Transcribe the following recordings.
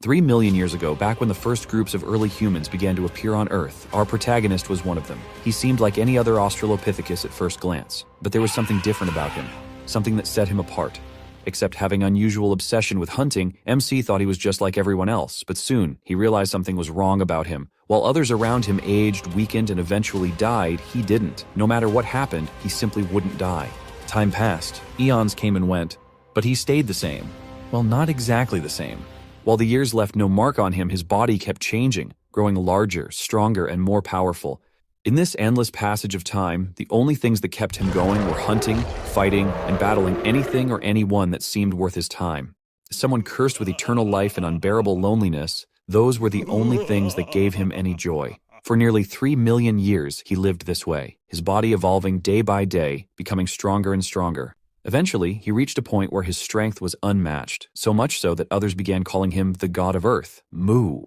3 million years ago, back when the first groups of early humans began to appear on Earth, our protagonist was one of them. He seemed like any other Australopithecus at first glance, but there was something different about him, something that set him apart. Except having unusual obsession with hunting, MC thought he was just like everyone else, but soon he realized something was wrong about him. While others around him aged, weakened, and eventually died, he didn't. No matter what happened, he simply wouldn't die. Time passed, eons came and went, but he stayed the same. Well, not exactly the same. While the years left no mark on him, his body kept changing, growing larger, stronger, and more powerful. In this endless passage of time, the only things that kept him going were hunting, fighting, and battling anything or anyone that seemed worth his time. As someone cursed with eternal life and unbearable loneliness, those were the only things that gave him any joy. For nearly 3 million years, he lived this way, his body evolving day by day, becoming stronger and stronger. Eventually, he reached a point where his strength was unmatched, so much so that others began calling him the god of Earth, Mu.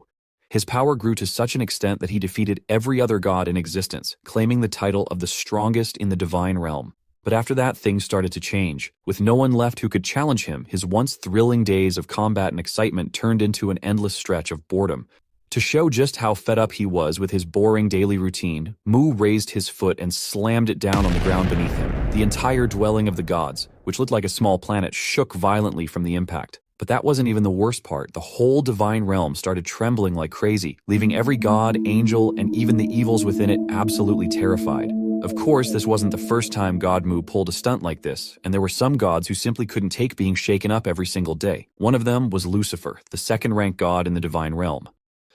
His power grew to such an extent that he defeated every other god in existence, claiming the title of the strongest in the divine realm. But after that, things started to change. With no one left who could challenge him, his once thrilling days of combat and excitement turned into an endless stretch of boredom. To show just how fed up he was with his boring daily routine, Mu raised his foot and slammed it down on the ground beneath him. The entire dwelling of the gods, which looked like a small planet, shook violently from the impact. But that wasn't even the worst part. The whole divine realm started trembling like crazy, leaving every god, angel, and even the evils within it absolutely terrified. Of course, this wasn't the first time God Mu pulled a stunt like this, and there were some gods who simply couldn't take being shaken up every single day. One of them was Lucifer, the second-ranked god in the divine realm.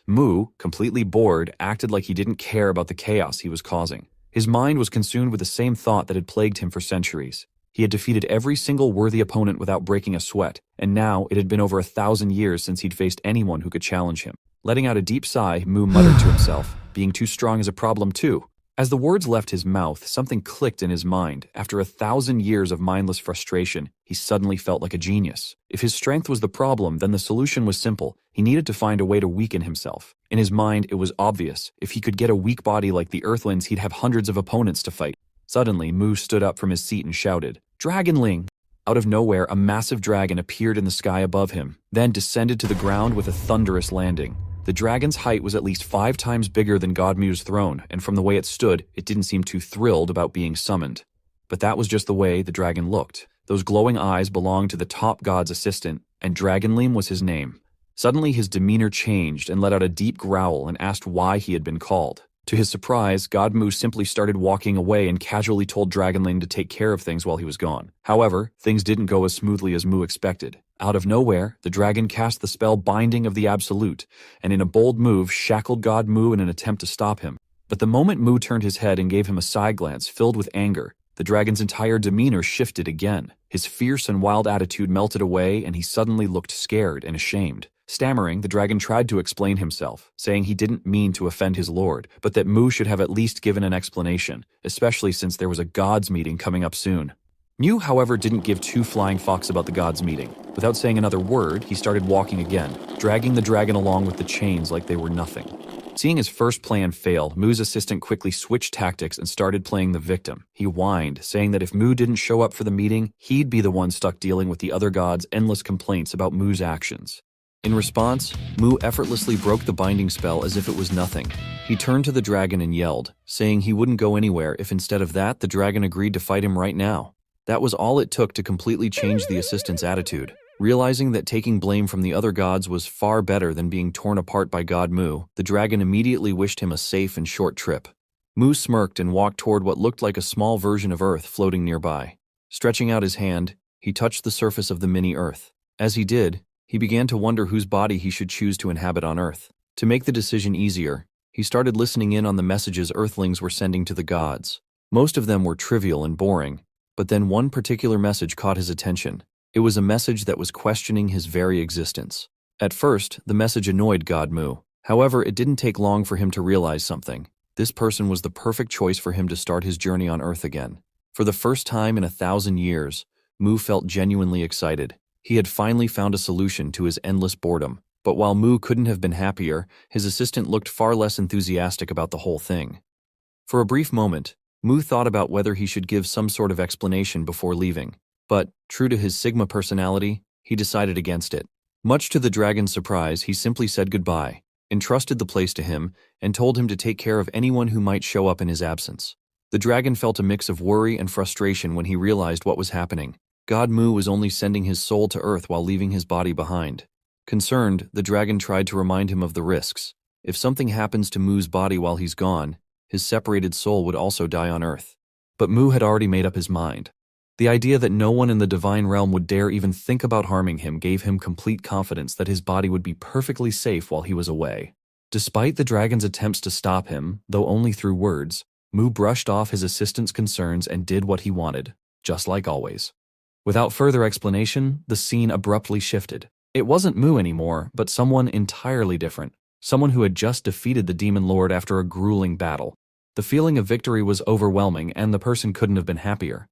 Mu, completely bored, acted like he didn't care about the chaos he was causing. His mind was consumed with the same thought that had plagued him for centuries. He had defeated every single worthy opponent without breaking a sweat, and now it had been over 1,000 years since he'd faced anyone who could challenge him. Letting out a deep sigh, Mu muttered to himself, being too strong is a problem too. As the words left his mouth, something clicked in his mind. After 1,000 years of mindless frustration, he suddenly felt like a genius. If his strength was the problem, then the solution was simple. He needed to find a way to weaken himself. In his mind, it was obvious. If he could get a weak body like the Earthlings, he'd have hundreds of opponents to fight. Suddenly, Mu stood up from his seat and shouted, "Dragonling!" Out of nowhere, a massive dragon appeared in the sky above him, then descended to the ground with a thunderous landing. The dragon's height was at least 5 times bigger than God Mu's throne, and from the way it stood, it didn't seem too thrilled about being summoned. But that was just the way the dragon looked. Those glowing eyes belonged to the top god's assistant, and Dragonlim was his name. Suddenly his demeanor changed and let out a deep growl and asked why he had been called. To his surprise, God Mu simply started walking away and casually told Dragonling to take care of things while he was gone. However, things didn't go as smoothly as Mu expected. Out of nowhere, the dragon cast the spell Binding of the Absolute, and in a bold move shackled God Mu in an attempt to stop him. But the moment Mu turned his head and gave him a side glance filled with anger, the dragon's entire demeanor shifted again. His fierce and wild attitude melted away, and he suddenly looked scared and ashamed. Stammering, the dragon tried to explain himself, saying he didn't mean to offend his lord, but that Mu should have at least given an explanation, especially since there was a gods meeting coming up soon. Mu, however, didn't give 2 flying fucks about the gods meeting. Without saying another word, he started walking again, dragging the dragon along with the chains like they were nothing. Seeing his first plan fail, Mu's assistant quickly switched tactics and started playing the victim. He whined, saying that if Mu didn't show up for the meeting, he'd be the one stuck dealing with the other gods' endless complaints about Mu's actions. In response, Mu effortlessly broke the binding spell as if it was nothing. He turned to the dragon and yelled, saying he wouldn't go anywhere if instead of that the dragon agreed to fight him right now. That was all it took to completely change the assistant's attitude. Realizing that taking blame from the other gods was far better than being torn apart by God Mu, the dragon immediately wished him a safe and short trip. Mu smirked and walked toward what looked like a small version of Earth floating nearby. Stretching out his hand, he touched the surface of the mini-Earth. As he did, he began to wonder whose body he should choose to inhabit on Earth. To make the decision easier, he started listening in on the messages Earthlings were sending to the gods. Most of them were trivial and boring, but then one particular message caught his attention. It was a message that was questioning his very existence. At first, the message annoyed God Mu. However, it didn't take long for him to realize something. This person was the perfect choice for him to start his journey on Earth again. For the first time in 1,000 years, Mu felt genuinely excited. He had finally found a solution to his endless boredom. But while Mu couldn't have been happier, his assistant looked far less enthusiastic about the whole thing. For a brief moment, Mu thought about whether he should give some sort of explanation before leaving. But, true to his Sigma personality, he decided against it. Much to the dragon's surprise, he simply said goodbye, entrusted the place to him, and told him to take care of anyone who might show up in his absence. The dragon felt a mix of worry and frustration when he realized what was happening. God Mu was only sending his soul to Earth while leaving his body behind. Concerned, the dragon tried to remind him of the risks. If something happens to Mu's body while he's gone, his separated soul would also die on Earth. But Mu had already made up his mind. The idea that no one in the divine realm would dare even think about harming him gave him complete confidence that his body would be perfectly safe while he was away. Despite the dragon's attempts to stop him, though only through words, Mu brushed off his assistant's concerns and did what he wanted, just like always. Without further explanation, the scene abruptly shifted. It wasn't Mu anymore, but someone entirely different. Someone who had just defeated the demon lord after a grueling battle. The feeling of victory was overwhelming, and the person couldn't have been happier.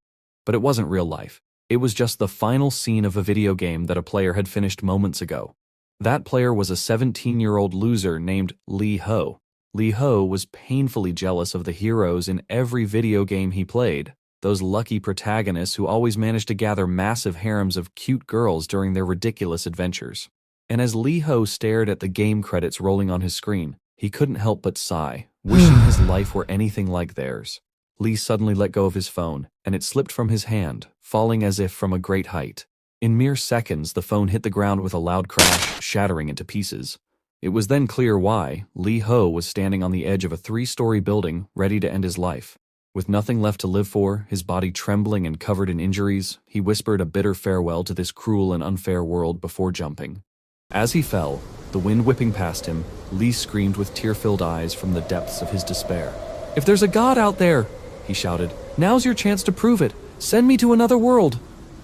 But it wasn't real life. It was just the final scene of a video game that a player had finished moments ago. That player was a 17-year-old loser named Lee Ho. Lee Ho was painfully jealous of the heroes in every video game he played, those lucky protagonists who always managed to gather massive harems of cute girls during their ridiculous adventures. And as Lee Ho stared at the game credits rolling on his screen, he couldn't help but sigh, wishing his life were anything like theirs. Lee suddenly let go of his phone, and it slipped from his hand, falling as if from a great height. In mere seconds, the phone hit the ground with a loud crash, shattering into pieces. It was then clear why Lee Ho was standing on the edge of a 3-story building, ready to end his life. With nothing left to live for, his body trembling and covered in injuries, he whispered a bitter farewell to this cruel and unfair world before jumping. As he fell, the wind whipping past him, Lee screamed with tear-filled eyes from the depths of his despair. "If there's a god out there," he shouted, "now's your chance to prove it. Send me to another world."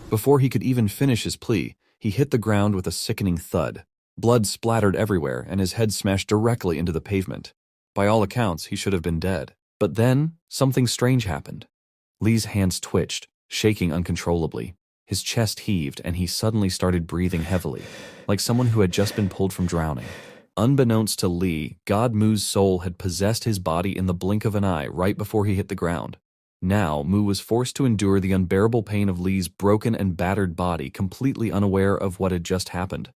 Before he could even finish his plea, he hit the ground with a sickening thud. Blood splattered everywhere, and his head smashed directly into the pavement. By all accounts, he should have been dead. But then, something strange happened. Lee's hands twitched, shaking uncontrollably. His chest heaved, and he suddenly started breathing heavily, like someone who had just been pulled from drowning. Unbeknownst to Lee, God Mu's soul had possessed his body in the blink of an eye right before he hit the ground. Now, Mu was forced to endure the unbearable pain of Lee's broken and battered body, completely unaware of what had just happened.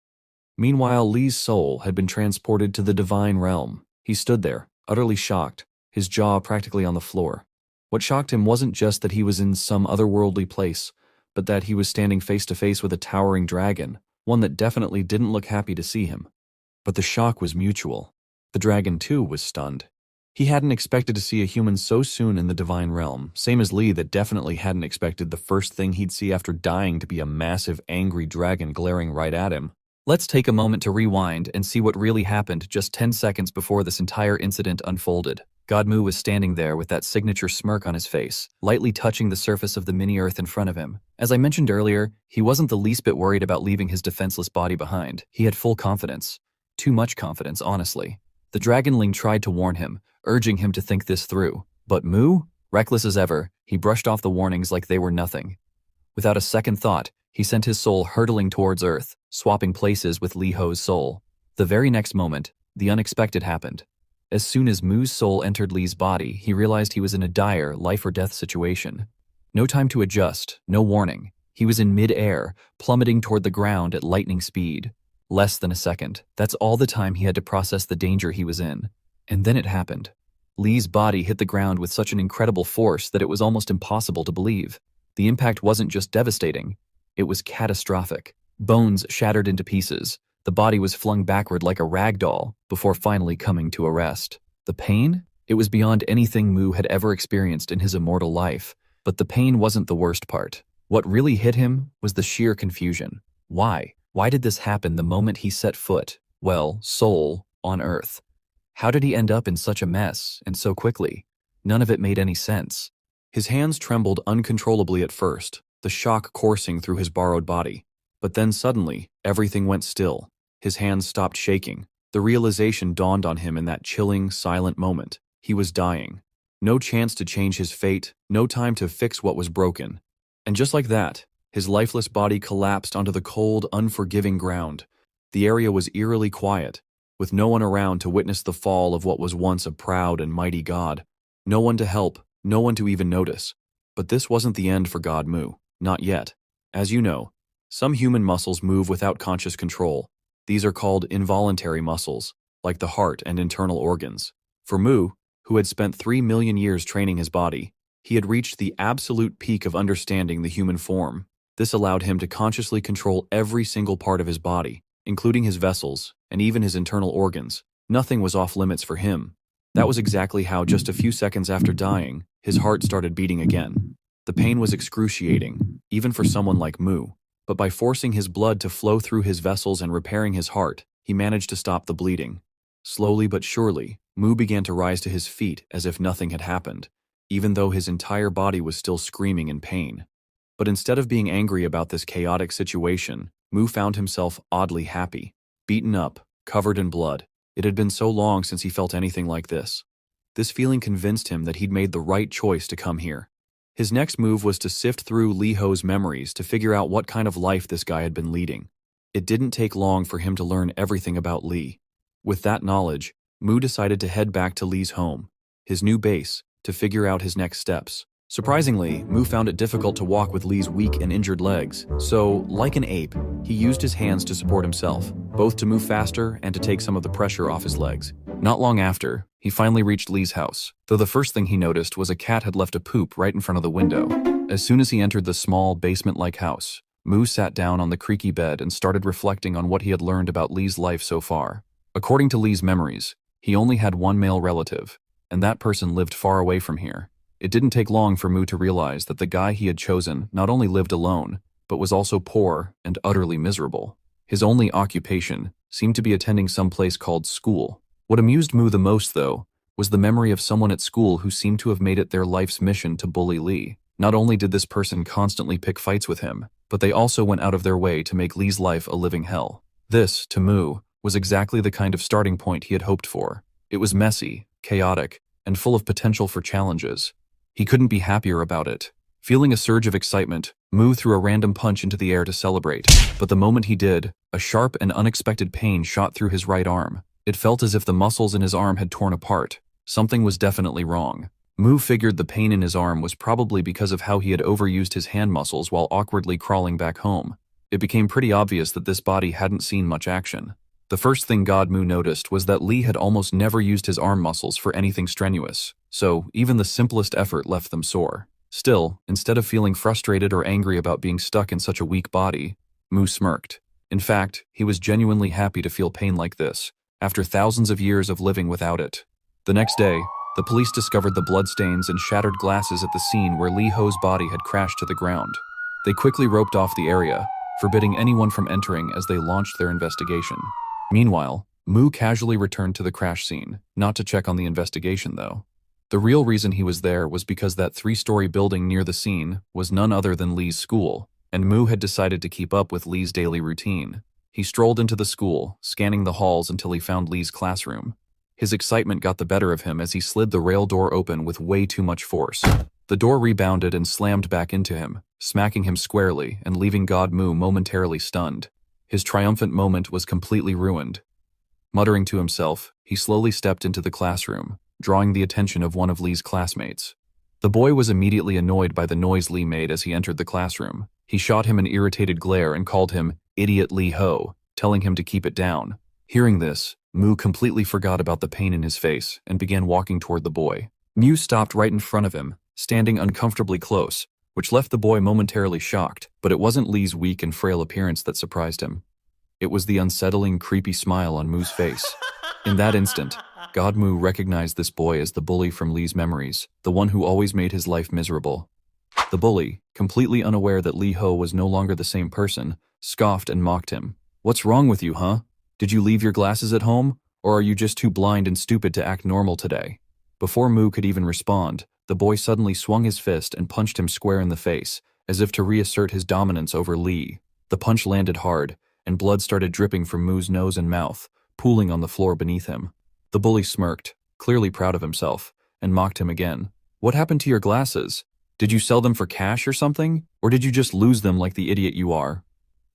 Meanwhile, Lee's soul had been transported to the divine realm. He stood there, utterly shocked, his jaw practically on the floor. What shocked him wasn't just that he was in some otherworldly place, but that he was standing face to face with a towering dragon, one that definitely didn't look happy to see him. But the shock was mutual. The dragon, too, was stunned. He hadn't expected to see a human so soon in the divine realm, same as Lee that definitely hadn't expected the first thing he'd see after dying to be a massive, angry dragon glaring right at him. Let's take a moment to rewind and see what really happened just 10 seconds before this entire incident unfolded. God Mu was standing there with that signature smirk on his face, lightly touching the surface of the mini-earth in front of him. As I mentioned earlier, he wasn't the least bit worried about leaving his defenseless body behind. He had full confidence. Too much confidence, honestly. The dragonling tried to warn him, urging him to think this through. But Mu, reckless as ever, he brushed off the warnings like they were nothing. Without a second thought, he sent his soul hurtling towards Earth, swapping places with Lee Ho's soul. The very next moment, the unexpected happened. As soon as Mu's soul entered Lee's body, he realized he was in a dire life-or-death situation. No time to adjust, no warning. He was in mid-air, plummeting toward the ground at lightning speed. Less than a second. That's all the time he had to process the danger he was in. And then it happened. Lee's body hit the ground with such an incredible force that it was almost impossible to believe. The impact wasn't just devastating. It was catastrophic. Bones shattered into pieces. The body was flung backward like a rag doll before finally coming to a rest. The pain? It was beyond anything Mu had ever experienced in his immortal life. But the pain wasn't the worst part. What really hit him was the sheer confusion. Why? Why did this happen the moment he set foot, soul, on Earth? How did he end up in such a mess, and so quickly? None of it made any sense. His hands trembled uncontrollably at first, the shock coursing through his borrowed body. But then suddenly, everything went still. His hands stopped shaking. The realization dawned on him in that chilling, silent moment. He was dying. No chance to change his fate, no time to fix what was broken. And just like that, his lifeless body collapsed onto the cold, unforgiving ground. The area was eerily quiet, with no one around to witness the fall of what was once a proud and mighty god. No one to help, no one to even notice. But this wasn't the end for God Mu. Not yet. As you know, some human muscles move without conscious control. These are called involuntary muscles, like the heart and internal organs. For Mu, who had spent 3 million years training his body, he had reached the absolute peak of understanding the human form. This allowed him to consciously control every single part of his body, including his vessels and even his internal organs. Nothing was off limits for him. That was exactly how, just a few seconds after dying, his heart started beating again. The pain was excruciating, even for someone like Mu. But by forcing his blood to flow through his vessels and repairing his heart, he managed to stop the bleeding. Slowly but surely, Mu began to rise to his feet as if nothing had happened, even though his entire body was still screaming in pain. But instead of being angry about this chaotic situation, Mu found himself oddly happy. Beaten up, covered in blood. It had been so long since he felt anything like this. This feeling convinced him that he'd made the right choice to come here. His next move was to sift through Lee Ho's memories to figure out what kind of life this guy had been leading. It didn't take long for him to learn everything about Lee. With that knowledge, Mu decided to head back to Lee's home, his new base, to figure out his next steps. Surprisingly, Mu found it difficult to walk with Lee's weak and injured legs, so, like an ape, he used his hands to support himself, both to move faster and to take some of the pressure off his legs. Not long after, he finally reached Lee's house, though the first thing he noticed was a cat had left a poop right in front of the window. As soon as he entered the small, basement-like house, Mu sat down on the creaky bed and started reflecting on what he had learned about Lee's life so far. According to Lee's memories, he only had one male relative, and that person lived far away from here. It didn't take long for Mu to realize that the guy he had chosen not only lived alone, but was also poor and utterly miserable. His only occupation seemed to be attending some place called school. What amused Mu the most, though, was the memory of someone at school who seemed to have made it their life's mission to bully Lee. Not only did this person constantly pick fights with him, but they also went out of their way to make Lee's life a living hell. This, to Mu, was exactly the kind of starting point he had hoped for. It was messy, chaotic, and full of potential for challenges. He couldn't be happier about it. Feeling a surge of excitement, Mu threw a random punch into the air to celebrate, but the moment he did, a sharp and unexpected pain shot through his right arm. It felt as if the muscles in his arm had torn apart. Something was definitely wrong. Mu figured the pain in his arm was probably because of how he had overused his hand muscles while awkwardly crawling back home. It became pretty obvious that this body hadn't seen much action. The first thing Mu noticed was that Lee had almost never used his arm muscles for anything strenuous, so even the simplest effort left them sore. Still, instead of feeling frustrated or angry about being stuck in such a weak body, Mu smirked. In fact, he was genuinely happy to feel pain like this, after thousands of years of living without it. The next day, the police discovered the bloodstains and shattered glasses at the scene where Lee Ho's body had crashed to the ground. They quickly roped off the area, forbidding anyone from entering as they launched their investigation. Meanwhile, Mu casually returned to the crash scene, not to check on the investigation though. The real reason he was there was because that 3-story building near the scene was none other than Lee's school, and Mu had decided to keep up with Lee's daily routine. He strolled into the school, scanning the halls until he found Lee's classroom. His excitement got the better of him as he slid the rail door open with way too much force. The door rebounded and slammed back into him, smacking him squarely and leaving Mu momentarily stunned. His triumphant moment was completely ruined. Muttering to himself, he slowly stepped into the classroom, drawing the attention of one of Lee's classmates. The boy was immediately annoyed by the noise Lee made as he entered the classroom. He shot him an irritated glare and called him "Idiot Lee Ho," telling him to keep it down. Hearing this, Mu completely forgot about the pain in his face and began walking toward the boy. Mu stopped right in front of him, standing uncomfortably close, which left the boy momentarily shocked, but it wasn't Lee's weak and frail appearance that surprised him. It was the unsettling, creepy smile on Mu's face. In that instant, Mu recognized this boy as the bully from Lee's memories, the one who always made his life miserable. The bully, completely unaware that Lee Ho was no longer the same person, scoffed and mocked him. "What's wrong with you, huh? Did you leave your glasses at home? Or are you just too blind and stupid to act normal today?" Before Mu could even respond, the boy suddenly swung his fist and punched him square in the face, as if to reassert his dominance over Lee. The punch landed hard, and blood started dripping from Mu's nose and mouth, pooling on the floor beneath him. The bully smirked, clearly proud of himself, and mocked him again. "What happened to your glasses? Did you sell them for cash or something? Or did you just lose them like the idiot you are?"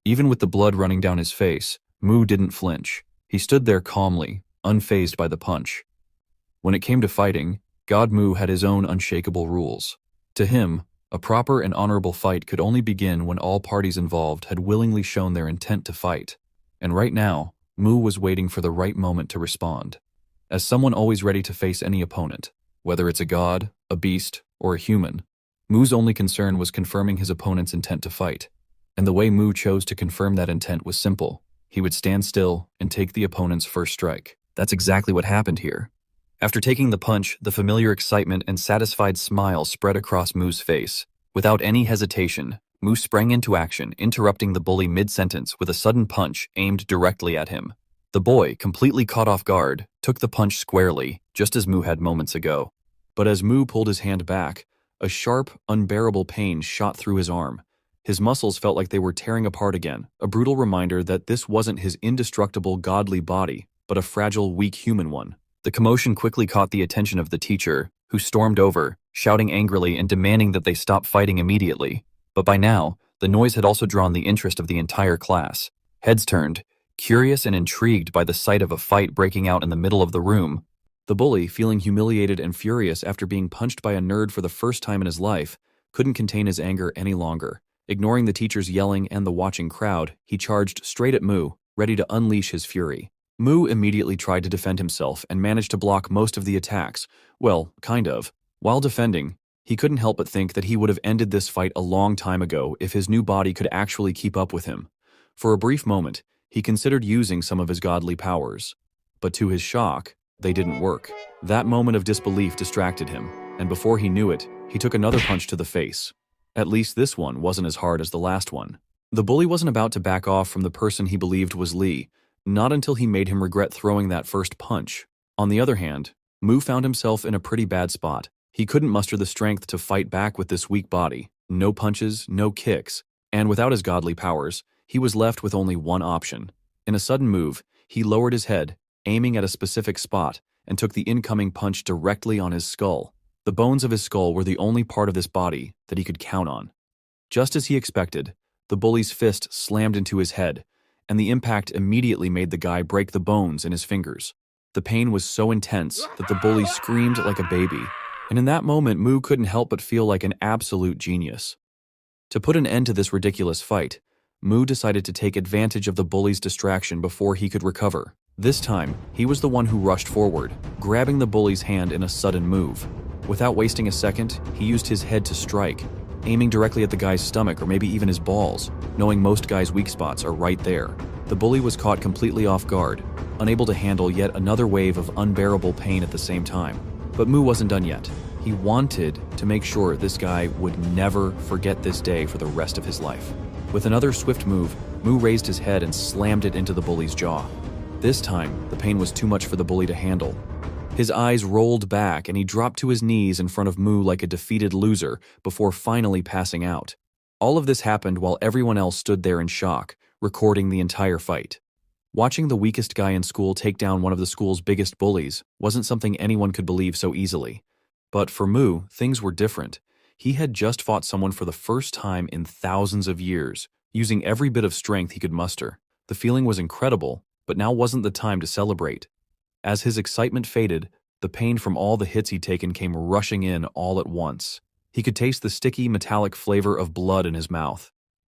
Even with the blood running down his face, Mu didn't flinch. He stood there calmly, unfazed by the punch. When it came to fighting, Mu had his own unshakable rules. To him, a proper and honorable fight could only begin when all parties involved had willingly shown their intent to fight. And right now, Mu was waiting for the right moment to respond. As someone always ready to face any opponent, whether it's a god, a beast, or a human, Mu's only concern was confirming his opponent's intent to fight. And the way Mu chose to confirm that intent was simple. He would stand still and take the opponent's first strike. That's exactly what happened here. After taking the punch, the familiar excitement and satisfied smile spread across Mu's face. Without any hesitation, Mu sprang into action, interrupting the bully mid-sentence with a sudden punch aimed directly at him. The boy, completely caught off guard, took the punch squarely, just as Mu had moments ago. But as Mu pulled his hand back, a sharp, unbearable pain shot through his arm. His muscles felt like they were tearing apart again, a brutal reminder that this wasn't his indestructible godly body, but a fragile, weak human one. The commotion quickly caught the attention of the teacher, who stormed over, shouting angrily and demanding that they stop fighting immediately. But by now, the noise had also drawn the interest of the entire class. Heads turned, curious and intrigued by the sight of a fight breaking out in the middle of the room. The bully, feeling humiliated and furious after being punched by a nerd for the first time in his life, couldn't contain his anger any longer. Ignoring the teacher's yelling and the watching crowd, he charged straight at Mu, ready to unleash his fury. Mu immediately tried to defend himself and managed to block most of the attacks. Well, kind of. While defending, he couldn't help but think that he would have ended this fight a long time ago if his new body could actually keep up with him. For a brief moment, he considered using some of his godly powers. But to his shock, they didn't work. That moment of disbelief distracted him, and before he knew it, he took another punch to the face. At least this one wasn't as hard as the last one. The bully wasn't about to back off from the person he believed was Lee, not until he made him regret throwing that first punch. On the other hand, Mu found himself in a pretty bad spot. He couldn't muster the strength to fight back with this weak body. No punches, no kicks, and without his godly powers, he was left with only one option. In a sudden move, he lowered his head, aiming at a specific spot, and took the incoming punch directly on his skull. The bones of his skull were the only part of this body that he could count on. Just as he expected, the bully's fist slammed into his head, and the impact immediately made the guy break the bones in his fingers. The pain was so intense that the bully screamed like a baby, and in that moment Mu couldn't help but feel like an absolute genius. To put an end to this ridiculous fight, Mu decided to take advantage of the bully's distraction before he could recover. This time, he was the one who rushed forward, grabbing the bully's hand in a sudden move. Without wasting a second, he used his head to strike, aiming directly at the guy's stomach or maybe even his balls, knowing most guys' weak spots are right there. The bully was caught completely off guard, unable to handle yet another wave of unbearable pain at the same time. But Mu wasn't done yet. He wanted to make sure this guy would never forget this day for the rest of his life. With another swift move, Mu raised his head and slammed it into the bully's jaw. This time, the pain was too much for the bully to handle. His eyes rolled back and he dropped to his knees in front of Mu like a defeated loser before finally passing out. All of this happened while everyone else stood there in shock, recording the entire fight. Watching the weakest guy in school take down one of the school's biggest bullies wasn't something anyone could believe so easily. But for Mu, things were different. He had just fought someone for the first time in thousands of years, using every bit of strength he could muster. The feeling was incredible, but now wasn't the time to celebrate. As his excitement faded, the pain from all the hits he'd taken came rushing in all at once. He could taste the sticky, metallic flavor of blood in his mouth.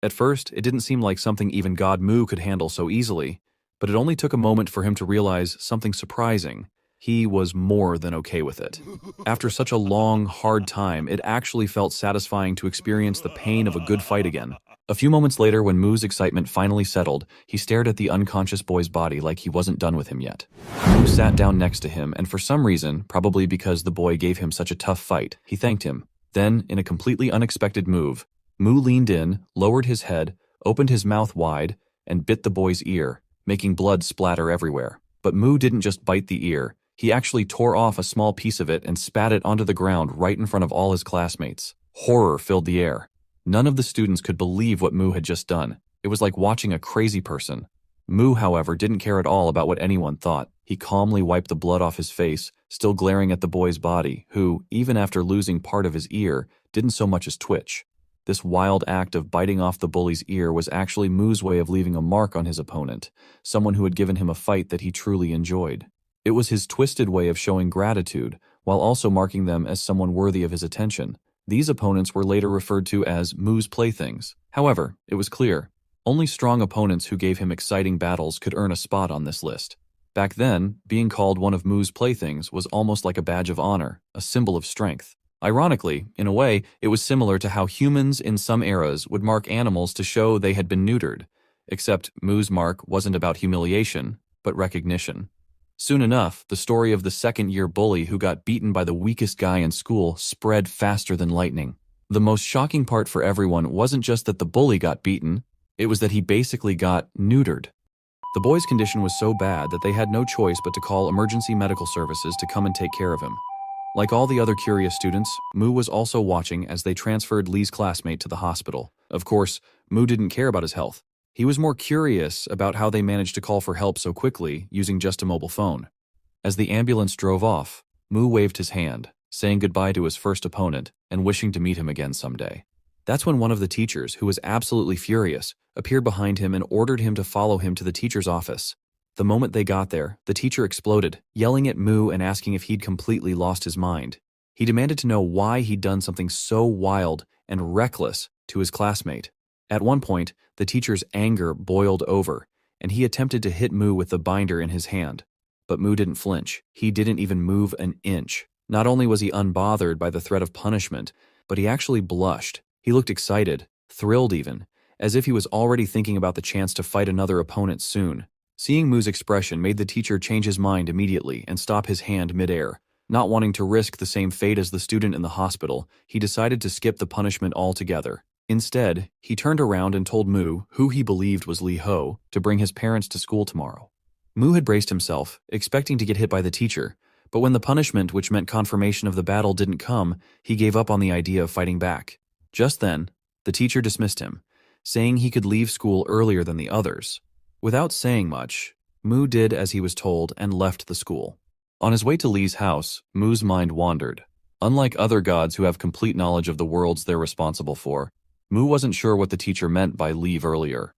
At first, it didn't seem like something even God Mu could handle so easily, but it only took a moment for him to realize something surprising. He was more than okay with it. After such a long, hard time, it actually felt satisfying to experience the pain of a good fight again. A few moments later, when Mu's excitement finally settled, he stared at the unconscious boy's body like he wasn't done with him yet. Mu sat down next to him, and for some reason, probably because the boy gave him such a tough fight, he thanked him. Then, in a completely unexpected move, Mu leaned in, lowered his head, opened his mouth wide, and bit the boy's ear, making blood splatter everywhere. But Mu didn't just bite the ear. He actually tore off a small piece of it and spat it onto the ground right in front of all his classmates. Horror filled the air. None of the students could believe what Mu had just done. It was like watching a crazy person. Mu, however, didn't care at all about what anyone thought. He calmly wiped the blood off his face, still glaring at the boy's body, who, even after losing part of his ear, didn't so much as twitch. This wild act of biting off the bully's ear was actually Mu's way of leaving a mark on his opponent, someone who had given him a fight that he truly enjoyed. It was his twisted way of showing gratitude, while also marking them as someone worthy of his attention. These opponents were later referred to as Mu's playthings. However, it was clear, Only strong opponents who gave him exciting battles could earn a spot on this list. Back then, being called one of Mu's playthings was almost like a badge of honor, a symbol of strength. Ironically, in a way, it was similar to how humans in some eras would mark animals to show they had been neutered, except Mu's mark wasn't about humiliation, but recognition. Soon enough, the story of the second-year bully who got beaten by the weakest guy in school spread faster than lightning. The most shocking part for everyone wasn't just that the bully got beaten, it was that he basically got neutered. The boy's condition was so bad that they had no choice but to call emergency medical services to come and take care of him. Like all the other curious students, Mu was also watching as they transferred Lee's classmate to the hospital. Of course, Mu didn't care about his health. He was more curious about how they managed to call for help so quickly using just a mobile phone. As the ambulance drove off, Mu waved his hand, saying goodbye to his first opponent and wishing to meet him again someday. That's when one of the teachers, who was absolutely furious, appeared behind him and ordered him to follow him to the teacher's office. The moment they got there, the teacher exploded, yelling at Mu and asking if he'd completely lost his mind. He demanded to know why he'd done something so wild and reckless to his classmate. At one point, the teacher's anger boiled over, and he attempted to hit Mu with the binder in his hand. But Mu didn't flinch. He didn't even move an inch. Not only was he unbothered by the threat of punishment, but he actually blushed. He looked excited, thrilled even, as if he was already thinking about the chance to fight another opponent soon. Seeing Mu's expression made the teacher change his mind immediately and stop his hand mid-air. Not wanting to risk the same fate as the student in the hospital, he decided to skip the punishment altogether. Instead, he turned around and told Mu, who he believed was Lee Ho, to bring his parents to school tomorrow. Mu had braced himself, expecting to get hit by the teacher, but when the punishment, which meant confirmation of the battle, didn't come, he gave up on the idea of fighting back. Just then, the teacher dismissed him, saying he could leave school earlier than the others. Without saying much, Mu did as he was told and left the school. On his way to Lee's house, Mu's mind wandered. Unlike other gods who have complete knowledge of the worlds they're responsible for, Mu wasn't sure what the teacher meant by leave earlier.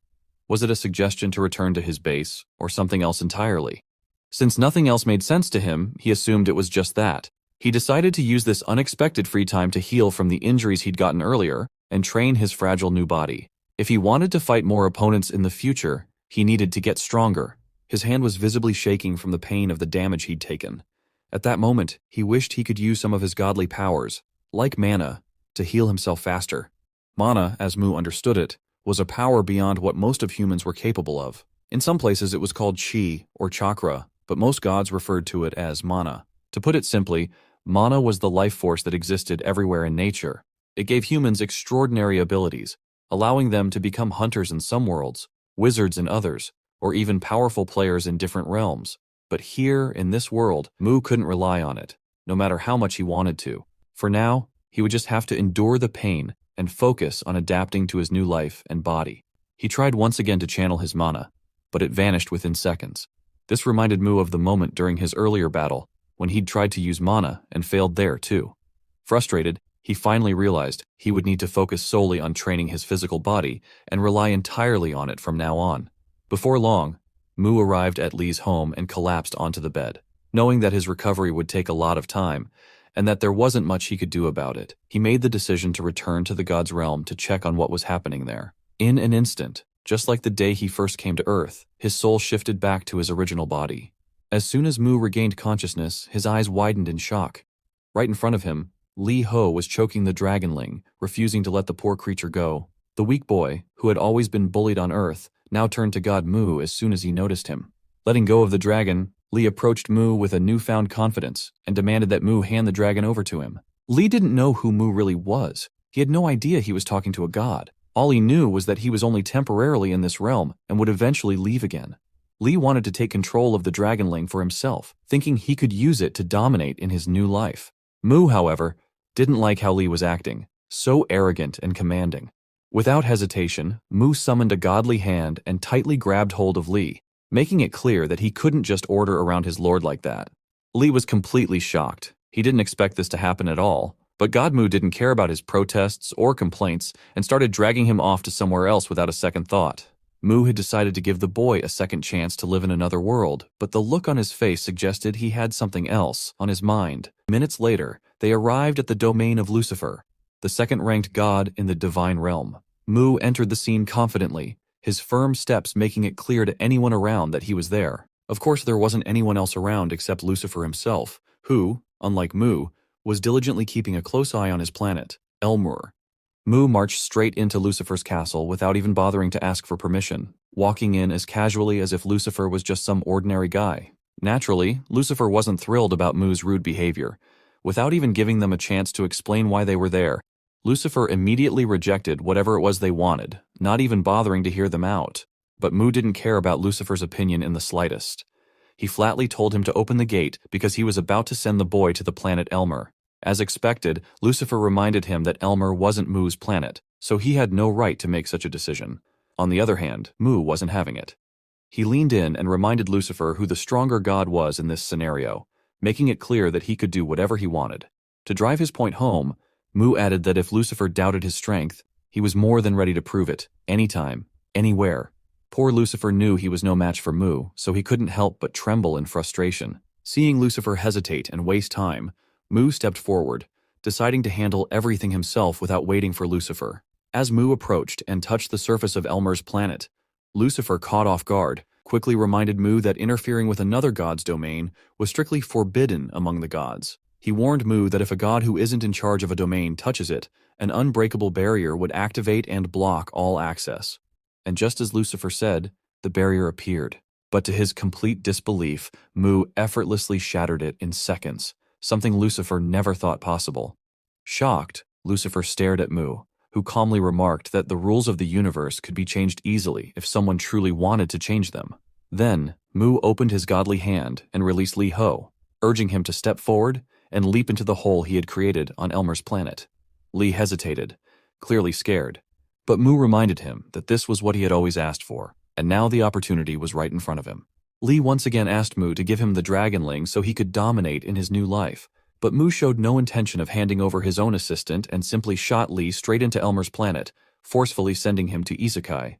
Was it a suggestion to return to his base, or something else entirely? Since nothing else made sense to him, he assumed it was just that. He decided to use this unexpected free time to heal from the injuries he'd gotten earlier and train his fragile new body. If he wanted to fight more opponents in the future, he needed to get stronger. His hand was visibly shaking from the pain of the damage he'd taken. At that moment, he wished he could use some of his godly powers, like mana, to heal himself faster. Mana, as Mu understood it, was a power beyond what most of humans were capable of. In some places it was called chi, or chakra, but most gods referred to it as mana. To put it simply, mana was the life force that existed everywhere in nature. It gave humans extraordinary abilities, allowing them to become hunters in some worlds, wizards in others, or even powerful players in different realms. But here, in this world, Mu couldn't rely on it, no matter how much he wanted to. For now, he would just have to endure the pain and focus on adapting to his new life and body. He tried once again to channel his mana, but it vanished within seconds. This reminded Mu of the moment during his earlier battle, when he'd tried to use mana and failed there too. Frustrated, he finally realized he would need to focus solely on training his physical body and rely entirely on it from now on. Before long, Mu arrived at Lee's home and collapsed onto the bed. Knowing that his recovery would take a lot of time, and that there wasn't much he could do about it, he made the decision to return to the god's realm to check on what was happening there. In an instant, just like the day he first came to Earth, his soul shifted back to his original body. As soon as Mu regained consciousness, his eyes widened in shock. Right in front of him, Lee Ho was choking the dragonling, refusing to let the poor creature go. The weak boy, who had always been bullied on Earth, now turned to God Mu as soon as he noticed him. Letting go of the dragon, Lee approached Mu with a newfound confidence and demanded that Mu hand the dragon over to him. Lee didn't know who Mu really was. He had no idea he was talking to a god. All he knew was that he was only temporarily in this realm and would eventually leave again. Lee wanted to take control of the dragonling for himself, thinking he could use it to dominate in his new life. Mu, however, didn't like how Lee was acting, so arrogant and commanding. Without hesitation, Mu summoned a godly hand and tightly grabbed hold of Lee, making it clear that he couldn't just order around his lord like that. Lee was completely shocked. He didn't expect this to happen at all, but God Mu didn't care about his protests or complaints and started dragging him off to somewhere else without a second thought. Mu had decided to give the boy a second chance to live in another world, but the look on his face suggested he had something else on his mind. Minutes later, they arrived at the domain of Lucifer, the second-ranked god in the divine realm. Mu entered the scene confidently, his firm steps making it clear to anyone around that he was there. Of course, there wasn't anyone else around except Lucifer himself, who, unlike Mu, was diligently keeping a close eye on his planet, Elmur. Mu marched straight into Lucifer's castle without even bothering to ask for permission, walking in as casually as if Lucifer was just some ordinary guy. Naturally, Lucifer wasn't thrilled about Mu's rude behavior. Without even giving them a chance to explain why they were there, Lucifer immediately rejected whatever it was they wanted, not even bothering to hear them out. But Mu didn't care about Lucifer's opinion in the slightest. He flatly told him to open the gate because he was about to send the boy to the planet Elmur. As expected, Lucifer reminded him that Elmur wasn't Mu's planet, so he had no right to make such a decision. On the other hand, Mu wasn't having it. He leaned in and reminded Lucifer who the stronger god was in this scenario, making it clear that he could do whatever he wanted. To drive his point home, Mu added that if Lucifer doubted his strength, he was more than ready to prove it, anytime, anywhere. Poor Lucifer knew he was no match for Mu, so he couldn't help but tremble in frustration. Seeing Lucifer hesitate and waste time, Mu stepped forward, deciding to handle everything himself without waiting for Lucifer. As Mu approached and touched the surface of Elmur's planet, Lucifer, caught off guard, quickly reminded Mu that interfering with another god's domain was strictly forbidden among the gods. He warned Mu that if a god who isn't in charge of a domain touches it, an unbreakable barrier would activate and block all access. And just as Lucifer said, the barrier appeared. But to his complete disbelief, Mu effortlessly shattered it in seconds, something Lucifer never thought possible. Shocked, Lucifer stared at Mu, who calmly remarked that the rules of the universe could be changed easily if someone truly wanted to change them. Then, Mu opened his godly hand and released Li Ho, urging him to step forward and leap into the hole he had created on Elmur's planet. Li hesitated, clearly scared, but Mu reminded him that this was what he had always asked for, and now the opportunity was right in front of him. Li once again asked Mu to give him the Dragonling so he could dominate in his new life, but Mu showed no intention of handing over his own assistant and simply shot Li straight into Elmur's planet, forcefully sending him to Isekai.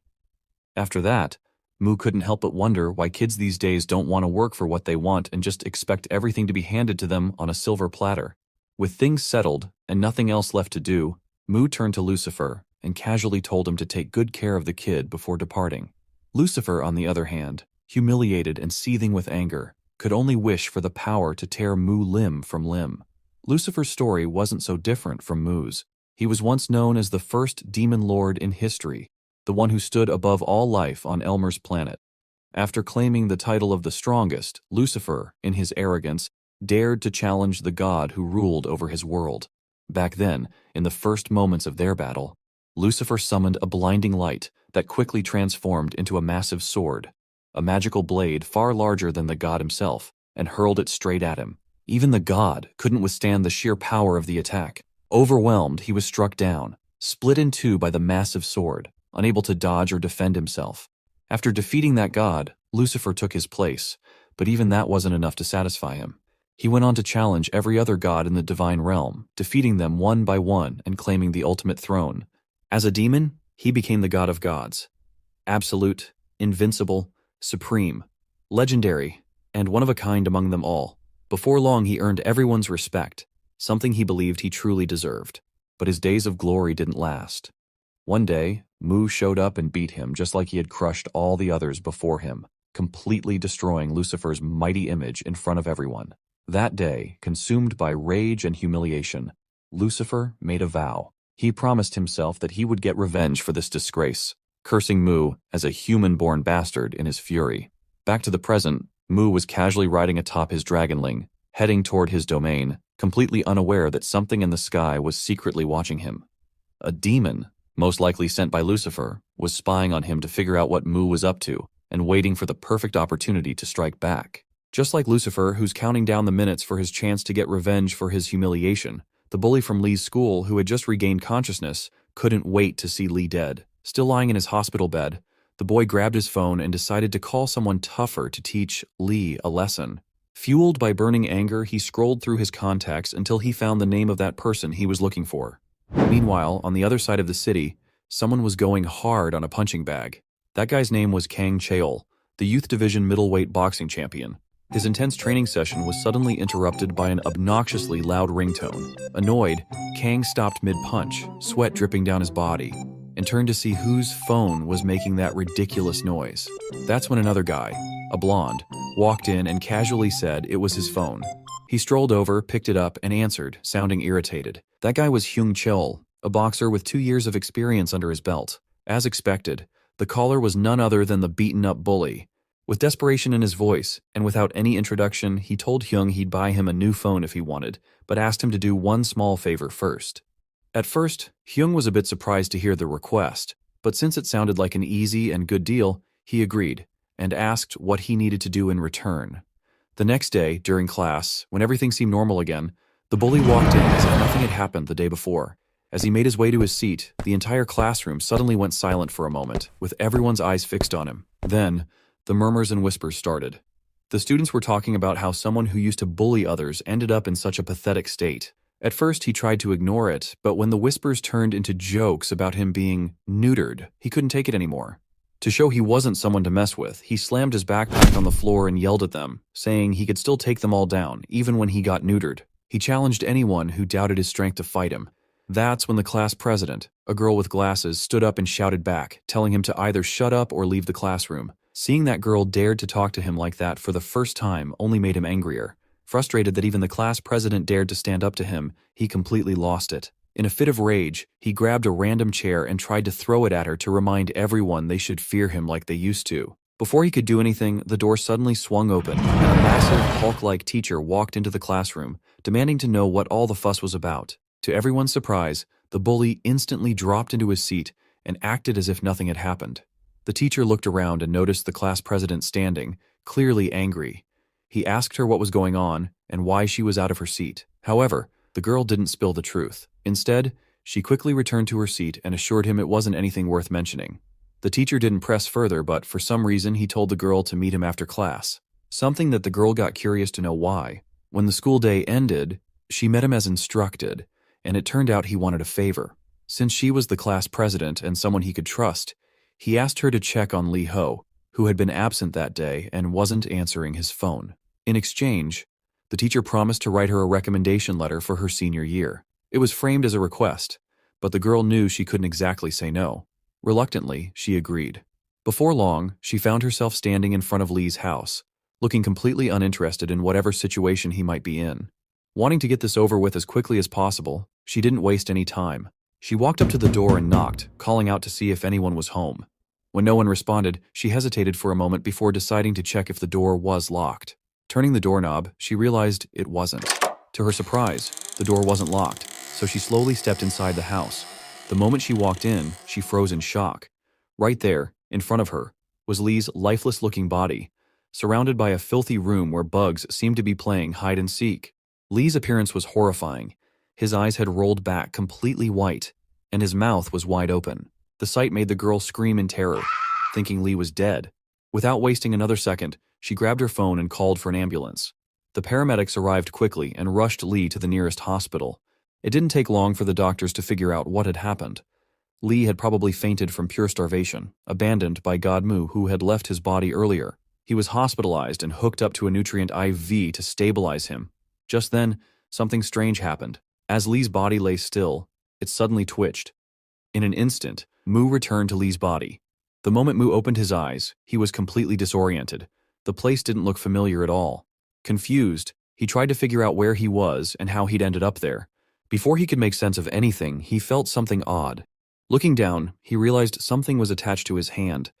After that, Mu couldn't help but wonder why kids these days don't want to work for what they want and just expect everything to be handed to them on a silver platter. With things settled and nothing else left to do, Mu turned to Lucifer and casually told him to take good care of the kid before departing. Lucifer, on the other hand, humiliated and seething with anger, could only wish for the power to tear Mu limb from limb. Lucifer's story wasn't so different from Mu's. He was once known as the first demon lord in history, the one who stood above all life on Elmur's planet. After claiming the title of the strongest, Lucifer, in his arrogance, dared to challenge the god who ruled over his world. Back then, in the first moments of their battle, Lucifer summoned a blinding light that quickly transformed into a massive sword, a magical blade far larger than the god himself, and hurled it straight at him. Even the god couldn't withstand the sheer power of the attack. Overwhelmed, he was struck down, split in two by the massive sword, unable to dodge or defend himself. After defeating that god, Lucifer took his place, but even that wasn't enough to satisfy him. He went on to challenge every other god in the divine realm, defeating them one by one and claiming the ultimate throne. As a demon, he became the god of gods. Absolute, invincible, supreme, legendary, and one of a kind among them all. Before long, he earned everyone's respect, something he believed he truly deserved. But his days of glory didn't last. One day, Mu showed up and beat him just like he had crushed all the others before him, completely destroying Lucifer's mighty image in front of everyone. That day, consumed by rage and humiliation, Lucifer made a vow. He promised himself that he would get revenge for this disgrace, cursing Mu as a human-born bastard in his fury. Back to the present, Mu was casually riding atop his Dragonling, heading toward his domain, completely unaware that something in the sky was secretly watching him. A demon, most likely sent by Lucifer, was spying on him to figure out what Mu was up to and waiting for the perfect opportunity to strike back. Just like Lucifer, who's counting down the minutes for his chance to get revenge for his humiliation, the bully from Li's school, who had just regained consciousness, couldn't wait to see Li dead. Still lying in his hospital bed, the boy grabbed his phone and decided to call someone tougher to teach Li a lesson. Fueled by burning anger, he scrolled through his contacts until he found the name of that person he was looking for. Meanwhile, on the other side of the city, someone was going hard on a punching bag. That guy's name was Kang Cheol, the youth division middleweight boxing champion. His intense training session was suddenly interrupted by an obnoxiously loud ringtone. Annoyed, Kang stopped mid-punch, sweat dripping down his body. and turned to see whose phone was making that ridiculous noise. That's when another guy, a blonde, walked in and casually said it was his phone. He strolled over, picked it up, and answered, sounding irritated. That guy was Hyung Chul, a boxer with 2 years of experience under his belt. As expected, the caller was none other than the beaten-up bully. With desperation in his voice, and without any introduction, he told Hyung he'd buy him a new phone if he wanted, but asked him to do one small favor first. At first, Hyung was a bit surprised to hear the request, but since it sounded like an easy and good deal, he agreed, and asked what he needed to do in return. The next day, during class, when everything seemed normal again, the bully walked in as if nothing had happened the day before. As he made his way to his seat, the entire classroom suddenly went silent for a moment, with everyone's eyes fixed on him. Then, the murmurs and whispers started. The students were talking about how someone who used to bully others ended up in such a pathetic state. At first, he tried to ignore it, but when the whispers turned into jokes about him being neutered, he couldn't take it anymore. To show he wasn't someone to mess with, he slammed his backpack on the floor and yelled at them, saying he could still take them all down, even when he got neutered. He challenged anyone who doubted his strength to fight him. That's when the class president, a girl with glasses, stood up and shouted back, telling him to either shut up or leave the classroom. Seeing that girl dared to talk to him like that for the first time only made him angrier. Frustrated that even the class president dared to stand up to him, he completely lost it. In a fit of rage, he grabbed a random chair and tried to throw it at her to remind everyone they should fear him like they used to. Before he could do anything, the door suddenly swung open, and a massive, Hulk-like teacher walked into the classroom, demanding to know what all the fuss was about. To everyone's surprise, the bully instantly dropped into his seat and acted as if nothing had happened. The teacher looked around and noticed the class president standing, clearly angry. He asked her what was going on and why she was out of her seat. However, the girl didn't spill the truth. Instead, she quickly returned to her seat and assured him it wasn't anything worth mentioning. The teacher didn't press further, but for some reason he told the girl to meet him after class. Something that the girl got curious to know why. When the school day ended, she met him as instructed, and it turned out he wanted a favor. Since she was the class president and someone he could trust, he asked her to check on Lee Ho, who had been absent that day and wasn't answering his phone. In exchange, the teacher promised to write her a recommendation letter for her senior year. It was framed as a request, but the girl knew she couldn't exactly say no. Reluctantly, she agreed. Before long, she found herself standing in front of Lee's house, looking completely uninterested in whatever situation he might be in. Wanting to get this over with as quickly as possible, she didn't waste any time. She walked up to the door and knocked, calling out to see if anyone was home. When no one responded, she hesitated for a moment before deciding to check if the door was locked. Turning the doorknob, she realized it wasn't. To her surprise, the door wasn't locked, so she slowly stepped inside the house. The moment she walked in, she froze in shock. Right there, in front of her, was Lee's lifeless-looking body, surrounded by a filthy room where bugs seemed to be playing hide-and-seek. Lee's appearance was horrifying. His eyes had rolled back completely white, and his mouth was wide open. The sight made the girl scream in terror, thinking Lee was dead. Without wasting another second, she grabbed her phone and called for an ambulance. The paramedics arrived quickly and rushed Lee to the nearest hospital. It didn't take long for the doctors to figure out what had happened. Lee had probably fainted from pure starvation, abandoned by Godmu, who had left his body earlier. He was hospitalized and hooked up to a nutrient IV to stabilize him. Just then, something strange happened. As Lee's body lay still, it suddenly twitched. In an instant, Mu returned to Lee's body. The moment Mu opened his eyes, he was completely disoriented. The place didn't look familiar at all. Confused, he tried to figure out where he was and how he'd ended up there. Before he could make sense of anything, he felt something odd. Looking down, he realized something was attached to his hand.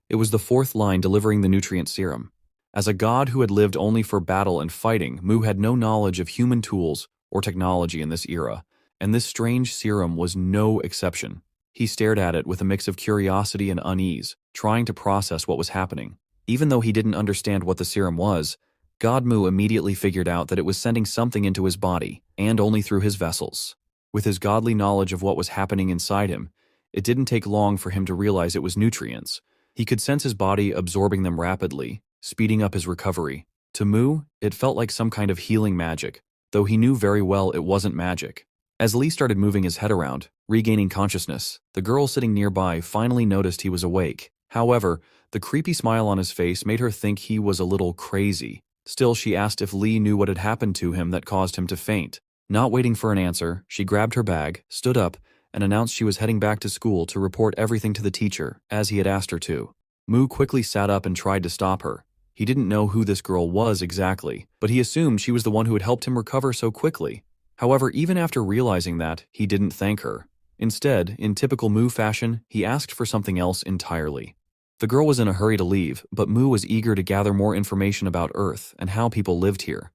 It was the fourth line delivering the nutrient serum. As a god who had lived only for battle and fighting, Mu had no knowledge of human tools or technology in this era, and this strange serum was no exception. He stared at it with a mix of curiosity and unease, trying to process what was happening. Even though he didn't understand what the serum was, God Mu immediately figured out that it was sending something into his body, and only through his vessels. With his godly knowledge of what was happening inside him, it didn't take long for him to realize it was nutrients. He could sense his body absorbing them rapidly, speeding up his recovery. To Mu, it felt like some kind of healing magic, though he knew very well it wasn't magic. As Lee started moving his head around, regaining consciousness, the girl sitting nearby finally noticed he was awake. However, the creepy smile on his face made her think he was a little crazy. Still, she asked if Lee knew what had happened to him that caused him to faint. Not waiting for an answer, she grabbed her bag, stood up, and announced she was heading back to school to report everything to the teacher, as he had asked her to. Mu quickly sat up and tried to stop her. He didn't know who this girl was exactly, but he assumed she was the one who had helped him recover so quickly. However, even after realizing that, he didn't thank her. Instead, in typical Mu fashion, he asked for something else entirely. The girl was in a hurry to leave, but Mu was eager to gather more information about Earth and how people lived here.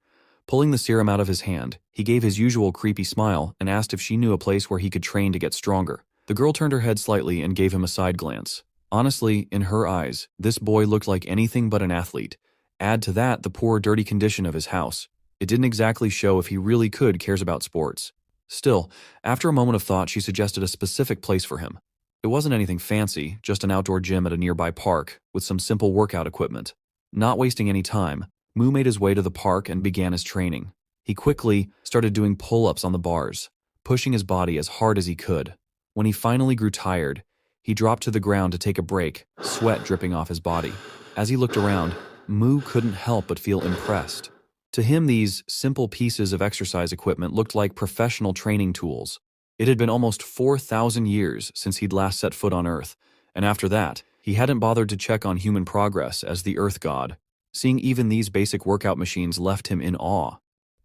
Pulling the serum out of his hand, he gave his usual creepy smile and asked if she knew a place where he could train to get stronger. The girl turned her head slightly and gave him a side glance. Honestly, in her eyes, this boy looked like anything but an athlete. Add to that the poor, dirty condition of his house. It didn't exactly show if he really cares about sports. Still, after a moment of thought, she suggested a specific place for him. It wasn't anything fancy, just an outdoor gym at a nearby park, with some simple workout equipment. Not wasting any time, Mu made his way to the park and began his training. He quickly started doing pull-ups on the bars, pushing his body as hard as he could. When he finally grew tired, he dropped to the ground to take a break, sweat dripping off his body. As he looked around, Mu couldn't help but feel impressed. To him, these simple pieces of exercise equipment looked like professional training tools. It had been almost 4,000 years since he'd last set foot on Earth, and after that, he hadn't bothered to check on human progress as the Earth God. Seeing even these basic workout machines left him in awe.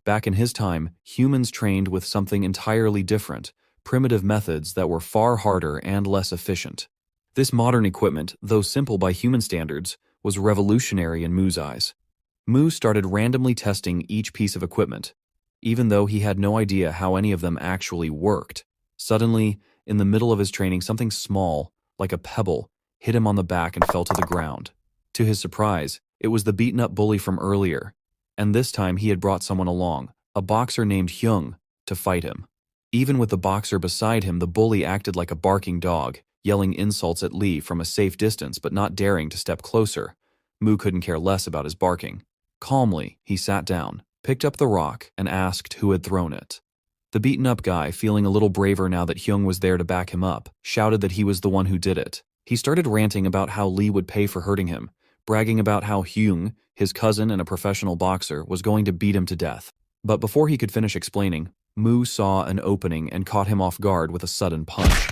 Back in his time, humans trained with something entirely different, primitive methods that were far harder and less efficient. This modern equipment, though simple by human standards, was revolutionary in Mu's eyes. Mu started randomly testing each piece of equipment, even though he had no idea how any of them actually worked. Suddenly, in the middle of his training, something small, like a pebble, hit him on the back and fell to the ground. To his surprise, it was the beaten-up bully from earlier, and this time he had brought someone along, a boxer named Hyung, to fight him. Even with the boxer beside him, the bully acted like a barking dog, yelling insults at Lee from a safe distance but not daring to step closer. Mu couldn't care less about his barking. Calmly, he sat down, picked up the rock, and asked who had thrown it. The beaten-up guy, feeling a little braver now that Hyung was there to back him up, shouted that he was the one who did it. He started ranting about how Lee would pay for hurting him, bragging about how Hyung, his cousin and a professional boxer, was going to beat him to death. But before he could finish explaining, Mu saw an opening and caught him off guard with a sudden punch.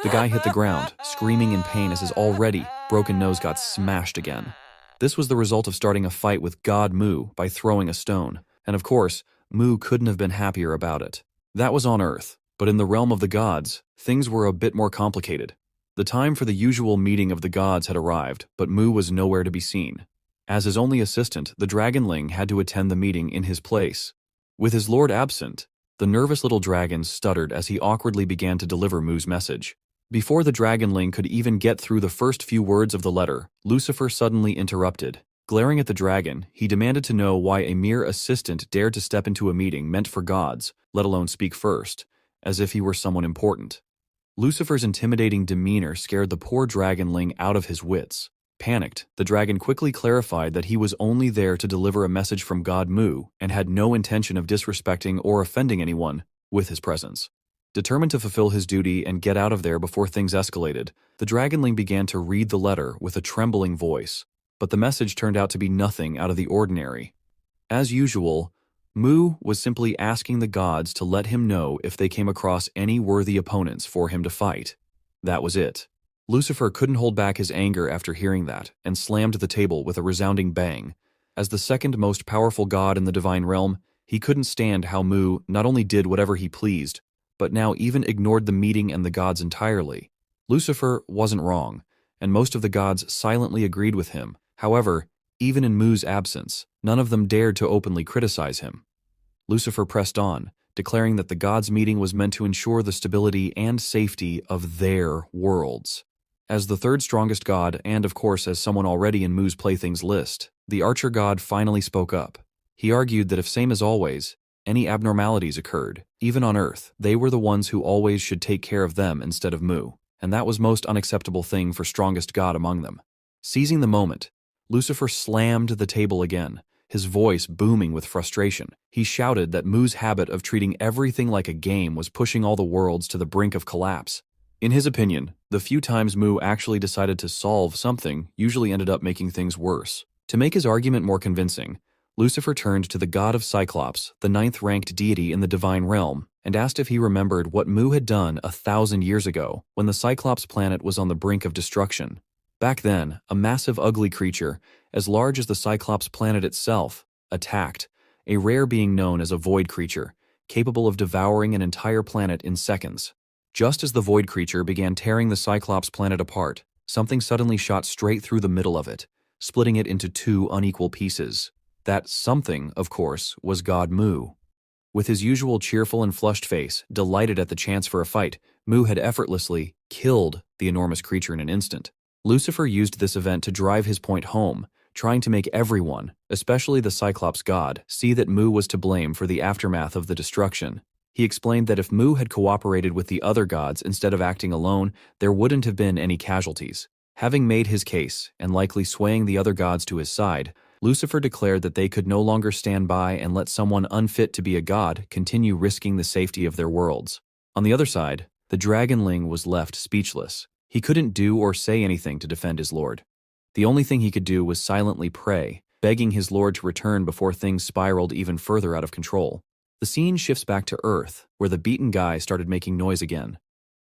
The guy hit the ground, screaming in pain as his already broken nose got smashed again. This was the result of starting a fight with God Mu by throwing a stone, and of course, Mu couldn't have been happier about it. That was on Earth, but in the realm of the gods, things were a bit more complicated. The time for the usual meeting of the gods had arrived, but Mu was nowhere to be seen. As his only assistant, the Dragonling had to attend the meeting in his place. With his lord absent, the nervous little dragon stuttered as he awkwardly began to deliver Mu's message. Before the Dragonling could even get through the first few words of the letter, Lucifer suddenly interrupted. Glaring at the dragon, he demanded to know why a mere assistant dared to step into a meeting meant for gods, let alone speak first, as if he were someone important. Lucifer's intimidating demeanor scared the poor Dragonling out of his wits. Panicked, the dragon quickly clarified that he was only there to deliver a message from God Mu and had no intention of disrespecting or offending anyone with his presence. Determined to fulfill his duty and get out of there before things escalated, the Dragonling began to read the letter with a trembling voice, but the message turned out to be nothing out of the ordinary. As usual, Mu was simply asking the gods to let him know if they came across any worthy opponents for him to fight. That was it. Lucifer couldn't hold back his anger after hearing that, and slammed the table with a resounding bang. As the second most powerful god in the divine realm, he couldn't stand how Mu not only did whatever he pleased, but now even ignored the meeting and the gods entirely. Lucifer wasn't wrong, and most of the gods silently agreed with him. However, even in Mu's absence, none of them dared to openly criticize him. Lucifer pressed on, declaring that the gods' meeting was meant to ensure the stability and safety of their worlds. As the third strongest god, and of course as someone already in Mu's playthings list, the archer god finally spoke up. He argued that if same as always, any abnormalities occurred, even on Earth, they were the ones who always should take care of them instead of Mu, and that was most unacceptable thing for strongest god among them. Seizing the moment, Lucifer slammed the table again, his voice booming with frustration. He shouted that Mu's habit of treating everything like a game was pushing all the worlds to the brink of collapse. In his opinion, the few times Mu actually decided to solve something usually ended up making things worse. To make his argument more convincing, Lucifer turned to the god of Cyclops, the 9th-ranked deity in the divine realm, and asked if he remembered what Mu had done 1,000 years ago when the Cyclops planet was on the brink of destruction. Back then, a massive ugly creature, as large as the Cyclops planet itself, attacked, a rare being known as a void creature, capable of devouring an entire planet in seconds. Just as the void creature began tearing the Cyclops planet apart, something suddenly shot straight through the middle of it, splitting it into two unequal pieces. That something, of course, was God Mu. With his usual cheerful and flushed face, delighted at the chance for a fight, Mu had effortlessly killed the enormous creature in an instant. Lucifer used this event to drive his point home, trying to make everyone, especially the Cyclops god, see that Mu was to blame for the aftermath of the destruction. He explained that if Mu had cooperated with the other gods instead of acting alone, there wouldn't have been any casualties. Having made his case, and likely swaying the other gods to his side, Lucifer declared that they could no longer stand by and let someone unfit to be a god continue risking the safety of their worlds. On the other side, the dragonling was left speechless. He couldn't do or say anything to defend his lord. The only thing he could do was silently pray, begging his lord to return before things spiraled even further out of control. The scene shifts back to Earth, where the beaten guy started making noise again.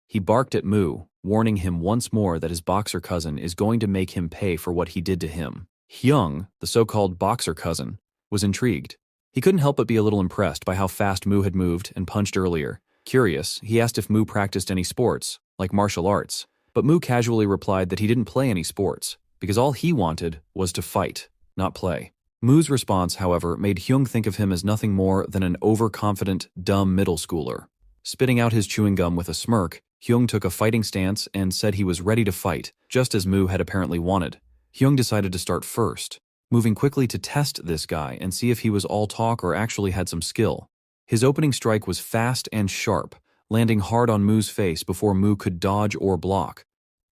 He barked at Mu, warning him once more that his boxer cousin is going to make him pay for what he did to him. Hyung, the so-called boxer cousin, was intrigued. He couldn't help but be a little impressed by how fast Mu had moved and punched earlier. Curious, he asked if Mu practiced any sports, like martial arts, but Mu casually replied that he didn't play any sports, because all he wanted was to fight, not play. Mu's response, however, made Hyung think of him as nothing more than an overconfident, dumb middle schooler. Spitting out his chewing gum with a smirk, Hyung took a fighting stance and said he was ready to fight, just as Mu had apparently wanted. Hyung decided to start first, moving quickly to test this guy and see if he was all talk or actually had some skill. His opening strike was fast and sharp, landing hard on Mu's face before Mu could dodge or block.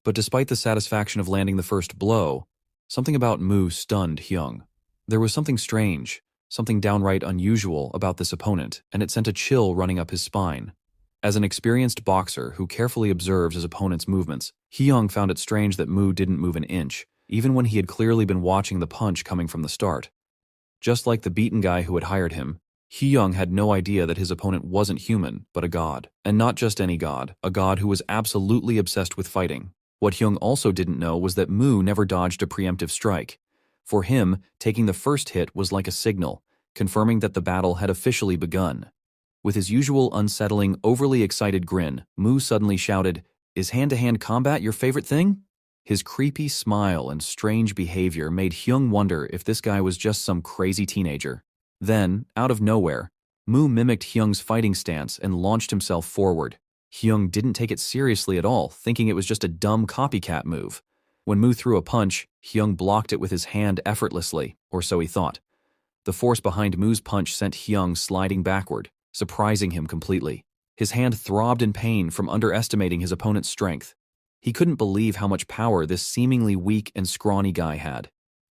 But despite the satisfaction of landing the first blow, something about Mu stunned Hyung. There was something strange, something downright unusual about this opponent, and it sent a chill running up his spine. As an experienced boxer who carefully observes his opponent's movements, Hyung found it strange that Mu didn't move an inch, even when he had clearly been watching the punch coming from the start. Just like the beaten guy who had hired him, Hyung had no idea that his opponent wasn't human, but a god. And not just any god, a god who was absolutely obsessed with fighting. What Hyung also didn't know was that Mu never dodged a preemptive strike. For him, taking the first hit was like a signal, confirming that the battle had officially begun. With his usual unsettling, overly excited grin, Mu suddenly shouted, "Is hand-to-hand combat your favorite thing?" His creepy smile and strange behavior made Hyung wonder if this guy was just some crazy teenager. Then, out of nowhere, Mu mimicked Hyung's fighting stance and launched himself forward. Hyung didn't take it seriously at all, thinking it was just a dumb copycat move. When Mu threw a punch, Hyung blocked it with his hand effortlessly, or so he thought. The force behind Mu's punch sent Hyung sliding backward, surprising him completely. His hand throbbed in pain from underestimating his opponent's strength. He couldn't believe how much power this seemingly weak and scrawny guy had.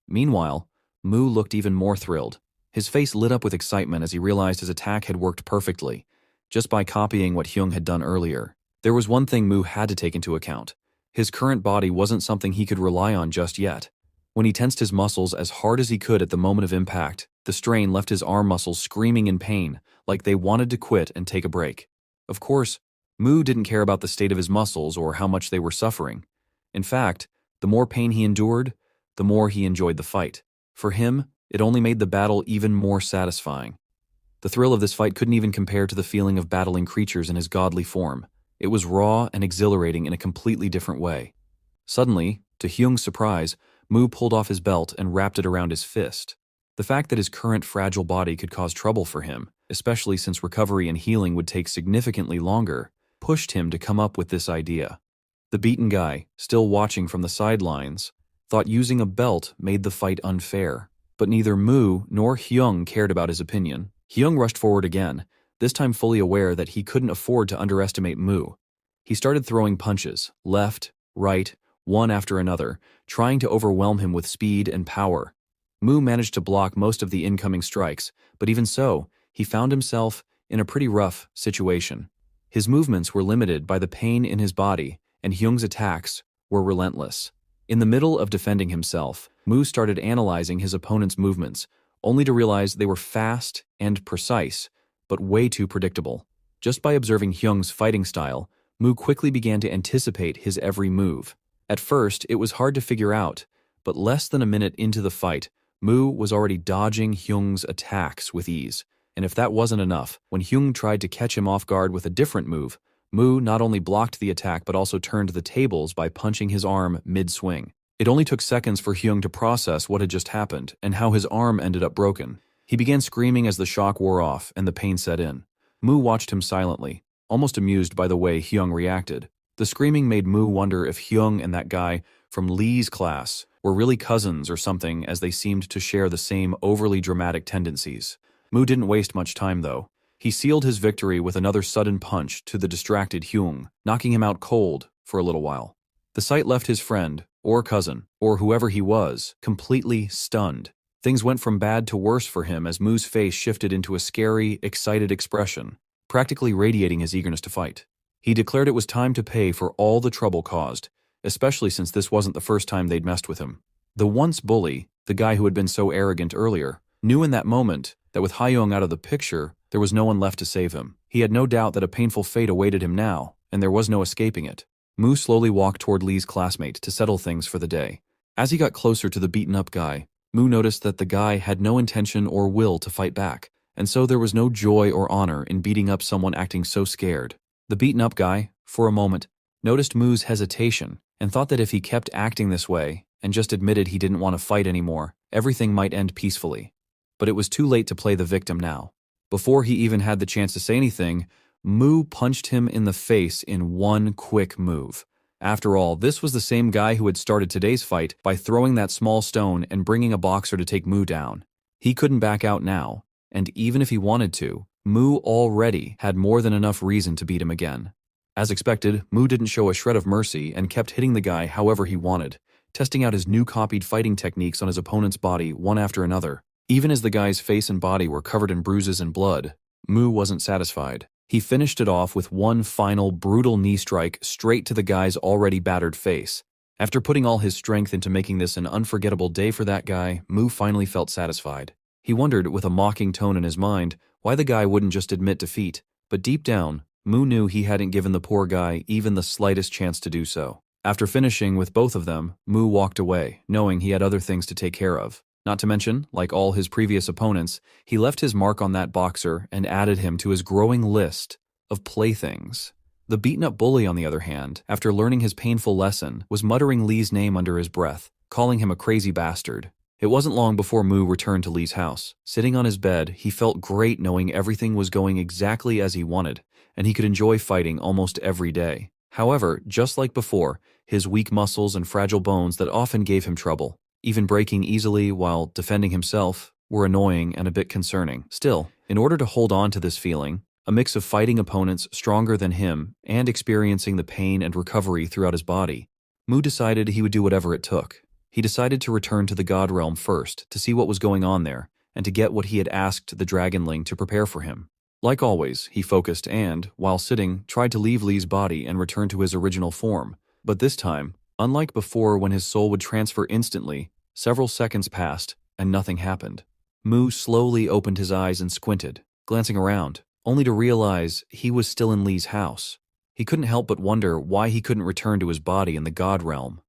Meanwhile, Mu looked even more thrilled. His face lit up with excitement as he realized his attack had worked perfectly, just by copying what Hyung had done earlier. There was one thing Mu had to take into account. His current body wasn't something he could rely on just yet. When he tensed his muscles as hard as he could at the moment of impact, the strain left his arm muscles screaming in pain, like they wanted to quit and take a break. Of course, Mu didn't care about the state of his muscles or how much they were suffering. In fact, the more pain he endured, the more he enjoyed the fight. For him, it only made the battle even more satisfying. The thrill of this fight couldn't even compare to the feeling of battling creatures in his godly form. It was raw and exhilarating in a completely different way. Suddenly, to Hyung's surprise, Mu pulled off his belt and wrapped it around his fist. The fact that his current fragile body could cause trouble for him, especially since recovery and healing would take significantly longer, pushed him to come up with this idea. The beaten guy, still watching from the sidelines, thought using a belt made the fight unfair. But neither Mu nor Hyung cared about his opinion. Hyung rushed forward again, this time fully aware that he couldn't afford to underestimate Mu. He started throwing punches, left, right, one after another, trying to overwhelm him with speed and power. Mu managed to block most of the incoming strikes, but even so, he found himself in a pretty rough situation. His movements were limited by the pain in his body, and Hyung's attacks were relentless. In the middle of defending himself, Mu started analyzing his opponent's movements, only to realize they were fast and precise, but way too predictable. Just by observing Hyung's fighting style, Mu quickly began to anticipate his every move. At first, it was hard to figure out, but less than a minute into the fight, Mu was already dodging Hyung's attacks with ease. And if that wasn't enough, when Hyung tried to catch him off guard with a different move, Mu not only blocked the attack but also turned the tables by punching his arm mid-swing. It only took seconds for Hyung to process what had just happened and how his arm ended up broken. He began screaming as the shock wore off and the pain set in. Mu watched him silently, almost amused by the way Hyung reacted. The screaming made Mu wonder if Hyung and that guy from Lee's class were really cousins or something, as they seemed to share the same overly dramatic tendencies. Mu didn't waste much time though. He sealed his victory with another sudden punch to the distracted Hyung, knocking him out cold for a little while. The sight left his friend, or cousin, or whoever he was, completely stunned. Things went from bad to worse for him as Mu's face shifted into a scary, excited expression, practically radiating his eagerness to fight. He declared it was time to pay for all the trouble caused, especially since this wasn't the first time they'd messed with him. The once bully, the guy who had been so arrogant earlier, knew in that moment that with Hyung out of the picture, there was no one left to save him. He had no doubt that a painful fate awaited him now, and there was no escaping it. Mu slowly walked toward Lee's classmate to settle things for the day. As he got closer to the beaten-up guy, Mu noticed that the guy had no intention or will to fight back, and so there was no joy or honor in beating up someone acting so scared. The beaten-up guy, for a moment, noticed Mu's hesitation and thought that if he kept acting this way and just admitted he didn't want to fight anymore, everything might end peacefully. But it was too late to play the victim now. Before he even had the chance to say anything, Mu punched him in the face in one quick move. After all, this was the same guy who had started today's fight by throwing that small stone and bringing a boxer to take Mu down. He couldn't back out now, and even if he wanted to, Mu already had more than enough reason to beat him again. As expected, Mu didn't show a shred of mercy and kept hitting the guy however he wanted, testing out his new copied fighting techniques on his opponent's body one after another. Even as the guy's face and body were covered in bruises and blood, Mu wasn't satisfied. He finished it off with one final brutal knee strike straight to the guy's already battered face. After putting all his strength into making this an unforgettable day for that guy, Mu finally felt satisfied. He wondered, with a mocking tone in his mind, why the guy wouldn't just admit defeat, but deep down, Mu knew he hadn't given the poor guy even the slightest chance to do so. After finishing with both of them, Mu walked away, knowing he had other things to take care of. Not to mention, like all his previous opponents, he left his mark on that boxer and added him to his growing list of playthings. The beaten-up bully, on the other hand, after learning his painful lesson, was muttering Lee's name under his breath, calling him a crazy bastard. It wasn't long before Mu returned to Lee's house. Sitting on his bed, he felt great knowing everything was going exactly as he wanted, and he could enjoy fighting almost every day. However, just like before, his weak muscles and fragile bones that often gave him trouble, even breaking easily while defending himself, were annoying and a bit concerning. Still, in order to hold on to this feeling, a mix of fighting opponents stronger than him and experiencing the pain and recovery throughout his body, Mu decided he would do whatever it took. He decided to return to the God Realm first to see what was going on there and to get what he had asked the Dragonling to prepare for him. Like always, he focused and, while sitting, tried to leave Lee's body and return to his original form. But this time, unlike before when his soul would transfer instantly, several seconds passed and nothing happened. Mu slowly opened his eyes and squinted, glancing around, only to realize he was still in Lee's house. He couldn't help but wonder why he couldn't return to his body in the God Realm.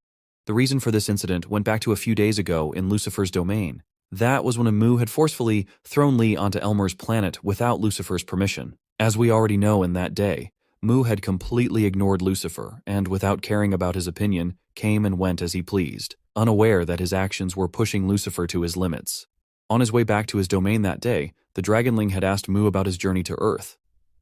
The reason for this incident went back to a few days ago in Lucifer's domain. That was when Mu had forcefully thrown Lee onto Elmer's planet without Lucifer's permission. As we already know, in that day, Mu had completely ignored Lucifer and, without caring about his opinion, came and went as he pleased, unaware that his actions were pushing Lucifer to his limits. On his way back to his domain that day, the Dragonling had asked Mu about his journey to Earth.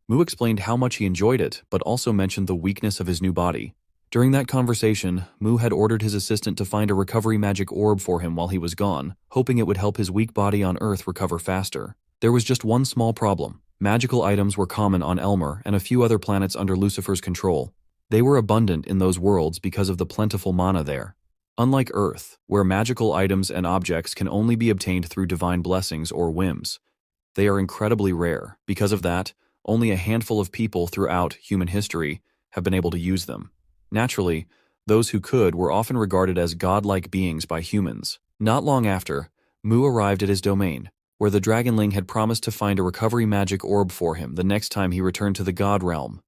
Mu explained how much he enjoyed it, but also mentioned the weakness of his new body. During that conversation, Mu had ordered his assistant to find a recovery magic orb for him while he was gone, hoping it would help his weak body on Earth recover faster. There was just one small problem. Magical items were common on Elmer and a few other planets under Lucifer's control. They were abundant in those worlds because of the plentiful mana there. Unlike Earth, where magical items and objects can only be obtained through divine blessings or whims, they are incredibly rare. Because of that, only a handful of people throughout human history have been able to use them. Naturally, those who could were often regarded as godlike beings by humans. Not long after, Mu arrived at his domain, where the Dragonling had promised to find a recovery magic orb for him the next time he returned to the God Realm.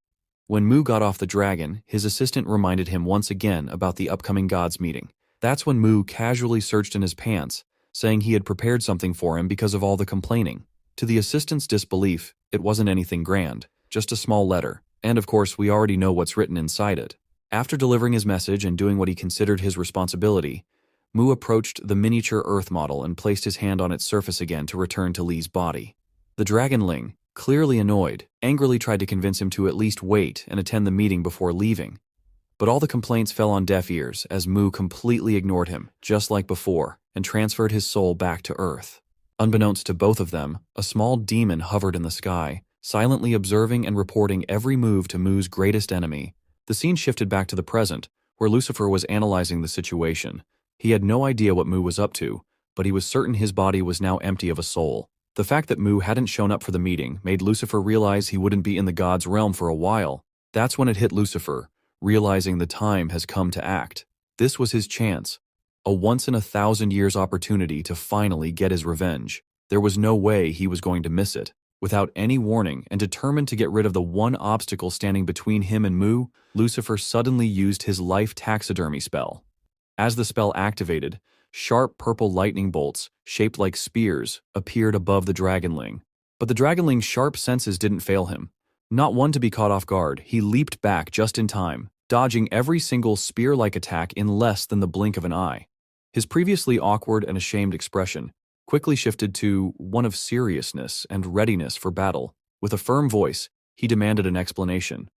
When Mu got off the dragon, his assistant reminded him once again about the upcoming gods meeting. That's when Mu casually searched in his pants, saying he had prepared something for him because of all the complaining. To the assistant's disbelief, it wasn't anything grand, just a small letter, and of course we already know what's written inside it. After delivering his message and doing what he considered his responsibility, Mu approached the miniature Earth model and placed his hand on its surface again to return to Lee's body. The Dragonling, clearly annoyed, angrily tried to convince him to at least wait and attend the meeting before leaving. But all the complaints fell on deaf ears as Mu completely ignored him, just like before, and transferred his soul back to Earth. Unbeknownst to both of them, a small demon hovered in the sky, silently observing and reporting every move to Mu's greatest enemy. The scene shifted back to the present, where Lucifer was analyzing the situation. He had no idea what Mu was up to, but he was certain his body was now empty of a soul. The fact that Mu hadn't shown up for the meeting made Lucifer realize he wouldn't be in the God's realm for a while. That's when it hit Lucifer, realizing the time has come to act. This was his chance, a once-in-a-thousand-years opportunity to finally get his revenge. There was no way he was going to miss it. Without any warning and determined to get rid of the one obstacle standing between him and Mu, Lucifer suddenly used his life taxidermy spell. As the spell activated, sharp purple lightning bolts, shaped like spears, appeared above the Dragonling. But the Dragonling's sharp senses didn't fail him. Not one to be caught off guard, he leaped back just in time, dodging every single spear-like attack in less than the blink of an eye. His previously awkward and ashamed expression quickly shifted to one of seriousness and readiness for battle. With a firm voice, he demanded an explanation.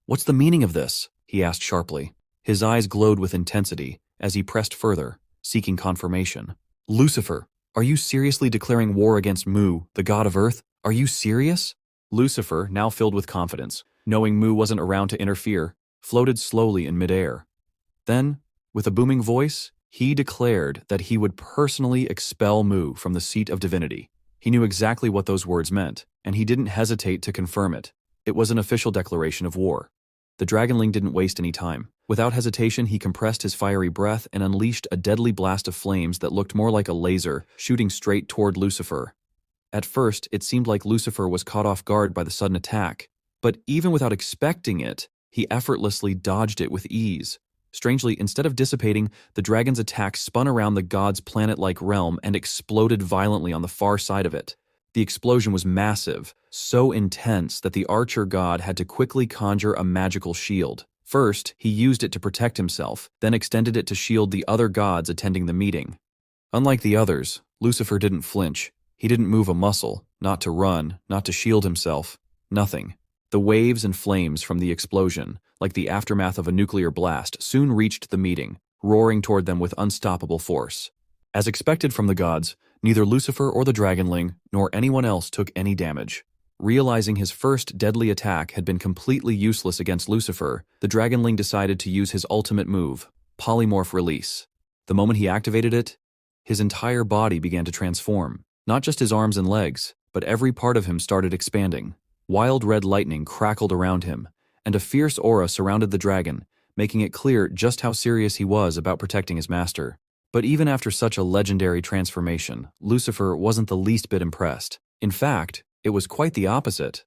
"What's the meaning of this?" he asked sharply. His eyes glowed with intensity as he pressed further, seeking confirmation. "Lucifer, are you seriously declaring war against Mu, the god of Earth? Are you serious?" Lucifer, now filled with confidence, knowing Mu wasn't around to interfere, floated slowly in midair. Then, with a booming voice, he declared that he would personally expel Mu from the seat of divinity. He knew exactly what those words meant, and he didn't hesitate to confirm it. It was an official declaration of war. The Dragonling didn't waste any time. Without hesitation, he compressed his fiery breath and unleashed a deadly blast of flames that looked more like a laser, shooting straight toward Lucifer. At first, it seemed like Lucifer was caught off guard by the sudden attack, but even without expecting it, he effortlessly dodged it with ease. Strangely, instead of dissipating, the dragon's attack spun around the god's planet-like realm and exploded violently on the far side of it. The explosion was massive, so intense that the archer god had to quickly conjure a magical shield. First, he used it to protect himself, then extended it to shield the other gods attending the meeting. Unlike the others, Lucifer didn't flinch. He didn't move a muscle, not to run, not to shield himself, nothing. The waves and flames from the explosion, like the aftermath of a nuclear blast, soon reached the meeting, roaring toward them with unstoppable force. As expected from the gods, neither Lucifer or the Dragonling, nor anyone else took any damage. Realizing his first deadly attack had been completely useless against Lucifer, the Dragonling decided to use his ultimate move, Polymorph Release. The moment he activated it, his entire body began to transform. Not just his arms and legs, but every part of him started expanding. Wild red lightning crackled around him, and a fierce aura surrounded the dragon, making it clear just how serious he was about protecting his master. But even after such a legendary transformation, Lucifer wasn't the least bit impressed. In fact, it was quite the opposite.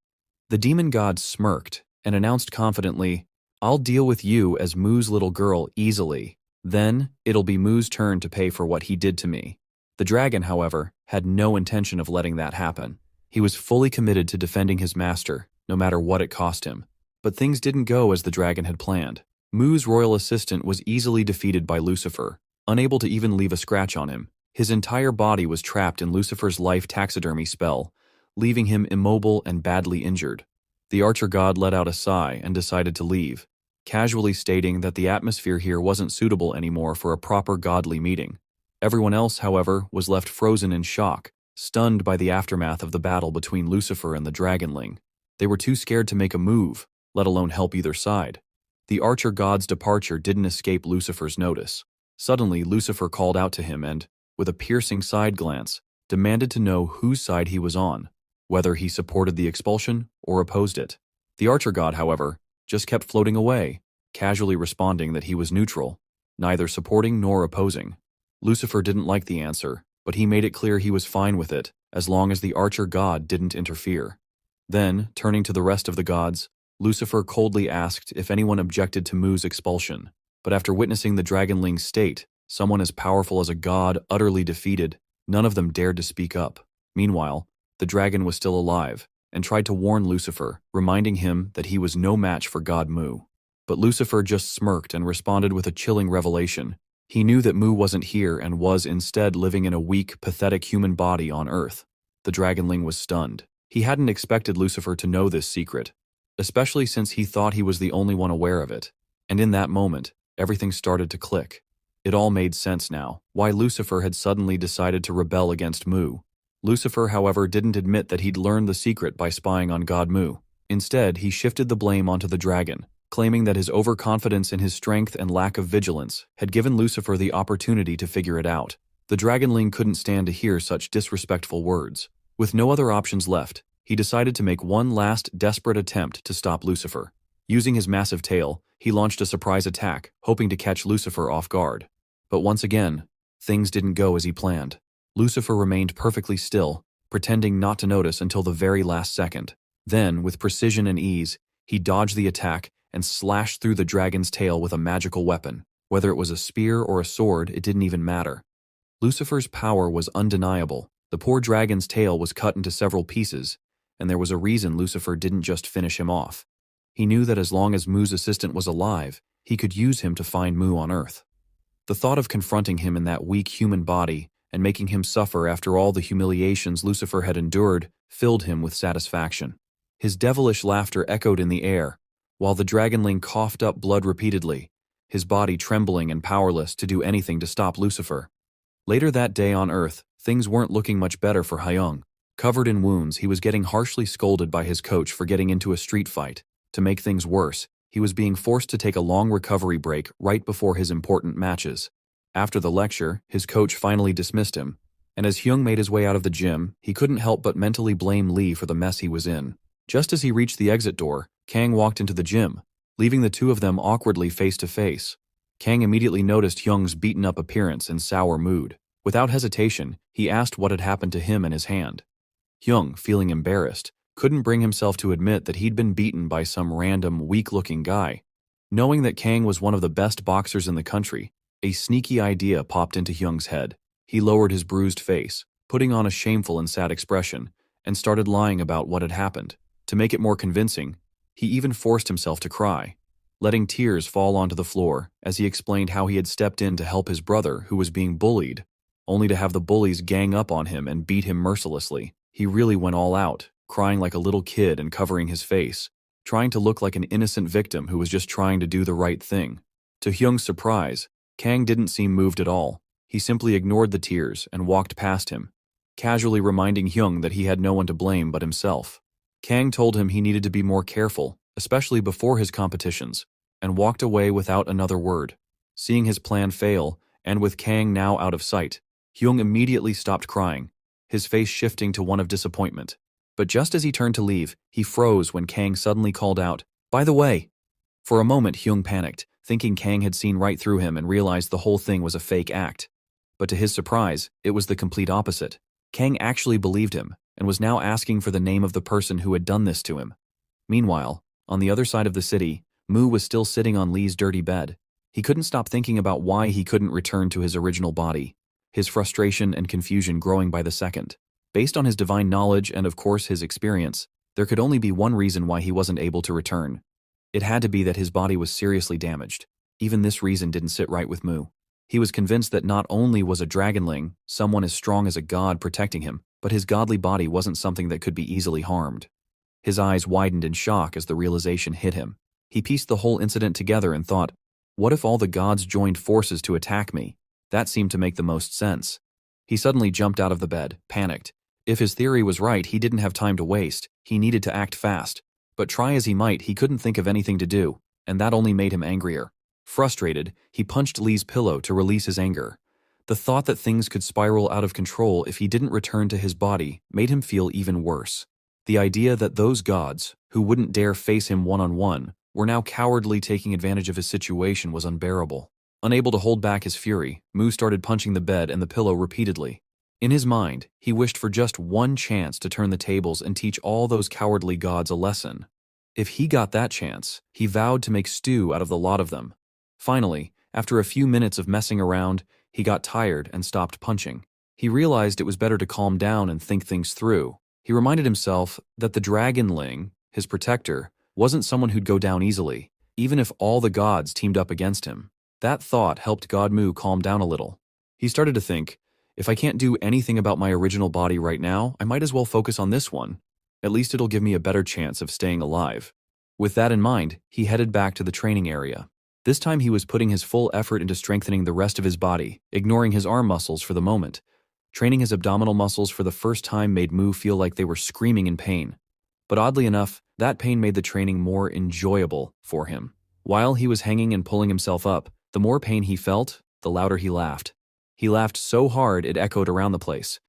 The demon god smirked and announced confidently, "I'll deal with you as Mu's little girl easily. Then, it'll be Mu's turn to pay for what he did to me." The dragon, however, had no intention of letting that happen. He was fully committed to defending his master, no matter what it cost him. But things didn't go as the dragon had planned. Mu's royal assistant was easily defeated by Lucifer, unable to even leave a scratch on him. His entire body was trapped in Lucifer's life taxidermy spell, leaving him immobile and badly injured. The archer god let out a sigh and decided to leave, casually stating that the atmosphere here wasn't suitable anymore for a proper godly meeting. Everyone else, however, was left frozen in shock, stunned by the aftermath of the battle between Lucifer and the Dragonling. They were too scared to make a move, let alone help either side. The archer god's departure didn't escape Lucifer's notice. Suddenly, Lucifer called out to him and, with a piercing side glance, demanded to know whose side he was on, whether he supported the expulsion or opposed it. The archer god, however, just kept floating away, casually responding that he was neutral, neither supporting nor opposing. Lucifer didn't like the answer, but he made it clear he was fine with it, as long as the archer god didn't interfere. Then, turning to the rest of the gods, Lucifer coldly asked if anyone objected to Mu's expulsion. But after witnessing the dragonling's state, someone as powerful as a god utterly defeated, none of them dared to speak up. Meanwhile, the dragon was still alive, and tried to warn Lucifer, reminding him that he was no match for God Mu. But Lucifer just smirked and responded with a chilling revelation. He knew that Mu wasn't here and was instead living in a weak, pathetic human body on Earth. The dragonling was stunned. He hadn't expected Lucifer to know this secret, especially since he thought he was the only one aware of it. And in that moment, everything started to click. It all made sense now, why Lucifer had suddenly decided to rebel against Mu. Lucifer, however, didn't admit that he'd learned the secret by spying on God Mu. Instead, he shifted the blame onto the dragon, claiming that his overconfidence in his strength and lack of vigilance had given Lucifer the opportunity to figure it out. The dragonling couldn't stand to hear such disrespectful words. With no other options left, he decided to make one last desperate attempt to stop Lucifer. Using his massive tail, he launched a surprise attack, hoping to catch Lucifer off guard. But once again, things didn't go as he planned. Lucifer remained perfectly still, pretending not to notice until the very last second. Then, with precision and ease, he dodged the attack and slashed through the dragon's tail with a magical weapon. Whether it was a spear or a sword, it didn't even matter. Lucifer's power was undeniable. The poor dragon's tail was cut into several pieces, and there was a reason Lucifer didn't just finish him off. He knew that as long as Mu's assistant was alive, he could use him to find Mu on Earth. The thought of confronting him in that weak human body and making him suffer after all the humiliations Lucifer had endured filled him with satisfaction. His devilish laughter echoed in the air, while the dragonling coughed up blood repeatedly, his body trembling and powerless to do anything to stop Lucifer. Later that day on Earth, things weren't looking much better for Hyung. Covered in wounds, he was getting harshly scolded by his coach for getting into a street fight. To make things worse, he was being forced to take a long recovery break right before his important matches. After the lecture, his coach finally dismissed him, and as Hyung made his way out of the gym, he couldn't help but mentally blame Lee for the mess he was in. Just as he reached the exit door, Kang walked into the gym, leaving the two of them awkwardly face to face. Kang immediately noticed Hyung's beaten-up appearance and sour mood. Without hesitation, he asked what had happened to him and his hand. Hyung, feeling embarrassed, couldn't bring himself to admit that he'd been beaten by some random, weak-looking guy. Knowing that Kang was one of the best boxers in the country, a sneaky idea popped into Hyung's head. He lowered his bruised face, putting on a shameful and sad expression, and started lying about what had happened. To make it more convincing, he even forced himself to cry, letting tears fall onto the floor as he explained how he had stepped in to help his brother who was being bullied, only to have the bullies gang up on him and beat him mercilessly. He really went all out, crying like a little kid and covering his face, trying to look like an innocent victim who was just trying to do the right thing. To Hyung's surprise, Kang didn't seem moved at all. He simply ignored the tears and walked past him, casually reminding Hyung that he had no one to blame but himself. Kang told him he needed to be more careful, especially before his competitions, and walked away without another word. Seeing his plan fail, and with Kang now out of sight, Hyung immediately stopped crying, his face shifting to one of disappointment. But just as he turned to leave, he froze when Kang suddenly called out, "By the way!" For a moment, Hyung panicked, thinking Kang had seen right through him and realized the whole thing was a fake act. But to his surprise, it was the complete opposite. Kang actually believed him, and was now asking for the name of the person who had done this to him. Meanwhile, on the other side of the city, Mu was still sitting on Lee's dirty bed. He couldn't stop thinking about why he couldn't return to his original body, his frustration and confusion growing by the second. Based on his divine knowledge and of course his experience, there could only be one reason why he wasn't able to return. It had to be that his body was seriously damaged. Even this reason didn't sit right with Mu. He was convinced that not only was a dragonling, someone as strong as a god, protecting him, but his godly body wasn't something that could be easily harmed. His eyes widened in shock as the realization hit him. He pieced the whole incident together and thought, what if all the gods joined forces to attack me? That seemed to make the most sense. He suddenly jumped out of the bed, panicked. If his theory was right, he didn't have time to waste. He needed to act fast. But try as he might, he couldn't think of anything to do, and that only made him angrier. Frustrated, he punched Lee's pillow to release his anger. The thought that things could spiral out of control if he didn't return to his body made him feel even worse. The idea that those gods, who wouldn't dare face him one-on-one, were now cowardly taking advantage of his situation was unbearable. Unable to hold back his fury, Mu started punching the bed and the pillow repeatedly. In his mind, he wished for just one chance to turn the tables and teach all those cowardly gods a lesson. If he got that chance, he vowed to make stew out of the lot of them. Finally, after a few minutes of messing around, he got tired and stopped punching. He realized it was better to calm down and think things through. He reminded himself that the dragonling, his protector, wasn't someone who'd go down easily, even if all the gods teamed up against him. That thought helped God Mu calm down a little. He started to think, if I can't do anything about my original body right now, I might as well focus on this one. At least it'll give me a better chance of staying alive. With that in mind, he headed back to the training area. This time he was putting his full effort into strengthening the rest of his body, ignoring his arm muscles for the moment. Training his abdominal muscles for the first time made Mu feel like they were screaming in pain. But oddly enough, that pain made the training more enjoyable for him. While he was hanging and pulling himself up, the more pain he felt, the louder he laughed. He laughed so hard it echoed around the place.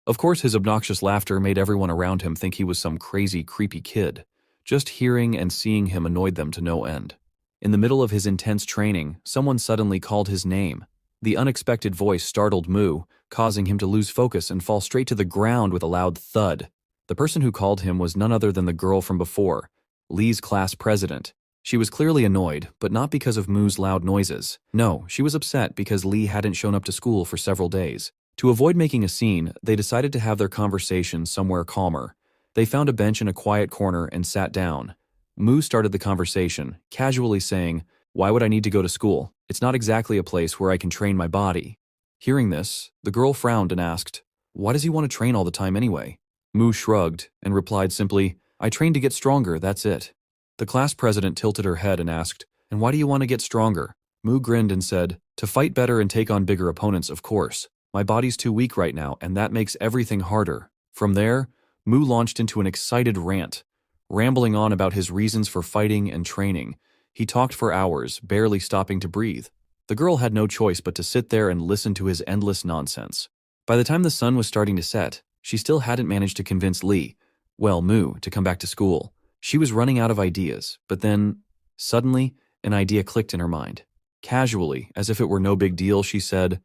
Of course, his obnoxious laughter made everyone around him think he was some crazy, creepy kid. Just hearing and seeing him annoyed them to no end. In the middle of his intense training, someone suddenly called his name. The unexpected voice startled Mu, causing him to lose focus and fall straight to the ground with a loud thud. The person who called him was none other than the girl from before, Lee's class president. She was clearly annoyed, but not because of Mu's loud noises. No, she was upset because Lee hadn't shown up to school for several days. To avoid making a scene, they decided to have their conversation somewhere calmer. They found a bench in a quiet corner and sat down. Mu started the conversation, casually saying, "Why would I need to go to school? It's not exactly a place where I can train my body." Hearing this, the girl frowned and asked, "Why does he want to train all the time anyway?" Mu shrugged and replied simply, "I train to get stronger, that's it." The class president tilted her head and asked, "And why do you want to get stronger?" Mu grinned and said, "To fight better and take on bigger opponents, of course. My body's too weak right now, and that makes everything harder." From there, Mu launched into an excited rant, rambling on about his reasons for fighting and training. He talked for hours, barely stopping to breathe. The girl had no choice but to sit there and listen to his endless nonsense. By the time the sun was starting to set, she still hadn't managed to convince Mu, to come back to school. She was running out of ideas, but then, suddenly, an idea clicked in her mind. Casually, as if it were no big deal, she said,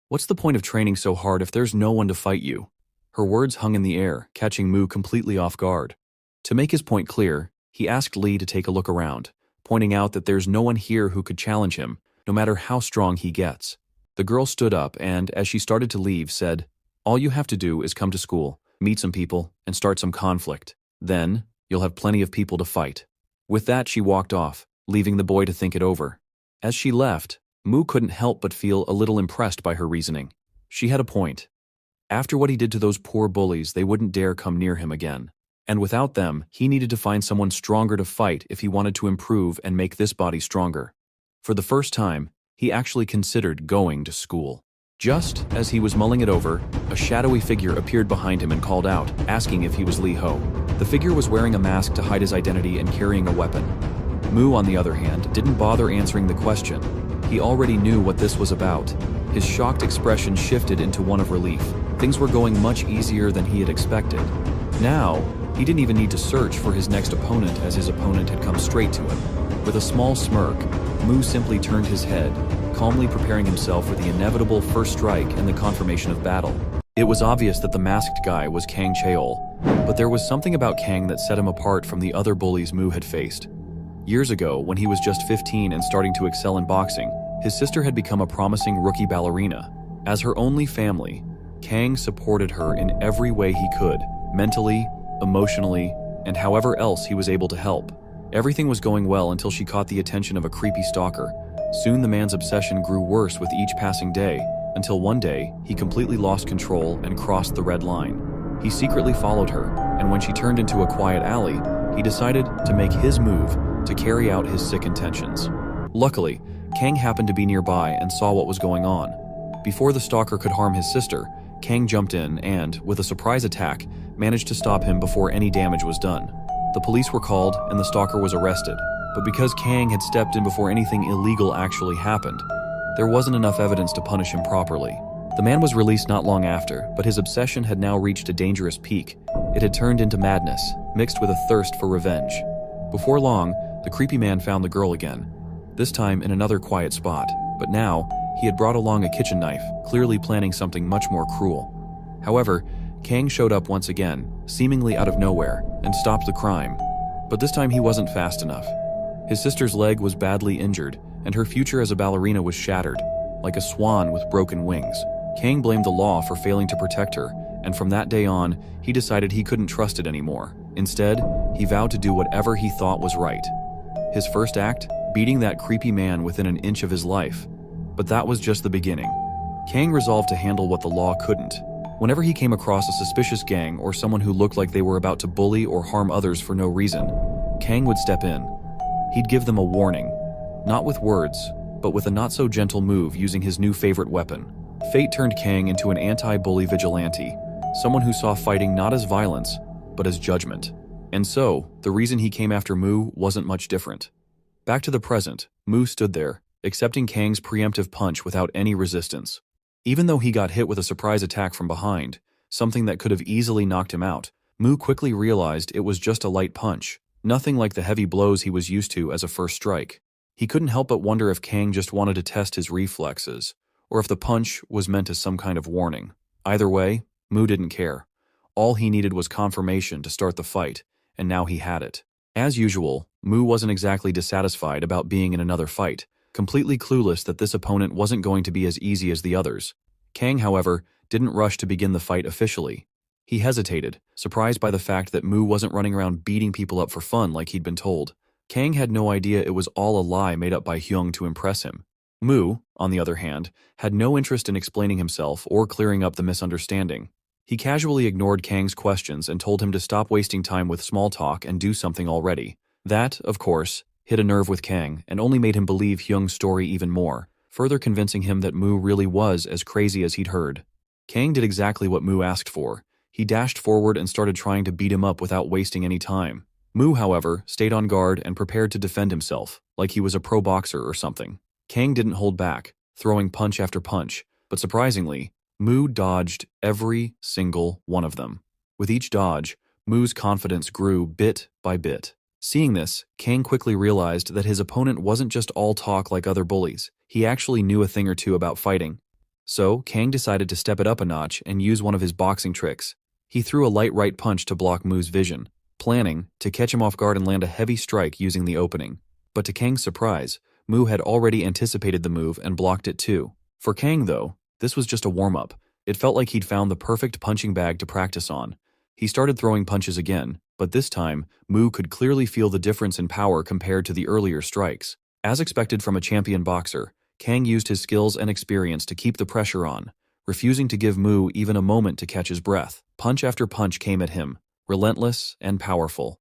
"What's the point of training so hard if there's no one to fight you?" Her words hung in the air, catching Mu completely off guard. To make his point clear, he asked Lee to take a look around, pointing out that there's no one here who could challenge him, no matter how strong he gets. The girl stood up and, as she started to leave, said, "All you have to do is come to school, meet some people, and start some conflict. Then, you'll have plenty of people to fight." With that, she walked off, leaving the boy to think it over. As she left, Mu couldn't help but feel a little impressed by her reasoning. She had a point. After what he did to those poor bullies, they wouldn't dare come near him again. And without them, he needed to find someone stronger to fight if he wanted to improve and make this body stronger. For the first time, he actually considered going to school. Just as he was mulling it over, a shadowy figure appeared behind him and called out, asking if he was Lee Ho. The figure was wearing a mask to hide his identity and carrying a weapon. Mu, on the other hand, didn't bother answering the question. He already knew what this was about. His shocked expression shifted into one of relief. Things were going much easier than he had expected. Now, he didn't even need to search for his next opponent, as his opponent had come straight to him. With a small smirk, Mu simply turned his head, calmly preparing himself for the inevitable first strike and the confirmation of battle. It was obvious that the masked guy was Kang Cheol, but there was something about Kang that set him apart from the other bullies Mu had faced. Years ago, when he was just 15 and starting to excel in boxing, his sister had become a promising rookie ballerina. As her only family, Kang supported her in every way he could, mentally, emotionally, and however else he was able to help. Everything was going well until she caught the attention of a creepy stalker. Soon the man's obsession grew worse with each passing day, until one day, he completely lost control and crossed the red line. He secretly followed her, and when she turned into a quiet alley, he decided to make his move to carry out his sick intentions. Luckily, Kang happened to be nearby and saw what was going on. Before the stalker could harm his sister, Kang jumped in and, with a surprise attack, managed to stop him before any damage was done. The police were called and the stalker was arrested, but because Kang had stepped in before anything illegal actually happened, there wasn't enough evidence to punish him properly. The man was released not long after, but his obsession had now reached a dangerous peak. It had turned into madness, mixed with a thirst for revenge. Before long, the creepy man found the girl again, this time in another quiet spot. But now, he had brought along a kitchen knife, clearly planning something much more cruel. However, Kang showed up once again, seemingly out of nowhere, and stopped the crime. But this time he wasn't fast enough. His sister's leg was badly injured, and her future as a ballerina was shattered, like a swan with broken wings. Kang blamed the law for failing to protect her, and from that day on, he decided he couldn't trust it anymore. Instead, he vowed to do whatever he thought was right. His first act? Beating that creepy man within an inch of his life. But that was just the beginning. Kang resolved to handle what the law couldn't. Whenever he came across a suspicious gang or someone who looked like they were about to bully or harm others for no reason, Kang would step in. He'd give them a warning, not with words, but with a not-so-gentle move using his new favorite weapon. Fate turned Kang into an anti-bully vigilante, someone who saw fighting not as violence, but as judgment. And so, the reason he came after Mu wasn't much different. Back to the present, Mu stood there, accepting Kang's preemptive punch without any resistance. Even though he got hit with a surprise attack from behind, something that could have easily knocked him out, Mu quickly realized it was just a light punch, nothing like the heavy blows he was used to as a first strike. He couldn't help but wonder if Kang just wanted to test his reflexes, or if the punch was meant as some kind of warning. Either way, Mu didn't care. All he needed was confirmation to start the fight, and now he had it. As usual, Mu wasn't exactly dissatisfied about being in another fight, completely clueless that this opponent wasn't going to be as easy as the others. Kang, however, didn't rush to begin the fight officially. He hesitated, surprised by the fact that Mu wasn't running around beating people up for fun like he'd been told. Kang had no idea it was all a lie made up by Hyung to impress him. Mu, on the other hand, had no interest in explaining himself or clearing up the misunderstanding. He casually ignored Kang's questions and told him to stop wasting time with small talk and do something already. That, of course, hit a nerve with Kang and only made him believe Hyung's story even more, further convincing him that Mu really was as crazy as he'd heard. Kang did exactly what Mu asked for. He dashed forward and started trying to beat him up without wasting any time. Mu, however, stayed on guard and prepared to defend himself, like he was a pro boxer or something. Kang didn't hold back, throwing punch after punch, but surprisingly, Mu dodged every single one of them. With each dodge, Mu's confidence grew bit by bit. Seeing this, Kang quickly realized that his opponent wasn't just all talk like other bullies. He actually knew a thing or two about fighting. So, Kang decided to step it up a notch and use one of his boxing tricks. He threw a light right punch to block Mu's vision, planning to catch him off guard and land a heavy strike using the opening. But to Kang's surprise, Mu had already anticipated the move and blocked it too. For Kang, though, this was just a warm-up. It felt like he'd found the perfect punching bag to practice on. He started throwing punches again, but this time, Mu could clearly feel the difference in power compared to the earlier strikes. As expected from a champion boxer, Kang used his skills and experience to keep the pressure on, refusing to give Mu even a moment to catch his breath. Punch after punch came at him, relentless and powerful.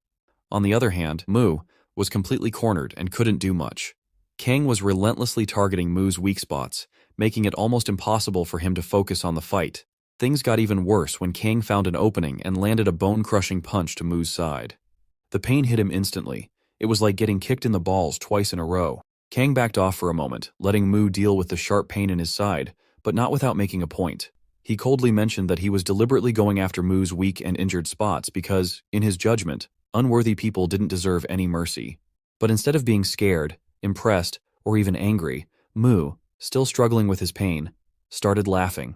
On the other hand, Mu was completely cornered and couldn't do much. Kang was relentlessly targeting Mu's weak spots, making it almost impossible for him to focus on the fight. Things got even worse when Kang found an opening and landed a bone-crushing punch to Mu's side. The pain hit him instantly. It was like getting kicked in the balls twice in a row. Kang backed off for a moment, letting Mu deal with the sharp pain in his side, but not without making a point. He coldly mentioned that he was deliberately going after Mu's weak and injured spots because, in his judgment, unworthy people didn't deserve any mercy. But instead of being scared, impressed, or even angry, Mu, still struggling with his pain, started laughing.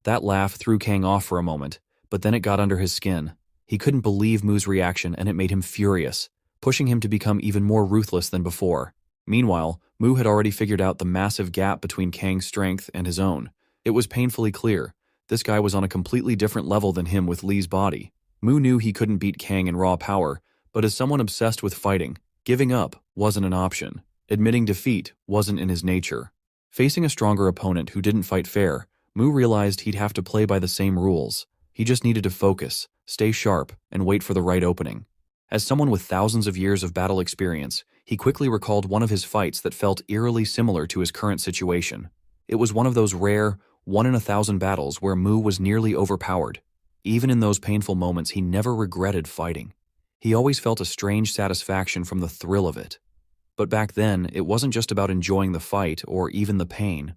That laugh threw Kang off for a moment, but then it got under his skin. He couldn't believe Mu's reaction and it made him furious, pushing him to become even more ruthless than before. Meanwhile, Mu had already figured out the massive gap between Kang's strength and his own. It was painfully clear. This guy was on a completely different level than him with Lee's body. Mu knew he couldn't beat Kang in raw power, but as someone obsessed with fighting, giving up wasn't an option. Admitting defeat wasn't in his nature. Facing a stronger opponent who didn't fight fair, Mu realized he'd have to play by the same rules. He just needed to focus, stay sharp, and wait for the right opening. As someone with thousands of years of battle experience, he quickly recalled one of his fights that felt eerily similar to his current situation. It was one of those rare, 1-in-1,000 battles where Mu was nearly overpowered. Even in those painful moments, he never regretted fighting. He always felt a strange satisfaction from the thrill of it. But back then, it wasn't just about enjoying the fight or even the pain.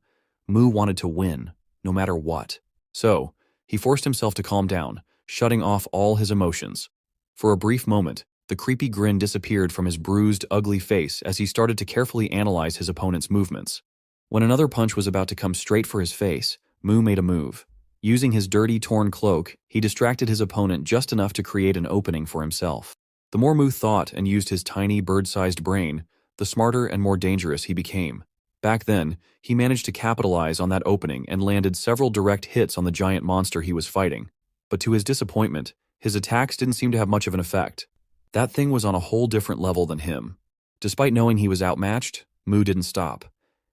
Mu wanted to win, no matter what. So, he forced himself to calm down, shutting off all his emotions. For a brief moment, the creepy grin disappeared from his bruised, ugly face as he started to carefully analyze his opponent's movements. When another punch was about to come straight for his face, Mu made a move. Using his dirty, torn cloak, he distracted his opponent just enough to create an opening for himself. The more Mu thought and used his tiny, bird-sized brain, the smarter and more dangerous he became. Back then, he managed to capitalize on that opening and landed several direct hits on the giant monster he was fighting. But to his disappointment, his attacks didn't seem to have much of an effect. That thing was on a whole different level than him. Despite knowing he was outmatched, Mu didn't stop.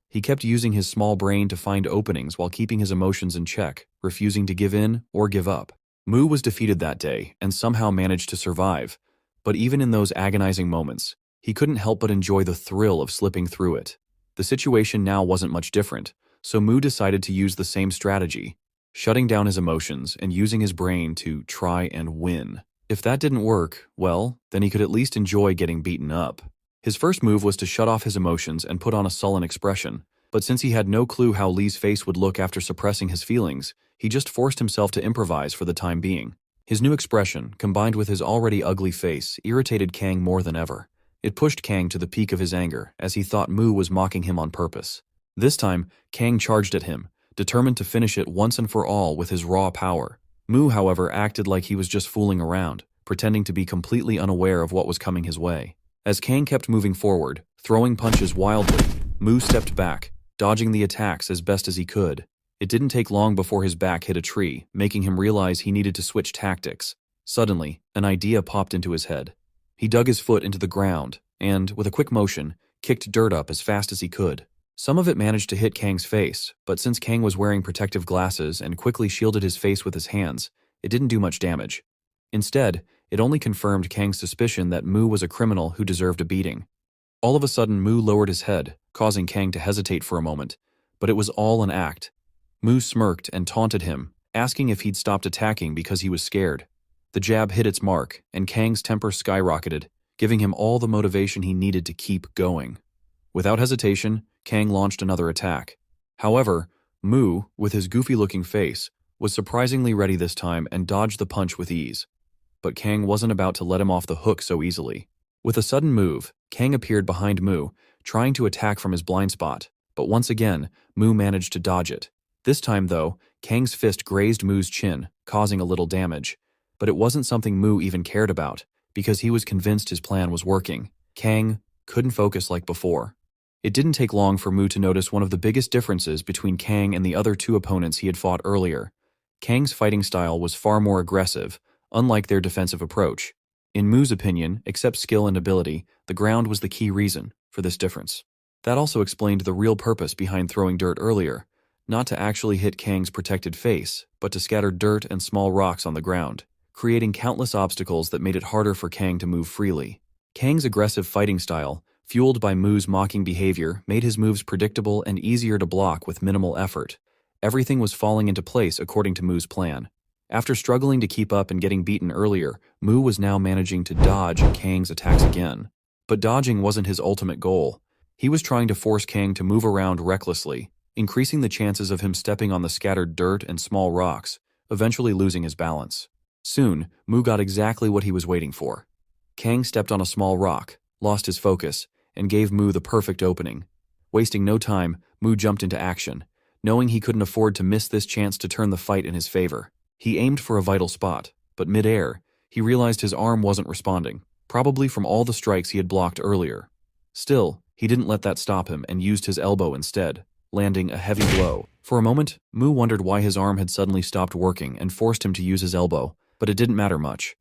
He kept using his small brain to find openings while keeping his emotions in check, refusing to give in or give up. Mu was defeated that day and somehow managed to survive. But even in those agonizing moments, he couldn't help but enjoy the thrill of slipping through it. The situation now wasn't much different, so Mu decided to use the same strategy, shutting down his emotions and using his brain to try and win. If that didn't work, well, then he could at least enjoy getting beaten up. His first move was to shut off his emotions and put on a sullen expression, but since he had no clue how Lee's face would look after suppressing his feelings, he just forced himself to improvise for the time being. His new expression, combined with his already ugly face, irritated Kang more than ever. It pushed Kang to the peak of his anger, as he thought Mu was mocking him on purpose. This time, Kang charged at him, determined to finish it once and for all with his raw power. Mu, however, acted like he was just fooling around, pretending to be completely unaware of what was coming his way. As Kang kept moving forward, throwing punches wildly, Mu stepped back, dodging the attacks as best as he could. It didn't take long before his back hit a tree, making him realize he needed to switch tactics. Suddenly, an idea popped into his head. He dug his foot into the ground and, with a quick motion, kicked dirt up as fast as he could. Some of it managed to hit Kang's face, but since Kang was wearing protective glasses and quickly shielded his face with his hands, it didn't do much damage. Instead, it only confirmed Kang's suspicion that Mu was a criminal who deserved a beating. All of a sudden, Mu lowered his head, causing Kang to hesitate for a moment, but it was all an act. Mu smirked and taunted him, asking if he'd stopped attacking because he was scared. The jab hit its mark, and Kang's temper skyrocketed, giving him all the motivation he needed to keep going. Without hesitation, Kang launched another attack. However, Mu, with his goofy-looking face, was surprisingly ready this time and dodged the punch with ease. But Kang wasn't about to let him off the hook so easily. With a sudden move, Kang appeared behind Mu, trying to attack from his blind spot, but once again, Mu managed to dodge it. This time, though, Kang's fist grazed Mu's chin, causing a little damage. But it wasn't something Mu even cared about, because he was convinced his plan was working. Kang couldn't focus like before. It didn't take long for Mu to notice one of the biggest differences between Kang and the other two opponents he had fought earlier. Kang's fighting style was far more aggressive, unlike their defensive approach. In Mu's opinion, except skill and ability, the ground was the key reason for this difference. That also explained the real purpose behind throwing dirt earlier, not to actually hit Kang's protected face, but to scatter dirt and small rocks on the ground, creating countless obstacles that made it harder for Kang to move freely. Kang's aggressive fighting style, fueled by Mu's mocking behavior, made his moves predictable and easier to block with minimal effort. Everything was falling into place according to Mu's plan. After struggling to keep up and getting beaten earlier, Mu was now managing to dodge Kang's attacks again. But dodging wasn't his ultimate goal. He was trying to force Kang to move around recklessly, increasing the chances of him stepping on the scattered dirt and small rocks, eventually losing his balance. Soon, Mu got exactly what he was waiting for. Kang stepped on a small rock, lost his focus, and gave Mu the perfect opening. Wasting no time, Mu jumped into action, knowing he couldn't afford to miss this chance to turn the fight in his favor. He aimed for a vital spot, but mid-air, he realized his arm wasn't responding, probably from all the strikes he had blocked earlier. Still, he didn't let that stop him and used his elbow instead, landing a heavy blow. For a moment, Mu wondered why his arm had suddenly stopped working and forced him to use his elbow, but it didn't matter much.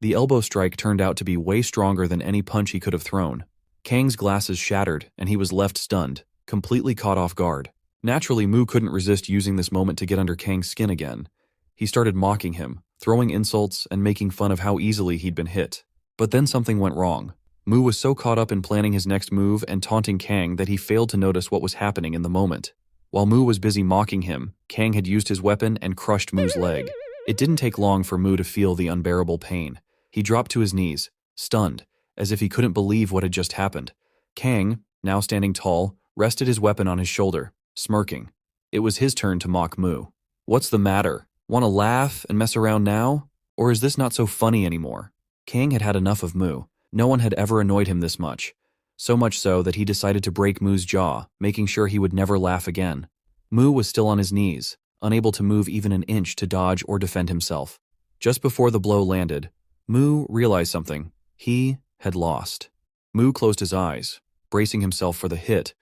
The elbow strike turned out to be way stronger than any punch he could have thrown. Kang's glasses shattered, and he was left stunned, completely caught off guard. Naturally, Mu couldn't resist using this moment to get under Kang's skin again. He started mocking him, throwing insults and making fun of how easily he'd been hit. But then something went wrong. Mu was so caught up in planning his next move and taunting Kang that he failed to notice what was happening in the moment. While Mu was busy mocking him, Kang had used his weapon and crushed Mu's leg. It didn't take long for Mu to feel the unbearable pain. He dropped to his knees, stunned, as if he couldn't believe what had just happened. Kang, now standing tall, rested his weapon on his shoulder, smirking. It was his turn to mock Mu. "What's the matter? Want to laugh and mess around now? Or is this not so funny anymore?" Kang had had enough of Mu. No one had ever annoyed him this much. So much so that he decided to break Mu's jaw, making sure he would never laugh again. Mu was still on his knees, unable to move even an inch to dodge or defend himself. Just before the blow landed, Mu realized something. He had lost. Mu closed his eyes, bracing himself for the hit,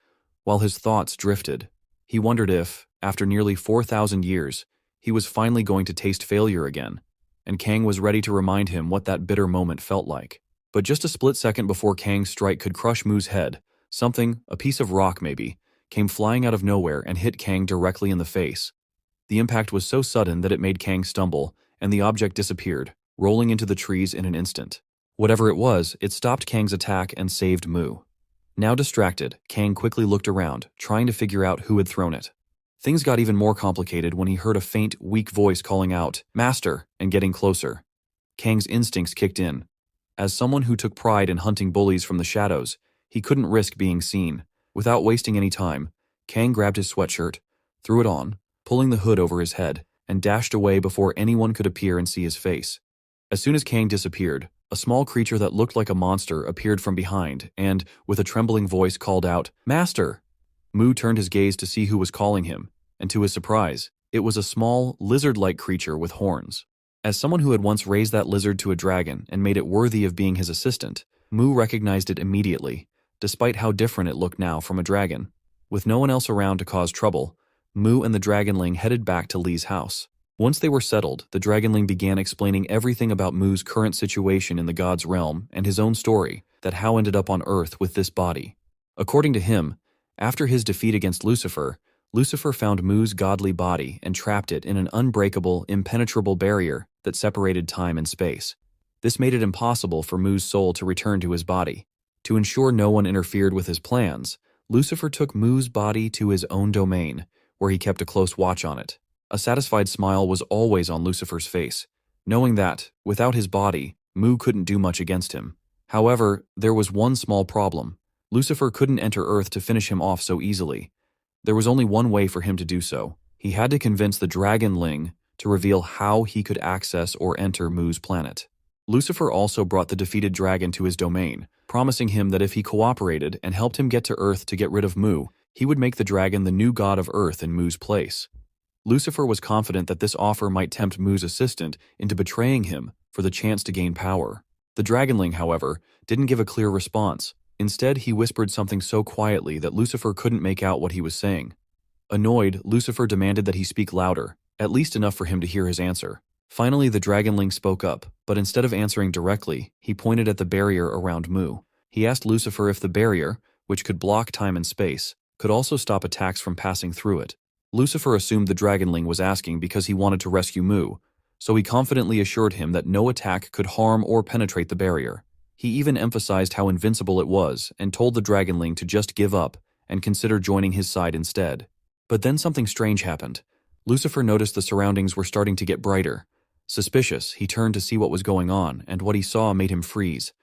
while his thoughts drifted. He wondered if, after nearly 4,000 years, he was finally going to taste failure again, and Kang was ready to remind him what that bitter moment felt like. But just a split second before Kang's strike could crush Mu's head, something, a piece of rock maybe, came flying out of nowhere and hit Kang directly in the face. The impact was so sudden that it made Kang stumble, and the object disappeared, rolling into the trees in an instant. Whatever it was, it stopped Kang's attack and saved Mu. Now distracted, Kang quickly looked around, trying to figure out who had thrown it. Things got even more complicated when he heard a faint, weak voice calling out, "Master," and getting closer. Kang's instincts kicked in. As someone who took pride in hunting bullies from the shadows, he couldn't risk being seen. Without wasting any time, Kang grabbed his sweatshirt, threw it on, pulling the hood over his head, and dashed away before anyone could appear and see his face. As soon as Kang disappeared, a small creature that looked like a monster appeared from behind and, with a trembling voice, called out, "Master!" Mu turned his gaze to see who was calling him, and to his surprise, it was a small, lizard-like creature with horns. As someone who had once raised that lizard to a dragon and made it worthy of being his assistant, Mu recognized it immediately, despite how different it looked now from a dragon. With no one else around to cause trouble, Mu and the dragonling headed back to Lee's house. Once they were settled, the dragonling began explaining everything about Mu's current situation in the god's realm and his own story, that how ended up on Earth with this body. According to him, after his defeat against Lucifer, Lucifer found Mu's godly body and trapped it in an unbreakable, impenetrable barrier that separated time and space. This made it impossible for Mu's soul to return to his body. To ensure no one interfered with his plans, Lucifer took Mu's body to his own domain, where he kept a close watch on it. A satisfied smile was always on Lucifer's face, knowing that, without his body, Mu couldn't do much against him. However, there was one small problem. Lucifer couldn't enter Earth to finish him off so easily. There was only one way for him to do so. He had to convince the dragonling to reveal how he could access or enter Mu's planet. Lucifer also brought the defeated dragon to his domain, promising him that if he cooperated and helped him get to Earth to get rid of Mu, he would make the dragon the new god of Earth in Mu's place. Lucifer was confident that this offer might tempt Mu's assistant into betraying him for the chance to gain power. The dragonling, however, didn't give a clear response. Instead, he whispered something so quietly that Lucifer couldn't make out what he was saying. Annoyed, Lucifer demanded that he speak louder, at least enough for him to hear his answer. Finally, the dragonling spoke up, but instead of answering directly, he pointed at the barrier around Mu. He asked Lucifer if the barrier, which could block time and space, could also stop attacks from passing through it. Lucifer assumed the dragonling was asking because he wanted to rescue Mu, so he confidently assured him that no attack could harm or penetrate the barrier. He even emphasized how invincible it was and told the dragonling to just give up and consider joining his side instead. But then something strange happened. Lucifer noticed the surroundings were starting to get brighter. Suspicious, he turned to see what was going on, and what he saw made him freeze.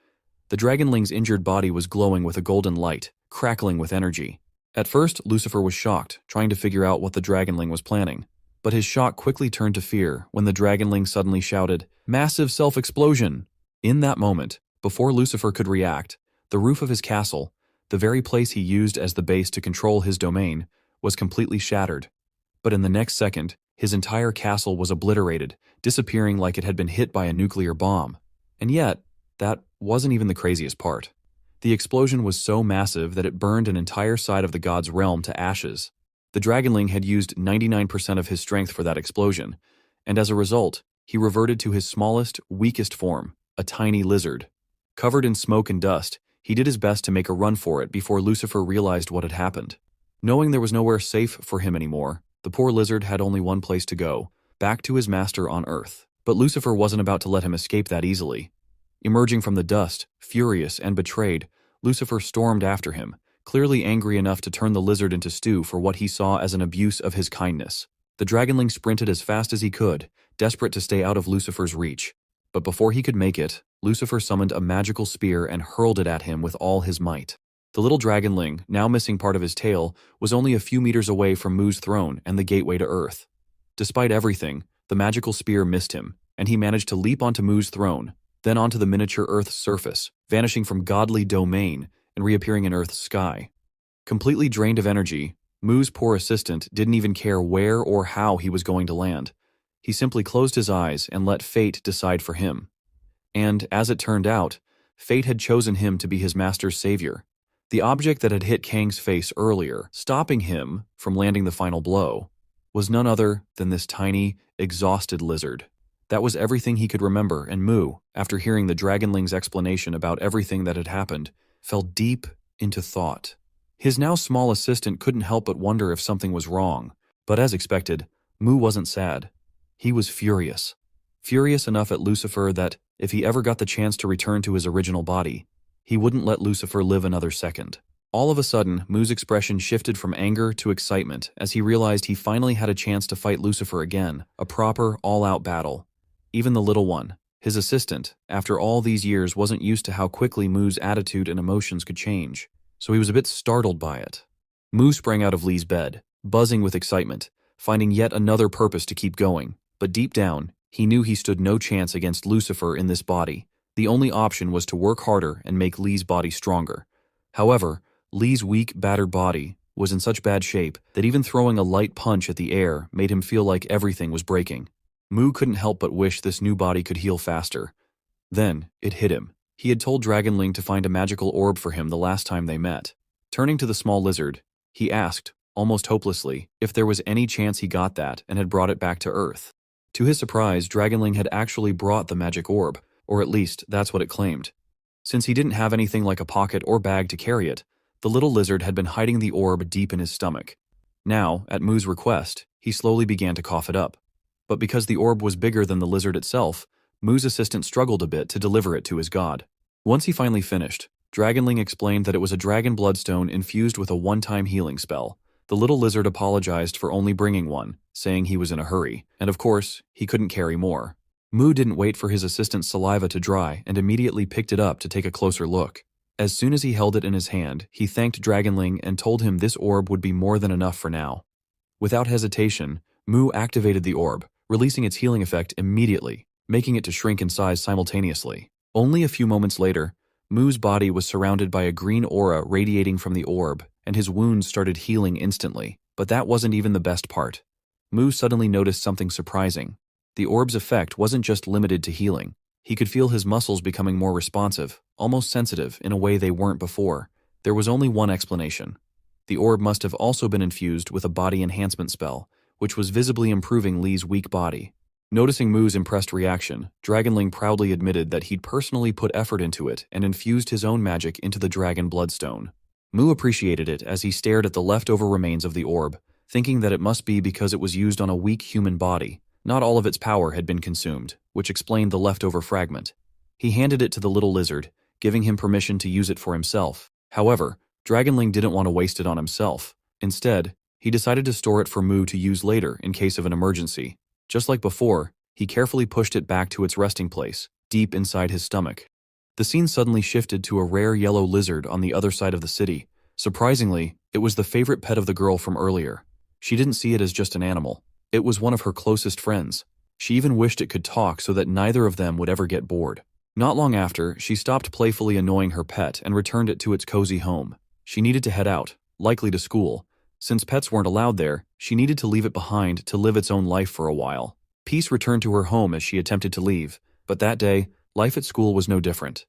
The dragonling's injured body was glowing with a golden light, crackling with energy. At first, Lucifer was shocked, trying to figure out what the dragonling was planning. But his shock quickly turned to fear when the dragonling suddenly shouted, "Massive self-explosion!" In that moment, before Lucifer could react, the roof of his castle, the very place he used as the base to control his domain, was completely shattered. But in the next second, his entire castle was obliterated, disappearing like it had been hit by a nuclear bomb. And yet, that wasn't even the craziest part. The explosion was so massive that it burned an entire side of the god's realm to ashes. The dragonling had used 99% of his strength for that explosion, and as a result, he reverted to his smallest, weakest form, a tiny lizard. Covered in smoke and dust, he did his best to make a run for it before Lucifer realized what had happened. Knowing there was nowhere safe for him anymore, the poor lizard had only one place to go, back to his master on Earth. But Lucifer wasn't about to let him escape that easily. Emerging from the dust, furious and betrayed, Lucifer stormed after him, clearly angry enough to turn the lizard into stew for what he saw as an abuse of his kindness. The dragonling sprinted as fast as he could, desperate to stay out of Lucifer's reach. But before he could make it, Lucifer summoned a magical spear and hurled it at him with all his might. The little dragonling, now missing part of his tail, was only a few meters away from Mu's throne and the gateway to Earth. Despite everything, the magical spear missed him, and he managed to leap onto Mu's throne, then onto the miniature Earth's surface, vanishing from godly domain and reappearing in Earth's sky. Completely drained of energy, Mu's poor assistant didn't even care where or how he was going to land. He simply closed his eyes and let fate decide for him. And, as it turned out, fate had chosen him to be his master's savior. The object that had hit Kang's face earlier, stopping him from landing the final blow, was none other than this tiny, exhausted lizard. That was everything he could remember, and Mu, after hearing the Dragonling's explanation about everything that had happened, fell deep into thought. His now small assistant couldn't help but wonder if something was wrong, but as expected, Mu wasn't sad. He was furious. Furious enough at Lucifer that, if he ever got the chance to return to his original body, he wouldn't let Lucifer live another second. All of a sudden, Mu's expression shifted from anger to excitement as he realized he finally had a chance to fight Lucifer again, a proper, all-out battle. Even the little one, his assistant, after all these years wasn't used to how quickly Mu's attitude and emotions could change, so he was a bit startled by it. Mu sprang out of Lee's bed, buzzing with excitement, finding yet another purpose to keep going, but deep down, he knew he stood no chance against Lucifer in this body. The only option was to work harder and make Lee's body stronger. However, Lee's weak, battered body was in such bad shape that even throwing a light punch at the air made him feel like everything was breaking. Mu couldn't help but wish this new body could heal faster. Then, it hit him. He had told Dragonling to find a magical orb for him the last time they met. Turning to the small lizard, he asked, almost hopelessly, if there was any chance he got that and had brought it back to Earth. To his surprise, Dragonling had actually brought the magic orb, or at least that's what it claimed. Since he didn't have anything like a pocket or bag to carry it, the little lizard had been hiding the orb deep in his stomach. Now, at Mu's request, he slowly began to cough it up. But because the orb was bigger than the lizard itself, Mu's assistant struggled a bit to deliver it to his god. Once he finally finished, Dragonling explained that it was a dragon bloodstone infused with a one-time healing spell. The little lizard apologized for only bringing one, saying he was in a hurry, and of course, he couldn't carry more. Mu didn't wait for his assistant's saliva to dry and immediately picked it up to take a closer look. As soon as he held it in his hand, he thanked Dragonling and told him this orb would be more than enough for now. Without hesitation, Mu activated the orb, releasing its healing effect immediately, making it to shrink in size simultaneously. Only a few moments later, Mu's body was surrounded by a green aura radiating from the orb, and his wounds started healing instantly. But that wasn't even the best part. Mu suddenly noticed something surprising. The orb's effect wasn't just limited to healing. He could feel his muscles becoming more responsive, almost sensitive in a way they weren't before. There was only one explanation. The orb must have also been infused with a body enhancement spell, which was visibly improving Lee's weak body. Noticing Mu's impressed reaction, Dragonling proudly admitted that he'd personally put effort into it and infused his own magic into the dragon bloodstone. Mu appreciated it as he stared at the leftover remains of the orb, thinking that it must be because it was used on a weak human body. Not all of its power had been consumed, which explained the leftover fragment. He handed it to the little lizard, giving him permission to use it for himself. However, Dragonling didn't want to waste it on himself. Instead, he decided to store it for Mu to use later in case of an emergency. Just like before, he carefully pushed it back to its resting place, deep inside his stomach. The scene suddenly shifted to a rare yellow lizard on the other side of the city. Surprisingly, it was the favorite pet of the girl from earlier. She didn't see it as just an animal. It was one of her closest friends. She even wished it could talk so that neither of them would ever get bored. Not long after, she stopped playfully annoying her pet and returned it to its cozy home. She needed to head out, likely to school. Since pets weren't allowed there, she needed to leave it behind to live its own life for a while. Peace returned to her home as she attempted to leave, but that day, life at school was no different.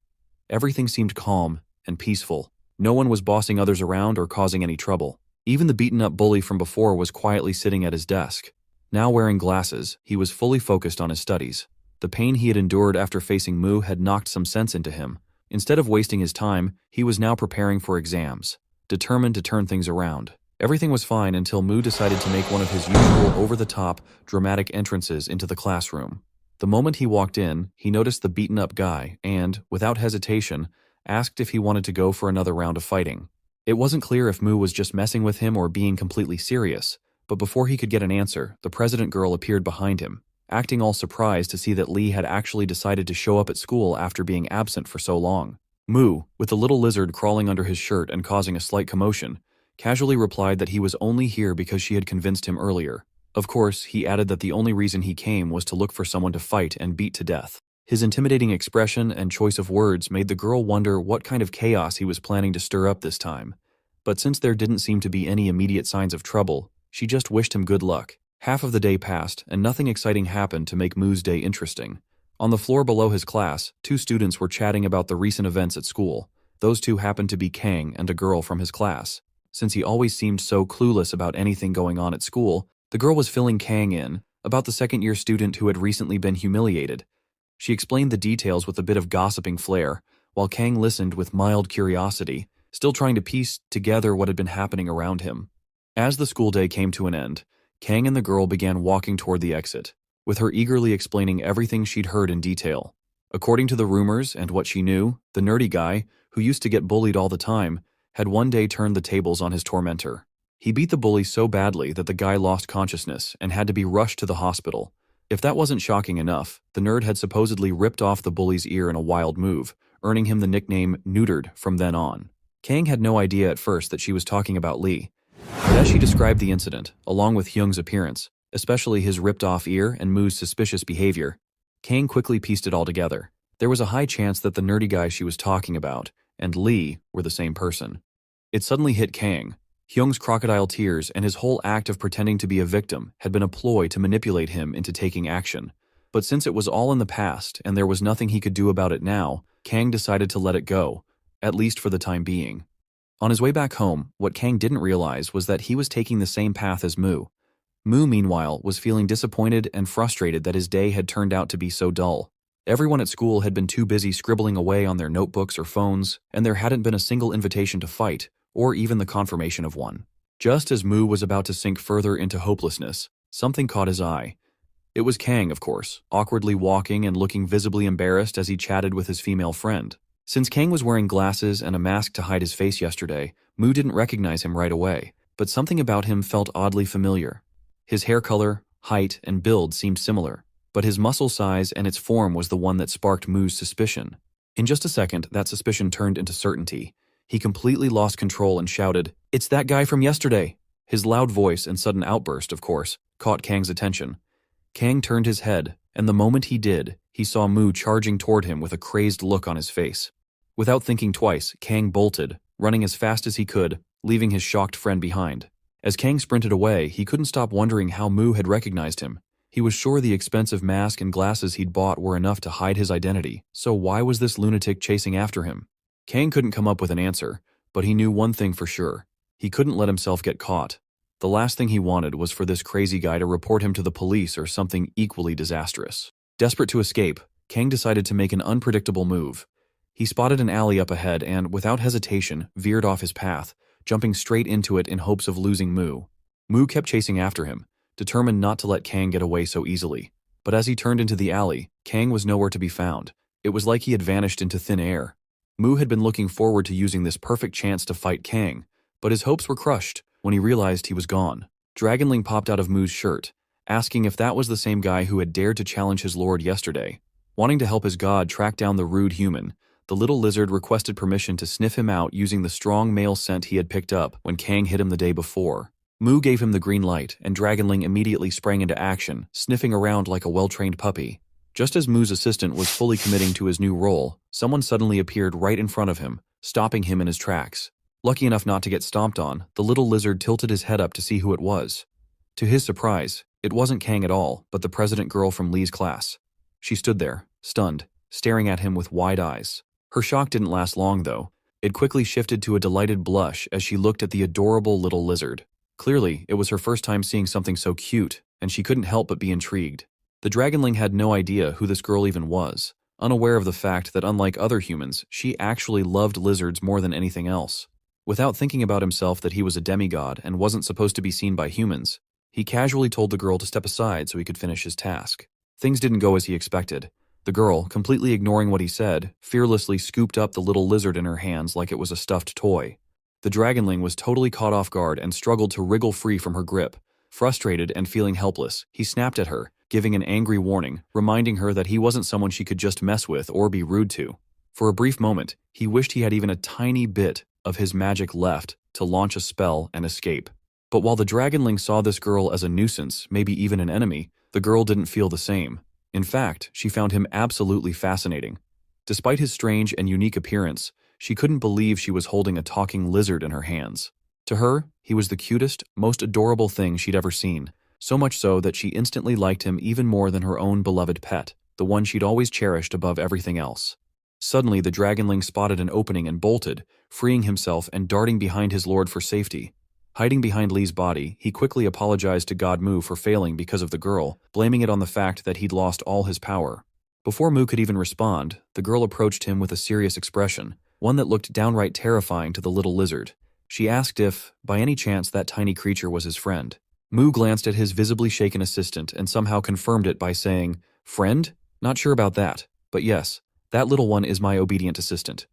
Everything seemed calm and peaceful. No one was bossing others around or causing any trouble. Even the beaten-up bully from before was quietly sitting at his desk. Now wearing glasses, he was fully focused on his studies. The pain he had endured after facing Mu had knocked some sense into him. Instead of wasting his time, he was now preparing for exams, determined to turn things around. Everything was fine until Mu decided to make one of his usual over-the-top, dramatic entrances into the classroom. The moment he walked in, he noticed the beaten-up guy and, without hesitation, asked if he wanted to go for another round of fighting. It wasn't clear if Mu was just messing with him or being completely serious, but before he could get an answer, the president girl appeared behind him, acting all surprised to see that Lee had actually decided to show up at school after being absent for so long. Mu, with the little lizard crawling under his shirt and causing a slight commotion, casually replied that he was only here because she had convinced him earlier. Of course, he added that the only reason he came was to look for someone to fight and beat to death. His intimidating expression and choice of words made the girl wonder what kind of chaos he was planning to stir up this time. But since there didn't seem to be any immediate signs of trouble, she just wished him good luck. Half of the day passed, and nothing exciting happened to make Moo's day interesting. On the floor below his class, two students were chatting about the recent events at school. Those two happened to be Kang and a girl from his class. Since he always seemed so clueless about anything going on at school, the girl was filling Kang in about the second-year student who had recently been humiliated. She explained the details with a bit of gossiping flair, while Kang listened with mild curiosity, still trying to piece together what had been happening around him. As the school day came to an end, Kang and the girl began walking toward the exit, with her eagerly explaining everything she'd heard in detail. According to the rumors and what she knew, the nerdy guy, who used to get bullied all the time, had one day turned the tables on his tormentor. He beat the bully so badly that the guy lost consciousness and had to be rushed to the hospital. If that wasn't shocking enough, the nerd had supposedly ripped off the bully's ear in a wild move, earning him the nickname Neutered from then on. Kang had no idea at first that she was talking about Lee, but as she described the incident, along with Hyung's appearance, especially his ripped-off ear and Moo's suspicious behavior, Kang quickly pieced it all together. There was a high chance that the nerdy guy she was talking about and Lee were the same person. It suddenly hit Kang. Hyung's crocodile tears and his whole act of pretending to be a victim had been a ploy to manipulate him into taking action. But since it was all in the past and there was nothing he could do about it now, Kang decided to let it go, at least for the time being. On his way back home, what Kang didn't realize was that he was taking the same path as Moo. Moo, meanwhile, was feeling disappointed and frustrated that his day had turned out to be so dull. Everyone at school had been too busy scribbling away on their notebooks or phones, and there hadn't been a single invitation to fight, or even the confirmation of one. Just as Moo was about to sink further into hopelessness, something caught his eye. It was Kang, of course, awkwardly walking and looking visibly embarrassed as he chatted with his female friend. Since Kang was wearing glasses and a mask to hide his face yesterday, Moo didn't recognize him right away, but something about him felt oddly familiar. His hair color, height, and build seemed similar, but his muscle size and its form was the one that sparked Moo's suspicion. In just a second, that suspicion turned into certainty. He completely lost control and shouted, "It's that guy from yesterday!" His loud voice and sudden outburst, of course, caught Kang's attention. Kang turned his head, and the moment he did, he saw Moo charging toward him with a crazed look on his face. Without thinking twice, Kang bolted, running as fast as he could, leaving his shocked friend behind. As Kang sprinted away, he couldn't stop wondering how Moo had recognized him. He was sure the expensive mask and glasses he'd bought were enough to hide his identity, so why was this lunatic chasing after him? Kang couldn't come up with an answer, but he knew one thing for sure. He couldn't let himself get caught. The last thing he wanted was for this crazy guy to report him to the police or something equally disastrous. Desperate to escape, Kang decided to make an unpredictable move. He spotted an alley up ahead and, without hesitation, veered off his path, jumping straight into it in hopes of losing Moo. Moo kept chasing after him, determined not to let Kang get away so easily. But as he turned into the alley, Kang was nowhere to be found. It was like he had vanished into thin air. Moo had been looking forward to using this perfect chance to fight Kang, but his hopes were crushed when he realized he was gone. Dragonling popped out of Moo's shirt, asking if that was the same guy who had dared to challenge his lord yesterday. Wanting to help his god track down the rude human, the little lizard requested permission to sniff him out using the strong male scent he had picked up when Kang hit him the day before. Moo gave him the green light, and Dragonling immediately sprang into action, sniffing around like a well-trained puppy. Just as Moo's assistant was fully committing to his new role, someone suddenly appeared right in front of him, stopping him in his tracks. Lucky enough not to get stomped on, the little lizard tilted his head up to see who it was. To his surprise, it wasn't Kang at all, but the president girl from Lee's class. She stood there, stunned, staring at him with wide eyes. Her shock didn't last long, though. It quickly shifted to a delighted blush as she looked at the adorable little lizard. Clearly, it was her first time seeing something so cute, and she couldn't help but be intrigued. The Dragonling had no idea who this girl even was, unaware of the fact that unlike other humans, she actually loved lizards more than anything else. Without thinking about himself that he was a demigod and wasn't supposed to be seen by humans, he casually told the girl to step aside so he could finish his task. Things didn't go as he expected. The girl, completely ignoring what he said, fearlessly scooped up the little lizard in her hands like it was a stuffed toy. The Dragonling was totally caught off guard and struggled to wriggle free from her grip. Frustrated and feeling helpless, he snapped at her, giving an angry warning, reminding her that he wasn't someone she could just mess with or be rude to. For a brief moment, he wished he had even a tiny bit of his magic left to launch a spell and escape. But while the Dragonling saw this girl as a nuisance, maybe even an enemy, the girl didn't feel the same. In fact, she found him absolutely fascinating. Despite his strange and unique appearance, she couldn't believe she was holding a talking lizard in her hands. To her, he was the cutest, most adorable thing she'd ever seen, so much so that she instantly liked him even more than her own beloved pet, the one she'd always cherished above everything else. Suddenly, the dragonling spotted an opening and bolted, freeing himself and darting behind his lord for safety. Hiding behind Lee's body, he quickly apologized to God Mu for failing because of the girl, blaming it on the fact that he'd lost all his power. Before Mu could even respond, the girl approached him with a serious expression, one that looked downright terrifying to the little lizard. She asked if, by any chance, that tiny creature was his friend. Mu glanced at his visibly shaken assistant and somehow confirmed it by saying, "Friend? Not sure about that, but yes, that little one is my obedient assistant."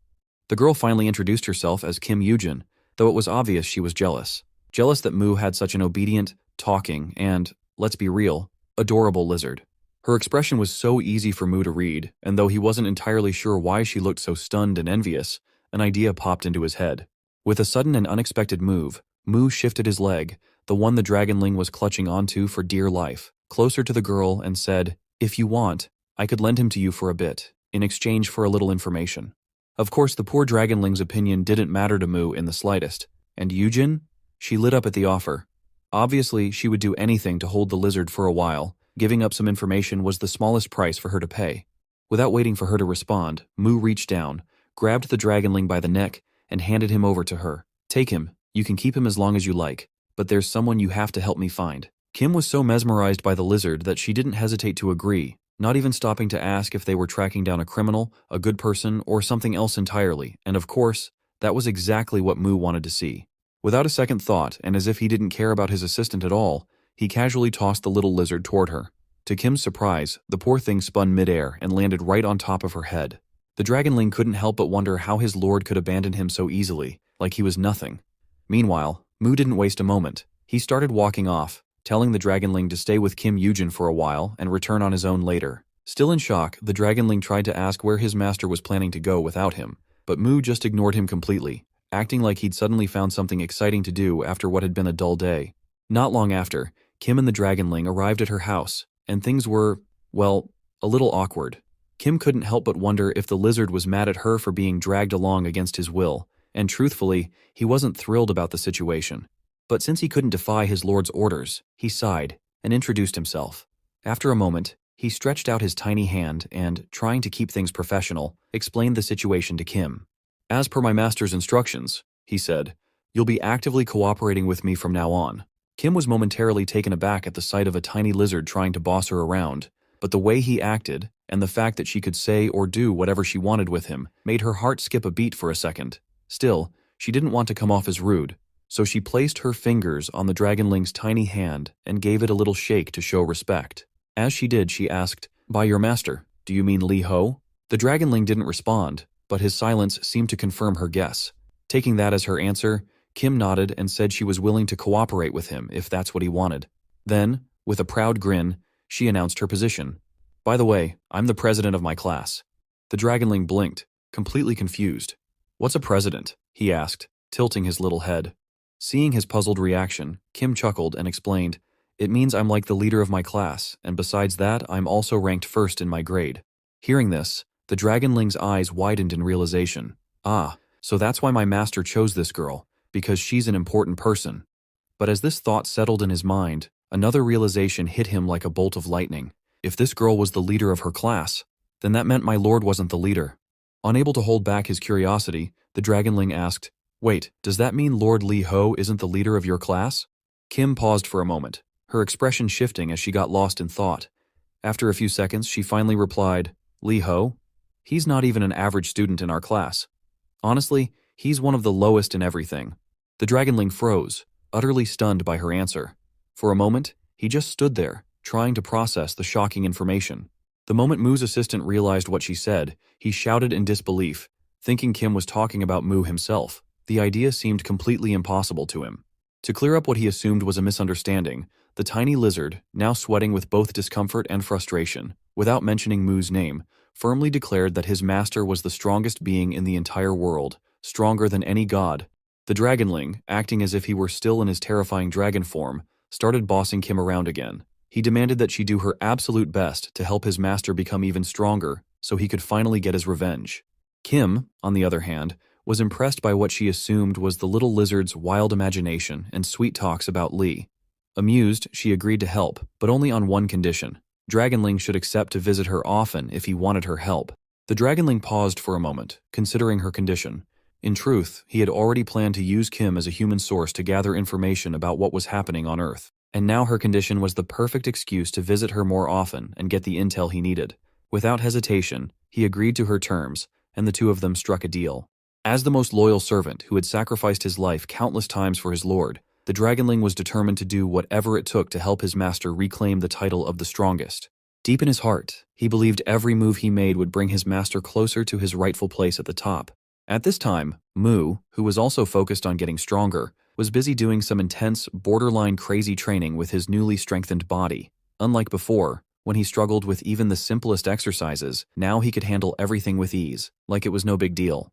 The girl finally introduced herself as Kim Yujin, though it was obvious she was jealous. Jealous that Mu had such an obedient, talking, and, let's be real, adorable lizard. Her expression was so easy for Mu to read, and though he wasn't entirely sure why she looked so stunned and envious, an idea popped into his head. With a sudden and unexpected move, Mu shifted his leg, the one the dragonling was clutching onto for dear life, closer to the girl and said, "If you want, I could lend him to you for a bit, in exchange for a little information." Of course, the poor dragonling's opinion didn't matter to Mu in the slightest. And Yujin? She lit up at the offer. Obviously, she would do anything to hold the lizard for a while. Giving up some information was the smallest price for her to pay. Without waiting for her to respond, Mu reached down, grabbed the dragonling by the neck, and handed him over to her. "Take him. You can keep him as long as you like, but there's someone you have to help me find." Kim was so mesmerized by the lizard that she didn't hesitate to agree, not even stopping to ask if they were tracking down a criminal, a good person, or something else entirely, and of course, that was exactly what Mu wanted to see. Without a second thought, and as if he didn't care about his assistant at all, he casually tossed the little lizard toward her. To Kim's surprise, the poor thing spun midair and landed right on top of her head. The dragonling couldn't help but wonder how his lord could abandon him so easily, like he was nothing. Meanwhile, Mu didn't waste a moment. He started walking off, telling the dragonling to stay with Kim Yujin for a while and return on his own later. Still in shock, the dragonling tried to ask where his master was planning to go without him, but Mu just ignored him completely, acting like he'd suddenly found something exciting to do after what had been a dull day. Not long after, Kim and the dragonling arrived at her house, and things were, well, a little awkward. Kim couldn't help but wonder if the lizard was mad at her for being dragged along against his will, and truthfully, he wasn't thrilled about the situation. But since he couldn't defy his lord's orders, he sighed and introduced himself. After a moment, he stretched out his tiny hand and, trying to keep things professional, explained the situation to Kim. "As per my master's instructions," he said, "you'll be actively cooperating with me from now on." Kim was momentarily taken aback at the sight of a tiny lizard trying to boss her around, but the way he acted, and the fact that she could say or do whatever she wanted with him, made her heart skip a beat for a second. Still, she didn't want to come off as rude, so she placed her fingers on the dragonling's tiny hand and gave it a little shake to show respect. As she did, she asked, "By your master, do you mean Li Ho?" The dragonling didn't respond, but his silence seemed to confirm her guess. Taking that as her answer, Kim nodded and said she was willing to cooperate with him if that's what he wanted. Then, with a proud grin, she announced her position. "By the way, I'm the president of my class." The dragonling blinked, completely confused. "What's a president?" he asked, tilting his little head. Seeing his puzzled reaction, Kim chuckled and explained, "It means I'm like the leader of my class, and besides that, I'm also ranked first in my grade." Hearing this, the dragonling's eyes widened in realization. "Ah, so that's why my master chose this girl, because she's an important person." But as this thought settled in his mind, another realization hit him like a bolt of lightning. If this girl was the leader of her class, then that meant my lord wasn't the leader. Unable to hold back his curiosity, the dragonling asked, "Wait, does that mean Lord Li Ho isn't the leader of your class?" Kim paused for a moment, her expression shifting as she got lost in thought. After a few seconds, she finally replied, "Li Ho? He's not even an average student in our class. Honestly, he's one of the lowest in everything." The dragonling froze, utterly stunned by her answer. For a moment, he just stood there, trying to process the shocking information. The moment Mu's assistant realized what she said, he shouted in disbelief, thinking Kim was talking about Mu himself. The idea seemed completely impossible to him. To clear up what he assumed was a misunderstanding, the tiny lizard, now sweating with both discomfort and frustration, without mentioning Mu's name, firmly declared that his master was the strongest being in the entire world, stronger than any god. The dragonling, acting as if he were still in his terrifying dragon form, started bossing Kim around again. He demanded that she do her absolute best to help his master become even stronger so he could finally get his revenge. Kim, on the other hand, was impressed by what she assumed was the little lizard's wild imagination and sweet talks about Lee. Amused, she agreed to help, but only on one condition. Dragonling should accept to visit her often if he wanted her help. The Dragonling paused for a moment, considering her condition. In truth, he had already planned to use Kim as a human source to gather information about what was happening on Earth. And now her condition was the perfect excuse to visit her more often and get the intel he needed. Without hesitation, he agreed to her terms, and the two of them struck a deal. As the most loyal servant who had sacrificed his life countless times for his lord, the Dragonling was determined to do whatever it took to help his master reclaim the title of the strongest. Deep in his heart, he believed every move he made would bring his master closer to his rightful place at the top. At this time, Mu, who was also focused on getting stronger, was busy doing some intense, borderline crazy training with his newly strengthened body. Unlike before, when he struggled with even the simplest exercises, now he could handle everything with ease, like it was no big deal.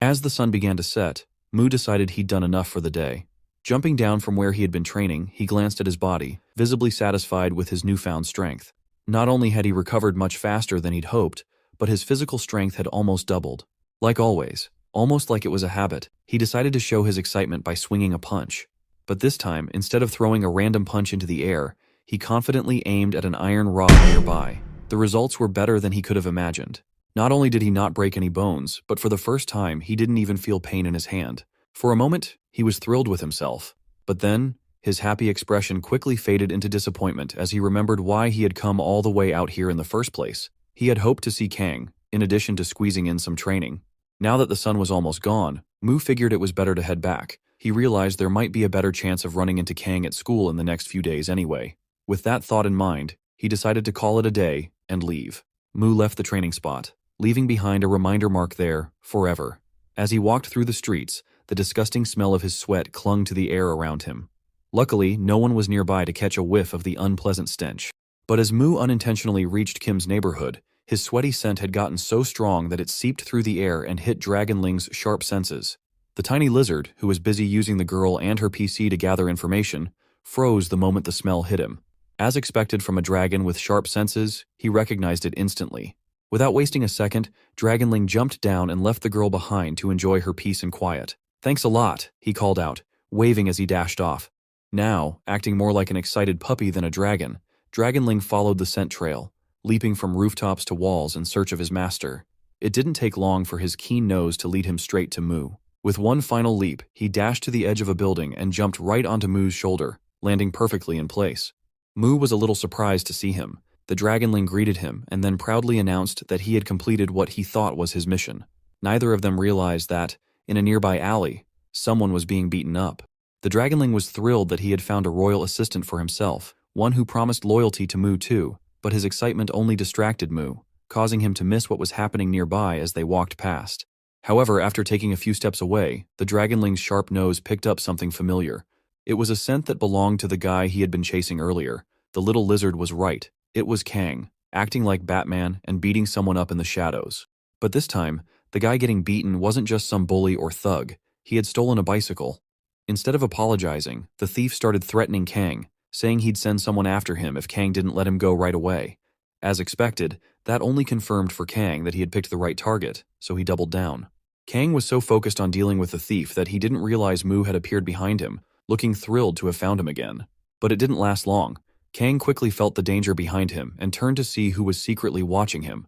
As the sun began to set, Mu decided he'd done enough for the day. Jumping down from where he had been training, he glanced at his body, visibly satisfied with his newfound strength. Not only had he recovered much faster than he'd hoped, but his physical strength had almost doubled. Like always, almost like it was a habit, he decided to show his excitement by swinging a punch. But this time, instead of throwing a random punch into the air, he confidently aimed at an iron rod nearby. The results were better than he could have imagined. Not only did he not break any bones, but for the first time, he didn't even feel pain in his hand. For a moment, he was thrilled with himself. But then, his happy expression quickly faded into disappointment as he remembered why he had come all the way out here in the first place. He had hoped to see Kang, in addition to squeezing in some training. Now that the sun was almost gone, Mu figured it was better to head back. He realized there might be a better chance of running into Kang at school in the next few days anyway. With that thought in mind, he decided to call it a day and leave. Mu left the training spot, leaving behind a reminder mark there, forever. As he walked through the streets, the disgusting smell of his sweat clung to the air around him. Luckily, no one was nearby to catch a whiff of the unpleasant stench. But as Mu unintentionally reached Kim's neighborhood, his sweaty scent had gotten so strong that it seeped through the air and hit Dragonling's sharp senses. The tiny lizard, who was busy using the girl and her PC to gather information, froze the moment the smell hit him. As expected from a dragon with sharp senses, he recognized it instantly. Without wasting a second, Dragonling jumped down and left the girl behind to enjoy her peace and quiet. "Thanks a lot," he called out, waving as he dashed off. Now, acting more like an excited puppy than a dragon, Dragonling followed the scent trail, leaping from rooftops to walls in search of his master. It didn't take long for his keen nose to lead him straight to Mu. With one final leap, he dashed to the edge of a building and jumped right onto Mu's shoulder, landing perfectly in place. Mu was a little surprised to see him. The Dragonling greeted him and then proudly announced that he had completed what he thought was his mission. Neither of them realized that, in a nearby alley, someone was being beaten up. The Dragonling was thrilled that he had found a royal assistant for himself, one who promised loyalty to Mu too, but his excitement only distracted Mu, causing him to miss what was happening nearby as they walked past. However, after taking a few steps away, the Dragonling's sharp nose picked up something familiar. It was a scent that belonged to the guy he had been chasing earlier. The little lizard was right. It was Kang, acting like Batman and beating someone up in the shadows. But this time, the guy getting beaten wasn't just some bully or thug. He had stolen a bicycle. Instead of apologizing, the thief started threatening Kang, saying he'd send someone after him if Kang didn't let him go right away. As expected, that only confirmed for Kang that he had picked the right target, so he doubled down. Kang was so focused on dealing with the thief that he didn't realize Mu had appeared behind him, looking thrilled to have found him again. But it didn't last long. Kang quickly felt the danger behind him and turned to see who was secretly watching him.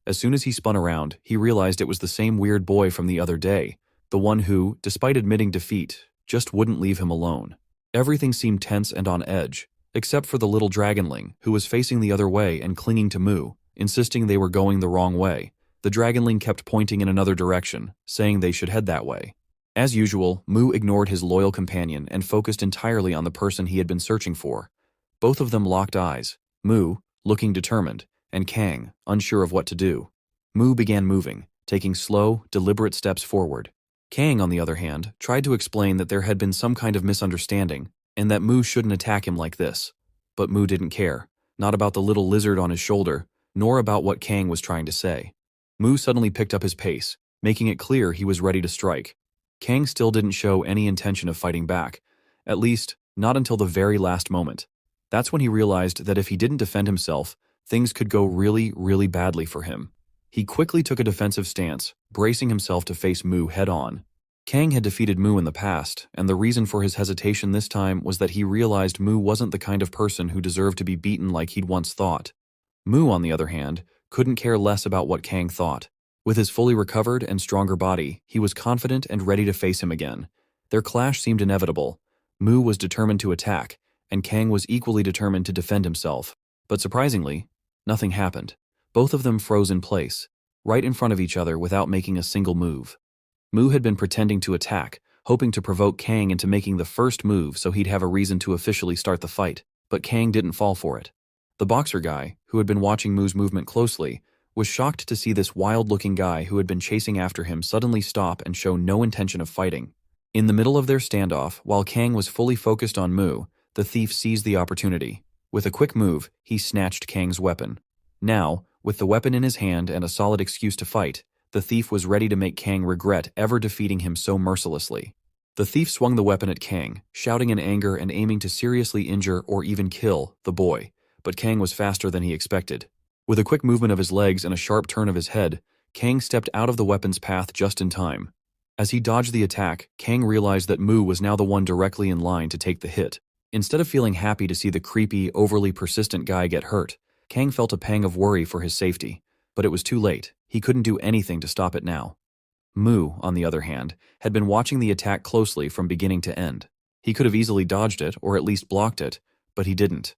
As soon as he spun around, he realized it was the same weird boy from the other day, the one who, despite admitting defeat, just wouldn't leave him alone. Everything seemed tense and on edge, except for the little Dragonling, who was facing the other way and clinging to Mu, insisting they were going the wrong way. The Dragonling kept pointing in another direction, saying they should head that way. As usual, Mu ignored his loyal companion and focused entirely on the person he had been searching for. Both of them locked eyes, Mu, looking determined, and Kang, unsure of what to do. Mu began moving, taking slow, deliberate steps forward. Kang, on the other hand, tried to explain that there had been some kind of misunderstanding, and that Mu shouldn't attack him like this. But Mu didn't care, not about the little lizard on his shoulder, nor about what Kang was trying to say. Mu suddenly picked up his pace, making it clear he was ready to strike. Kang still didn't show any intention of fighting back, at least, not until the very last moment. That's when he realized that if he didn't defend himself, things could go really, really badly for him. He quickly took a defensive stance, bracing himself to face Mu head-on. Kang had defeated Mu in the past, and the reason for his hesitation this time was that he realized Mu wasn't the kind of person who deserved to be beaten like he'd once thought. Mu, on the other hand, couldn't care less about what Kang thought. With his fully recovered and stronger body, he was confident and ready to face him again. Their clash seemed inevitable. Mu was determined to attack, and Kang was equally determined to defend himself. But surprisingly, nothing happened. Both of them froze in place, right in front of each other without making a single move. Mu had been pretending to attack, hoping to provoke Kang into making the first move so he'd have a reason to officially start the fight, but Kang didn't fall for it. The boxer guy, who had been watching Mu's movement closely, was shocked to see this wild-looking guy who had been chasing after him suddenly stop and show no intention of fighting. In the middle of their standoff, while Kang was fully focused on Mu, the thief seized the opportunity. With a quick move, he snatched Kang's weapon. Now, with the weapon in his hand and a solid excuse to fight, the thief was ready to make Kang regret ever defeating him so mercilessly. The thief swung the weapon at Kang, shouting in anger and aiming to seriously injure or even kill the boy, but Kang was faster than he expected. With a quick movement of his legs and a sharp turn of his head, Kang stepped out of the weapon's path just in time. As he dodged the attack, Kang realized that Mu was now the one directly in line to take the hit. Instead of feeling happy to see the creepy, overly persistent guy get hurt, Kang felt a pang of worry for his safety. But it was too late. He couldn't do anything to stop it now. Mu, on the other hand, had been watching the attack closely from beginning to end. He could have easily dodged it, or at least blocked it, but he didn't.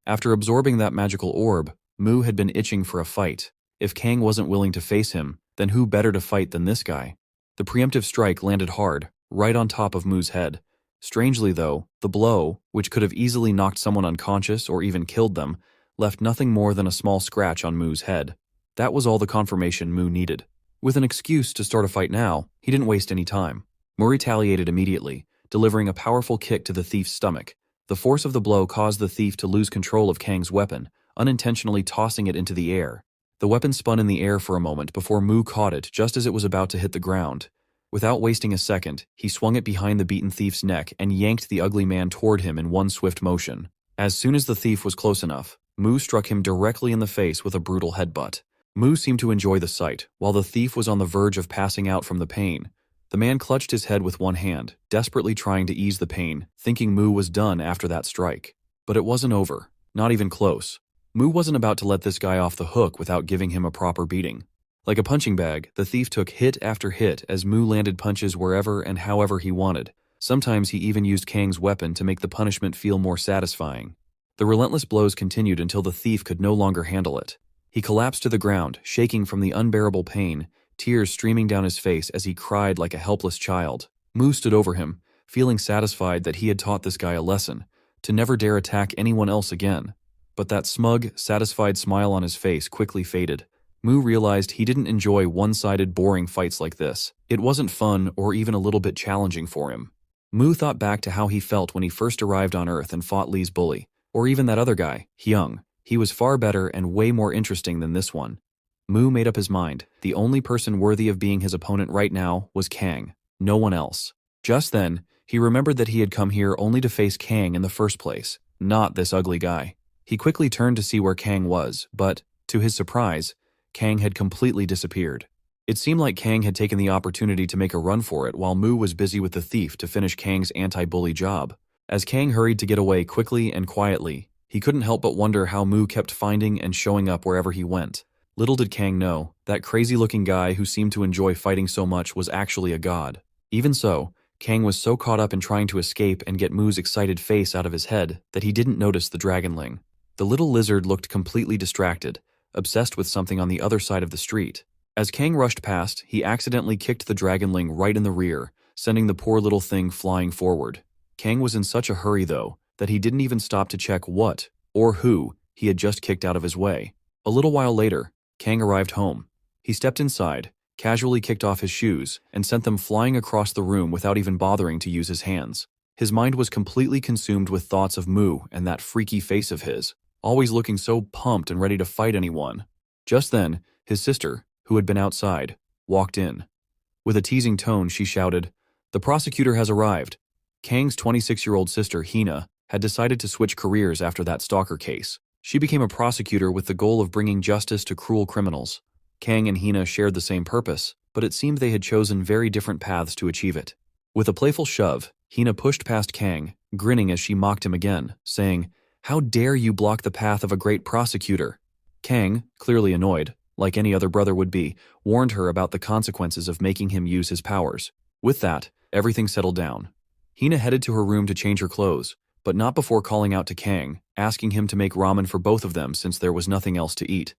After absorbing that magical orb, Mu had been itching for a fight. If Kang wasn't willing to face him, then who better to fight than this guy? The preemptive strike landed hard, right on top of Mu's head. Strangely though, the blow, which could have easily knocked someone unconscious or even killed them, left nothing more than a small scratch on Mu's head. That was all the confirmation Mu needed. With an excuse to start a fight now, he didn't waste any time. Mu retaliated immediately, delivering a powerful kick to the thief's stomach. The force of the blow caused the thief to lose control of Kang's weapon, unintentionally tossing it into the air. The weapon spun in the air for a moment before Mu caught it just as it was about to hit the ground. Without wasting a second, he swung it behind the beaten thief's neck and yanked the ugly man toward him in one swift motion. As soon as the thief was close enough, Mu struck him directly in the face with a brutal headbutt. Mu seemed to enjoy the sight, while the thief was on the verge of passing out from the pain. The man clutched his head with one hand, desperately trying to ease the pain, thinking Mu was done after that strike. But it wasn't over. Not even close. Mu wasn't about to let this guy off the hook without giving him a proper beating. Like a punching bag, the thief took hit after hit as Mu landed punches wherever and however he wanted. Sometimes he even used Kang's weapon to make the punishment feel more satisfying. The relentless blows continued until the thief could no longer handle it. He collapsed to the ground, shaking from the unbearable pain, tears streaming down his face as he cried like a helpless child. Mu stood over him, feeling satisfied that he had taught this guy a lesson, to never dare attack anyone else again. But that smug, satisfied smile on his face quickly faded. Mu realized he didn't enjoy one-sided, boring fights like this. It wasn't fun or even a little bit challenging for him. Mu thought back to how he felt when he first arrived on Earth and fought Lee's bully, or even that other guy, Hyung. He was far better and way more interesting than this one. Mu made up his mind. The only person worthy of being his opponent right now was Kang. No one else. Just then, he remembered that he had come here only to face Kang in the first place, not this ugly guy. He quickly turned to see where Kang was, but, to his surprise, Kang had completely disappeared. It seemed like Kang had taken the opportunity to make a run for it while Mu was busy with the thief to finish Kang's anti-bully job. As Kang hurried to get away quickly and quietly, he couldn't help but wonder how Mu kept finding and showing up wherever he went. Little did Kang know, that crazy-looking guy who seemed to enjoy fighting so much was actually a god. Even so, Kang was so caught up in trying to escape and get Mu's excited face out of his head that he didn't notice the dragonling. The little lizard looked completely distracted, obsessed with something on the other side of the street. As Kang rushed past, he accidentally kicked the dragonling right in the rear, sending the poor little thing flying forward. Kang was in such a hurry, though, that he didn't even stop to check what, or who, he had just kicked out of his way. A little while later, Kang arrived home. He stepped inside, casually kicked off his shoes, and sent them flying across the room without even bothering to use his hands. His mind was completely consumed with thoughts of Mu and that freaky face of his, always looking so pumped and ready to fight anyone. Just then, his sister, who had been outside, walked in. With a teasing tone, she shouted, "The prosecutor has arrived." Kang's 26-year-old sister, Hina, had decided to switch careers after that stalker case. She became a prosecutor with the goal of bringing justice to cruel criminals. Kang and Hina shared the same purpose, but it seemed they had chosen very different paths to achieve it. With a playful shove, Hina pushed past Kang, grinning as she mocked him again, saying, "How dare you block the path of a great prosecutor?" Kang, clearly annoyed, like any other brother would be, warned her about the consequences of making him use his powers. With that, everything settled down. Hina headed to her room to change her clothes, but not before calling out to Kang, asking him to make ramen for both of them since there was nothing else to eat.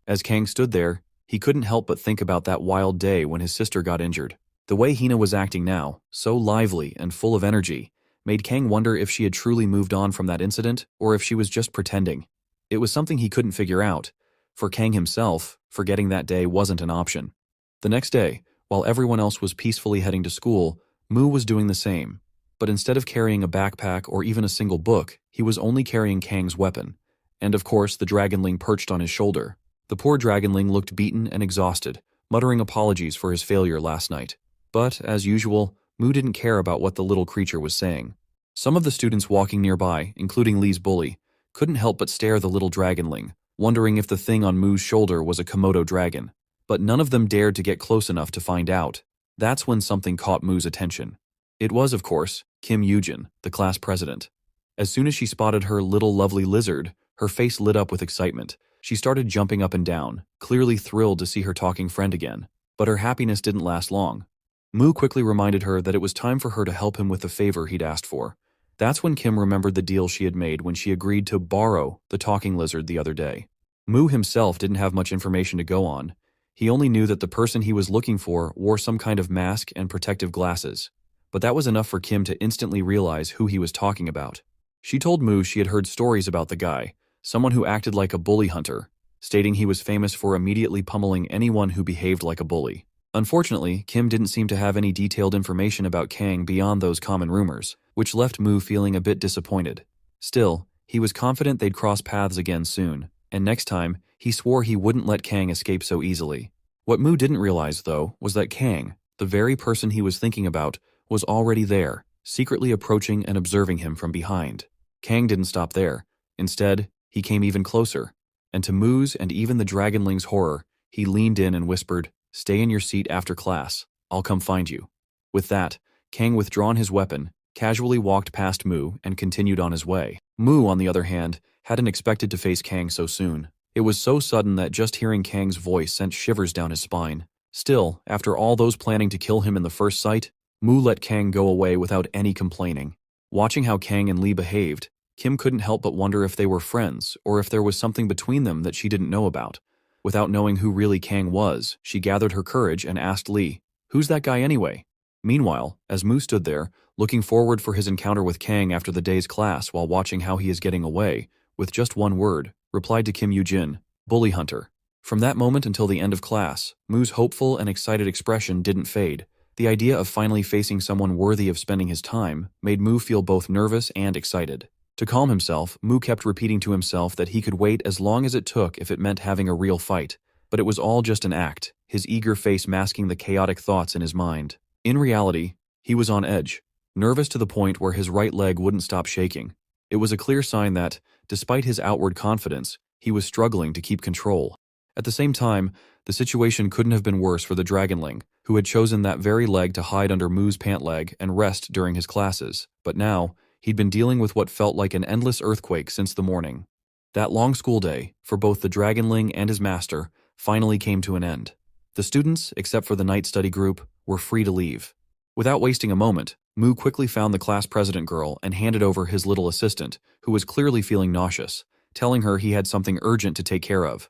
As Kang stood there, he couldn't help but think about that wild day when his sister got injured. The way Hina was acting now, so lively and full of energy, made Kang wonder if she had truly moved on from that incident or if she was just pretending. It was something he couldn't figure out. For Kang himself, forgetting that day wasn't an option. The next day, while everyone else was peacefully heading to school, Mu was doing the same. But instead of carrying a backpack or even a single book, he was only carrying Kang's weapon. And of course, the dragonling perched on his shoulder. The poor dragonling looked beaten and exhausted, muttering apologies for his failure last night. But, as usual, Mu didn't care about what the little creature was saying. Some of the students walking nearby, including Lee's bully, couldn't help but stare the little dragonling, wondering if the thing on Mu's shoulder was a Komodo dragon. But none of them dared to get close enough to find out. That's when something caught Mu's attention. It was, of course, Kim Yoojin, the class president. As soon as she spotted her little lovely lizard, her face lit up with excitement. She started jumping up and down, clearly thrilled to see her talking friend again. But her happiness didn't last long. Mu quickly reminded her that it was time for her to help him with the favor he'd asked for. That's when Kim remembered the deal she had made when she agreed to borrow the talking lizard the other day. Mu himself didn't have much information to go on. He only knew that the person he was looking for wore some kind of mask and protective glasses. But that was enough for Kim to instantly realize who he was talking about. She told Mu she had heard stories about the guy, someone who acted like a bully hunter, stating he was famous for immediately pummeling anyone who behaved like a bully. Unfortunately, Kim didn't seem to have any detailed information about Kang beyond those common rumors, which left Mu feeling a bit disappointed. Still, he was confident they'd cross paths again soon, and next time, he swore he wouldn't let Kang escape so easily. What Mu didn't realize, though, was that Kang, the very person he was thinking about, was already there, secretly approaching and observing him from behind. Kang didn't stop there. Instead, he came even closer, and to Mu's and even the dragonling's horror, he leaned in and whispered, "Stay in your seat after class. I'll come find you." With that, Kang withdrawn his weapon, casually walked past Mu and continued on his way. Mu, on the other hand, hadn't expected to face Kang so soon. It was so sudden that just hearing Kang's voice sent shivers down his spine. Still, after all those planning to kill him in the first sight, Mu let Kang go away without any complaining. Watching how Kang and Lee behaved, Kim couldn't help but wonder if they were friends or if there was something between them that she didn't know about. Without knowing who really Kang was, she gathered her courage and asked Lee, "Who's that guy anyway?" Meanwhile, as Mu stood there, looking forward for his encounter with Kang after the day's class while watching how he is getting away, with just one word, replied to Kim Yoojin, "Bully hunter." From that moment until the end of class, Mu's hopeful and excited expression didn't fade. The idea of finally facing someone worthy of spending his time made Mu feel both nervous and excited. To calm himself, Mu kept repeating to himself that he could wait as long as it took if it meant having a real fight. But it was all just an act, his eager face masking the chaotic thoughts in his mind. In reality, he was on edge, nervous to the point where his right leg wouldn't stop shaking. It was a clear sign that, despite his outward confidence, he was struggling to keep control. At the same time, the situation couldn't have been worse for the dragonling, who had chosen that very leg to hide under Mu's pant leg and rest during his classes. But now, he'd been dealing with what felt like an endless earthquake since the morning. That long school day, for both the dragonling and his master, finally came to an end. The students, except for the night study group, were free to leave. Without wasting a moment, Mu quickly found the class president girl and handed over his little assistant, who was clearly feeling nauseous, telling her he had something urgent to take care of.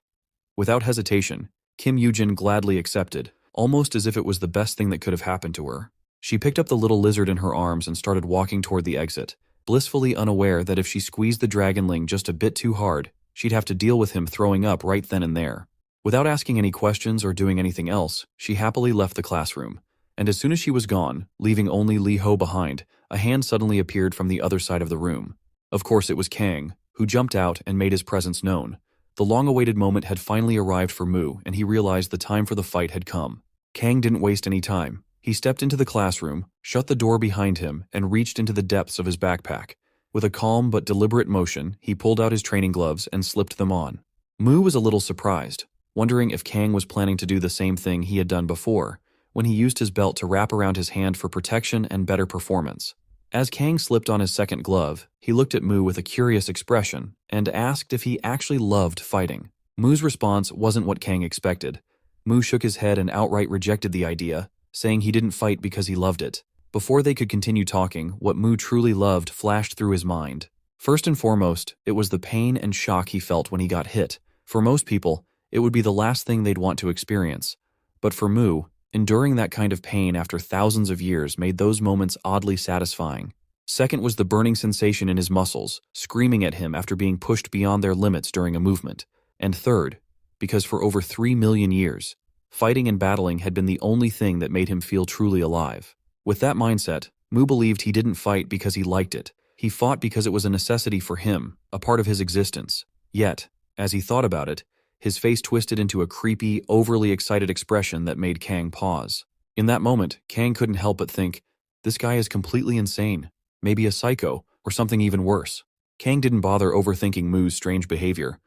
Without hesitation, Kim Yoojin gladly accepted, almost as if it was the best thing that could have happened to her. She picked up the little lizard in her arms and started walking toward the exit, blissfully unaware that if she squeezed the dragonling just a bit too hard, she'd have to deal with him throwing up right then and there. Without asking any questions or doing anything else, she happily left the classroom. And as soon as she was gone, leaving only Lee Ho behind, a hand suddenly appeared from the other side of the room. Of course it was Kang, who jumped out and made his presence known. The long-awaited moment had finally arrived for Mu, and he realized the time for the fight had come. Kang didn't waste any time. He stepped into the classroom, shut the door behind him, and reached into the depths of his backpack. With a calm but deliberate motion, he pulled out his training gloves and slipped them on. Mu was a little surprised, wondering if Kang was planning to do the same thing he had done before, when he used his belt to wrap around his hand for protection and better performance. As Kang slipped on his second glove, he looked at Mu with a curious expression and asked if he actually loved fighting. Mu's response wasn't what Kang expected. Mu shook his head and outright rejected the idea, saying he didn't fight because he loved it. Before they could continue talking, what Mu truly loved flashed through his mind. First and foremost, it was the pain and shock he felt when he got hit. For most people, it would be the last thing they'd want to experience. But for Mu, enduring that kind of pain after thousands of years made those moments oddly satisfying. Second was the burning sensation in his muscles, screaming at him after being pushed beyond their limits during a movement. And third, because for over 3 million years, fighting and battling had been the only thing that made him feel truly alive. With that mindset, Mu believed he didn't fight because he liked it. He fought because it was a necessity for him, a part of his existence. Yet, as he thought about it, his face twisted into a creepy, overly excited expression that made Kang pause. In that moment, Kang couldn't help but think, this guy is completely insane, maybe a psycho, or something even worse. Kang didn't bother overthinking Mu's strange behavior.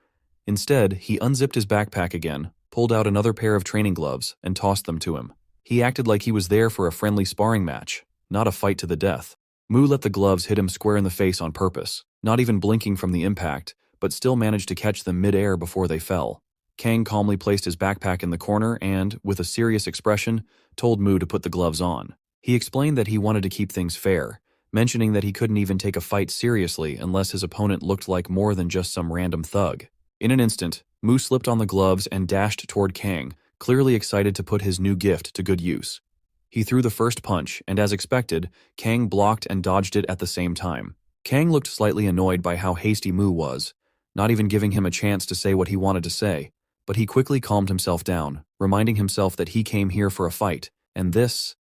Instead, he unzipped his backpack again, pulled out another pair of training gloves, and tossed them to him. He acted like he was there for a friendly sparring match, not a fight to the death. Mu let the gloves hit him square in the face on purpose, not even blinking from the impact, but still managed to catch them mid-air before they fell. Kang calmly placed his backpack in the corner and, with a serious expression, told Mu to put the gloves on. He explained that he wanted to keep things fair, mentioning that he couldn't even take a fight seriously unless his opponent looked like more than just some random thug. In an instant, Mu slipped on the gloves and dashed toward Kang, clearly excited to put his new gift to good use. He threw the first punch, and as expected, Kang blocked and dodged it at the same time. Kang looked slightly annoyed by how hasty Mu was, not even giving him a chance to say what he wanted to say, but he quickly calmed himself down, reminding himself that he came here for a fight, and this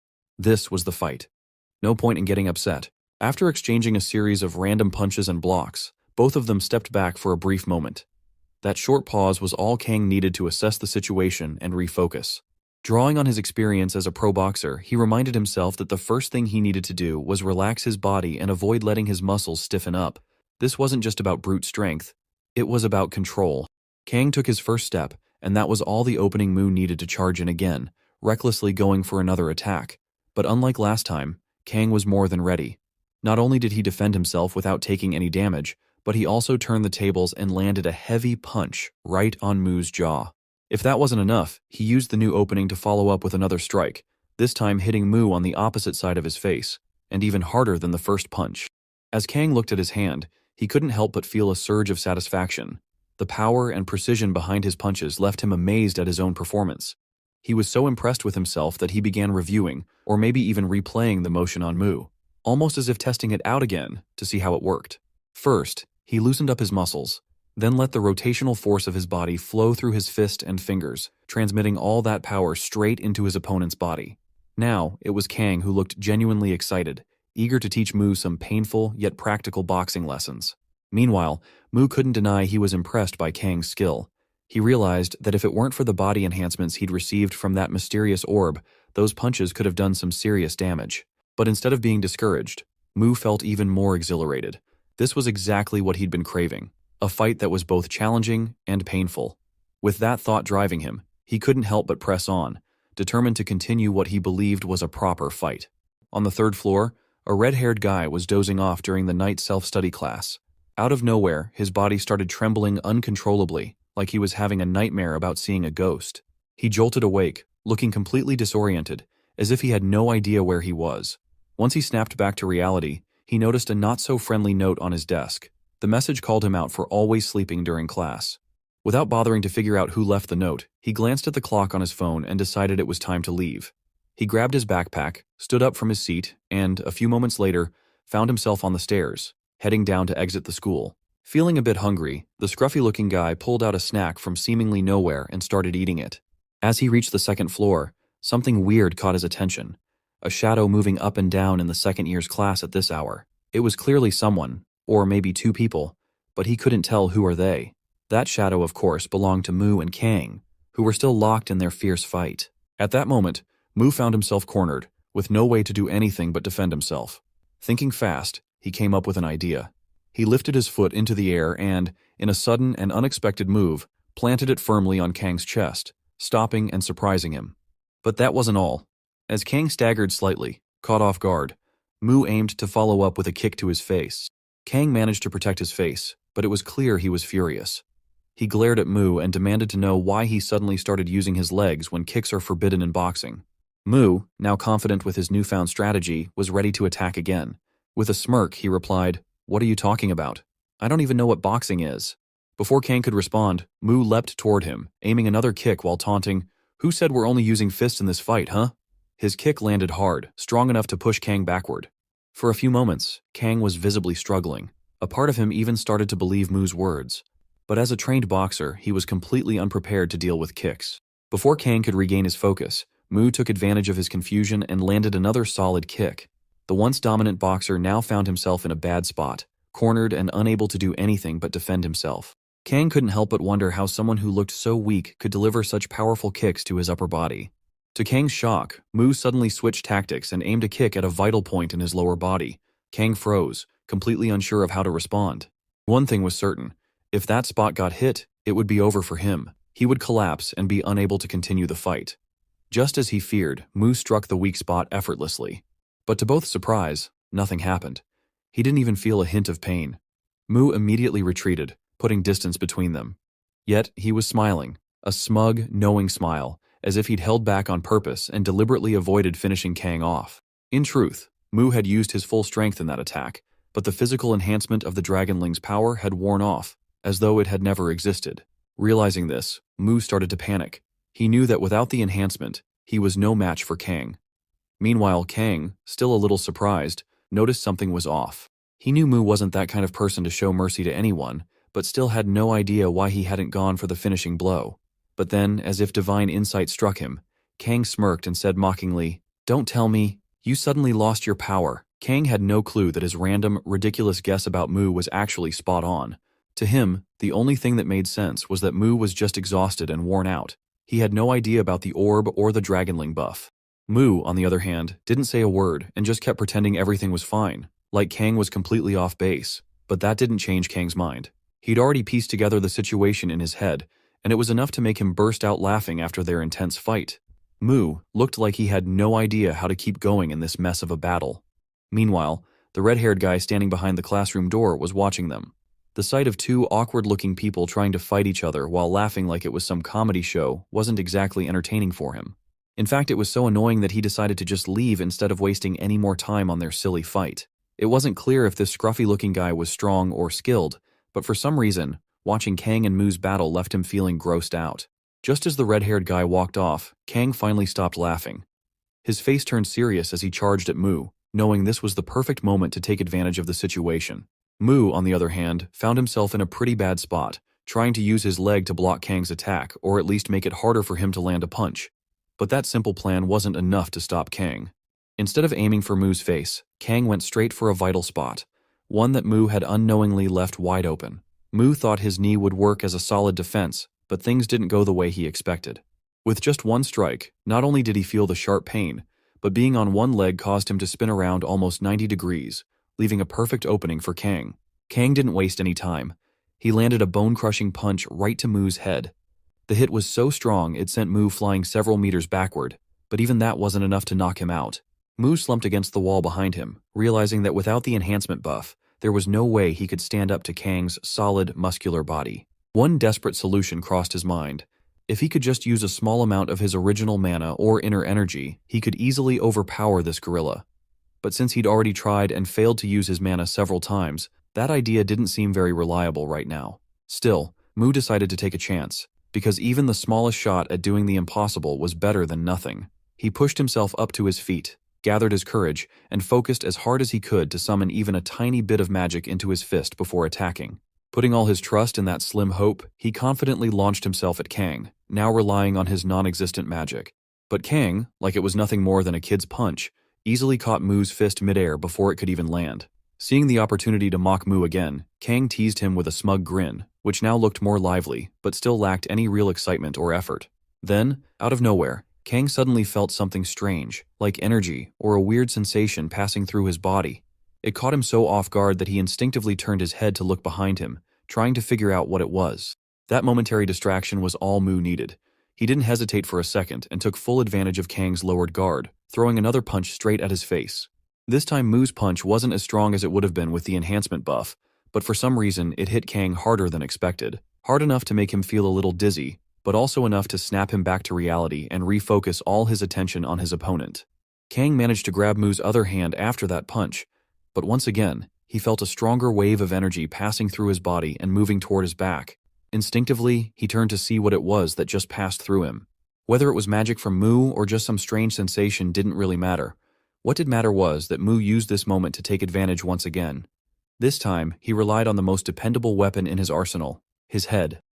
was the fight. No point in getting upset. After exchanging a series of random punches and blocks, both of them stepped back for a brief moment. That short pause was all Kang needed to assess the situation and refocus. Drawing on his experience as a pro boxer, he reminded himself that the first thing he needed to do was relax his body and avoid letting his muscles stiffen up. This wasn't just about brute strength, it was about control. Kang took his first step, and that was all the opening Mu needed to charge in again, recklessly going for another attack. But unlike last time, Kang was more than ready. Not only did he defend himself without taking any damage, but he also turned the tables and landed a heavy punch right on Mu's jaw. If that wasn't enough, he used the new opening to follow up with another strike, this time hitting Mu on the opposite side of his face, and even harder than the first punch. As Kang looked at his hand, he couldn't help but feel a surge of satisfaction. The power and precision behind his punches left him amazed at his own performance. He was so impressed with himself that he began reviewing, or maybe even replaying the motion on Mu, almost as if testing it out again to see how it worked. First, he loosened up his muscles, then let the rotational force of his body flow through his fist and fingers, transmitting all that power straight into his opponent's body. Now, it was Kang who looked genuinely excited, eager to teach Mu some painful yet practical boxing lessons. Meanwhile, Mu couldn't deny he was impressed by Kang's skill. He realized that if it weren't for the body enhancements he'd received from that mysterious orb, those punches could have done some serious damage. But instead of being discouraged, Mu felt even more exhilarated. This was exactly what he'd been craving, a fight that was both challenging and painful. With that thought driving him, he couldn't help but press on, determined to continue what he believed was a proper fight. On the third floor, a red-haired guy was dozing off during the night self-study class. Out of nowhere, his body started trembling uncontrollably, like he was having a nightmare about seeing a ghost. He jolted awake, looking completely disoriented, as if he had no idea where he was. Once he snapped back to reality, he noticed a not-so-friendly note on his desk. The message called him out for always sleeping during class. Without bothering to figure out who left the note, he glanced at the clock on his phone and decided it was time to leave. He grabbed his backpack, stood up from his seat, and, a few moments later, found himself on the stairs, heading down to exit the school. Feeling a bit hungry, the scruffy-looking guy pulled out a snack from seemingly nowhere and started eating it. As he reached the second floor, something weird caught his attention. A shadow moving up and down in the second year's class at this hour. It was clearly someone, or maybe two people, but he couldn't tell who or they. That shadow, of course, belonged to Mu and Kang, who were still locked in their fierce fight. At that moment, Mu found himself cornered, with no way to do anything but defend himself. Thinking fast, he came up with an idea. He lifted his foot into the air and, in a sudden and unexpected move, planted it firmly on Kang's chest, stopping and surprising him. But that wasn't all. As Kang staggered slightly, caught off guard, Mu aimed to follow up with a kick to his face. Kang managed to protect his face, but it was clear he was furious. He glared at Mu and demanded to know why he suddenly started using his legs when kicks are forbidden in boxing. Mu, now confident with his newfound strategy, was ready to attack again. With a smirk, he replied, "What are you talking about? I don't even know what boxing is." Before Kang could respond, Mu leapt toward him, aiming another kick while taunting, "Who said we're only using fists in this fight, huh?" His kick landed hard, strong enough to push Kang backward. For a few moments, Kang was visibly struggling. A part of him even started to believe Mu's words. But as a trained boxer, he was completely unprepared to deal with kicks. Before Kang could regain his focus, Mu took advantage of his confusion and landed another solid kick. The once dominant boxer now found himself in a bad spot, cornered and unable to do anything but defend himself. Kang couldn't help but wonder how someone who looked so weak could deliver such powerful kicks to his upper body. To Kang's shock, Mu suddenly switched tactics and aimed a kick at a vital point in his lower body. Kang froze, completely unsure of how to respond. One thing was certain: if that spot got hit, it would be over for him. He would collapse and be unable to continue the fight. Just as he feared, Mu struck the weak spot effortlessly. But to both surprise, nothing happened. He didn't even feel a hint of pain. Mu immediately retreated, putting distance between them. Yet he was smiling, a smug, knowing smile, as if he'd held back on purpose and deliberately avoided finishing Kang off. In truth, Mu had used his full strength in that attack, but the physical enhancement of the Dragonling's power had worn off, as though it had never existed. Realizing this, Mu started to panic. He knew that without the enhancement, he was no match for Kang. Meanwhile, Kang, still a little surprised, noticed something was off. He knew Mu wasn't that kind of person to show mercy to anyone, but still had no idea why he hadn't gone for the finishing blow. But then, as if divine insight struck him, Kang smirked and said mockingly, "Don't tell me, you suddenly lost your power." Kang had no clue that his random, ridiculous guess about Mu was actually spot on. To him, the only thing that made sense was that Mu was just exhausted and worn out. He had no idea about the orb or the Dragonling buff. Mu, on the other hand, didn't say a word and just kept pretending everything was fine, like Kang was completely off base. But that didn't change Kang's mind. He'd already pieced together the situation in his head, and it was enough to make him burst out laughing after their intense fight. Mu looked like he had no idea how to keep going in this mess of a battle. Meanwhile, the red-haired guy standing behind the classroom door was watching them. The sight of two awkward-looking people trying to fight each other while laughing like it was some comedy show wasn't exactly entertaining for him. In fact, it was so annoying that he decided to just leave instead of wasting any more time on their silly fight. It wasn't clear if this scruffy-looking guy was strong or skilled, but for some reason, watching Kang and Mu's battle left him feeling grossed out. Just as the red-haired guy walked off, Kang finally stopped laughing. His face turned serious as he charged at Mu, knowing this was the perfect moment to take advantage of the situation. Mu, on the other hand, found himself in a pretty bad spot, trying to use his leg to block Kang's attack or at least make it harder for him to land a punch. But that simple plan wasn't enough to stop Kang. Instead of aiming for Mu's face, Kang went straight for a vital spot, one that Mu had unknowingly left wide open. Mu thought his knee would work as a solid defense, but things didn't go the way he expected. With just one strike, not only did he feel the sharp pain, but being on one leg caused him to spin around almost 90 degrees, leaving a perfect opening for Kang. Kang didn't waste any time. He landed a bone-crushing punch right to Mu's head. The hit was so strong it sent Mu flying several meters backward, but even that wasn't enough to knock him out. Mu slumped against the wall behind him, realizing that without the enhancement buff, there was no way he could stand up to Kang's solid, muscular body. One desperate solution crossed his mind. If he could just use a small amount of his original mana or inner energy, he could easily overpower this gorilla. But since he'd already tried and failed to use his mana several times, that idea didn't seem very reliable right now. Still, Mu decided to take a chance, because even the smallest shot at doing the impossible was better than nothing. He pushed himself up to his feet, gathered his courage, and focused as hard as he could to summon even a tiny bit of magic into his fist before attacking. Putting all his trust in that slim hope, he confidently launched himself at Kang, now relying on his non-existent magic. But Kang, like it was nothing more than a kid's punch, easily caught Mu's fist midair before it could even land. Seeing the opportunity to mock Mu again, Kang teased him with a smug grin, which now looked more lively, but still lacked any real excitement or effort. Then, out of nowhere, Kang suddenly felt something strange, like energy or a weird sensation passing through his body. It caught him so off guard that he instinctively turned his head to look behind him, trying to figure out what it was. That momentary distraction was all Mu needed. He didn't hesitate for a second and took full advantage of Kang's lowered guard, throwing another punch straight at his face. This time Mu's punch wasn't as strong as it would have been with the enhancement buff, but for some reason it hit Kang harder than expected. Hard enough to make him feel a little dizzy, but also enough to snap him back to reality and refocus all his attention on his opponent. Kang managed to grab Mu's other hand after that punch, but once again, he felt a stronger wave of energy passing through his body and moving toward his back. Instinctively, he turned to see what it was that just passed through him. Whether it was magic from Mu or just some strange sensation didn't really matter. What did matter was that Mu used this moment to take advantage once again. This time, he relied on the most dependable weapon in his arsenal, his head.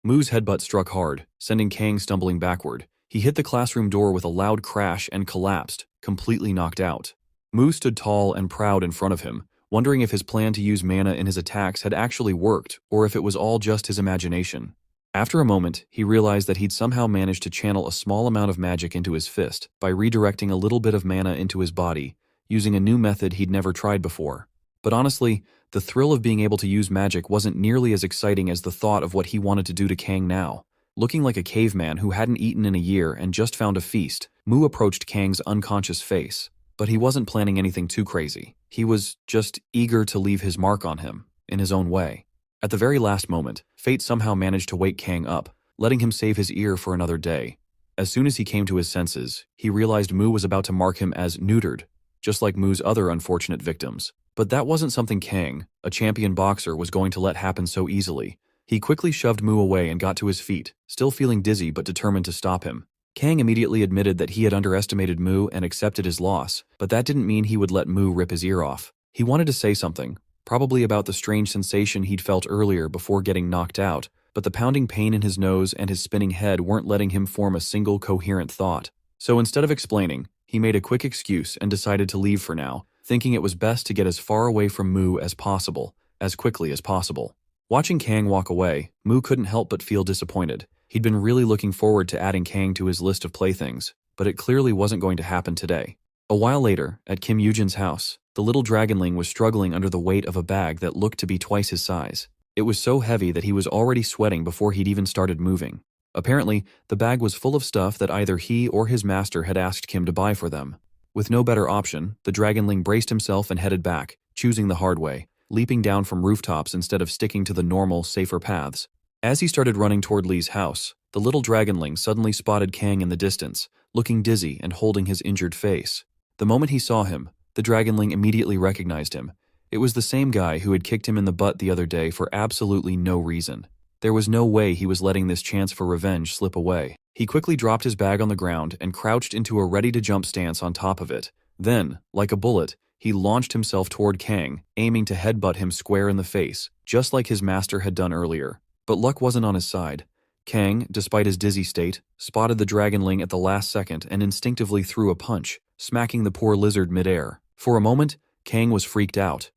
Mu's headbutt struck hard, sending Kang stumbling backward. He hit the classroom door with a loud crash and collapsed, completely knocked out. Mu stood tall and proud in front of him, wondering if his plan to use mana in his attacks had actually worked or if it was all just his imagination. After a moment, he realized that he'd somehow managed to channel a small amount of magic into his fist by redirecting a little bit of mana into his body, using a new method he'd never tried before. But honestly, the thrill of being able to use magic wasn't nearly as exciting as the thought of what he wanted to do to Kang now. Looking like a caveman who hadn't eaten in a year and just found a feast, Mu approached Kang's unconscious face. But he wasn't planning anything too crazy. He was just eager to leave his mark on him, in his own way. At the very last moment, fate somehow managed to wake Kang up, letting him save his ear for another day. As soon as he came to his senses, he realized Mu was about to mark him as neutered, just like Mu's other unfortunate victims. But that wasn't something Kang, a champion boxer, was going to let happen so easily. He quickly shoved Mu away and got to his feet, still feeling dizzy but determined to stop him. Kang immediately admitted that he had underestimated Mu and accepted his loss, but that didn't mean he would let Mu rip his ear off. He wanted to say something, probably about the strange sensation he'd felt earlier before getting knocked out, but the pounding pain in his nose and his spinning head weren't letting him form a single coherent thought. So instead of explaining, he made a quick excuse and decided to leave for now, thinking it was best to get as far away from Mu as possible, as quickly as possible. Watching Kang walk away, Mu couldn't help but feel disappointed. He'd been really looking forward to adding Kang to his list of playthings, but it clearly wasn't going to happen today. A while later, at Kim Yujin's house, the little dragonling was struggling under the weight of a bag that looked to be twice his size. It was so heavy that he was already sweating before he'd even started moving. Apparently, the bag was full of stuff that either he or his master had asked Kim to buy for them. With no better option, the dragonling braced himself and headed back, choosing the hard way, leaping down from rooftops instead of sticking to the normal, safer paths. As he started running toward Lee's house, the little dragonling suddenly spotted Kang in the distance, looking dizzy and holding his injured face. The moment he saw him, the dragonling immediately recognized him. It was the same guy who had kicked him in the butt the other day for absolutely no reason. There was no way he was letting this chance for revenge slip away. He quickly dropped his bag on the ground and crouched into a ready-to-jump stance on top of it. Then, like a bullet, he launched himself toward Kang, aiming to headbutt him square in the face, just like his master had done earlier. But luck wasn't on his side. Kang, despite his dizzy state, spotted the dragonling at the last second and instinctively threw a punch, smacking the poor lizard midair. For a moment, Kang was freaked out.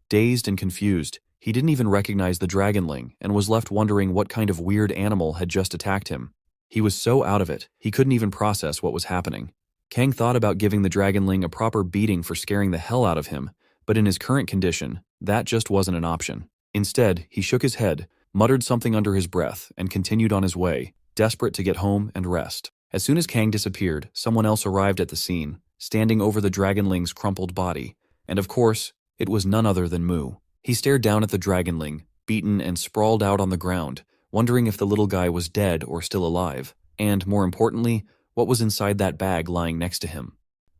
Dazed and confused, he didn't even recognize the dragonling and was left wondering what kind of weird animal had just attacked him. He was so out of it, he couldn't even process what was happening. Kang thought about giving the dragonling a proper beating for scaring the hell out of him, but in his current condition, that just wasn't an option. Instead, he shook his head, muttered something under his breath, and continued on his way, desperate to get home and rest. As soon as Kang disappeared, someone else arrived at the scene, standing over the dragonling's crumpled body, and of course, it was none other than Mu. He stared down at the dragonling, beaten and sprawled out on the ground, wondering if the little guy was dead or still alive, and, more importantly, what was inside that bag lying next to him.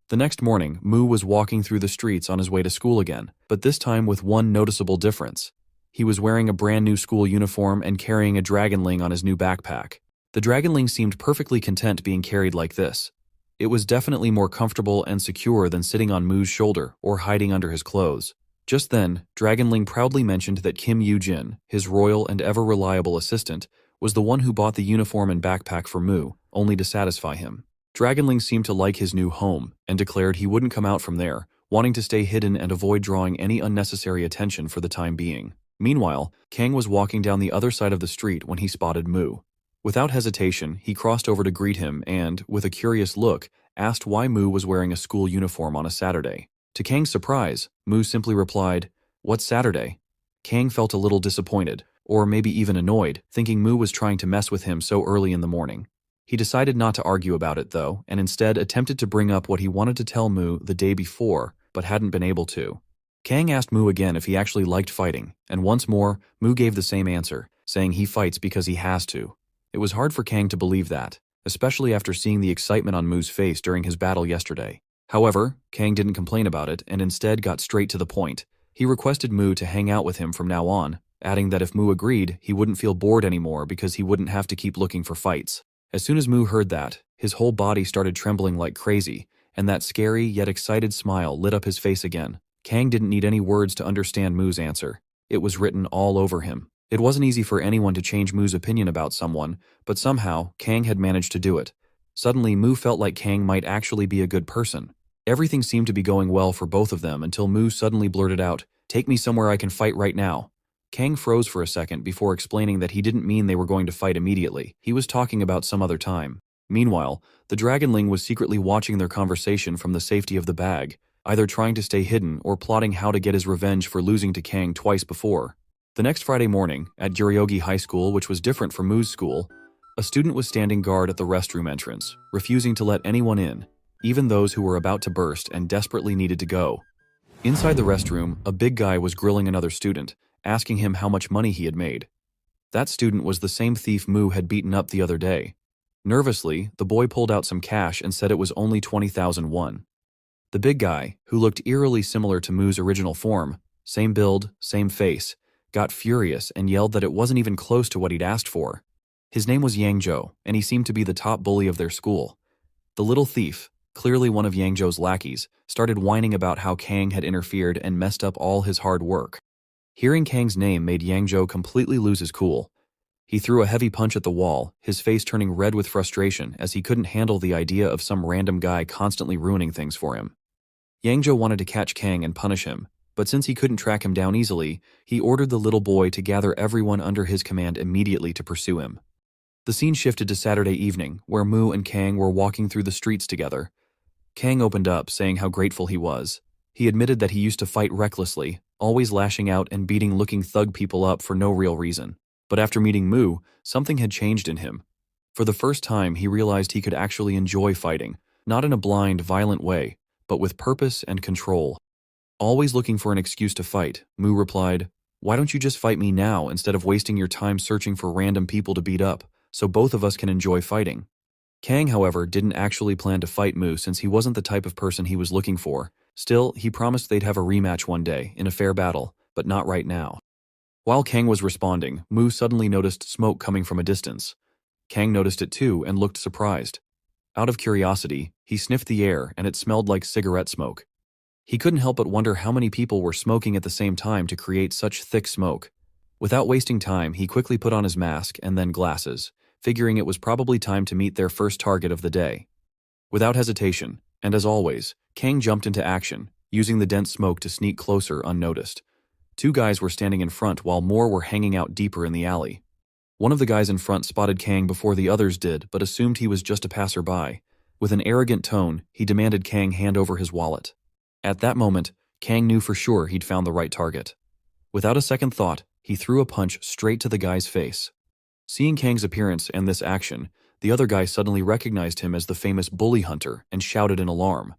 The next morning, Mu was walking through the streets on his way to school again, but this time with one noticeable difference. He was wearing a brand new school uniform and carrying a dragonling on his new backpack. The dragonling seemed perfectly content being carried like this. It was definitely more comfortable and secure than sitting on Mu's shoulder or hiding under his clothes. Just then, Dragonling proudly mentioned that Kim Yujin, his royal and ever-reliable assistant, was the one who bought the uniform and backpack for Mu, only to satisfy him. Dragonling seemed to like his new home and declared he wouldn't come out from there, wanting to stay hidden and avoid drawing any unnecessary attention for the time being. Meanwhile, Kang was walking down the other side of the street when he spotted Mu. Without hesitation, he crossed over to greet him and, with a curious look, asked why Mu was wearing a school uniform on a Saturday. To Kang's surprise, Mu simply replied, "What's Saturday?" Kang felt a little disappointed, or maybe even annoyed, thinking Mu was trying to mess with him so early in the morning. He decided not to argue about it, though, and instead attempted to bring up what he wanted to tell Mu the day before, but hadn't been able to. Kang asked Mu again if he actually liked fighting, and once more, Mu gave the same answer, saying he fights because he has to. It was hard for Kang to believe that, especially after seeing the excitement on Mu's face during his battle yesterday. However, Kang didn't complain about it and instead got straight to the point. He requested Mu to hang out with him from now on, adding that if Mu agreed, he wouldn't feel bored anymore because he wouldn't have to keep looking for fights. As soon as Mu heard that, his whole body started trembling like crazy, and that scary yet excited smile lit up his face again. Kang didn't need any words to understand Mu's answer. It was written all over him. It wasn't easy for anyone to change Mu's opinion about someone, but somehow, Kang had managed to do it. Suddenly, Mu felt like Kang might actually be a good person. Everything seemed to be going well for both of them until Mu suddenly blurted out, "Take me somewhere I can fight right now." Kang froze for a second before explaining that he didn't mean they were going to fight immediately. He was talking about some other time. Meanwhile, the Dragonling was secretly watching their conversation from the safety of the bag, either trying to stay hidden or plotting how to get his revenge for losing to Kang twice before. The next Friday morning, at Juryogi High School, which was different from Mu's school, a student was standing guard at the restroom entrance, refusing to let anyone in, even those who were about to burst and desperately needed to go. Inside the restroom, a big guy was grilling another student, asking him how much money he had made. That student was the same thief Mu had beaten up the other day. Nervously, the boy pulled out some cash and said it was only 20,000 won. The big guy, who looked eerily similar to Mu's original form, same build, same face, got furious and yelled that it wasn't even close to what he'd asked for. His name was Yangzhou, and he seemed to be the top bully of their school. The little thief, clearly one of Yangzhou's lackeys, started whining about how Kang had interfered and messed up all his hard work. Hearing Kang's name made Yangzhou completely lose his cool. He threw a heavy punch at the wall, his face turning red with frustration as he couldn't handle the idea of some random guy constantly ruining things for him. Yangzhou wanted to catch Kang and punish him, but since he couldn't track him down easily, he ordered the little boy to gather everyone under his command immediately to pursue him. The scene shifted to Saturday evening, where Mu and Kang were walking through the streets together. Kang opened up, saying how grateful he was. He admitted that he used to fight recklessly, always lashing out and beating looking thug people up for no real reason. But after meeting Mu, something had changed in him. For the first time, he realized he could actually enjoy fighting, not in a blind, violent way, but with purpose and control. Always looking for an excuse to fight, Mu replied, "Why don't you just fight me now instead of wasting your time searching for random people to beat up, so both of us can enjoy fighting?" Kang, however, didn't actually plan to fight Mu since he wasn't the type of person he was looking for. Still, he promised they'd have a rematch one day, in a fair battle, but not right now. While Kang was responding, Mu suddenly noticed smoke coming from a distance. Kang noticed it too and looked surprised. Out of curiosity, he sniffed the air and it smelled like cigarette smoke. He couldn't help but wonder how many people were smoking at the same time to create such thick smoke. Without wasting time, he quickly put on his mask and then glasses, figuring it was probably time to meet their first target of the day. Without hesitation, and as always, Kang jumped into action, using the dense smoke to sneak closer unnoticed. Two guys were standing in front while more were hanging out deeper in the alley. One of the guys in front spotted Kang before the others did, but assumed he was just a passerby. With an arrogant tone, he demanded Kang hand over his wallet. At that moment, Kang knew for sure he'd found the right target. Without a second thought, he threw a punch straight to the guy's face. Seeing Kang's appearance and this action, the other guy suddenly recognized him as the famous bully hunter and shouted in alarm.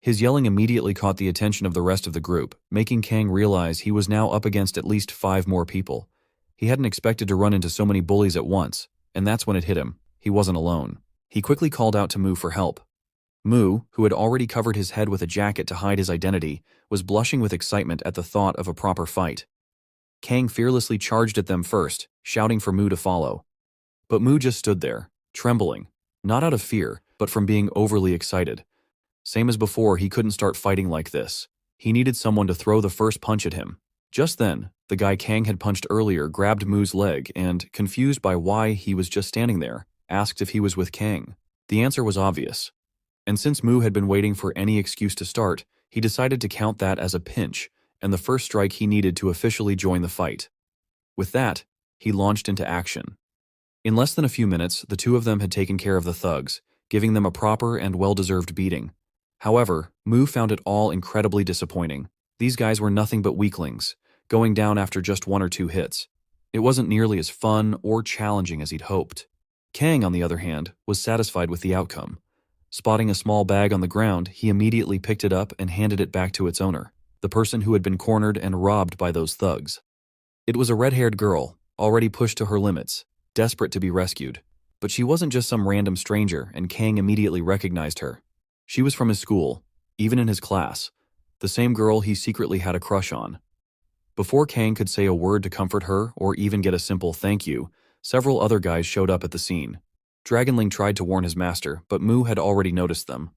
His yelling immediately caught the attention of the rest of the group, making Kang realize he was now up against at least 5 more people. He hadn't expected to run into so many bullies at once, and that's when it hit him. He wasn't alone. He quickly called out to Mu for help. Mu, who had already covered his head with a jacket to hide his identity, was blushing with excitement at the thought of a proper fight. Kang fearlessly charged at them first, shouting for Mu to follow. But Mu just stood there, trembling, not out of fear, but from being overly excited. Same as before, he couldn't start fighting like this. He needed someone to throw the first punch at him. Just then, the guy Kang had punched earlier grabbed Mu's leg and, confused by why he was just standing there, asked if he was with Kang. The answer was obvious. And since Mu had been waiting for any excuse to start, he decided to count that as a pinch, and the first strike he needed to officially join the fight. With that, he launched into action. In less than a few minutes, the two of them had taken care of the thugs, giving them a proper and well-deserved beating. However, Mu found it all incredibly disappointing. These guys were nothing but weaklings, going down after just 1 or 2 hits. It wasn't nearly as fun or challenging as he'd hoped. Kang, on the other hand, was satisfied with the outcome. Spotting a small bag on the ground, he immediately picked it up and handed it back to its owner, the person who had been cornered and robbed by those thugs. It was a red-haired girl, already pushed to her limits, desperate to be rescued. But she wasn't just some random stranger, and Kang immediately recognized her. She was from his school, even in his class, the same girl he secretly had a crush on. Before Kang could say a word to comfort her or even get a simple thank you, several other guys showed up at the scene. Dragonling tried to warn his master, but Mu had already noticed them.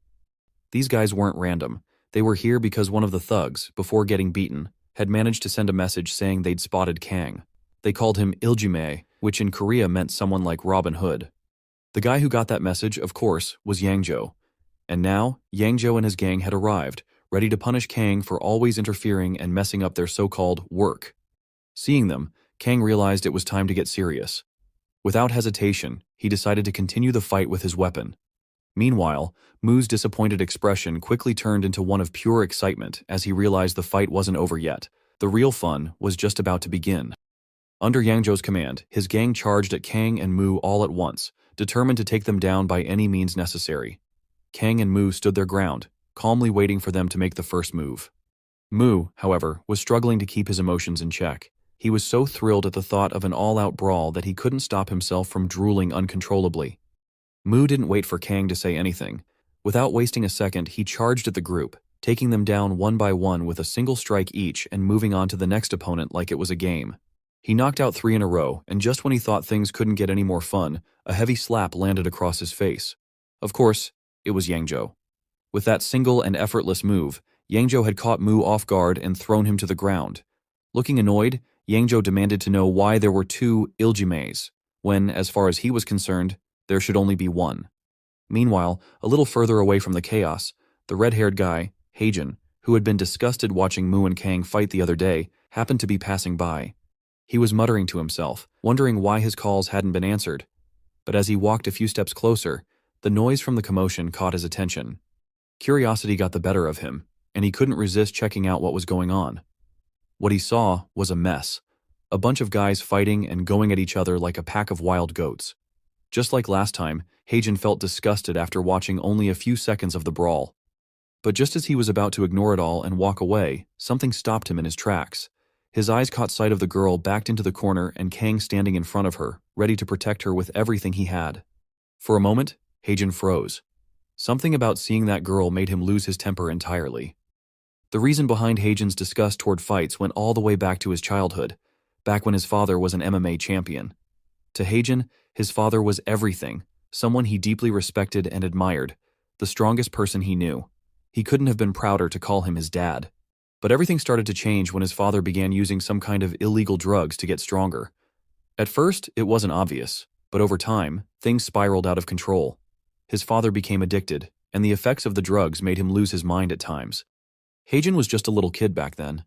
These guys weren't random. They were here because one of the thugs, before getting beaten, had managed to send a message saying they'd spotted Kang. They called him Iljime, which in Korea meant someone like Robin Hood. The guy who got that message, of course, was Yangjo. And now, Yangjo and his gang had arrived, ready to punish Kang for always interfering and messing up their so-called work. Seeing them, Kang realized it was time to get serious. Without hesitation, he decided to continue the fight with his weapon. Meanwhile, Mu's disappointed expression quickly turned into one of pure excitement as he realized the fight wasn't over yet. The real fun was just about to begin. Under Yangjo's command, his gang charged at Kang and Mu all at once, determined to take them down by any means necessary. Kang and Mu stood their ground, calmly waiting for them to make the first move. Mu, however, was struggling to keep his emotions in check. He was so thrilled at the thought of an all-out brawl that he couldn't stop himself from drooling uncontrollably. Mu didn't wait for Kang to say anything. Without wasting a second, he charged at the group, taking them down one by one with a single strike each and moving on to the next opponent like it was a game. He knocked out 3 in a row, and just when he thought things couldn't get any more fun, a heavy slap landed across his face. Of course, it was Yangjo. With that single and effortless move, Yangjo had caught Mu off guard and thrown him to the ground. Looking annoyed, Yangjo demanded to know why there were 2 Iljimes, when, as far as he was concerned, there should only be 1. Meanwhile, a little further away from the chaos, the red-haired guy, Heijin, who had been disgusted watching Mu and Kang fight the other day, happened to be passing by. He was muttering to himself, wondering why his calls hadn't been answered. But as he walked a few steps closer, the noise from the commotion caught his attention. Curiosity got the better of him, and he couldn't resist checking out what was going on. What he saw was a mess. A bunch of guys fighting and going at each other like a pack of wild goats. Just like last time, Heijin felt disgusted after watching only a few seconds of the brawl. But just as he was about to ignore it all and walk away, something stopped him in his tracks. His eyes caught sight of the girl backed into the corner and Kang standing in front of her, ready to protect her with everything he had. For a moment, Heijin froze. Something about seeing that girl made him lose his temper entirely. The reason behind Heijin's disgust toward fights went all the way back to his childhood, back when his father was an MMA champion. To Heijin, his father was everything, someone he deeply respected and admired, the strongest person he knew. He couldn't have been prouder to call him his dad. But everything started to change when his father began using some kind of illegal drugs to get stronger. At first, it wasn't obvious, but over time, things spiraled out of control. His father became addicted, and the effects of the drugs made him lose his mind at times. Heijin was just a little kid back then.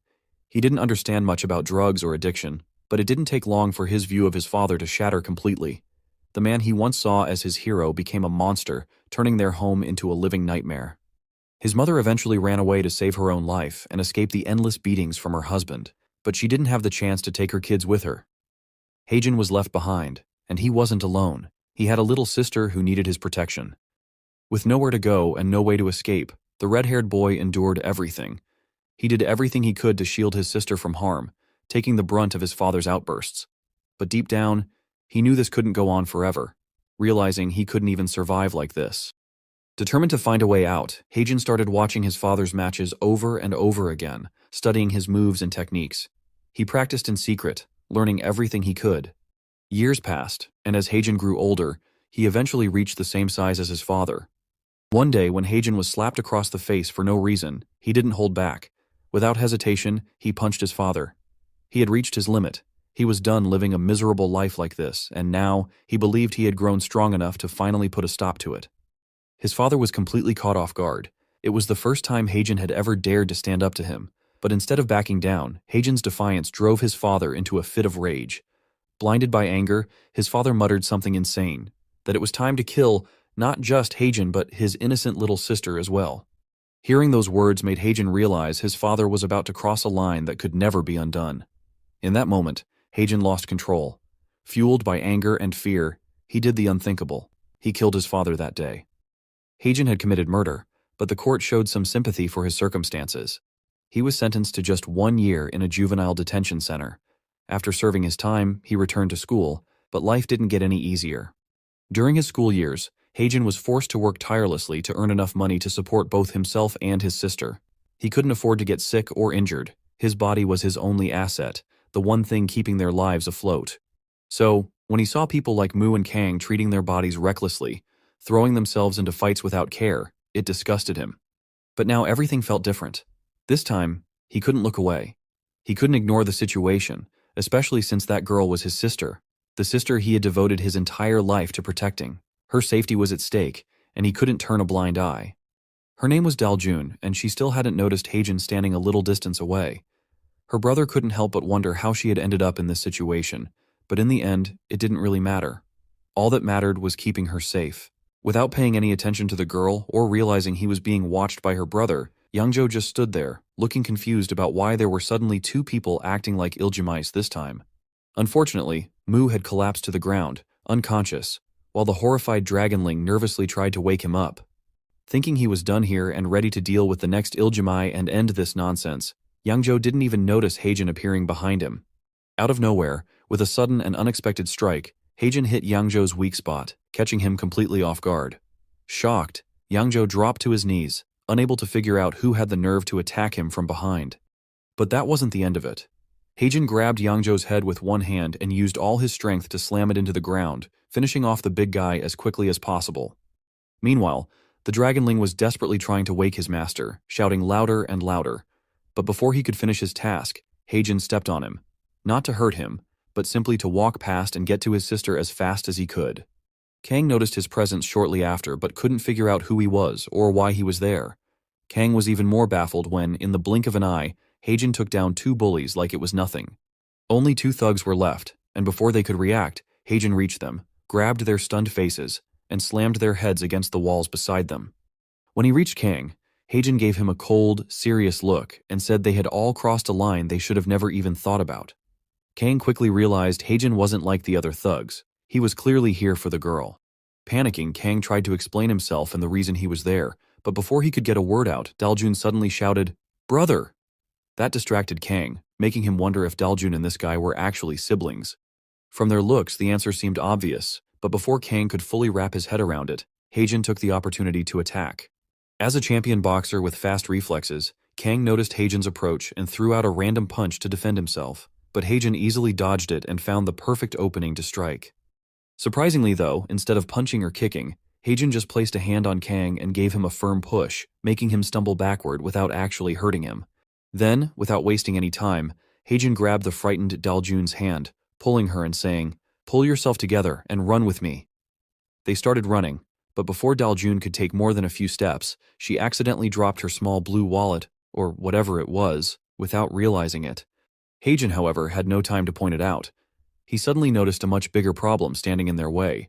He didn't understand much about drugs or addiction, but it didn't take long for his view of his father to shatter completely. The man he once saw as his hero became a monster, turning their home into a living nightmare. His mother eventually ran away to save her own life and escape the endless beatings from her husband, but she didn't have the chance to take her kids with her. Heijin was left behind, and he wasn't alone. He had a little sister who needed his protection. With nowhere to go and no way to escape, the red-haired boy endured everything. He did everything he could to shield his sister from harm, taking the brunt of his father's outbursts. But deep down, he knew this couldn't go on forever, realizing he couldn't even survive like this. Determined to find a way out, Heijin started watching his father's matches over and over again, studying his moves and techniques. He practiced in secret, learning everything he could. Years passed, and as Heijin grew older, he eventually reached the same size as his father. One day, when Heijin was slapped across the face for no reason, he didn't hold back. Without hesitation, he punched his father. He had reached his limit. He was done living a miserable life like this, and now he believed he had grown strong enough to finally put a stop to it. His father was completely caught off guard. It was the first time Heijin had ever dared to stand up to him, but instead of backing down, Heijin's defiance drove his father into a fit of rage. Blinded by anger, his father muttered something insane, that it was time to kill not just Heijin but his innocent little sister as well. Hearing those words made Heijin realize his father was about to cross a line that could never be undone. In that moment, Heijin lost control. Fueled by anger and fear, he did the unthinkable. He killed his father that day. Heijin had committed murder, but the court showed some sympathy for his circumstances. He was sentenced to just 1 year in a juvenile detention center. After serving his time, he returned to school, but life didn't get any easier. During his school years, Heijin was forced to work tirelessly to earn enough money to support both himself and his sister. He couldn't afford to get sick or injured. His body was his only asset, the one thing keeping their lives afloat. So, when he saw people like Mu and Kang treating their bodies recklessly, throwing themselves into fights without care, it disgusted him. But now everything felt different. This time, he couldn't look away. He couldn't ignore the situation, especially since that girl was his sister, the sister he had devoted his entire life to protecting. Her safety was at stake, and he couldn't turn a blind eye. Her name was Daljun, and she still hadn't noticed Heijin standing a little distance away. Her brother couldn't help but wonder how she had ended up in this situation, but in the end, it didn't really matter. All that mattered was keeping her safe. Without paying any attention to the girl or realizing he was being watched by her brother, Youngjo just stood there, looking confused about why there were suddenly 2 people acting like Iljimais this time. Unfortunately, Mu had collapsed to the ground, unconscious, while the horrified dragonling nervously tried to wake him up. Thinking he was done here and ready to deal with the next Iljimai and end this nonsense, Youngjo didn't even notice Heijin appearing behind him. Out of nowhere, with a sudden and unexpected strike, Heijin hit Youngjo's weak spot, catching him completely off guard. Shocked, Youngjo dropped to his knees, unable to figure out who had the nerve to attack him from behind. But that wasn't the end of it. Heijin grabbed Youngjo's head with one hand and used all his strength to slam it into the ground, finishing off the big guy as quickly as possible. Meanwhile, the dragonling was desperately trying to wake his master, shouting louder and louder. But before he could finish his task, Heijin stepped on him. Not to hurt him, but simply to walk past and get to his sister as fast as he could. Kang noticed his presence shortly after but couldn't figure out who he was or why he was there. Kang was even more baffled when, in the blink of an eye, Heijin took down 2 bullies like it was nothing. Only 2 thugs were left, and before they could react, Heijin reached them, grabbed their stunned faces, and slammed their heads against the walls beside them. When he reached Kang, Heijin gave him a cold, serious look and said they had all crossed a line they should have never even thought about. Kang quickly realized Heijin wasn't like the other thugs. He was clearly here for the girl. Panicking, Kang tried to explain himself and the reason he was there, but before he could get a word out, Daljun suddenly shouted, "Brother!" That distracted Kang, making him wonder if Daljun and this guy were actually siblings. From their looks, the answer seemed obvious, but before Kang could fully wrap his head around it, Heijin took the opportunity to attack. As a champion boxer with fast reflexes, Kang noticed Heijin's approach and threw out a random punch to defend himself, but Heijin easily dodged it and found the perfect opening to strike. Surprisingly though, instead of punching or kicking, Heijin just placed a hand on Kang and gave him a firm push, making him stumble backward without actually hurting him. Then, without wasting any time, Heijin grabbed the frightened Daljun's hand, pulling her and saying, "Pull yourself together and run with me." They started running, but before Daljun could take more than a few steps, she accidentally dropped her small blue wallet, or whatever it was, without realizing it. Heijin, however, had no time to point it out. He suddenly noticed a much bigger problem standing in their way.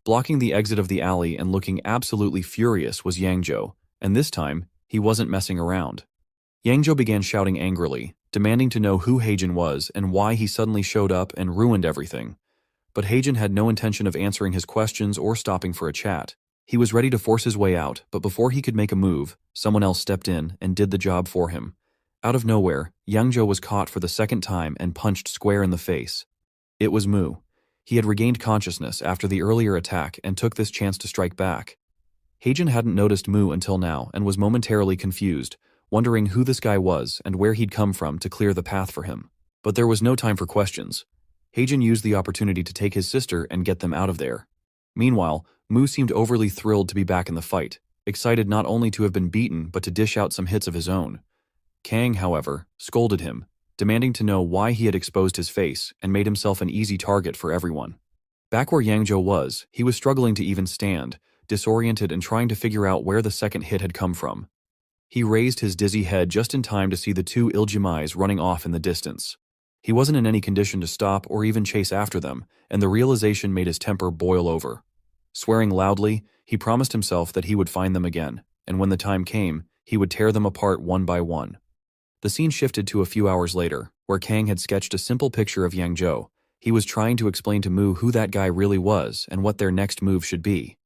Blocking the exit of the alley and looking absolutely furious was Yangzhou, and this time, he wasn't messing around. Yangzhou began shouting angrily, demanding to know who Heijin was and why he suddenly showed up and ruined everything. But Heijin had no intention of answering his questions or stopping for a chat. He was ready to force his way out, but before he could make a move, someone else stepped in and did the job for him. Out of nowhere, Yangzhou was caught for the second time and punched square in the face. It was Mu. He had regained consciousness after the earlier attack and took this chance to strike back. Heijin hadn't noticed Mu until now and was momentarily confused, wondering who this guy was and where he'd come from to clear the path for him. But there was no time for questions. Heijin used the opportunity to take his sister and get them out of there. Meanwhile, Mu seemed overly thrilled to be back in the fight, excited not only to have been beaten but to dish out some hits of his own. Kang, however, scolded him, demanding to know why he had exposed his face and made himself an easy target for everyone. Back where Yangzhou was, he was struggling to even stand, disoriented and trying to figure out where the second hit had come from. He raised his dizzy head just in time to see the 2 Iljimais running off in the distance. He wasn't in any condition to stop or even chase after them, and the realization made his temper boil over. Swearing loudly, he promised himself that he would find them again, and when the time came, he would tear them apart one by one. The scene shifted to a few hours later, where Kang had sketched a simple picture of Yang Zhou. He was trying to explain to Mu who that guy really was and what their next move should be.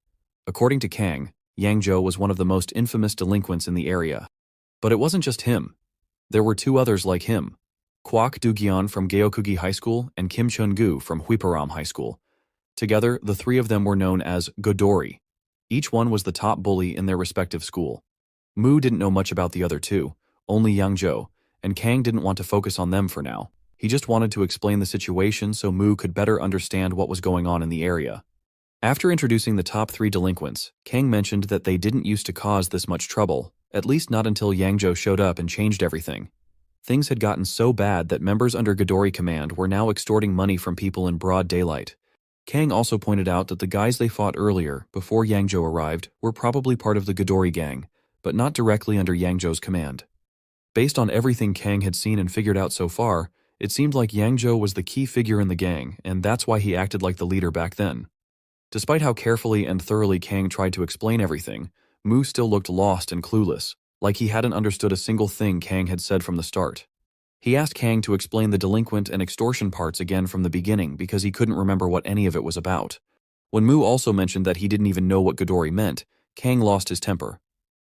According to Kang, Yang Zhou was one of the most infamous delinquents in the area. But it wasn't just him. There were two others like him, Kwok Do-gyeon from Gyeokugi High School and Kim Chun-gu from Hwiparam High School. Together, the three of them were known as Godori. Each one was the top bully in their respective school. Mu didn't know much about the other two, only Yang Zhou, and Kang didn't want to focus on them for now. He just wanted to explain the situation so Mu could better understand what was going on in the area. After introducing the top three delinquents, Kang mentioned that they didn't used to cause this much trouble, at least not until Yang Zhou showed up and changed everything. Things had gotten so bad that members under Godori command were now extorting money from people in broad daylight. Kang also pointed out that the guys they fought earlier, before Yang Zhou arrived, were probably part of the Godori gang, but not directly under Yang Zhou's command. Based on everything Kang had seen and figured out so far, it seemed like Yang Zhou was the key figure in the gang, and that's why he acted like the leader back then. Despite how carefully and thoroughly Kang tried to explain everything, Mu still looked lost and clueless, like he hadn't understood a single thing Kang had said from the start. He asked Kang to explain the delinquent and extortion parts again from the beginning because he couldn't remember what any of it was about. When Mu also mentioned that he didn't even know what Godori meant, Kang lost his temper.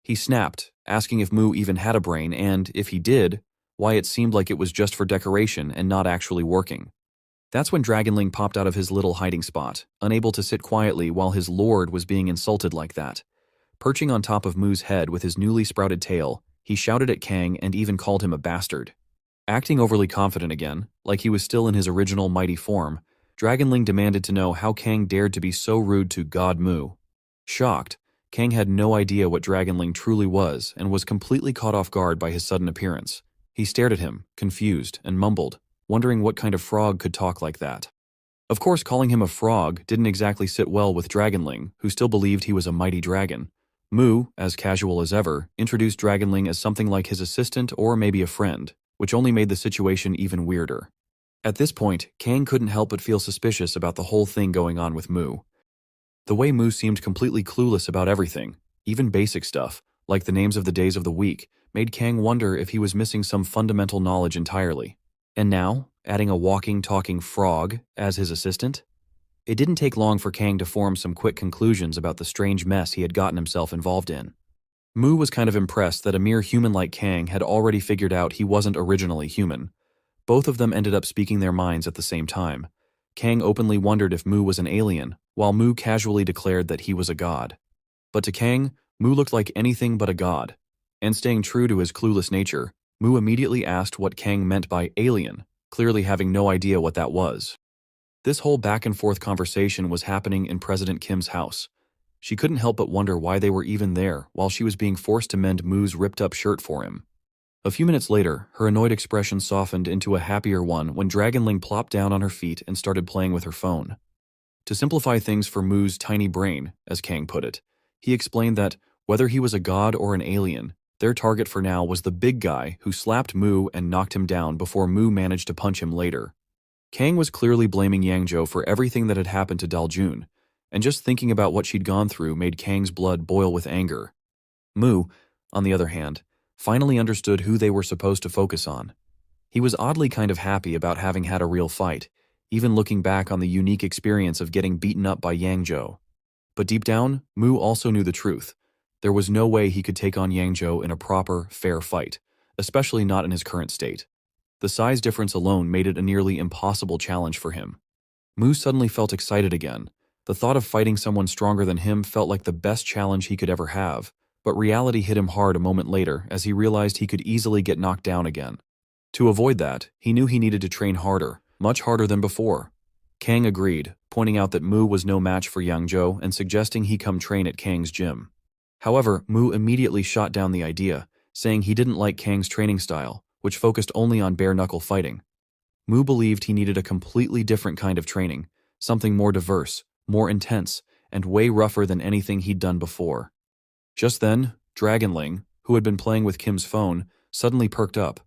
He snapped, asking if Mu even had a brain and, if he did, why it seemed like it was just for decoration and not actually working. That's when Dragonling popped out of his little hiding spot, unable to sit quietly while his lord was being insulted like that. Perching on top of Mu's head with his newly sprouted tail, he shouted at Kang and even called him a bastard. Acting overly confident again, like he was still in his original mighty form, Dragonling demanded to know how Kang dared to be so rude to God Mu. Shocked, Kang had no idea what Dragonling truly was and was completely caught off guard by his sudden appearance. He stared at him, confused, and mumbled, wondering what kind of frog could talk like that. Of course, calling him a frog didn't exactly sit well with Dragonling, who still believed he was a mighty dragon. Mu, as casual as ever, introduced Dragonling as something like his assistant or maybe a friend, which only made the situation even weirder. At this point, Kang couldn't help but feel suspicious about the whole thing going on with Mu. The way Mu seemed completely clueless about everything, even basic stuff, like the names of the days of the week, made Kang wonder if he was missing some fundamental knowledge entirely. And now, adding a walking, talking frog as his assistant? It didn't take long for Kang to form some quick conclusions about the strange mess he had gotten himself involved in. Mu was kind of impressed that a mere human like Kang had already figured out he wasn't originally human. Both of them ended up speaking their minds at the same time. Kang openly wondered if Mu was an alien, while Mu casually declared that he was a god. But to Kang, Mu looked like anything but a god. And staying true to his clueless nature, Mu immediately asked what Kang meant by alien, clearly having no idea what that was. This whole back-and-forth conversation was happening in President Kim's house. She couldn't help but wonder why they were even there while she was being forced to mend Mu's ripped-up shirt for him. A few minutes later, her annoyed expression softened into a happier one when Dragonling plopped down on her feet and started playing with her phone. To simplify things for Mu's tiny brain, as Kang put it, he explained that, whether he was a god or an alien, their target for now was the big guy who slapped Mu and knocked him down before Mu managed to punch him later. Kang was clearly blaming Yang Zhou for everything that had happened to Daljun, and just thinking about what she'd gone through made Kang's blood boil with anger. Mu, on the other hand, finally understood who they were supposed to focus on. He was oddly kind of happy about having had a real fight, even looking back on the unique experience of getting beaten up by Yang Zhou. But deep down, Mu also knew the truth. There was no way he could take on Yang Zhou in a proper, fair fight, especially not in his current state. The size difference alone made it a nearly impossible challenge for him. Mu suddenly felt excited again. The thought of fighting someone stronger than him felt like the best challenge he could ever have, but reality hit him hard a moment later as he realized he could easily get knocked down again. To avoid that, he knew he needed to train harder, much harder than before. Kang agreed, pointing out that Mu was no match for Yang Zhou and suggesting he come train at Kang's gym. However, Mu immediately shot down the idea, saying he didn't like Kang's training style, which focused only on bare-knuckle fighting. Mu believed he needed a completely different kind of training, something more diverse, more intense, and way rougher than anything he'd done before. Just then, Dragonling, who had been playing with Kim's phone, suddenly perked up.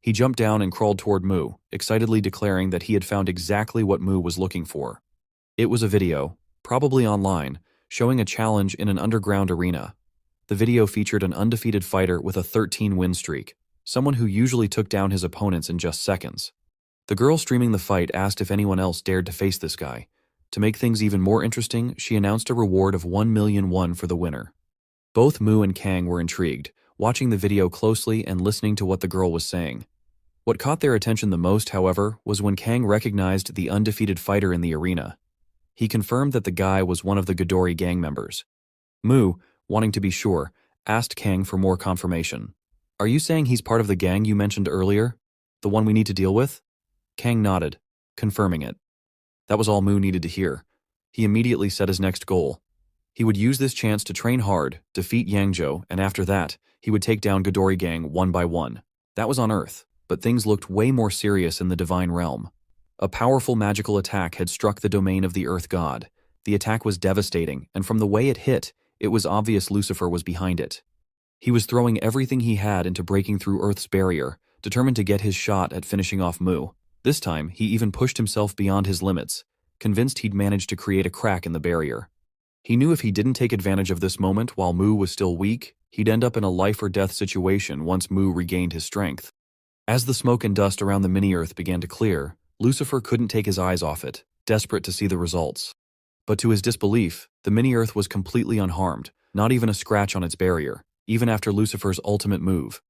He jumped down and crawled toward Mu, excitedly declaring that he had found exactly what Mu was looking for. It was a video, probably online, showing a challenge in an underground arena. The video featured an undefeated fighter with a 13-win streak, someone who usually took down his opponents in just seconds. The girl streaming the fight asked if anyone else dared to face this guy. To make things even more interesting, she announced a reward of 1,000,000 won for the winner. Both Mu and Kang were intrigued, watching the video closely and listening to what the girl was saying. What caught their attention the most, however, was when Kang recognized the undefeated fighter in the arena. He confirmed that the guy was one of the Ghidorah gang members. Mu, wanting to be sure, asked Kang for more confirmation. "Are you saying he's part of the gang you mentioned earlier? The one we need to deal with?" Kang nodded, confirming it. That was all Mu needed to hear. He immediately set his next goal. He would use this chance to train hard, defeat Yangzhou, and after that, he would take down Ghidorah gang one by one. That was on Earth, but things looked way more serious in the divine realm. A powerful magical attack had struck the domain of the Earth god. The attack was devastating, and from the way it hit, it was obvious Lucifer was behind it. He was throwing everything he had into breaking through Earth's barrier, determined to get his shot at finishing off Mu. This time, he even pushed himself beyond his limits, convinced he'd managed to create a crack in the barrier. He knew if he didn't take advantage of this moment while Mu was still weak, he'd end up in a life-or-death situation once Mu regained his strength. As the smoke and dust around the mini-Earth began to clear, Lucifer couldn't take his eyes off it, desperate to see the results. But to his disbelief, the mini-Earth was completely unharmed, not even a scratch on its barrier, even after Lucifer's ultimate move.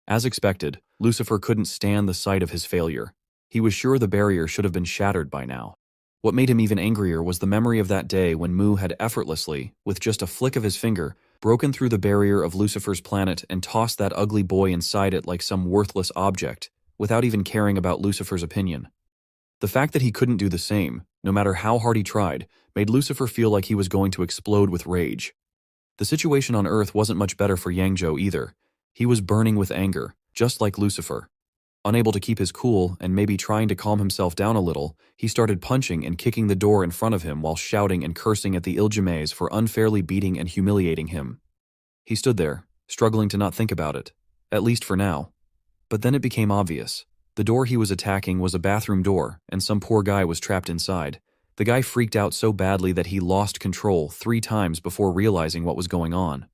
As expected, Lucifer couldn't stand the sight of his failure. He was sure the barrier should have been shattered by now. What made him even angrier was the memory of that day when Mu had effortlessly, with just a flick of his finger, broken through the barrier of Lucifer's planet and tossed that ugly boy inside it like some worthless object, without even caring about Lucifer's opinion. The fact that he couldn't do the same, no matter how hard he tried, made Lucifer feel like he was going to explode with rage. The situation on Earth wasn't much better for Yangzhou either. He was burning with anger, just like Lucifer. Unable to keep his cool and maybe trying to calm himself down a little, he started punching and kicking the door in front of him while shouting and cursing at the Iljimays for unfairly beating and humiliating him. He stood there, struggling to not think about it, at least for now. But then it became obvious. The door he was attacking was a bathroom door, and some poor guy was trapped inside. The guy freaked out so badly that he lost control 3 times before realizing what was going on.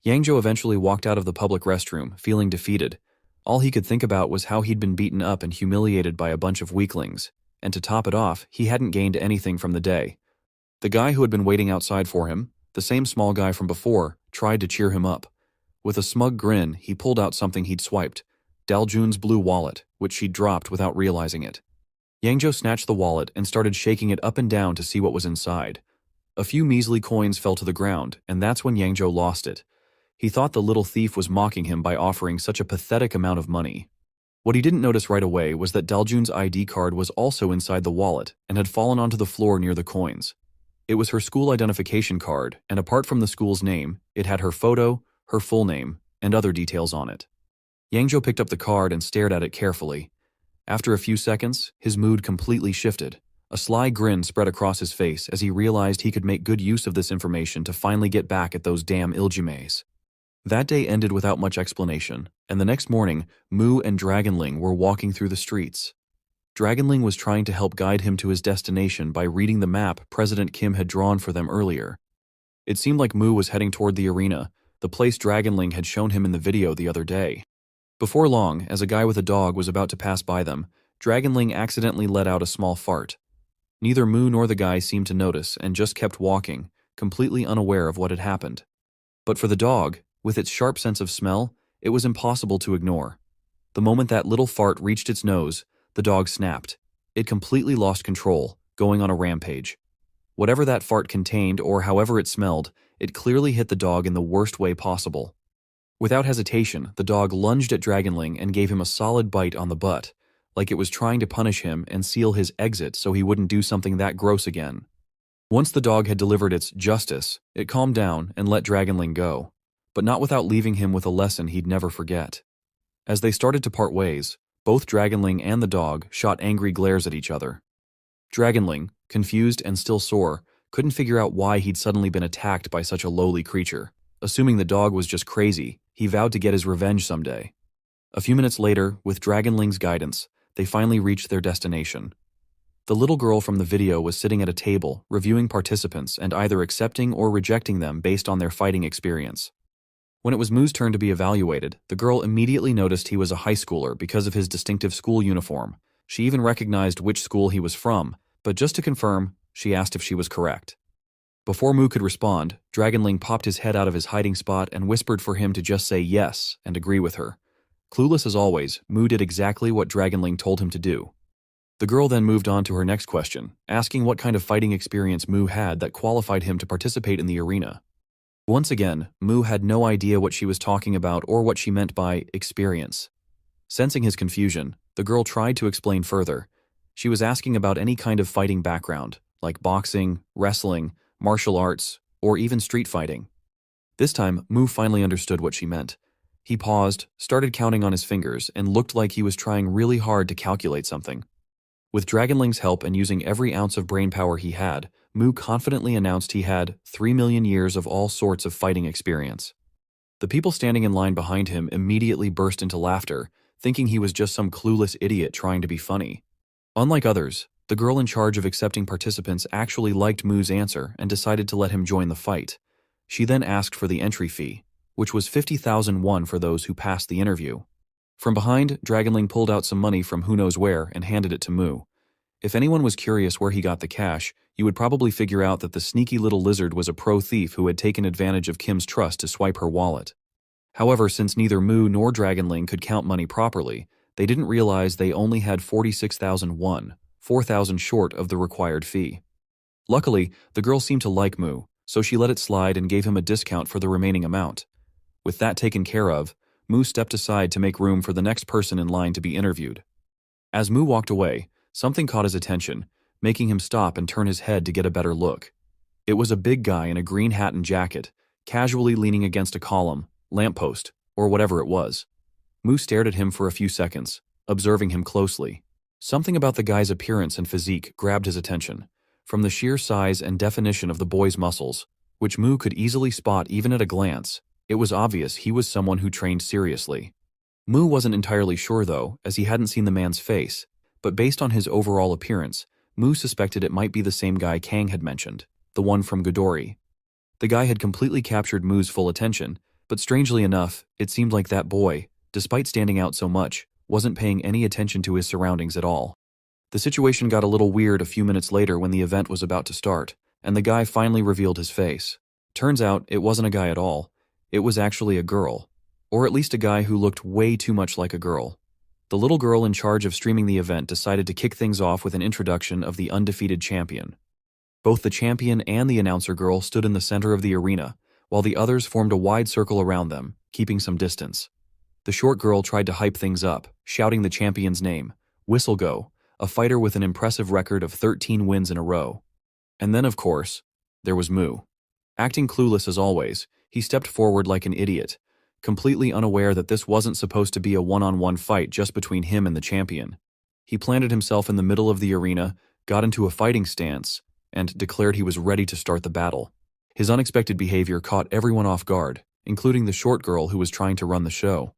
Yangzhou eventually walked out of the public restroom, feeling defeated. All he could think about was how he'd been beaten up and humiliated by a bunch of weaklings, and to top it off, he hadn't gained anything from the day. The guy who had been waiting outside for him, the same small guy from before, tried to cheer him up. With a smug grin, he pulled out something he'd swiped, Daljun's blue wallet, which she'd dropped without realizing it. Yangzhou snatched the wallet and started shaking it up and down to see what was inside. A few measly coins fell to the ground, and that's when Yangzhou lost it. He thought the little thief was mocking him by offering such a pathetic amount of money. What he didn't notice right away was that Daljun's ID card was also inside the wallet and had fallen onto the floor near the coins. It was her school identification card, and apart from the school's name, it had her photo, her full name, and other details on it. Yangzhou picked up the card and stared at it carefully. After a few seconds, his mood completely shifted. A sly grin spread across his face as he realized he could make good use of this information to finally get back at those damn Iljimays. That day ended without much explanation, and the next morning, Mu and Dragonling were walking through the streets. Dragonling was trying to help guide him to his destination by reading the map President Kim had drawn for them earlier. It seemed like Mu was heading toward the arena, the place Dragonling had shown him in the video the other day. Before long, as a guy with a dog was about to pass by them, Dragonling accidentally let out a small fart. Neither Mu nor the guy seemed to notice and just kept walking, completely unaware of what had happened. But for the dog, with its sharp sense of smell, it was impossible to ignore. The moment that little fart reached its nose, the dog snapped. It completely lost control, going on a rampage. Whatever that fart contained or however it smelled, it clearly hit the dog in the worst way possible. Without hesitation, the dog lunged at Dragonling and gave him a solid bite on the butt, like it was trying to punish him and seal his exit so he wouldn't do something that gross again. Once the dog had delivered its justice, it calmed down and let Dragonling go, but not without leaving him with a lesson he'd never forget. As they started to part ways, both Dragonling and the dog shot angry glares at each other. Dragonling, confused and still sore, couldn't figure out why he'd suddenly been attacked by such a lowly creature. Assuming the dog was just crazy, he vowed to get his revenge someday. A few minutes later, with Dragonling's guidance, they finally reached their destination. The little girl from the video was sitting at a table, reviewing participants and either accepting or rejecting them based on their fighting experience. When it was Mu's turn to be evaluated, the girl immediately noticed he was a high schooler because of his distinctive school uniform. She even recognized which school he was from, but just to confirm, she asked if she was correct. Before Mu could respond, Dragonling popped his head out of his hiding spot and whispered for him to just say yes and agree with her. Clueless as always, Mu did exactly what Dragonling told him to do. The girl then moved on to her next question, asking what kind of fighting experience Mu had that qualified him to participate in the arena. Once again, Mu had no idea what she was talking about or what she meant by experience. Sensing his confusion, the girl tried to explain further. She was asking about any kind of fighting background, like boxing, wrestling, martial arts, or even street fighting. This time, Mu finally understood what she meant. He paused, started counting on his fingers, and looked like he was trying really hard to calculate something. With Dragonling's help and using every ounce of brainpower he had, Mu confidently announced he had 3 million years of all sorts of fighting experience. The people standing in line behind him immediately burst into laughter, thinking he was just some clueless idiot trying to be funny. Unlike others, the girl in charge of accepting participants actually liked Mu's answer and decided to let him join the fight. She then asked for the entry fee, which was 50,000 won for those who passed the interview. From behind, Dragonling pulled out some money from who knows where and handed it to Mu. If anyone was curious where he got the cash, you would probably figure out that the sneaky little lizard was a pro thief who had taken advantage of Kim's trust to swipe her wallet. However, since neither Mu nor Dragonling could count money properly, they didn't realize they only had 46,000 won, 4,000 short of the required fee. Luckily, the girl seemed to like Mu, so she let it slide and gave him a discount for the remaining amount. With that taken care of, Mu stepped aside to make room for the next person in line to be interviewed. As Mu walked away, something caught his attention, making him stop and turn his head to get a better look. It was a big guy in a green hat and jacket, casually leaning against a column, lamppost, or whatever it was. Mu stared at him for a few seconds, observing him closely. Something about the guy's appearance and physique grabbed his attention. From the sheer size and definition of the boy's muscles, which Mu could easily spot even at a glance, it was obvious he was someone who trained seriously. Mu wasn't entirely sure though, as he hadn't seen the man's face, but based on his overall appearance, Mu suspected it might be the same guy Kang had mentioned, the one from Godori. The guy had completely captured Mu's full attention, but strangely enough, it seemed like that boy, despite standing out so much, wasn't paying any attention to his surroundings at all. The situation got a little weird a few minutes later when the event was about to start, and the guy finally revealed his face. Turns out, it wasn't a guy at all. It was actually a girl, or at least a guy who looked way too much like a girl. The little girl in charge of streaming the event decided to kick things off with an introduction of the undefeated champion. Both the champion and the announcer girl stood in the center of the arena, while the others formed a wide circle around them, keeping some distance. The short girl tried to hype things up, shouting the champion's name, Whistlego, a fighter with an impressive record of 13 wins in a row. And then, of course, there was Mu. Acting clueless as always, he stepped forward like an idiot, completely unaware that this wasn't supposed to be a one-on-one fight just between him and the champion. He planted himself in the middle of the arena, got into a fighting stance, and declared he was ready to start the battle. His unexpected behavior caught everyone off guard, including the short girl who was trying to run the show.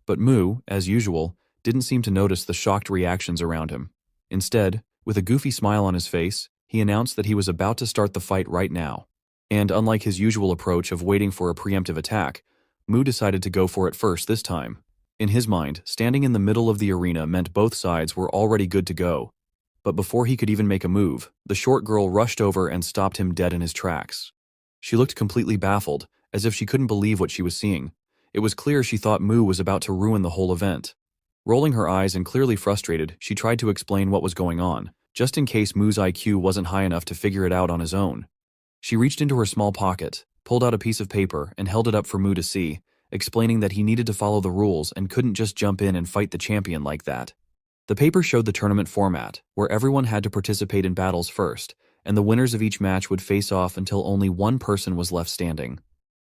But Mu, as usual, didn't seem to notice the shocked reactions around him. Instead, with a goofy smile on his face, he announced that he was about to start the fight right now. And unlike his usual approach of waiting for a preemptive attack, Mu decided to go for it first this time. In his mind, standing in the middle of the arena meant both sides were already good to go. But before he could even make a move, the short girl rushed over and stopped him dead in his tracks. She looked completely baffled, as if she couldn't believe what she was seeing. It was clear she thought Mu was about to ruin the whole event. Rolling her eyes and clearly frustrated, she tried to explain what was going on, just in case Mu's IQ wasn't high enough to figure it out on his own. She reached into her small pocket, pulled out a piece of paper, and held it up for Mu to see, explaining that he needed to follow the rules and couldn't just jump in and fight the champion like that. The paper showed the tournament format, where everyone had to participate in battles first, and the winners of each match would face off until only one person was left standing.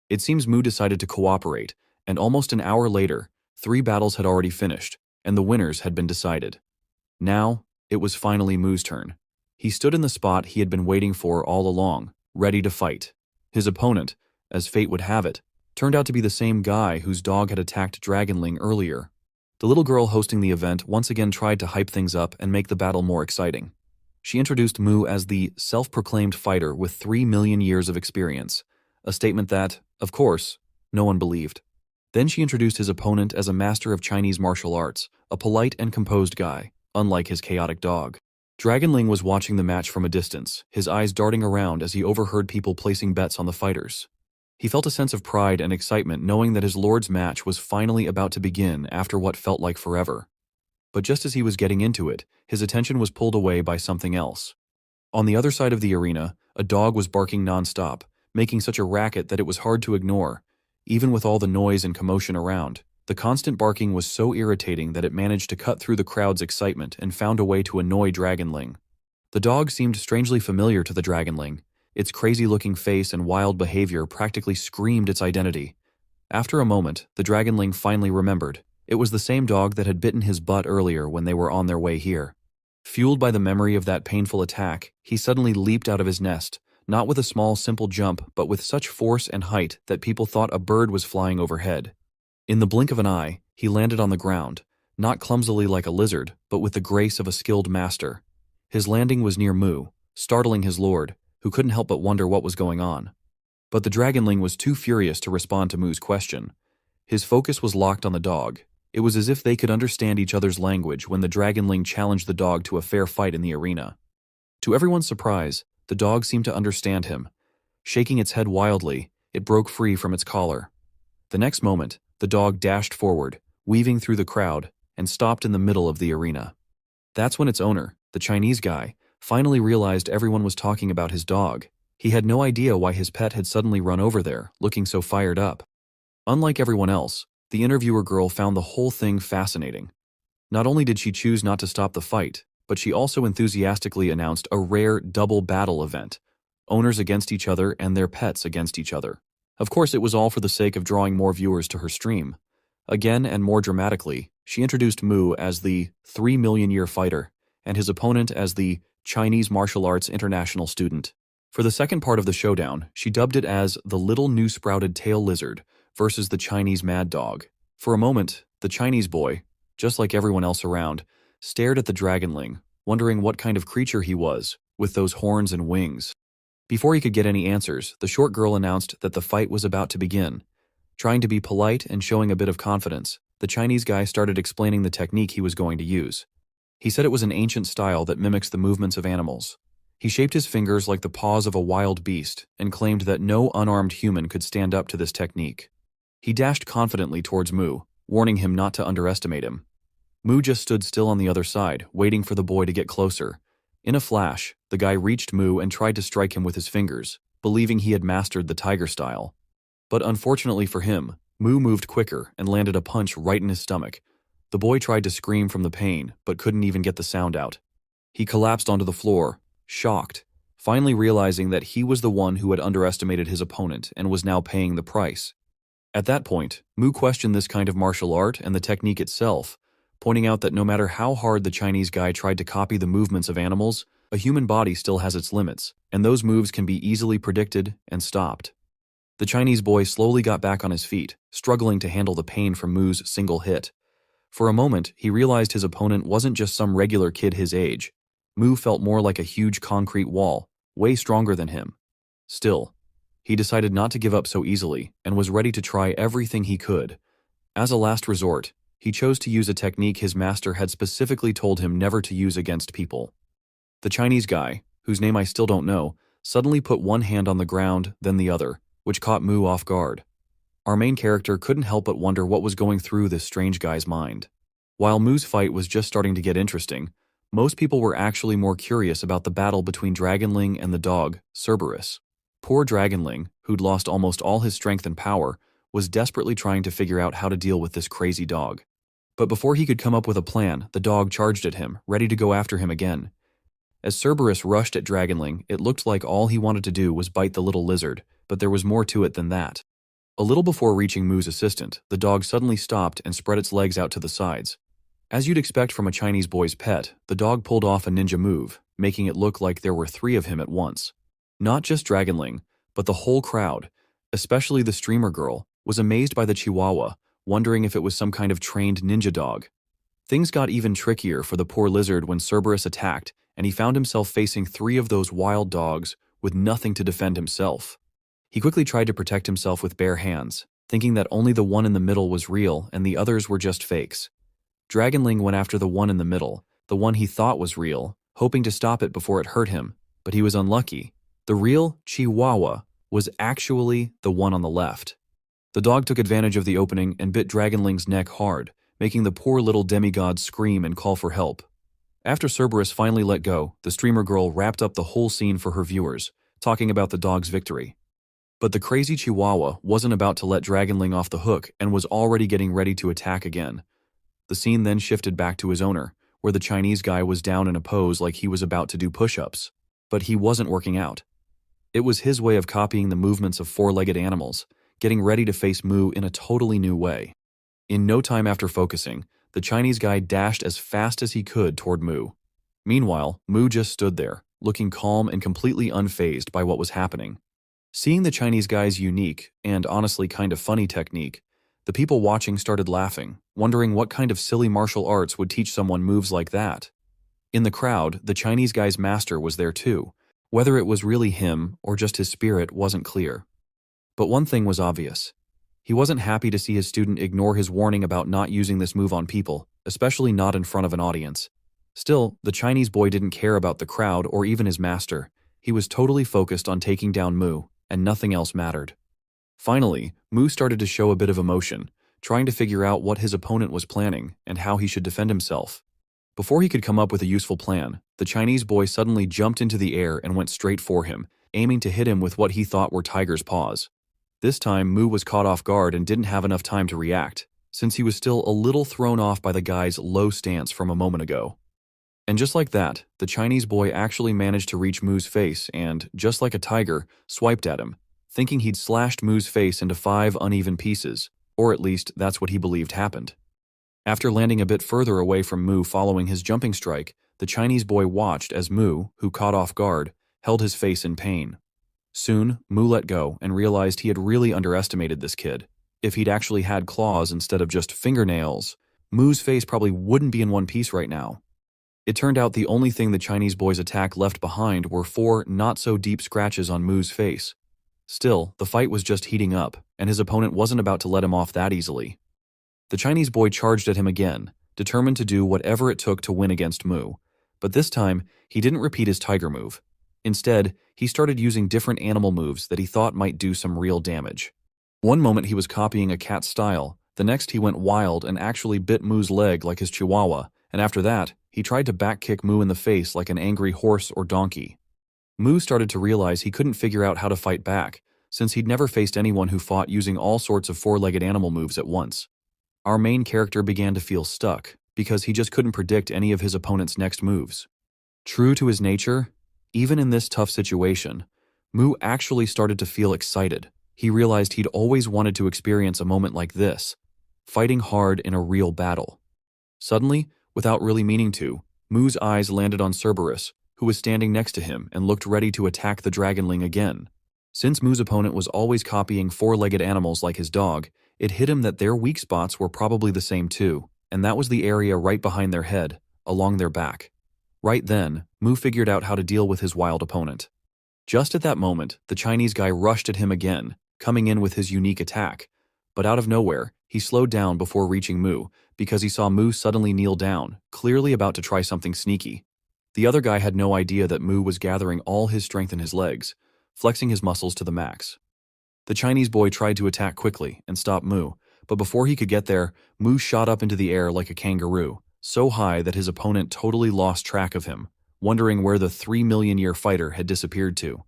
It seems Mu decided to cooperate, and almost an hour later, 3 battles had already finished, and the winners had been decided. Now, it was finally Mu's turn. He stood in the spot he had been waiting for all along, ready to fight. His opponent, as fate would have it, turned out to be the same guy whose dog had attacked Dragonling earlier. The little girl hosting the event once again tried to hype things up and make the battle more exciting. She introduced Mu as the self-proclaimed fighter with 3 million years of experience, a statement that, of course, No one believed. Then she introduced his opponent as a master of Chinese martial arts, a polite and composed guy, unlike his chaotic dog. Dragonling was watching the match from a distance, his eyes darting around as he overheard people placing bets on the fighters. He felt a sense of pride and excitement knowing that his lord's match was finally about to begin after what felt like forever. But just as he was getting into it, his attention was pulled away by something else. On the other side of the arena, a dog was barking nonstop, making such a racket that it was hard to ignore. Even with all the noise and commotion around, the constant barking was so irritating that it managed to cut through the crowd's excitement and found a way to annoy Dragonling. The dog seemed strangely familiar to the Dragonling. Its crazy-looking face and wild behavior practically screamed its identity. After a moment, the Dragonling finally remembered. It was the same dog that had bitten his butt earlier when they were on their way here. Fueled by the memory of that painful attack, he suddenly leaped out of his nest, not with a small, simple jump, but with such force and height that people thought a bird was flying overhead. In the blink of an eye, he landed on the ground, not clumsily like a lizard, but with the grace of a skilled master. His landing was near Mu, startling his lord, who couldn't help but wonder what was going on. But the Dragonling was too furious to respond to Mu's question. His focus was locked on the dog. It was as if they could understand each other's language when the Dragonling challenged the dog to a fair fight in the arena. To everyone's surprise, the dog seemed to understand him. Shaking its head wildly, it broke free from its collar. The next moment, the dog dashed forward, weaving through the crowd, and stopped in the middle of the arena. That's when its owner, the Chinese guy, finally realized everyone was talking about his dog. He had no idea why his pet had suddenly run over there, looking so fired up. Unlike everyone else, the interviewer girl found the whole thing fascinating. Not only did she choose not to stop the fight, but she also enthusiastically announced a rare double battle event, owners against each other and their pets against each other. Of course, it was all for the sake of drawing more viewers to her stream. Again and more dramatically, she introduced Mu as the 3 million-year fighter and his opponent as the Chinese martial arts international student. For the second part of the showdown, she dubbed it as the little new sprouted tail lizard versus the Chinese mad dog. For a moment, the Chinese boy, just like everyone else around, stared at the Dragonling, wondering what kind of creature he was, with those horns and wings. Before he could get any answers, the short girl announced that the fight was about to begin. Trying to be polite and showing a bit of confidence, the Chinese guy started explaining the technique he was going to use. He said it was an ancient style that mimics the movements of animals. He shaped his fingers like the paws of a wild beast and claimed that no unarmed human could stand up to this technique. He dashed confidently towards Mu, warning him not to underestimate him. Mu just stood still on the other side, waiting for the boy to get closer. In a flash, the guy reached Mu and tried to strike him with his fingers, believing he had mastered the tiger style. But unfortunately for him, Mu moved quicker and landed a punch right in his stomach. The boy tried to scream from the pain, but couldn't even get the sound out. He collapsed onto the floor, shocked, finally realizing that he was the one who had underestimated his opponent and was now paying the price. At that point, Mu questioned this kind of martial art and the technique itself, pointing out that no matter how hard the Chinese guy tried to copy the movements of animals, a human body still has its limits, and those moves can be easily predicted and stopped. The Chinese boy slowly got back on his feet, struggling to handle the pain from Mu's single hit. For a moment, he realized his opponent wasn't just some regular kid his age. Mu felt more like a huge concrete wall, way stronger than him. Still, he decided not to give up so easily and was ready to try everything he could. As a last resort, he chose to use a technique his master had specifically told him never to use against people. The Chinese guy, whose name I still don't know, suddenly put one hand on the ground, then the other, which caught Mu off guard. Our main character couldn't help but wonder what was going through this strange guy's mind. While Mu's fight was just starting to get interesting, most people were actually more curious about the battle between Dragonling and the dog, Cerberus. Poor Dragonling, who'd lost almost all his strength and power, was desperately trying to figure out how to deal with this crazy dog. But before he could come up with a plan, the dog charged at him, ready to go after him again. As Cerberus rushed at Dragonling, it looked like all he wanted to do was bite the little lizard, but there was more to it than that. A little before reaching Mu's assistant, the dog suddenly stopped and spread its legs out to the sides. As you'd expect from a Chinese boy's pet, the dog pulled off a ninja move, making it look like there were 3 of him at once. Not just Dragonling, but the whole crowd, especially the streamer girl, was amazed by the Chihuahua, wondering if it was some kind of trained ninja dog. Things got even trickier for the poor lizard when Cerberus attacked, and he found himself facing 3 of those wild dogs with nothing to defend himself. He quickly tried to protect himself with bare hands. thinking that only the one in the middle was real and the others were just fakes. Dragonling went after the one in the middle, the one he thought was real, hoping to stop it before it hurt him, but he was unlucky. The real Chihuahua was actually the one on the left. The dog took advantage of the opening and bit Dragonling's neck hard, making the poor little demigod scream and call for help. After Cerberus finally let go, the streamer girl wrapped up the whole scene for her viewers, talking about the dog's victory. But the crazy Chihuahua wasn't about to let Dragonling off the hook and was already getting ready to attack again. The scene then shifted back to his owner, where the Chinese guy was down in a pose like he was about to do push-ups. But he wasn't working out. It was his way of copying the movements of four-legged animals, getting ready to face Mu in a totally new way. In no time after focusing, the Chinese guy dashed as fast as he could toward Mu. Meanwhile, Mu just stood there, looking calm and completely unfazed by what was happening. Seeing the Chinese guy's unique, and honestly kind of funny technique, the people watching started laughing, wondering what kind of silly martial arts would teach someone moves like that. In the crowd, the Chinese guy's master was there too. Whether it was really him or just his spirit wasn't clear. But one thing was obvious. He wasn't happy to see his student ignore his warning about not using this move on people, especially not in front of an audience. Still, the Chinese boy didn't care about the crowd or even his master. He was totally focused on taking down Mu, and nothing else mattered. Finally, Mu started to show a bit of emotion, trying to figure out what his opponent was planning and how he should defend himself. Before he could come up with a useful plan, the Chinese boy suddenly jumped into the air and went straight for him, aiming to hit him with what he thought were tiger's paws. This time, Mu was caught off guard and didn't have enough time to react, since he was still a little thrown off by the guy's low stance from a moment ago. And just like that, the Chinese boy actually managed to reach Mu's face and, just like a tiger, swiped at him, thinking he'd slashed Mu's face into 5 uneven pieces, or at least that's what he believed happened. After landing a bit further away from Mu following his jumping strike, the Chinese boy watched as Mu, who caught off guard, held his face in pain. Soon, Mu let go and realized he had really underestimated this kid. If he'd actually had claws instead of just fingernails, Mu's face probably wouldn't be in one piece right now. It turned out the only thing the Chinese boy's attack left behind were 4 not-so-deep scratches on Mu's face. Still, the fight was just heating up, and his opponent wasn't about to let him off that easily. The Chinese boy charged at him again, determined to do whatever it took to win against Mu. But this time, he didn't repeat his tiger move. Instead, he started using different animal moves that he thought might do some real damage. One moment he was copying a cat's style, the next he went wild and actually bit Mu's leg like his chihuahua, and after that, he tried to back-kick Mu in the face like an angry horse or donkey. Mu started to realize he couldn't figure out how to fight back, since he'd never faced anyone who fought using all sorts of four-legged animal moves at once. Our main character began to feel stuck, because he just couldn't predict any of his opponent's next moves. True to his nature, even in this tough situation, Mu actually started to feel excited. He realized he'd always wanted to experience a moment like this, fighting hard in a real battle. Suddenly, without really meaning to, Mu's eyes landed on Cerberus, who was standing next to him and looked ready to attack the Dragonling again. Since Mu's opponent was always copying four-legged animals like his dog, it hit him that their weak spots were probably the same too, and that was the area right behind their head, along their back. Right then, Mu figured out how to deal with his wild opponent. Just at that moment, the Chinese guy rushed at him again, coming in with his unique attack. But out of nowhere, he slowed down before reaching Mu, because he saw Mu suddenly kneel down, clearly about to try something sneaky. The other guy had no idea that Mu was gathering all his strength in his legs, flexing his muscles to the max. The Chinese boy tried to attack quickly and stop Mu, but before he could get there, Mu shot up into the air like a kangaroo, so high that his opponent totally lost track of him, wondering where the 3-million-year fighter had disappeared to.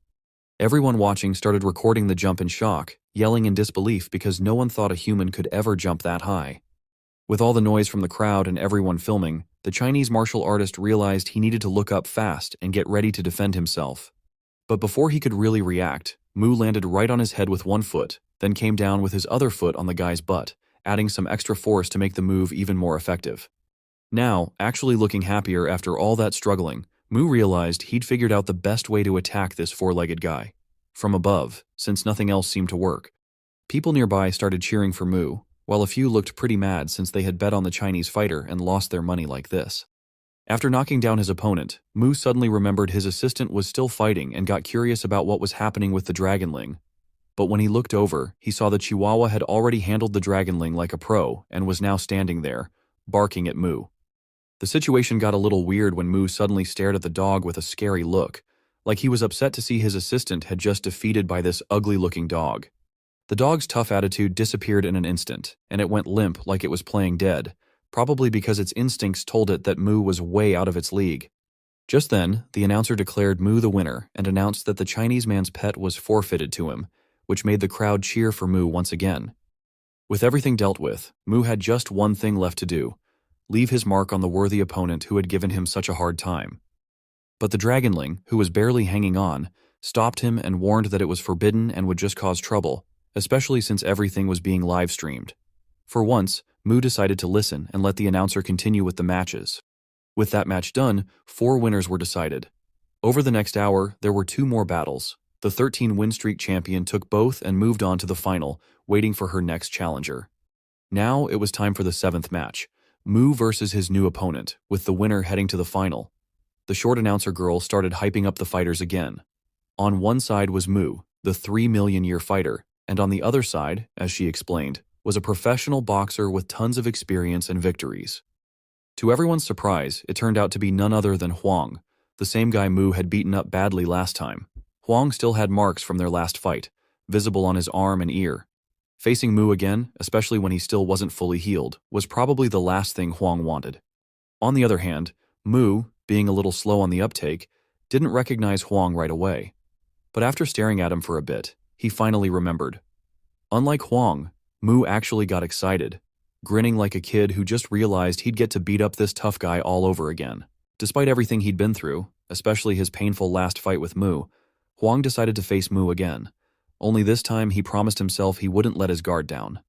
Everyone watching started recording the jump in shock, yelling in disbelief because no one thought a human could ever jump that high. With all the noise from the crowd and everyone filming, the Chinese martial artist realized he needed to look up fast and get ready to defend himself. But before he could really react, Mu landed right on his head with one foot, then came down with his other foot on the guy's butt, adding some extra force to make the move even more effective. Now, actually looking happier after all that struggling, Mu realized he'd figured out the best way to attack this four-legged guy. From above, since nothing else seemed to work. People nearby started cheering for Mu, while a few looked pretty mad since they had bet on the Chinese fighter and lost their money like this. After knocking down his opponent, Mu suddenly remembered his assistant was still fighting and got curious about what was happening with the Dragonling. But when he looked over, he saw the Chihuahua had already handled the dragonling like a pro and was now standing there, barking at Mu. The situation got a little weird when Mu suddenly stared at the dog with a scary look, like he was upset to see his assistant had just defeated by this ugly-looking dog. The dog's tough attitude disappeared in an instant, and it went limp like it was playing dead, probably because its instincts told it that Mu was way out of its league. Just then, the announcer declared Mu the winner and announced that the Chinese man's pet was forfeited to him, which made the crowd cheer for Mu once again. With everything dealt with, Mu had just one thing left to do: leave his mark on the worthy opponent who had given him such a hard time. But the dragonling, who was barely hanging on, stopped him and warned that it was forbidden and would just cause trouble, especially since everything was being live-streamed. For once, Mu decided to listen and let the announcer continue with the matches. With that match done, 4 winners were decided. Over the next hour, there were 2 more battles. The 13-win streak champion took both and moved on to the final, waiting for her next challenger. Now it was time for the 7th match, Mu versus his new opponent, with the winner heading to the final. The short announcer girl started hyping up the fighters again. On one side was Mu, the 3-million-year fighter, and on the other side, as she explained, was a professional boxer with tons of experience and victories. To everyone's surprise, it turned out to be none other than Huang, the same guy Mu had beaten up badly last time. Huang still had marks from their last fight, visible on his arm and ear. Facing Mu again, especially when he still wasn't fully healed, was probably the last thing Huang wanted. On the other hand, Mu, being a little slow on the uptake, didn't recognize Huang right away. But after staring at him for a bit, he finally remembered. Unlike Huang, Mu actually got excited, grinning like a kid who just realized he'd get to beat up this tough guy all over again. Despite everything he'd been through, especially his painful last fight with Mu, Huang decided to face Mu again. Only this time he promised himself he wouldn't let his guard down.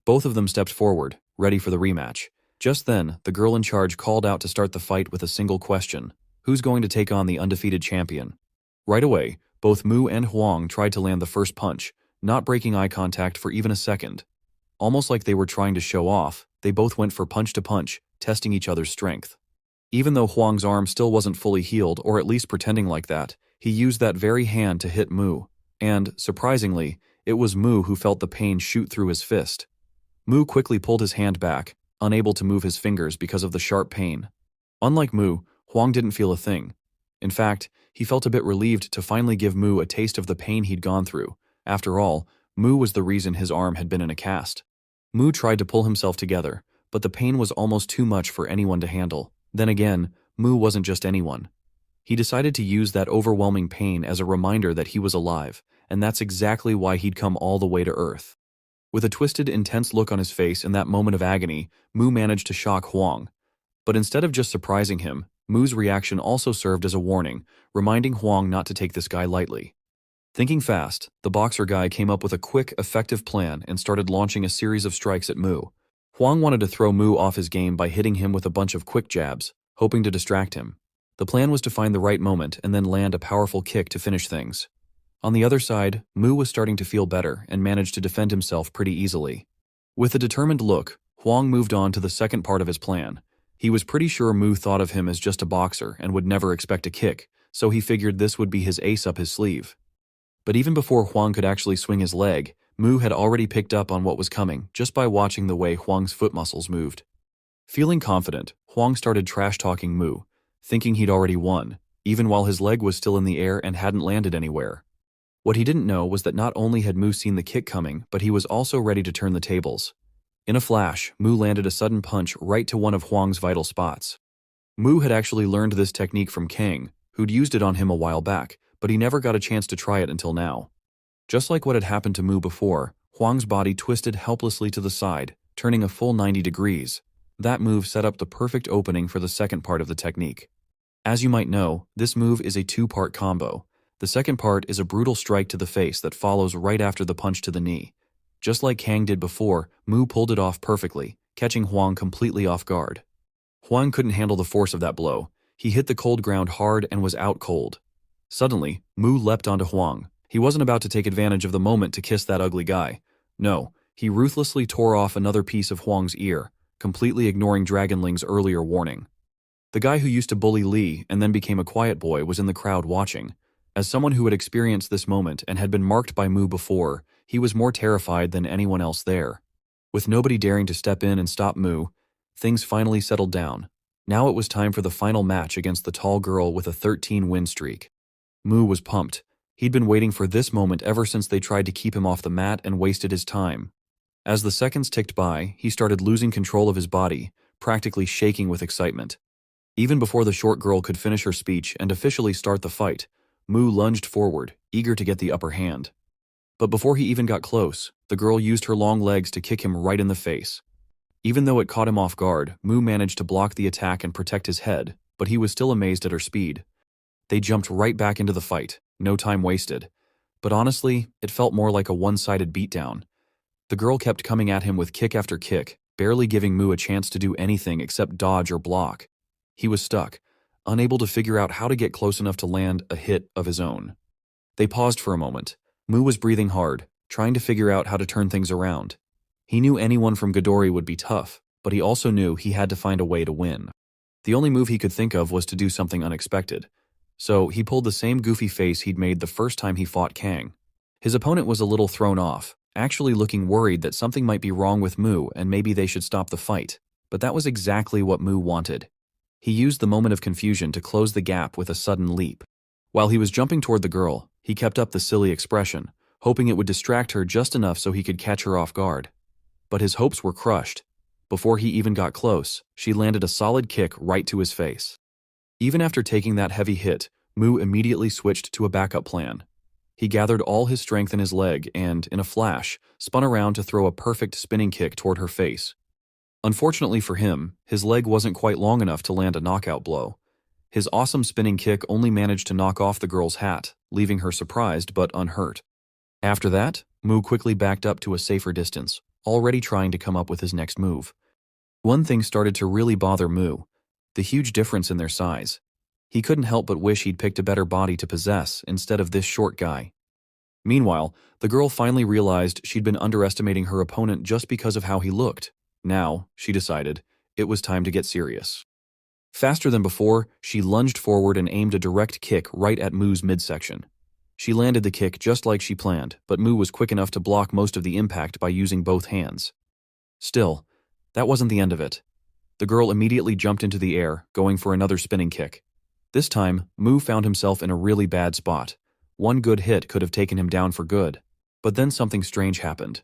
Both of them stepped forward, ready for the rematch. Just then, the girl in charge called out to start the fight with a single question: who's going to take on the undefeated champion? Right away, both Mu and Huang tried to land the first punch, not breaking eye contact for even a second. Almost like they were trying to show off, they both went for punch to punch, testing each other's strength. Even though Huang's arm still wasn't fully healed, or at least pretending like that, he used that very hand to hit Mu. And, surprisingly, it was Mu who felt the pain shoot through his fist. Mu quickly pulled his hand back, unable to move his fingers because of the sharp pain. Unlike Mu, Huang didn't feel a thing. In fact, he felt a bit relieved to finally give Mu a taste of the pain he'd gone through. After all, Mu was the reason his arm had been in a cast. Mu tried to pull himself together, but the pain was almost too much for anyone to handle. Then again, Mu wasn't just anyone. He decided to use that overwhelming pain as a reminder that he was alive, and that's exactly why he'd come all the way to Earth. With a twisted, intense look on his face in that moment of agony, Mu managed to shock Huang. But instead of just surprising him, Mu's reaction also served as a warning, reminding Huang not to take this guy lightly. Thinking fast, the boxer guy came up with a quick, effective plan and started launching a series of strikes at Mu. Huang wanted to throw Mu off his game by hitting him with a bunch of quick jabs, hoping to distract him. The plan was to find the right moment and then land a powerful kick to finish things. On the other side, Mu was starting to feel better and managed to defend himself pretty easily. With a determined look, Huang moved on to the second part of his plan. He was pretty sure Mu thought of him as just a boxer and would never expect a kick, so he figured this would be his ace up his sleeve. But even before Huang could actually swing his leg, Mu had already picked up on what was coming just by watching the way Huang's foot muscles moved. Feeling confident, Huang started trash-talking Mu, thinking he'd already won, even while his leg was still in the air and hadn't landed anywhere. What he didn't know was that not only had Mu seen the kick coming, but he was also ready to turn the tables. In a flash, Mu landed a sudden punch right to one of Huang's vital spots. Mu had actually learned this technique from Kang, who'd used it on him a while back, but he never got a chance to try it until now. Just like what had happened to Mu before, Huang's body twisted helplessly to the side, turning a full 90 degrees. That move set up the perfect opening for the second part of the technique. As you might know, this move is a 2-part combo. The second part is a brutal strike to the face that follows right after the punch to the knee. Just like Kang did before, Mu pulled it off perfectly, catching Huang completely off guard. Huang couldn't handle the force of that blow. He hit the cold ground hard and was out cold. Suddenly, Mu leapt onto Huang. He wasn't about to take advantage of the moment to kiss that ugly guy. No, he ruthlessly tore off another piece of Huang's ear, completely ignoring Dragonling's earlier warning. The guy who used to bully Lee and then became a quiet boy was in the crowd watching. As someone who had experienced this moment and had been marked by Mu before, he was more terrified than anyone else there. With nobody daring to step in and stop Mu, things finally settled down. Now it was time for the final match against the tall girl with a 13-win streak. Mu was pumped. He'd been waiting for this moment ever since they tried to keep him off the mat and wasted his time. As the seconds ticked by, he started losing control of his body, practically shaking with excitement. Even before the short girl could finish her speech and officially start the fight, Mu lunged forward, eager to get the upper hand. But before he even got close, the girl used her long legs to kick him right in the face. Even though it caught him off guard, Mu managed to block the attack and protect his head, but he was still amazed at her speed. They jumped right back into the fight, no time wasted. But honestly, it felt more like a one-sided beatdown. The girl kept coming at him with kick after kick, barely giving Mu a chance to do anything except dodge or block. He was stuck, unable to figure out how to get close enough to land a hit of his own. They paused for a moment. Mu was breathing hard, trying to figure out how to turn things around. He knew anyone from Midori would be tough, but he also knew he had to find a way to win. The only move he could think of was to do something unexpected. So he pulled the same goofy face he'd made the first time he fought Kang. His opponent was a little thrown off, actually looking worried that something might be wrong with Mu and maybe they should stop the fight. But that was exactly what Mu wanted. He used the moment of confusion to close the gap with a sudden leap. While he was jumping toward the girl, he kept up the silly expression, hoping it would distract her just enough so he could catch her off guard. But his hopes were crushed. Before he even got close, she landed a solid kick right to his face. Even after taking that heavy hit, Mu immediately switched to a backup plan. He gathered all his strength in his leg and, in a flash, spun around to throw a perfect spinning kick toward her face. Unfortunately for him, his leg wasn't quite long enough to land a knockout blow. His awesome spinning kick only managed to knock off the girl's hat, leaving her surprised but unhurt. After that, Mu quickly backed up to a safer distance, already trying to come up with his next move. One thing started to really bother Mu: the huge difference in their size. He couldn't help but wish he'd picked a better body to possess instead of this short guy. Meanwhile, the girl finally realized she'd been underestimating her opponent just because of how he looked. Now, she decided, it was time to get serious. Faster than before, she lunged forward and aimed a direct kick right at Mu's midsection. She landed the kick just like she planned, but Mu was quick enough to block most of the impact by using both hands. Still, that wasn't the end of it. The girl immediately jumped into the air, going for another spinning kick. This time, Mu found himself in a really bad spot. One good hit could have taken him down for good. But then something strange happened.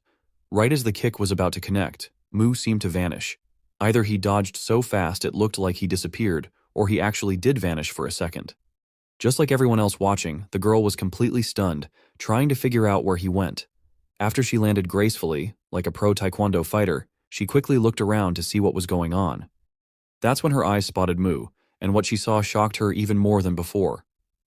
Right as the kick was about to connect, Mu seemed to vanish. Either he dodged so fast it looked like he disappeared, or he actually did vanish for a second. Just like everyone else watching, the girl was completely stunned, trying to figure out where he went. After she landed gracefully, like a pro taekwondo fighter, she quickly looked around to see what was going on. That's when her eyes spotted Mu, and what she saw shocked her even more than before.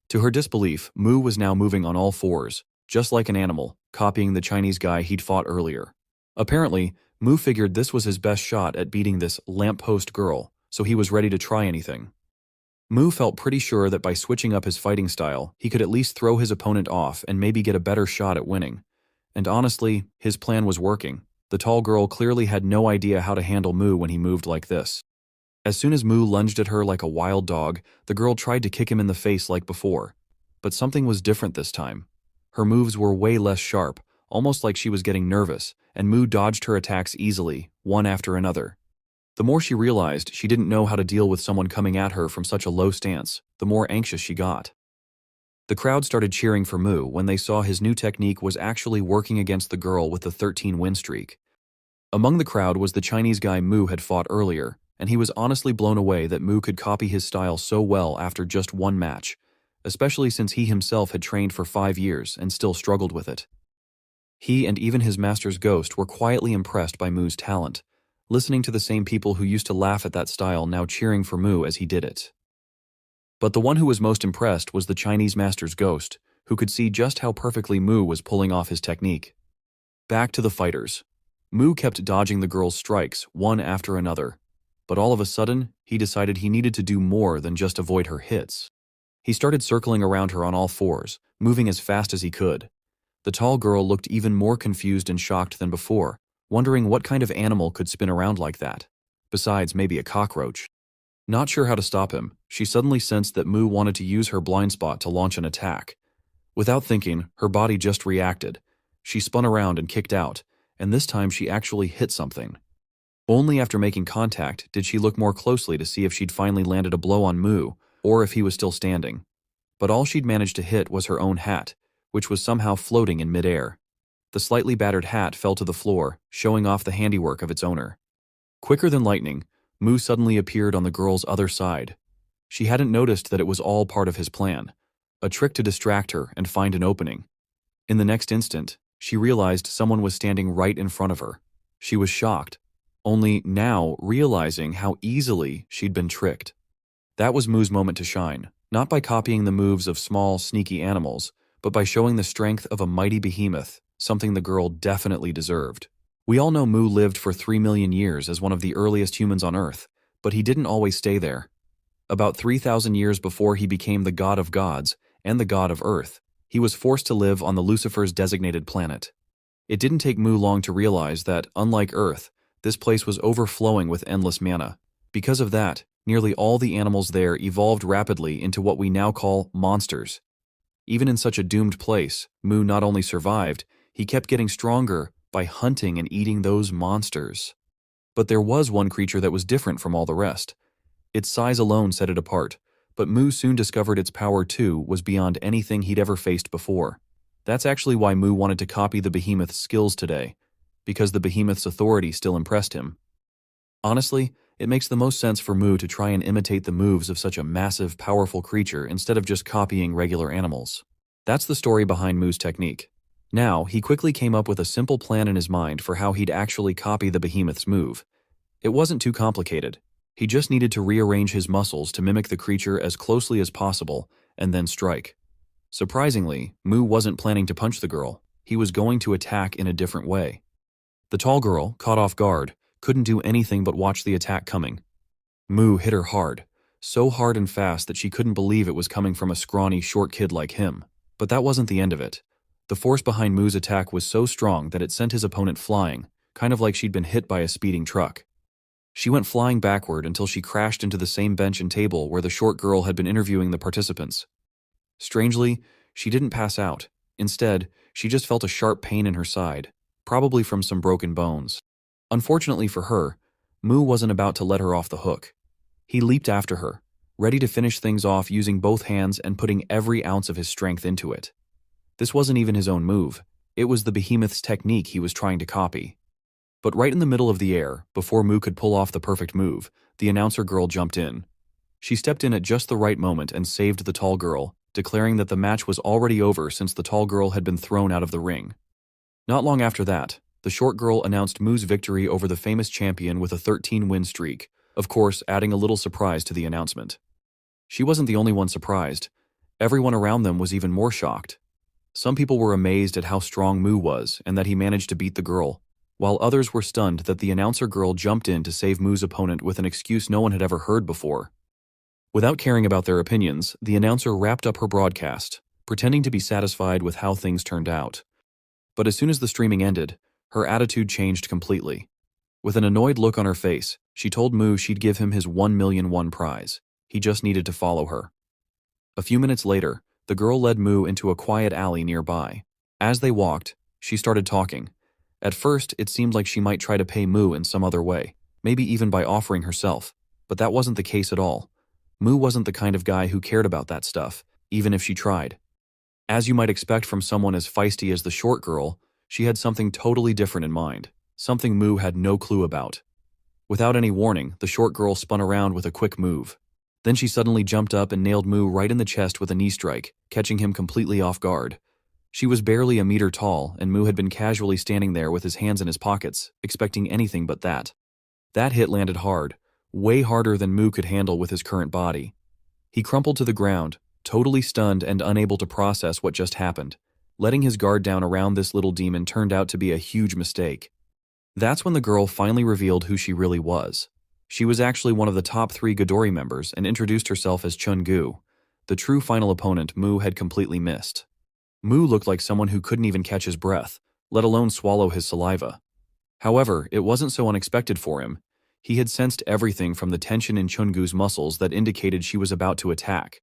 To her disbelief, Mu was now moving on all fours, just like an animal, copying the Chinese guy he'd fought earlier. Apparently, Mu figured this was his best shot at beating this lamppost girl, so he was ready to try anything. Mu felt pretty sure that by switching up his fighting style, he could at least throw his opponent off and maybe get a better shot at winning. And honestly, his plan was working. The tall girl clearly had no idea how to handle Mu when he moved like this. As soon as Mu lunged at her like a wild dog, the girl tried to kick him in the face like before. But something was different this time. Her moves were way less sharp, almost like she was getting nervous, and Mu dodged her attacks easily, one after another. The more she realized she didn't know how to deal with someone coming at her from such a low stance, the more anxious she got. The crowd started cheering for Mu when they saw his new technique was actually working against the girl with the 13-win streak. Among the crowd was the Chinese guy Mu had fought earlier, and he was honestly blown away that Mu could copy his style so well after just one match, especially since he himself had trained for 5 years and still struggled with it. He and even his master's ghost were quietly impressed by Mu's talent, listening to the same people who used to laugh at that style now cheering for Mu as he did it. But the one who was most impressed was the Chinese master's ghost, who could see just how perfectly Mu was pulling off his technique. Back to the fighters. Mu kept dodging the girl's strikes, one after another. But all of a sudden, he decided he needed to do more than just avoid her hits. He started circling around her on all fours, moving as fast as he could. The tall girl looked even more confused and shocked than before, wondering what kind of animal could spin around like that, besides maybe a cockroach. Not sure how to stop him, she suddenly sensed that Mu wanted to use her blind spot to launch an attack. Without thinking, her body just reacted. She spun around and kicked out, and this time she actually hit something. Only after making contact did she look more closely to see if she'd finally landed a blow on Mu, or if he was still standing. But all she'd managed to hit was her own hat, which was somehow floating in midair. The slightly battered hat fell to the floor, showing off the handiwork of its owner. Quicker than lightning, Mu suddenly appeared on the girl's other side. She hadn't noticed that it was all part of his plan, a trick to distract her and find an opening. In the next instant, she realized someone was standing right in front of her. She was shocked, only now realizing how easily she'd been tricked. That was Mu's moment to shine, not by copying the moves of small, sneaky animals, but by showing the strength of a mighty behemoth, something the girl definitely deserved. We all know Mu lived for 3 million years as one of the earliest humans on Earth, but he didn't always stay there. About 3,000 years before he became the god of gods and the god of Earth, he was forced to live on the Lucifer's designated planet. It didn't take Mu long to realize that, unlike Earth, this place was overflowing with endless mana. Because of that, nearly all the animals there evolved rapidly into what we now call monsters. Even in such a doomed place, Mu not only survived, he kept getting stronger by hunting and eating those monsters. But there was one creature that was different from all the rest. Its size alone set it apart, but Mu soon discovered its power too was beyond anything he'd ever faced before. That's actually why Mu wanted to copy the behemoth's skills today, because the behemoth's authority still impressed him. Honestly, it makes the most sense for Mu to try and imitate the moves of such a massive, powerful creature instead of just copying regular animals. That's the story behind Mu's technique. Now, he quickly came up with a simple plan in his mind for how he'd actually copy the behemoth's move. It wasn't too complicated. He just needed to rearrange his muscles to mimic the creature as closely as possible, and then strike. Surprisingly, Mu wasn't planning to punch the girl. He was going to attack in a different way. The tall girl, caught off guard, couldn't do anything but watch the attack coming. Mu hit her hard, so hard and fast that she couldn't believe it was coming from a scrawny, short kid like him. But that wasn't the end of it. The force behind Mu's attack was so strong that it sent his opponent flying, kind of like she'd been hit by a speeding truck. She went flying backward until she crashed into the same bench and table where the short girl had been interviewing the participants. Strangely, she didn't pass out. Instead, she just felt a sharp pain in her side, probably from some broken bones. Unfortunately for her, Mu wasn't about to let her off the hook. He leaped after her, ready to finish things off using both hands and putting every ounce of his strength into it. This wasn't even his own move. It was the behemoth's technique he was trying to copy. But right in the middle of the air, before Mu could pull off the perfect move, the announcer girl jumped in. She stepped in at just the right moment and saved the tall girl, declaring that the match was already over since the tall girl had been thrown out of the ring. Not long after that, the short girl announced Mu's victory over the famous champion with a 13-win streak, of course adding a little surprise to the announcement. She wasn't the only one surprised. Everyone around them was even more shocked. Some people were amazed at how strong Mu was and that he managed to beat the girl, while others were stunned that the announcer girl jumped in to save Mu's opponent with an excuse no one had ever heard before. Without caring about their opinions, the announcer wrapped up her broadcast, pretending to be satisfied with how things turned out. But as soon as the streaming ended, her attitude changed completely. With an annoyed look on her face, she told Mu she'd give him his 1,000,001 prize. He just needed to follow her. A few minutes later, the girl led Mu into a quiet alley nearby. As they walked, she started talking. At first, it seemed like she might try to pay Mu in some other way, maybe even by offering herself, but that wasn't the case at all. Mu wasn't the kind of guy who cared about that stuff, even if she tried. As you might expect from someone as feisty as the short girl, she had something totally different in mind, something Mu had no clue about. Without any warning, the short girl spun around with a quick move. Then she suddenly jumped up and nailed Mu right in the chest with a knee strike, catching him completely off guard. She was barely a meter tall, and Mu had been casually standing there with his hands in his pockets, expecting anything but that. That hit landed hard, way harder than Mu could handle with his current body. He crumpled to the ground, totally stunned and unable to process what just happened. Letting his guard down around this little demon turned out to be a huge mistake. That's when the girl finally revealed who she really was. She was actually one of the top 3 Godori members and introduced herself as Chun-gu, the true final opponent Mu had completely missed. Mu looked like someone who couldn't even catch his breath, let alone swallow his saliva. However, it wasn't so unexpected for him. He had sensed everything from the tension in Chun-gu's muscles that indicated she was about to attack.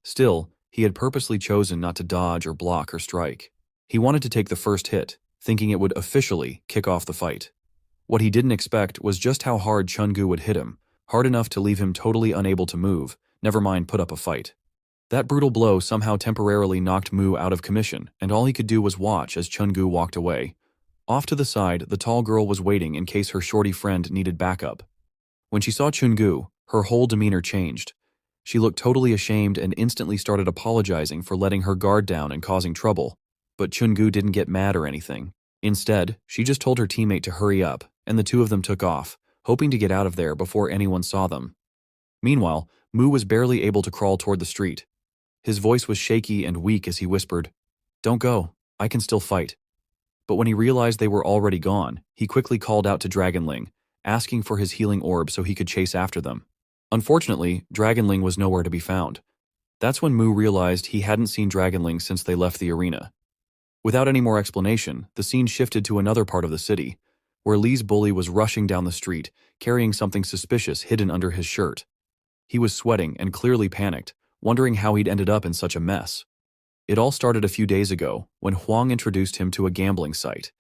Still, He had purposely chosen not to dodge or block or strike. He wanted to take the first hit, thinking it would officially kick off the fight. What he didn't expect was just how hard Chun-gu would hit him, hard enough to leave him totally unable to move, never mind put up a fight. That brutal blow somehow temporarily knocked Mu out of commission, and all he could do was watch as Chun-gu walked away. Off to the side, the tall girl was waiting in case her shorty friend needed backup. When she saw Chun-gu, her whole demeanor changed. She looked totally ashamed and instantly started apologizing for letting her guard down and causing trouble. But Chun-gu didn't get mad or anything. Instead, she just told her teammate to hurry up, and the two of them took off, hoping to get out of there before anyone saw them. Meanwhile, Mu was barely able to crawl toward the street. His voice was shaky and weak as he whispered, "Don't go, I can still fight." But when he realized they were already gone, he quickly called out to Dragonling, asking for his healing orb so he could chase after them. Unfortunately, Dragonling was nowhere to be found. That's when Mu realized he hadn't seen Dragonling since they left the arena. Without any more explanation, the scene shifted to another part of the city, where Lee's bully was rushing down the street, carrying something suspicious hidden under his shirt. He was sweating and clearly panicked, wondering how he'd ended up in such a mess. It all started a few days ago, when Huang introduced him to a gambling site.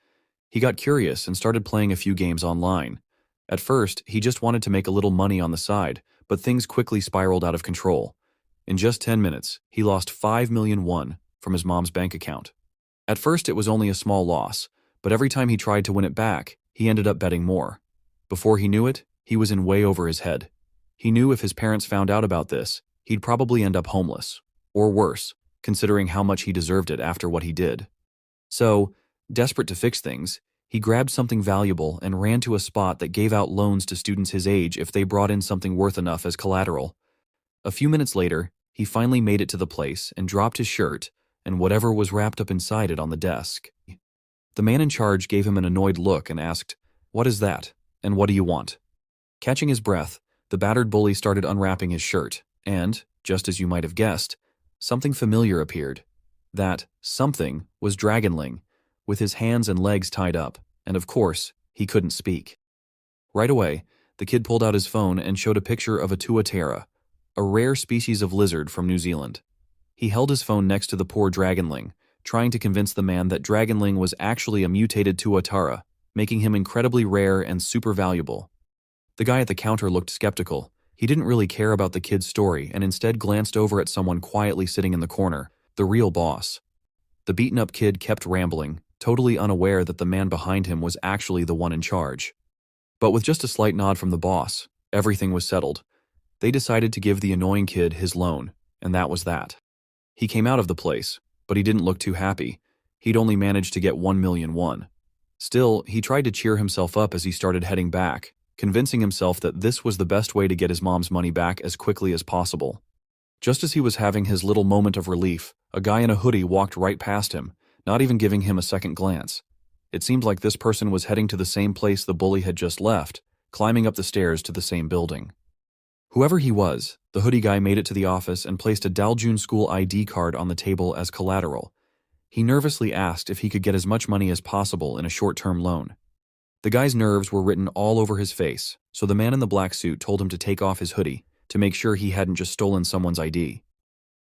He got curious and started playing a few games online. At first, he just wanted to make a little money on the side, but things quickly spiraled out of control. In just 10 minutes, he lost 5 million won from his mom's bank account. At first, it was only a small loss, but every time he tried to win it back, he ended up betting more. Before he knew it, he was in way over his head. He knew if his parents found out about this, he'd probably end up homeless, or worse, considering how much he deserved it after what he did. So, desperate to fix things, he grabbed something valuable and ran to a spot that gave out loans to students his age if they brought in something worth enough as collateral. A few minutes later, he finally made it to the place and dropped his shirt and whatever was wrapped up inside it on the desk. The man in charge gave him an annoyed look and asked, "What is that, and what do you want?" Catching his breath, the battered bully started unwrapping his shirt, and, just as you might have guessed, something familiar appeared. That something was Dragonling, with his hands and legs tied up, and of course, he couldn't speak. Right away, the kid pulled out his phone and showed a picture of a tuatara, a rare species of lizard from New Zealand. He held his phone next to the poor Dragonling, trying to convince the man that Dragonling was actually a mutated tuatara, making him incredibly rare and super valuable. The guy at the counter looked skeptical. He didn't really care about the kid's story and instead glanced over at someone quietly sitting in the corner, the real boss. The beaten-up kid kept rambling, totally unaware that the man behind him was actually the one in charge. But with just a slight nod from the boss, everything was settled. They decided to give the annoying kid his loan, and that was that. He came out of the place, but he didn't look too happy. He'd only managed to get 1 million won. Still, he tried to cheer himself up as he started heading back, convincing himself that this was the best way to get his mom's money back as quickly as possible. Just as he was having his little moment of relief, a guy in a hoodie walked right past him, not even giving him a second glance. It seemed like this person was heading to the same place the bully had just left, climbing up the stairs to the same building. Whoever he was, the hoodie guy made it to the office and placed a Daljun school ID card on the table as collateral. He nervously asked if he could get as much money as possible in a short-term loan. The guy's nerves were written all over his face, so the man in the black suit told him to take off his hoodie to make sure he hadn't just stolen someone's ID.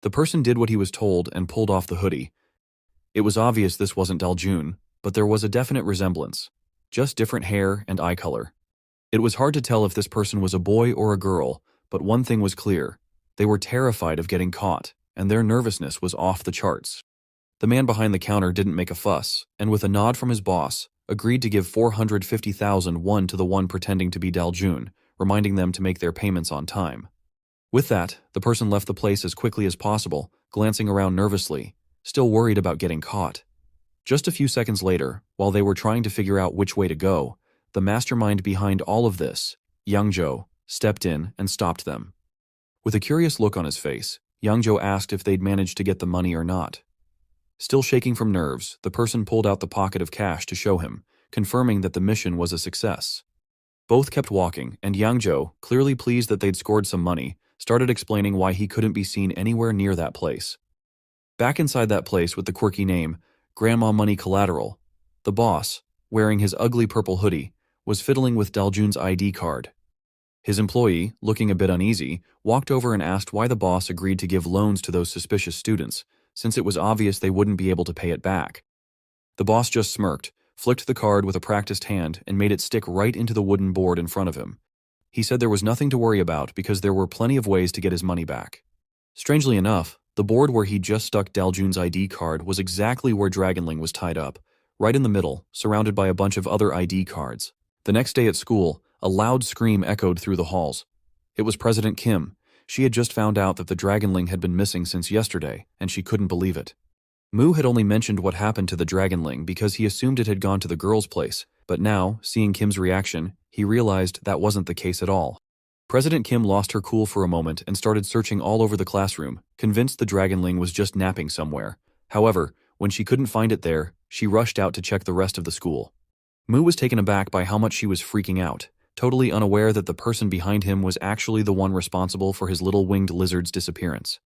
The person did what he was told and pulled off the hoodie. It was obvious this wasn't Daljun, but there was a definite resemblance, just different hair and eye color. It was hard to tell if this person was a boy or a girl, but one thing was clear. They were terrified of getting caught, and their nervousness was off the charts. The man behind the counter didn't make a fuss, and with a nod from his boss, agreed to give 450,000 won to the one pretending to be Daljun, reminding them to make their payments on time. With that, the person left the place as quickly as possible, glancing around nervously, still worried about getting caught. Just a few seconds later, while they were trying to figure out which way to go, the mastermind behind all of this, Yangzhou, stepped in and stopped them. With a curious look on his face, Yangzhou asked if they'd managed to get the money or not. Still shaking from nerves, the person pulled out the pocket of cash to show him, confirming that the mission was a success. Both kept walking, and Yangzhou, clearly pleased that they'd scored some money, started explaining why he couldn't be seen anywhere near that place. Back inside that place with the quirky name, Grandma Money Collateral, the boss, wearing his ugly purple hoodie, was fiddling with Daljun's ID card. His employee, looking a bit uneasy, walked over and asked why the boss agreed to give loans to those suspicious students, since it was obvious they wouldn't be able to pay it back. The boss just smirked, flicked the card with a practiced hand, and made it stick right into the wooden board in front of him. He said there was nothing to worry about because there were plenty of ways to get his money back. Strangely enough, the board where he'd just stuck Daljun's ID card was exactly where Dragonling was tied up, right in the middle, surrounded by a bunch of other ID cards. The next day at school, a loud scream echoed through the halls. It was President Kim. She had just found out that the Dragonling had been missing since yesterday, and she couldn't believe it. Mu had only mentioned what happened to the Dragonling because he assumed it had gone to the girl's place, but now, seeing Kim's reaction, he realized that wasn't the case at all. President Kim lost her cool for a moment and started searching all over the classroom, convinced the Dragonling was just napping somewhere. However, when she couldn't find it there, she rushed out to check the rest of the school. Mu was taken aback by how much she was freaking out, totally unaware that the person behind him was actually the one responsible for his little winged lizard's disappearance.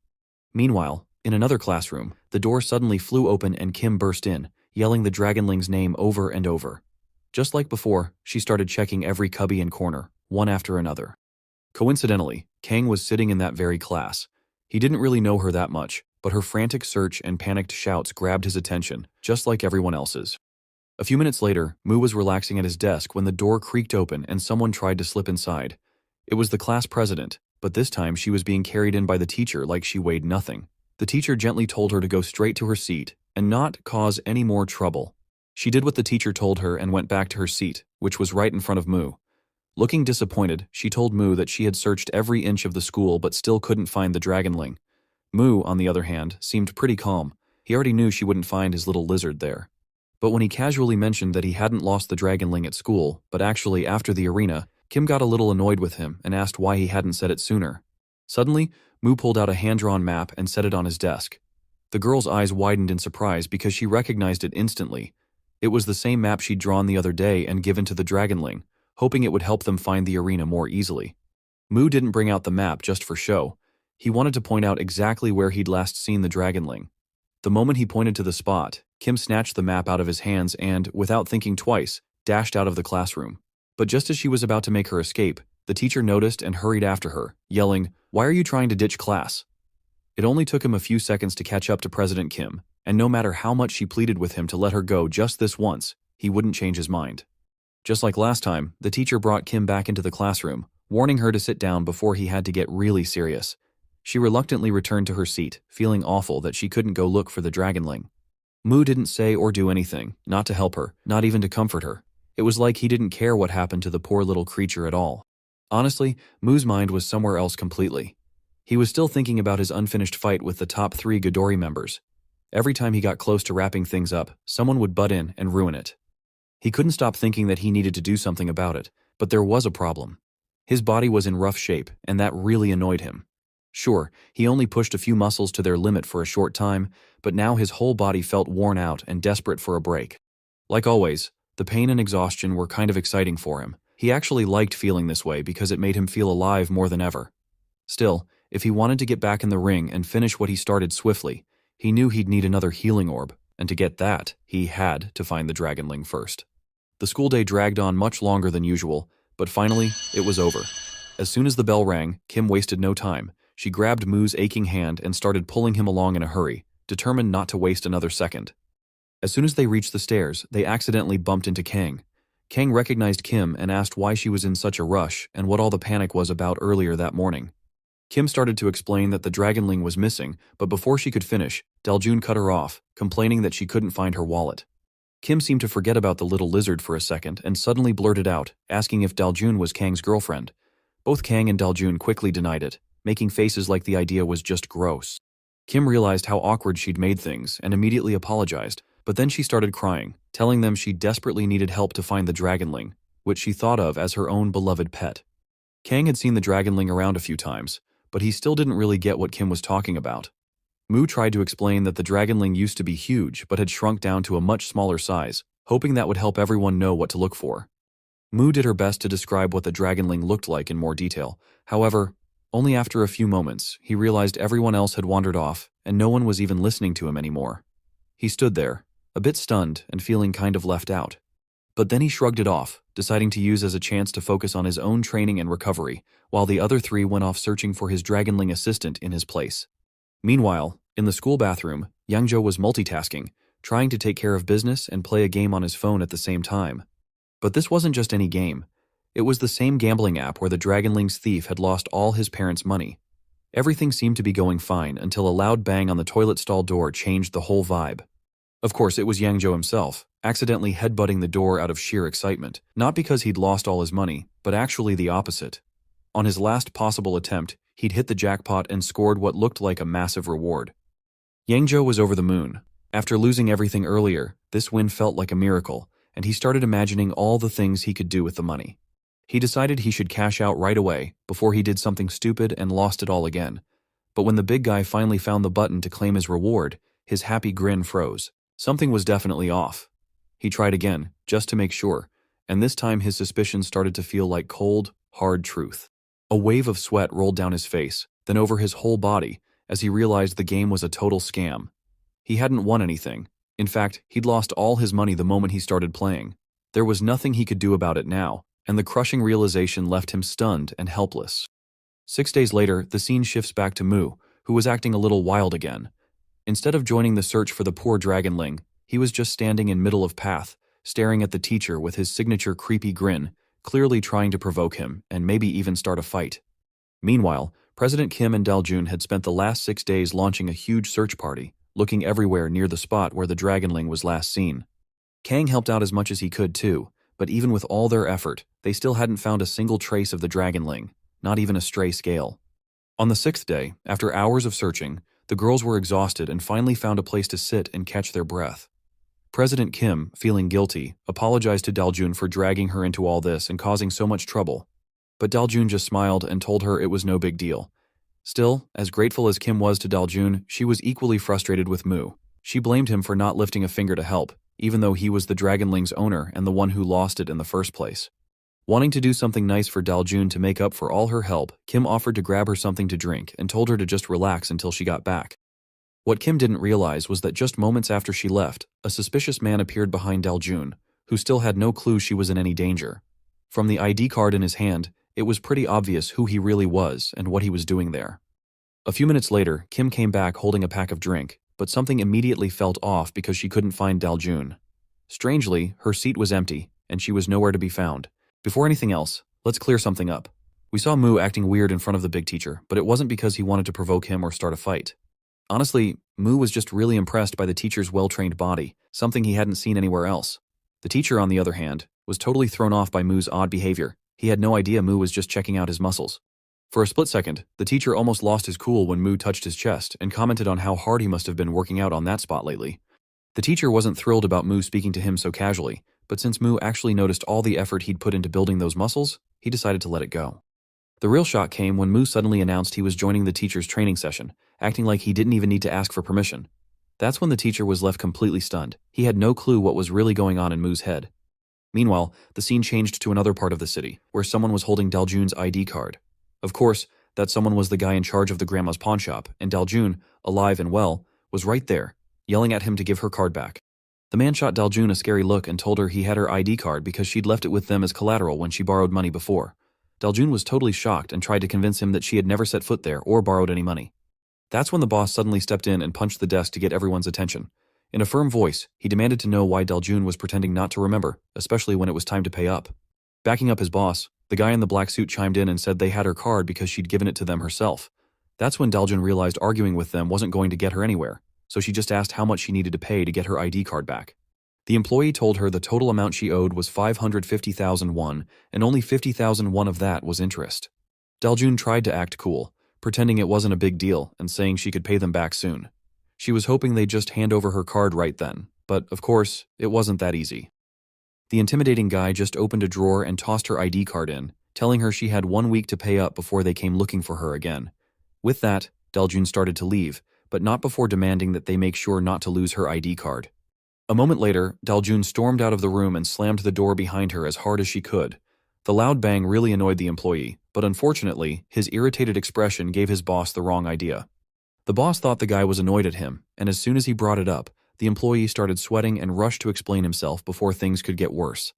Meanwhile, in another classroom, the door suddenly flew open and Kim burst in, yelling the Dragonling's name over and over. Just like before, she started checking every cubby and corner, one after another. Coincidentally, Kang was sitting in that very class. He didn't really know her that much, but her frantic search and panicked shouts grabbed his attention, just like everyone else's. A few minutes later, Mu was relaxing at his desk when the door creaked open and someone tried to slip inside. It was the class president, but this time she was being carried in by the teacher like she weighed nothing. The teacher gently told her to go straight to her seat and not cause any more trouble. She did what the teacher told her and went back to her seat, which was right in front of Mu. Looking disappointed, she told Mu that she had searched every inch of the school but still couldn't find the Dragonling. Mu, on the other hand, seemed pretty calm. He already knew she wouldn't find his little lizard there. But when he casually mentioned that he hadn't lost the Dragonling at school, but actually after the arena, Kim got a little annoyed with him and asked why he hadn't said it sooner. Suddenly, Mu pulled out a hand-drawn map and set it on his desk. The girl's eyes widened in surprise because she recognized it instantly. It was the same map she'd drawn the other day and given to the Dragonling, hoping it would help them find the arena more easily. Mu didn't bring out the map just for show. He wanted to point out exactly where he'd last seen the Dragonling. The moment he pointed to the spot, Kim snatched the map out of his hands and, without thinking twice, dashed out of the classroom. But just as she was about to make her escape, the teacher noticed and hurried after her, yelling, "Why are you trying to ditch class?" It only took him a few seconds to catch up to President Kim, and no matter how much she pleaded with him to let her go just this once, he wouldn't change his mind. Just like last time, the teacher brought Kim back into the classroom, warning her to sit down before he had to get really serious. She reluctantly returned to her seat, feeling awful that she couldn't go look for the Dragonling. Mu didn't say or do anything, not to help her, not even to comfort her. It was like he didn't care what happened to the poor little creature at all. Honestly, Mu's mind was somewhere else completely. He was still thinking about his unfinished fight with the top 3 Godori members. Every time he got close to wrapping things up, someone would butt in and ruin it. He couldn't stop thinking that he needed to do something about it, but there was a problem. His body was in rough shape, and that really annoyed him. Sure, he only pushed a few muscles to their limit for a short time, but now his whole body felt worn out and desperate for a break. Like always, the pain and exhaustion were kind of exciting for him. He actually liked feeling this way because it made him feel alive more than ever. Still, if he wanted to get back in the ring and finish what he started swiftly, he knew he'd need another healing orb, and to get that, he had to find the Dragonling first. The school day dragged on much longer than usual, but finally, it was over. As soon as the bell rang, Kim wasted no time. She grabbed Mu's aching hand and started pulling him along in a hurry, determined not to waste another second. As soon as they reached the stairs, they accidentally bumped into Kang. Kang recognized Kim and asked why she was in such a rush and what all the panic was about earlier that morning. Kim started to explain that the Dragonling was missing, but before she could finish, Daljun cut her off, complaining that she couldn't find her wallet. Kim seemed to forget about the little lizard for a second and suddenly blurted out, asking if Daljun was Kang's girlfriend. Both Kang and Daljun quickly denied it, making faces like the idea was just gross. Kim realized how awkward she'd made things and immediately apologized, but then she started crying, telling them she desperately needed help to find the Dragonling, which she thought of as her own beloved pet. Kang had seen the Dragonling around a few times, but he still didn't really get what Kim was talking about. Mu tried to explain that the Dragonling used to be huge but had shrunk down to a much smaller size, hoping that would help everyone know what to look for. Mu did her best to describe what the Dragonling looked like in more detail. However, only after a few moments, he realized everyone else had wandered off and no one was even listening to him anymore. He stood there, a bit stunned and feeling kind of left out. But then he shrugged it off, deciding to use as a chance to focus on his own training and recovery, while the other three went off searching for his dragonling assistant in his place. Meanwhile, in the school bathroom, Yangzhou was multitasking, trying to take care of business and play a game on his phone at the same time. But this wasn't just any game. It was the same gambling app where the dragonling's thief had lost all his parents' money. Everything seemed to be going fine until a loud bang on the toilet stall door changed the whole vibe. Of course, it was Yangzhou himself, accidentally headbutting the door out of sheer excitement, not because he'd lost all his money, but actually the opposite. On his last possible attempt, he'd hit the jackpot and scored what looked like a massive reward. Yangzhou was over the moon. After losing everything earlier, this win felt like a miracle, and he started imagining all the things he could do with the money. He decided he should cash out right away before he did something stupid and lost it all again. But when the big guy finally found the button to claim his reward, his happy grin froze. Something was definitely off. He tried again, just to make sure, and this time his suspicions started to feel like cold, hard truth. A wave of sweat rolled down his face, then over his whole body, as he realized the game was a total scam. He hadn't won anything. In fact, he'd lost all his money the moment he started playing. There was nothing he could do about it now, and the crushing realization left him stunned and helpless. 6 days later, the scene shifts back to Mu, who was acting a little wild again. Instead of joining the search for the poor dragonling, he was just standing in middle of path, staring at the teacher with his signature creepy grin, clearly trying to provoke him and maybe even start a fight. Meanwhile, President Kim and Daljun had spent the last 6 days launching a huge search party, looking everywhere near the spot where the dragonling was last seen. Kang helped out as much as he could too, but even with all their effort, they still hadn't found a single trace of the dragonling, not even a stray scale. On the 6th day, after hours of searching, the girls were exhausted and finally found a place to sit and catch their breath. President Kim, feeling guilty, apologized to Daljun for dragging her into all this and causing so much trouble. But Daljun just smiled and told her it was no big deal. Still, as grateful as Kim was to Daljun, she was equally frustrated with Mu. She blamed him for not lifting a finger to help, even though he was the dragonling's owner and the one who lost it in the first place. Wanting to do something nice for Daljun to make up for all her help, Kim offered to grab her something to drink and told her to just relax until she got back. What Kim didn't realize was that just moments after she left, a suspicious man appeared behind Daljun, who still had no clue she was in any danger. From the ID card in his hand, it was pretty obvious who he really was and what he was doing there. A few minutes later, Kim came back holding a pack of drink, but something immediately felt off because she couldn't find Daljun. Strangely, her seat was empty, and she was nowhere to be found. Before anything else, let's clear something up. We saw Mu acting weird in front of the big teacher, but it wasn't because he wanted to provoke him or start a fight. Honestly, Mu was just really impressed by the teacher's well-trained body, something he hadn't seen anywhere else. The teacher, on the other hand, was totally thrown off by Mu's odd behavior. He had no idea Mu was just checking out his muscles. For a split second, the teacher almost lost his cool when Mu touched his chest and commented on how hard he must have been working out on that spot lately. The teacher wasn't thrilled about Mu speaking to him so casually, but since Mu actually noticed all the effort he'd put into building those muscles, he decided to let it go. The real shock came when Mu suddenly announced he was joining the teacher's training session, acting like he didn't even need to ask for permission. That's when the teacher was left completely stunned. He had no clue what was really going on in Mu's head. Meanwhile, the scene changed to another part of the city, where someone was holding Daljun's ID card. Of course, that someone was the guy in charge of the grandma's pawn shop, and Daljun, alive and well, was right there, yelling at him to give her card back. The man shot Daljun a scary look and told her he had her ID card because she'd left it with them as collateral when she borrowed money before. Daljun was totally shocked and tried to convince him that she had never set foot there or borrowed any money. That's when the boss suddenly stepped in and punched the desk to get everyone's attention. In a firm voice, he demanded to know why Daljun was pretending not to remember, especially when it was time to pay up. Backing up his boss, the guy in the black suit chimed in and said they had her card because she'd given it to them herself. That's when Daljun realized arguing with them wasn't going to get her anywhere, so she just asked how much she needed to pay to get her ID card back. The employee told her the total amount she owed was 550,000 won, and only 50,000 won of that was interest. Daljun tried to act cool, pretending it wasn't a big deal and saying she could pay them back soon. She was hoping they'd just hand over her card right then, but of course, it wasn't that easy. The intimidating guy just opened a drawer and tossed her ID card in, telling her she had 1 week to pay up before they came looking for her again. With that, Daljun started to leave, but not before demanding that they make sure not to lose her ID card. A moment later, Daljun stormed out of the room and slammed the door behind her as hard as she could. The loud bang really annoyed the employee, but unfortunately, his irritated expression gave his boss the wrong idea. The boss thought the guy was annoyed at him, and as soon as he brought it up, the employee started sweating and rushed to explain himself before things could get worse.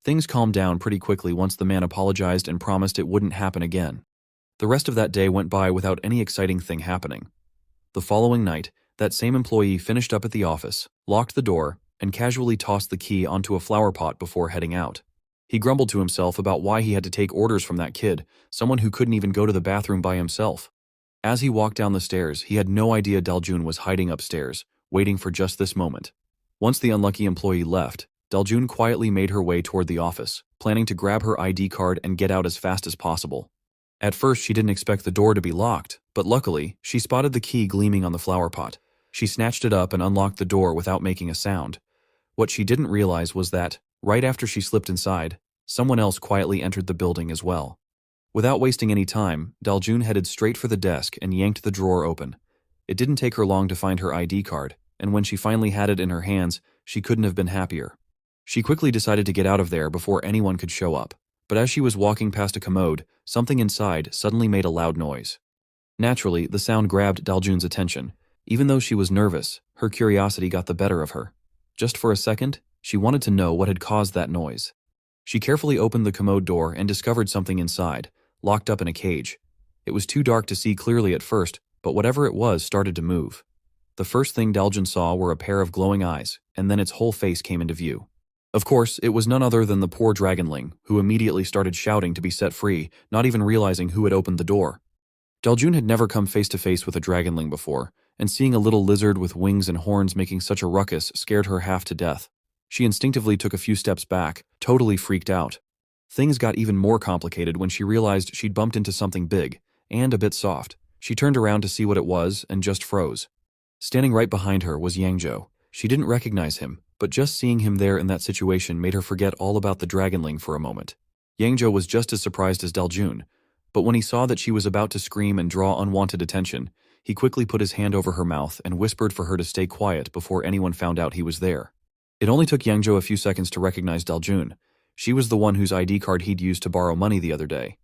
Things calmed down pretty quickly once the man apologized and promised it wouldn't happen again. The rest of that day went by without any exciting thing happening. The following night, that same employee finished up at the office, locked the door, and casually tossed the key onto a flower pot before heading out. He grumbled to himself about why he had to take orders from that kid, someone who couldn't even go to the bathroom by himself. As he walked down the stairs, he had no idea Daljun was hiding upstairs, waiting for just this moment. Once the unlucky employee left, Daljun quietly made her way toward the office, planning to grab her ID card and get out as fast as possible. At first, she didn't expect the door to be locked, but luckily, she spotted the key gleaming on the flower pot. She snatched it up and unlocked the door without making a sound. What she didn't realize was that, right after she slipped inside, someone else quietly entered the building as well. Without wasting any time, Daljun headed straight for the desk and yanked the drawer open. It didn't take her long to find her ID card, and when she finally had it in her hands, she couldn't have been happier. She quickly decided to get out of there before anyone could show up, but as she was walking past a commode, something inside suddenly made a loud noise. Naturally, the sound grabbed Daljun's attention. Even though she was nervous, her curiosity got the better of her. Just for a second, she wanted to know what had caused that noise. She carefully opened the commode door and discovered something inside, locked up in a cage. It was too dark to see clearly at first, but whatever it was started to move. The first thing Daljun saw were a pair of glowing eyes, and then its whole face came into view. Of course, it was none other than the poor dragonling, who immediately started shouting to be set free, not even realizing who had opened the door. Daljun had never come face to face with a dragonling before, and seeing a little lizard with wings and horns making such a ruckus scared her half to death. She instinctively took a few steps back, totally freaked out. Things got even more complicated when she realized she'd bumped into something big, and a bit soft. She turned around to see what it was and just froze. Standing right behind her was Yangzhou. She didn't recognize him, but just seeing him there in that situation made her forget all about the dragonling for a moment. Yangzhou was just as surprised as Daljun, but when he saw that she was about to scream and draw unwanted attention, he quickly put his hand over her mouth and whispered for her to stay quiet before anyone found out he was there. It only took Yangzhou a few seconds to recognize Daljun. She was the one whose ID card he'd used to borrow money the other day.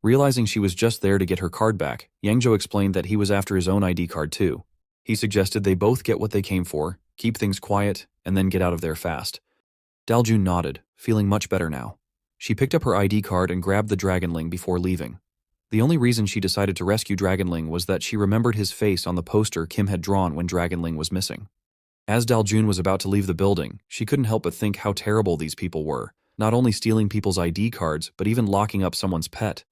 Realizing she was just there to get her card back, Yangzhou explained that he was after his own ID card too. He suggested they both get what they came for, keep things quiet, and then get out of there fast. Daljun nodded, feeling much better now. She picked up her ID card and grabbed the dragonling before leaving. The only reason she decided to rescue Dragonling was that she remembered his face on the poster Kim had drawn when Dragonling was missing. As Daljun was about to leave the building, she couldn't help but think how terrible these people were, not only stealing people's ID cards, but even locking up someone's pet.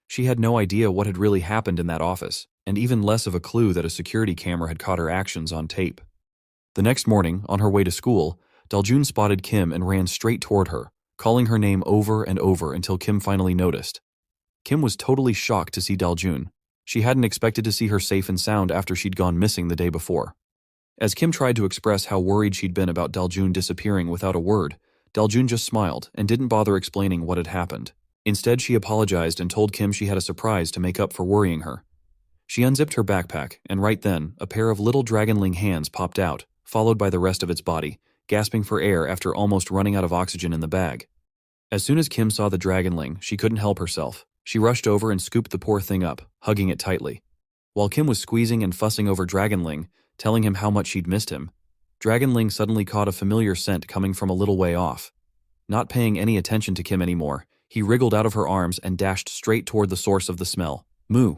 She had no idea what had really happened in that office, and even less of a clue that a security camera had caught her actions on tape. The next morning, on her way to school, Daljun spotted Kim and ran straight toward her, calling her name over and over until Kim finally noticed. Kim was totally shocked to see Daljun. She hadn't expected to see her safe and sound after she'd gone missing the day before. As Kim tried to express how worried she'd been about Daljun disappearing without a word, Daljun just smiled and didn't bother explaining what had happened. Instead, she apologized and told Kim she had a surprise to make up for worrying her. She unzipped her backpack, and right then, a pair of little dragonling hands popped out, followed by the rest of its body, gasping for air after almost running out of oxygen in the bag. As soon as Kim saw the dragonling, she couldn't help herself. She rushed over and scooped the poor thing up, hugging it tightly. While Kim was squeezing and fussing over Dragonling, telling him how much she'd missed him, Dragonling suddenly caught a familiar scent coming from a little way off. Not paying any attention to Kim anymore, he wriggled out of her arms and dashed straight toward the source of the smell, Moo.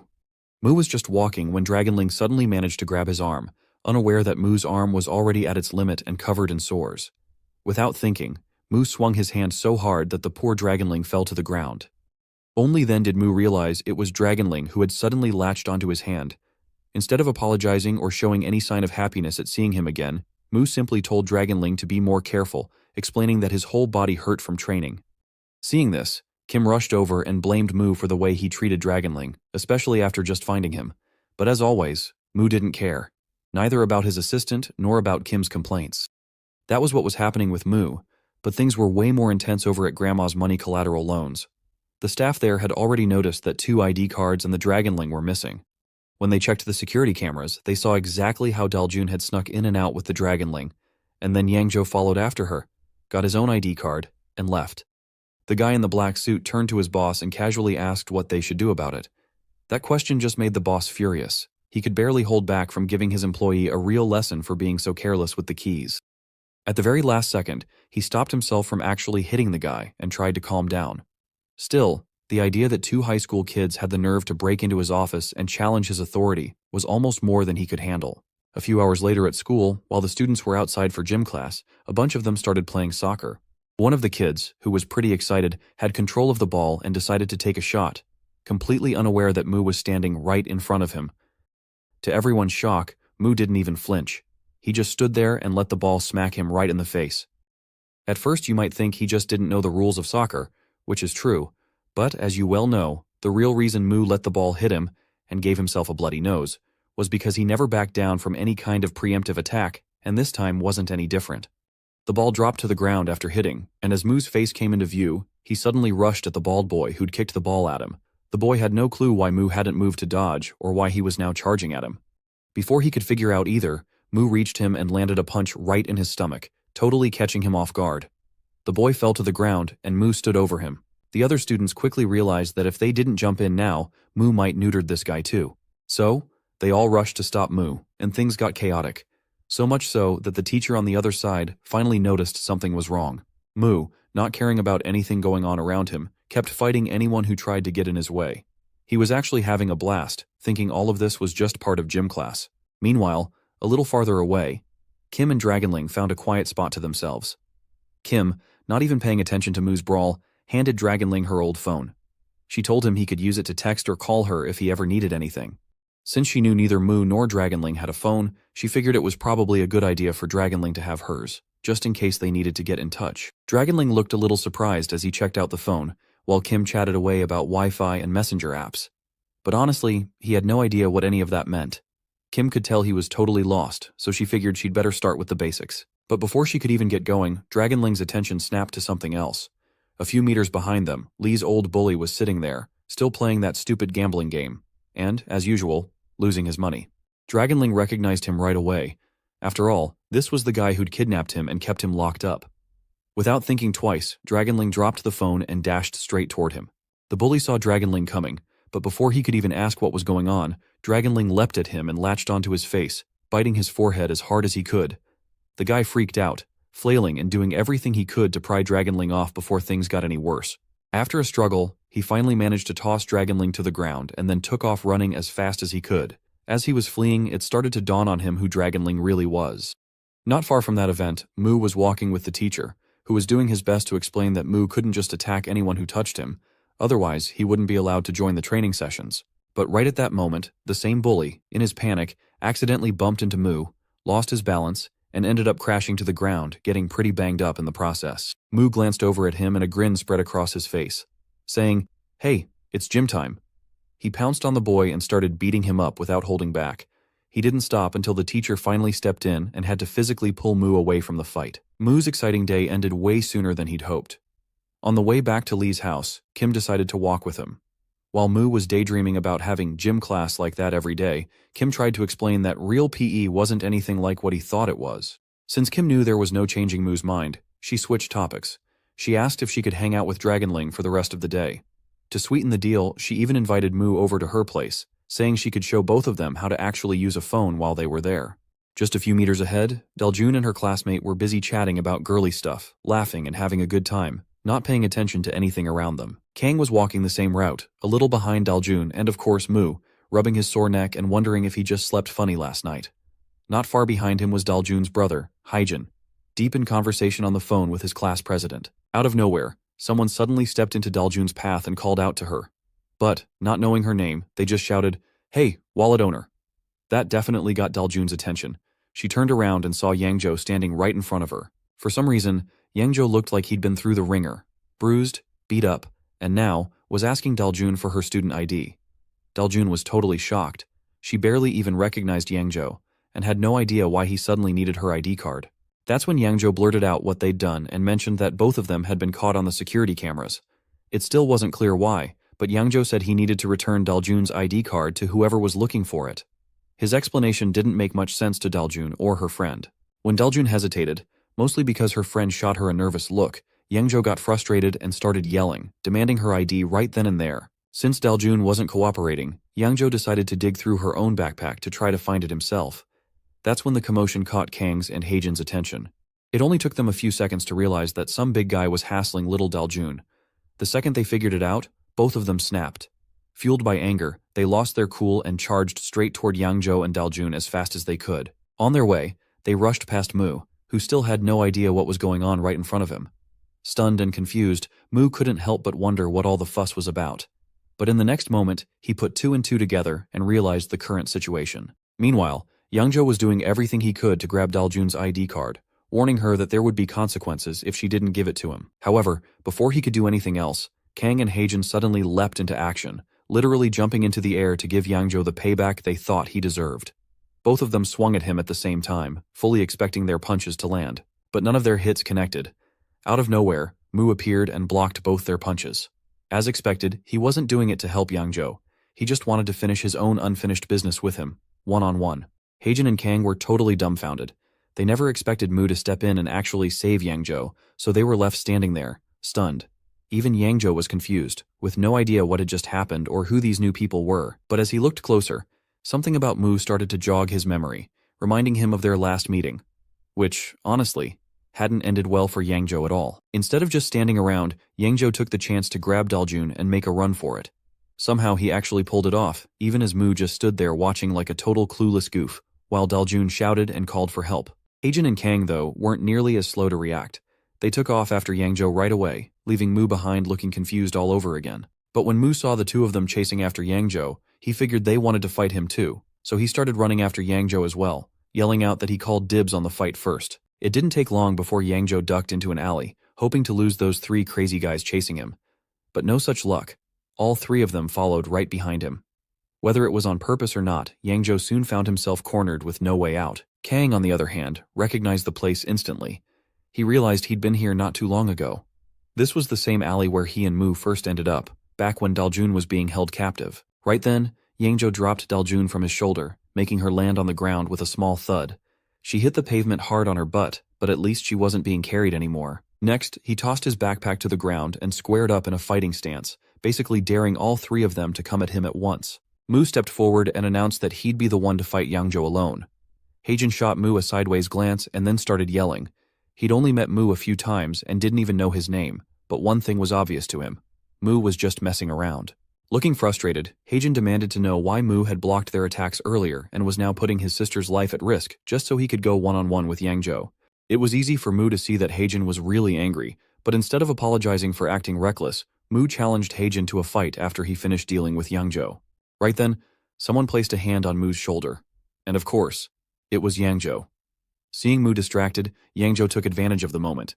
Moo was just walking when Dragonling suddenly managed to grab his arm, unaware that Moo's arm was already at its limit and covered in sores. Without thinking, Moo swung his hand so hard that the poor Dragonling fell to the ground. Only then did Moo realize it was Dragonling who had suddenly latched onto his hand. Instead of apologizing or showing any sign of happiness at seeing him again, Moo simply told Dragonling to be more careful, explaining that his whole body hurt from training. Seeing this, Kim rushed over and blamed Moo for the way he treated Dragonling, especially after just finding him. But as always, Moo didn't care, neither about his assistant nor about Kim's complaints. That was what was happening with Moo, but things were way more intense over at Grandma's money collateral loans. The staff there had already noticed that 2 ID cards and the Dragonling were missing. When they checked the security cameras, they saw exactly how Daljun had snuck in and out with the Dragonling, and then Yangzhou followed after her, got his own ID card, and left. The guy in the black suit turned to his boss and casually asked what they should do about it. That question just made the boss furious. He could barely hold back from giving his employee a real lesson for being so careless with the keys. At the very last second, he stopped himself from actually hitting the guy and tried to calm down. Still, the idea that two high school kids had the nerve to break into his office and challenge his authority was almost more than he could handle. A few hours later at school, while the students were outside for gym class, a bunch of them started playing soccer. One of the kids, who was pretty excited, had control of the ball and decided to take a shot, completely unaware that Mu was standing right in front of him. To everyone's shock, Mu didn't even flinch. He just stood there and let the ball smack him right in the face. At first you might think he just didn't know the rules of soccer, which is true, but as you well know, the real reason Mu let the ball hit him and gave himself a bloody nose was because he never backed down from any kind of preemptive attack, and this time wasn't any different. The ball dropped to the ground after hitting, and as Mu's face came into view, he suddenly rushed at the bald boy who'd kicked the ball at him. The boy had no clue why Mu hadn't moved to dodge or why he was now charging at him. Before he could figure out either, Mu reached him and landed a punch right in his stomach, totally catching him off guard. The boy fell to the ground, and Mu stood over him. The other students quickly realized that if they didn't jump in now, Mu might neuter this guy too. So, they all rushed to stop Mu, and things got chaotic. So much so that the teacher on the other side finally noticed something was wrong. Mu, not caring about anything going on around him, kept fighting anyone who tried to get in his way. He was actually having a blast, thinking all of this was just part of gym class. Meanwhile, a little farther away, Kim and Dragonling found a quiet spot to themselves. Kim, not even paying attention to Mu's brawl, handed Dragonling her old phone. She told him he could use it to text or call her if he ever needed anything. Since she knew neither Mu nor Dragonling had a phone, she figured it was probably a good idea for Dragonling to have hers, just in case they needed to get in touch. Dragonling looked a little surprised as he checked out the phone, while Kim chatted away about Wi-Fi and messenger apps. But honestly, he had no idea what any of that meant. Kim could tell he was totally lost, so she figured she'd better start with the basics. But before she could even get going, Dragonling's attention snapped to something else. A few meters behind them, Lee's old bully was sitting there, still playing that stupid gambling game, and, as usual, losing his money. Dragonling recognized him right away. After all, this was the guy who'd kidnapped him and kept him locked up. Without thinking twice, Dragonling dropped the phone and dashed straight toward him. The bully saw Dragonling coming, but before he could even ask what was going on, Dragonling leapt at him and latched onto his face, biting his forehead as hard as he could. The guy freaked out, flailing and doing everything he could to pry Dragonling off before things got any worse. After a struggle, he finally managed to toss Dragonling to the ground and then took off running as fast as he could. As he was fleeing, it started to dawn on him who Dragonling really was. Not far from that event, Mu was walking with the teacher, who was doing his best to explain that Mu couldn't just attack anyone who touched him, otherwise he wouldn't be allowed to join the training sessions. But right at that moment, the same bully, in his panic, accidentally bumped into Mu, lost his balance, and ended up crashing to the ground, getting pretty banged up in the process. Mu glanced over at him and a grin spread across his face, saying, "Hey, it's gym time." He pounced on the boy and started beating him up without holding back. He didn't stop until the teacher finally stepped in and had to physically pull Mu away from the fight. Mu's exciting day ended way sooner than he'd hoped. On the way back to Lee's house, Kim decided to walk with him. While Mu was daydreaming about having gym class like that every day, Kim tried to explain that real PE wasn't anything like what he thought it was. Since Kim knew there was no changing Mu's mind, she switched topics. She asked if she could hang out with Dragonling for the rest of the day. To sweeten the deal, she even invited Mu over to her place, saying she could show both of them how to actually use a phone while they were there. Just a few meters ahead, Daljun and her classmate were busy chatting about girly stuff, laughing and having a good time, not paying attention to anything around them. Kang was walking the same route, a little behind Daljun and of course Mu, rubbing his sore neck and wondering if he just slept funny last night. Not far behind him was Daljun's brother, Hyjin, deep in conversation on the phone with his class president. Out of nowhere, someone suddenly stepped into Daljun's path and called out to her. But, not knowing her name, they just shouted, "Hey, wallet owner." That definitely got Daljun's attention. She turned around and saw Yangzhou standing right in front of her. For some reason, Yangzhou looked like he'd been through the ringer, bruised, beat up, and now was asking Daljun for her student ID. Daljun was totally shocked. She barely even recognized Yangzhou, and had no idea why he suddenly needed her ID card. That's when Yangzhou blurted out what they'd done and mentioned that both of them had been caught on the security cameras. It still wasn't clear why, but Yangzhou said he needed to return Daljun's ID card to whoever was looking for it. His explanation didn't make much sense to Daljun or her friend. When Daljun hesitated, mostly because her friend shot her a nervous look, Yangzhou got frustrated and started yelling, demanding her ID right then and there. Since Daljun wasn't cooperating, Yangzhou decided to dig through her own backpack to try to find it himself. That's when the commotion caught Kang's and Heijin's attention. It only took them a few seconds to realize that some big guy was hassling little Daljun. The second they figured it out, both of them snapped. Fueled by anger, they lost their cool and charged straight toward Yangzhou and Daljun as fast as they could. On their way, they rushed past Mu, who still had no idea what was going on right in front of him. Stunned and confused, Mu couldn't help but wonder what all the fuss was about. But in the next moment, he put two and two together and realized the current situation. Meanwhile, Yangzhou was doing everything he could to grab Daljun's ID card, warning her that there would be consequences if she didn't give it to him. However, before he could do anything else, Kang and Heijin suddenly leapt into action, literally jumping into the air to give Yangzhou the payback they thought he deserved. Both of them swung at him at the same time, fully expecting their punches to land. But none of their hits connected. Out of nowhere, Mu appeared and blocked both their punches. As expected, he wasn't doing it to help Yangzhou. He just wanted to finish his own unfinished business with him, one-on-one. Heijin and Kang were totally dumbfounded. They never expected Mu to step in and actually save Yangzhou, so they were left standing there, stunned. Even Yangzhou was confused, with no idea what had just happened or who these new people were. But as he looked closer, something about Mu started to jog his memory, reminding him of their last meeting, which, honestly, hadn't ended well for Yangzhou at all. Instead of just standing around, Yangzhou took the chance to grab Daljun and make a run for it. Somehow he actually pulled it off, even as Mu just stood there watching like a total clueless goof, while Daljun shouted and called for help. Heijin and Kang, though, weren't nearly as slow to react. They took off after Yangzhou right away, leaving Mu behind looking confused all over again. But when Mu saw the two of them chasing after Yangzhou, he figured they wanted to fight him too, so he started running after Yangzhou as well, yelling out that he called dibs on the fight first. It didn't take long before Yangzhou ducked into an alley, hoping to lose those three crazy guys chasing him. But no such luck. All three of them followed right behind him. Whether it was on purpose or not, Yangzhou soon found himself cornered with no way out. Kang, on the other hand, recognized the place instantly. He realized he'd been here not too long ago. This was the same alley where he and Mu first ended up, back when Daljun was being held captive. Right then, Yangzhou dropped Daljun from his shoulder, making her land on the ground with a small thud. She hit the pavement hard on her butt, but at least she wasn't being carried anymore. Next, he tossed his backpack to the ground and squared up in a fighting stance, basically daring all three of them to come at him at once. Mu stepped forward and announced that he'd be the one to fight Yangzhou alone. Heijin shot Mu a sideways glance and then started yelling. He'd only met Mu a few times and didn't even know his name, but one thing was obvious to him. Mu was just messing around. Looking frustrated, Heijin demanded to know why Mu had blocked their attacks earlier and was now putting his sister's life at risk just so he could go one-on-one with Yangzhou. It was easy for Mu to see that Heijin was really angry, but instead of apologizing for acting reckless, Mu challenged Heijin to a fight after he finished dealing with Yangzhou. Right then, someone placed a hand on Mu's shoulder. And of course, it was Yangzhou. Seeing Mu distracted, Yangzhou took advantage of the moment.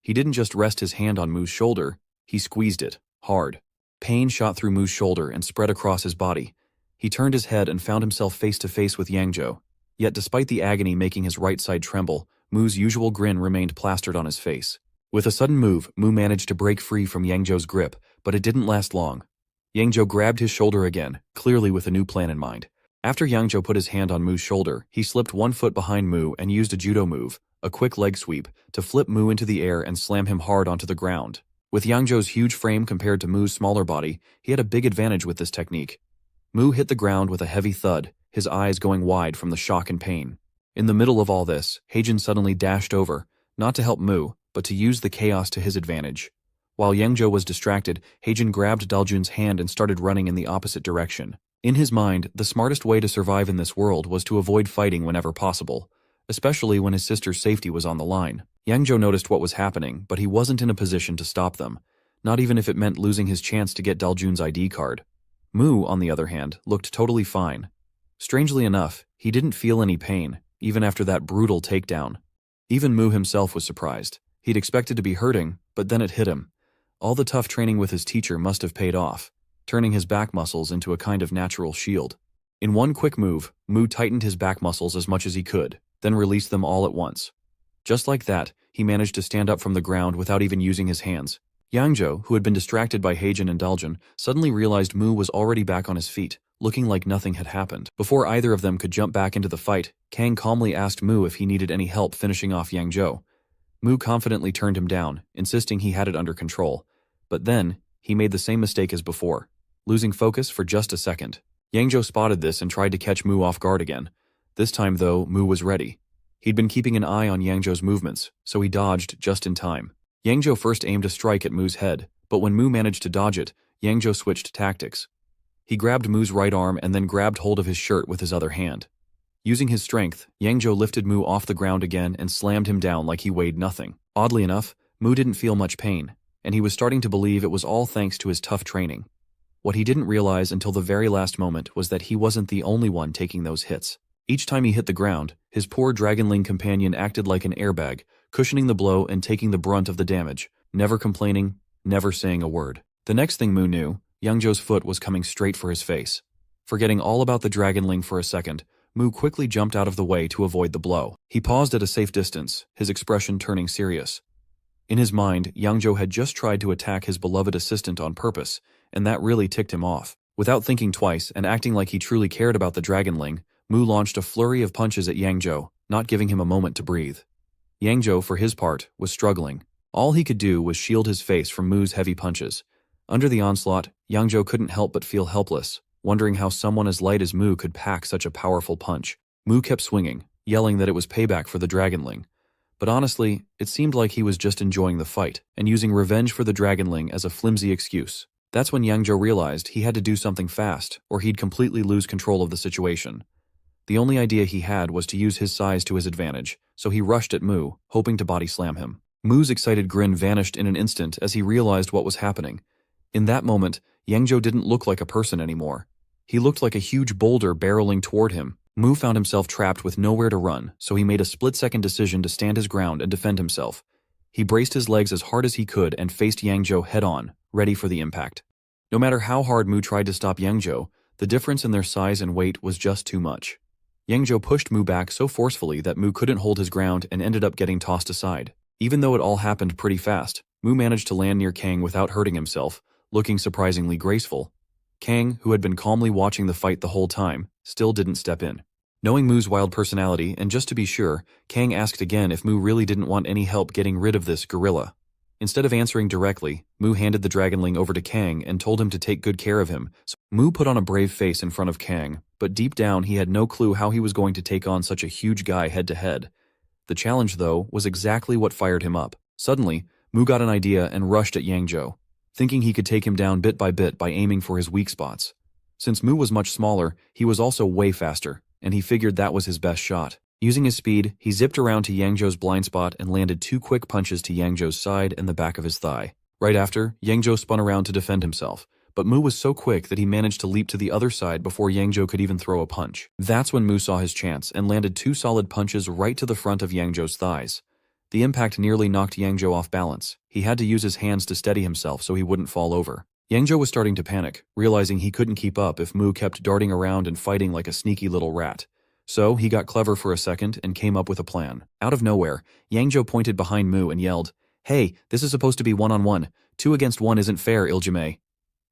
He didn't just rest his hand on Mu's shoulder, he squeezed it, hard. Pain shot through Mu's shoulder and spread across his body. He turned his head and found himself face to face with Yangzhou. Yet despite the agony making his right side tremble, Mu's usual grin remained plastered on his face. With a sudden move, Mu managed to break free from Yangzhou's grip, but it didn't last long. Yangzhou grabbed his shoulder again, clearly with a new plan in mind. After Yangzhou put his hand on Mu's shoulder, he slipped 1 foot behind Mu and used a judo move, a quick leg sweep, to flip Mu into the air and slam him hard onto the ground. With Yangzhou's huge frame compared to Mu's smaller body, he had a big advantage with this technique. Mu hit the ground with a heavy thud, his eyes going wide from the shock and pain. In the middle of all this, Heijin suddenly dashed over, not to help Mu, but to use the chaos to his advantage. While Yangzhou was distracted, Heijin grabbed Daljun's hand and started running in the opposite direction. In his mind, the smartest way to survive in this world was to avoid fighting whenever possible, especially when his sister's safety was on the line. Yangzhou noticed what was happening, but he wasn't in a position to stop them, not even if it meant losing his chance to get Daljun's ID card. Mu, on the other hand, looked totally fine. Strangely enough, he didn't feel any pain, even after that brutal takedown. Even Mu himself was surprised. He'd expected to be hurting, but then it hit him. All the tough training with his teacher must have paid off, turning his back muscles into a kind of natural shield. In one quick move, Mu tightened his back muscles as much as he could, then released them all at once. Just like that, he managed to stand up from the ground without even using his hands. Yangzhou, who had been distracted by Heijin and Daljun, suddenly realized Mu was already back on his feet, looking like nothing had happened. Before either of them could jump back into the fight, Kang calmly asked Mu if he needed any help finishing off Yangzhou. Mu confidently turned him down, insisting he had it under control. But then, he made the same mistake as before, losing focus for just a second. Yangzhou spotted this and tried to catch Mu off guard again. This time, though, Mu was ready. He'd been keeping an eye on Yangzhou's movements, so he dodged just in time. Yangzhou first aimed a strike at Mu's head, but when Mu managed to dodge it, Yangzhou switched tactics. He grabbed Mu's right arm and then grabbed hold of his shirt with his other hand. Using his strength, Yangzhou lifted Mu off the ground again and slammed him down like he weighed nothing. Oddly enough, Mu didn't feel much pain, and he was starting to believe it was all thanks to his tough training. What he didn't realize until the very last moment was that he wasn't the only one taking those hits. Each time he hit the ground, his poor dragonling companion acted like an airbag, cushioning the blow and taking the brunt of the damage, never complaining, never saying a word. The next thing Mu knew, Yangzhou's foot was coming straight for his face. Forgetting all about the dragonling for a second, Mu quickly jumped out of the way to avoid the blow. He paused at a safe distance, his expression turning serious. In his mind, Yangzhou had just tried to attack his beloved assistant on purpose, and that really ticked him off. Without thinking twice and acting like he truly cared about the dragonling, Mu launched a flurry of punches at Yangzhou, not giving him a moment to breathe. Yangzhou, for his part, was struggling. All he could do was shield his face from Mu's heavy punches. Under the onslaught, Yangzhou couldn't help but feel helpless, wondering how someone as light as Mu could pack such a powerful punch. Mu kept swinging, yelling that it was payback for the dragonling. But honestly, it seemed like he was just enjoying the fight, and using revenge for the dragonling as a flimsy excuse. That's when Yangzhou realized he had to do something fast, or he'd completely lose control of the situation. The only idea he had was to use his size to his advantage, so he rushed at Mu, hoping to body slam him. Mu's excited grin vanished in an instant as he realized what was happening. In that moment, Yangzhou didn't look like a person anymore. He looked like a huge boulder barreling toward him. Mu found himself trapped with nowhere to run, so he made a split-second decision to stand his ground and defend himself. He braced his legs as hard as he could and faced Yangzhou head-on, ready for the impact. No matter how hard Mu tried to stop Yangzhou, the difference in their size and weight was just too much. Yangzhou pushed Mu back so forcefully that Mu couldn't hold his ground and ended up getting tossed aside. Even though it all happened pretty fast, Mu managed to land near Kang without hurting himself, looking surprisingly graceful. Kang, who had been calmly watching the fight the whole time, still didn't step in. Knowing Mu's wild personality, and just to be sure, Kang asked again if Mu really didn't want any help getting rid of this gorilla. Instead of answering directly, Mu handed the dragonling over to Kang and told him to take good care of him. So Mu put on a brave face in front of Kang, but deep down he had no clue how he was going to take on such a huge guy head-to-head. The challenge, though, was exactly what fired him up. Suddenly, Mu got an idea and rushed at Yangzhou, thinking he could take him down bit by aiming for his weak spots. Since Mu was much smaller, he was also way faster, and he figured that was his best shot. Using his speed, he zipped around to Yangzhou's blind spot and landed 2 quick punches to Yangzhou's side and the back of his thigh. Right after, Yangzhou spun around to defend himself, but Mu was so quick that he managed to leap to the other side before Yangzhou could even throw a punch. That's when Mu saw his chance and landed 2 solid punches right to the front of Yangzhou's thighs. The impact nearly knocked Yangzhou off balance. He had to use his hands to steady himself so he wouldn't fall over. Yangzhou was starting to panic, realizing he couldn't keep up if Mu kept darting around and fighting like a sneaky little rat. So he got clever for a second and came up with a plan. Out of nowhere, Yangzhou pointed behind Mu and yelled, "Hey, this is supposed to be one-on-one. 2 against 1 isn't fair, Iljime."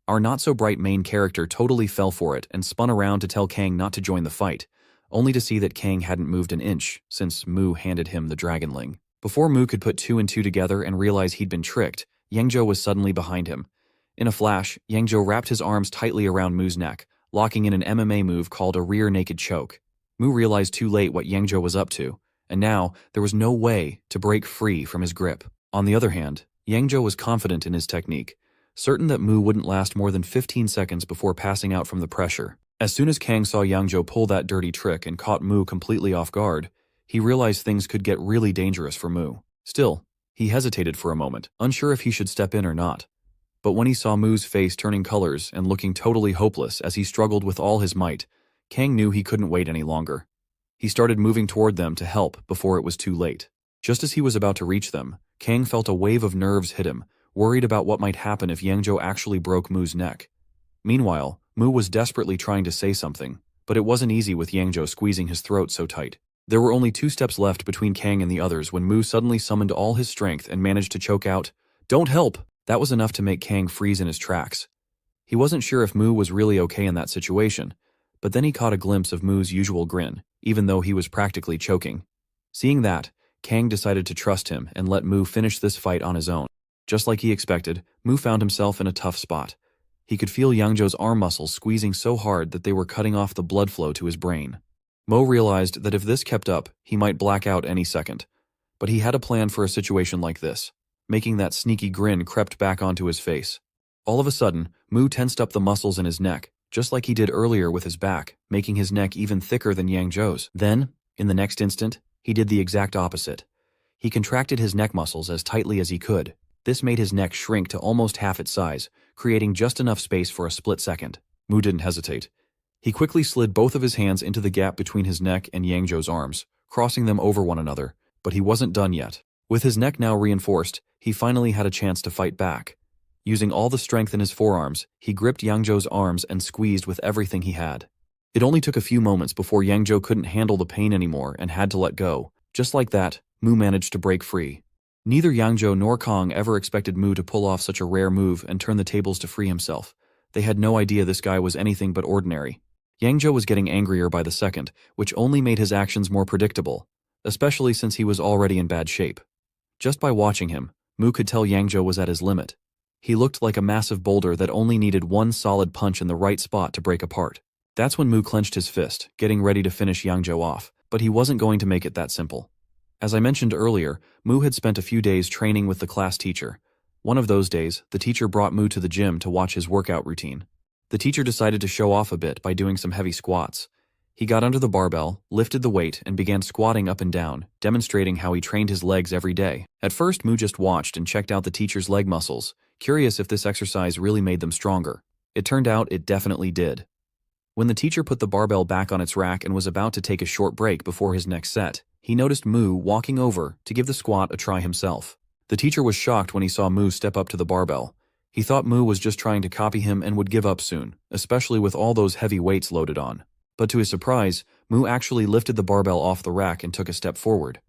Our not-so-bright main character totally fell for it and spun around to tell Kang not to join the fight, only to see that Kang hadn't moved an inch since Mu handed him the dragonling. Before Mu could put 2 and 2 together and realize he'd been tricked, Yangzhou was suddenly behind him. In a flash, Yangzhou wrapped his arms tightly around Mu's neck, locking in an MMA move called a rear naked choke. Mu realized too late what Yangzhou was up to, and now there was no way to break free from his grip. On the other hand, Yangzhou was confident in his technique, certain that Mu wouldn't last more than 15 seconds before passing out from the pressure. As soon as Kang saw Yangzhou pull that dirty trick and caught Mu completely off guard, he realized things could get really dangerous for Mu. Still, he hesitated for a moment, unsure if he should step in or not. But when he saw Mu's face turning colors and looking totally hopeless as he struggled with all his might, Kang knew he couldn't wait any longer. He started moving toward them to help before it was too late. Just as he was about to reach them, Kang felt a wave of nerves hit him, worried about what might happen if Yangzhou actually broke Mu's neck. Meanwhile, Mu was desperately trying to say something, but it wasn't easy with Yangzhou squeezing his throat so tight. There were only 2 steps left between Kang and the others when Mu suddenly summoned all his strength and managed to choke out, "Don't help!" That was enough to make Kang freeze in his tracks. He wasn't sure if Mu was really okay in that situation, but then he caught a glimpse of Mu's usual grin, even though he was practically choking. Seeing that, Kang decided to trust him and let Mu finish this fight on his own. Just like he expected, Mu found himself in a tough spot. He could feel Yangzhou's arm muscles squeezing so hard that they were cutting off the blood flow to his brain. Mo realized that if this kept up, he might black out any second. But he had a plan for a situation like this. Making that sneaky grin crept back onto his face. All of a sudden, Mu tensed up the muscles in his neck, just like he did earlier with his back, making his neck even thicker than Yang Zhou's. Then, in the next instant, he did the exact opposite. He contracted his neck muscles as tightly as he could. This made his neck shrink to almost half its size, creating just enough space for a split second. Mu didn't hesitate. He quickly slid both of his hands into the gap between his neck and Yang Zhou's arms, crossing them over one another, but he wasn't done yet. With his neck now reinforced, he finally had a chance to fight back. Using all the strength in his forearms, he gripped Yang Zhou's arms and squeezed with everything he had. It only took a few moments before Yang Zhou couldn't handle the pain anymore and had to let go. Just like that, Mu managed to break free. Neither Yang Zhou nor Kong ever expected Mu to pull off such a rare move and turn the tables to free himself. They had no idea this guy was anything but ordinary. Yang Zhou was getting angrier by the second, which only made his actions more predictable, especially since he was already in bad shape. Just by watching him, Mu could tell Yang Zhou was at his limit. He looked like a massive boulder that only needed one solid punch in the right spot to break apart. That's when Mu clenched his fist, getting ready to finish Yang Zhou off, but he wasn't going to make it that simple. As I mentioned earlier, Mu had spent a few days training with the class teacher. One of those days, the teacher brought Mu to the gym to watch his workout routine. The teacher decided to show off a bit by doing some heavy squats. He got under the barbell, lifted the weight, and began squatting up and down, demonstrating how he trained his legs every day. At first, Mu just watched and checked out the teacher's leg muscles, curious if this exercise really made them stronger. It turned out it definitely did. When the teacher put the barbell back on its rack and was about to take a short break before his next set, he noticed Mu walking over to give the squat a try himself. The teacher was shocked when he saw Mu step up to the barbell. He thought Mu was just trying to copy him and would give up soon, especially with all those heavy weights loaded on. But to his surprise, Mu actually lifted the barbell off the rack and took a step forward.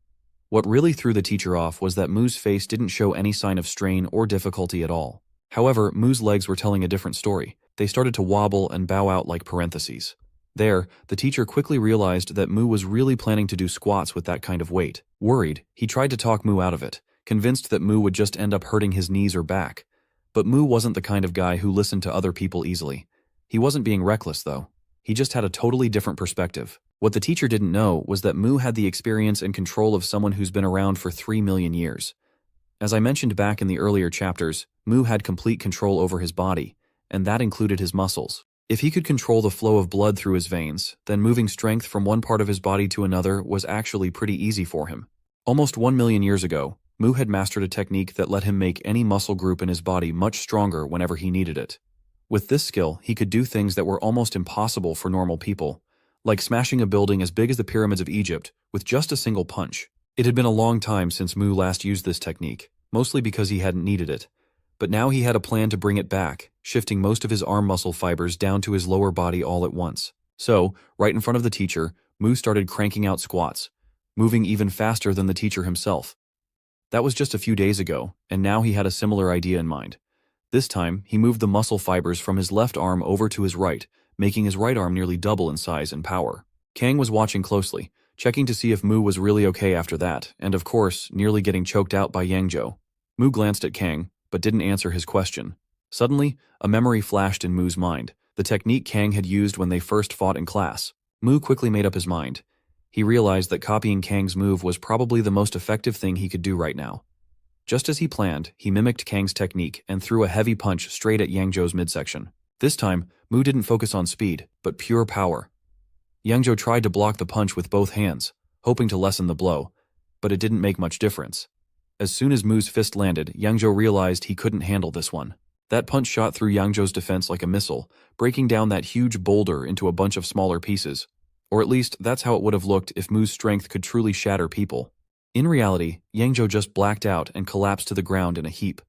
What really threw the teacher off was that Mu's face didn't show any sign of strain or difficulty at all. However, Mu's legs were telling a different story. They started to wobble and bow out like parentheses. There, the teacher quickly realized that Mu was really planning to do squats with that kind of weight. Worried, he tried to talk Mu out of it, convinced that Mu would just end up hurting his knees or back. But Mu wasn't the kind of guy who listened to other people easily. He wasn't being reckless, though. He just had a totally different perspective. What the teacher didn't know was that Mu had the experience and control of someone who's been around for 3 million years. As I mentioned back in the earlier chapters, Mu had complete control over his body, and that included his muscles. If he could control the flow of blood through his veins, then moving strength from one part of his body to another was actually pretty easy for him. Almost 1 million years ago, Mu had mastered a technique that let him make any muscle group in his body much stronger whenever he needed it. With this skill, he could do things that were almost impossible for normal people, like smashing a building as big as the pyramids of Egypt with just a single punch. It had been a long time since Mu last used this technique, mostly because he hadn't needed it. But now he had a plan to bring it back, shifting most of his arm muscle fibers down to his lower body all at once. So, right in front of the teacher, Mu started cranking out squats, moving even faster than the teacher himself. That was just a few days ago, and now he had a similar idea in mind. This time, he moved the muscle fibers from his left arm over to his right, making his right arm nearly double in size and power. Kang was watching closely, checking to see if Mu was really okay after that, and of course, nearly getting choked out by Yang Zhou. Mu glanced at Kang, but didn't answer his question. Suddenly, a memory flashed in Mu's mind, the technique Kang had used when they first fought in class. Mu quickly made up his mind. He realized that copying Kang's move was probably the most effective thing he could do right now. Just as he planned, he mimicked Kang's technique and threw a heavy punch straight at Yang Zhou's midsection. This time, Mu didn't focus on speed, but pure power. Yang Zhou tried to block the punch with both hands, hoping to lessen the blow, but it didn't make much difference. As soon as Mu's fist landed, Yang Zhou realized he couldn't handle this one. That punch shot through Yang Zhou's defense like a missile, breaking down that huge boulder into a bunch of smaller pieces. Or at least, that's how it would have looked if Mu's strength could truly shatter people. In reality, Yang Zhou just blacked out and collapsed to the ground in a heap.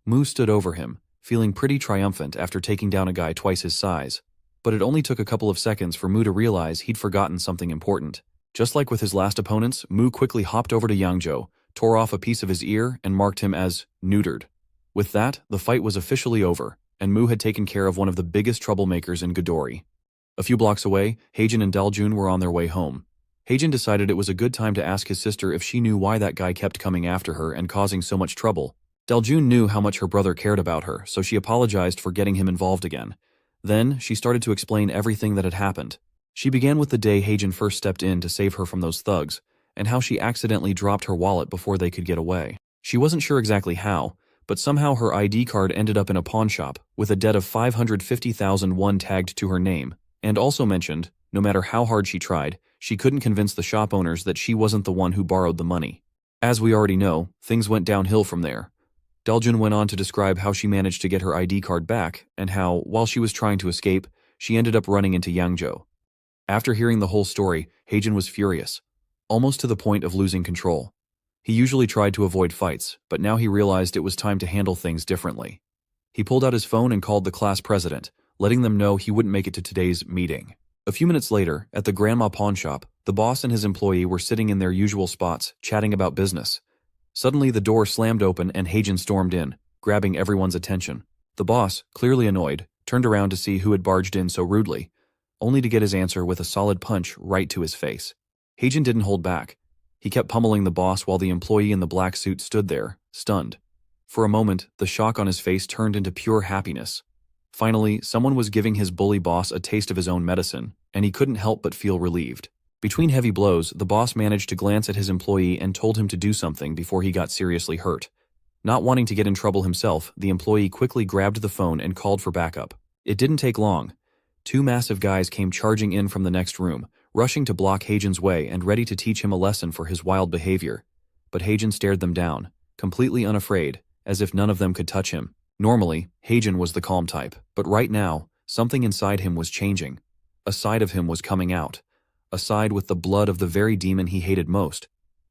Mu stood over him, feeling pretty triumphant after taking down a guy twice his size. But it only took a couple of seconds for Mu to realize he'd forgotten something important. Just like with his last opponents, Mu quickly hopped over to Yang Zhou, tore off a piece of his ear, and marked him as neutered. With that, the fight was officially over, and Mu had taken care of one of the biggest troublemakers in Godori. A few blocks away, Heijin and Daljun were on their way home. Heijin decided it was a good time to ask his sister if she knew why that guy kept coming after her and causing so much trouble. Daljun knew how much her brother cared about her, so she apologized for getting him involved again. Then, she started to explain everything that had happened. She began with the day Heijin first stepped in to save her from those thugs, and how she accidentally dropped her wallet before they could get away. She wasn't sure exactly how, but somehow her ID card ended up in a pawn shop with a debt of 550,000 won tagged to her name, and also mentioned, no matter how hard she tried, she couldn't convince the shop owners that she wasn't the one who borrowed the money. As we already know, things went downhill from there. Daljun went on to describe how she managed to get her ID card back, and how, while she was trying to escape, she ended up running into Yangzhou. After hearing the whole story, Heijin was furious, almost to the point of losing control. He usually tried to avoid fights, but now he realized it was time to handle things differently. He pulled out his phone and called the class president, letting them know he wouldn't make it to today's meeting. A few minutes later, at the grandma pawn shop, the boss and his employee were sitting in their usual spots, chatting about business. Suddenly, the door slammed open and Heijin stormed in, grabbing everyone's attention. The boss, clearly annoyed, turned around to see who had barged in so rudely, only to get his answer with a solid punch right to his face. Heijin didn't hold back. He kept pummeling the boss while the employee in the black suit stood there, stunned. For a moment, the shock on his face turned into pure happiness. Finally, someone was giving his bully boss a taste of his own medicine, and he couldn't help but feel relieved. Between heavy blows, the boss managed to glance at his employee and told him to do something before he got seriously hurt. Not wanting to get in trouble himself, the employee quickly grabbed the phone and called for backup. It didn't take long. Two massive guys came charging in from the next room, rushing to block Heijin's way and ready to teach him a lesson for his wild behavior. But Heijin stared them down, completely unafraid, as if none of them could touch him. Normally, Heijin was the calm type, but right now, something inside him was changing. A side of him was coming out. A side with the blood of the very demon he hated most.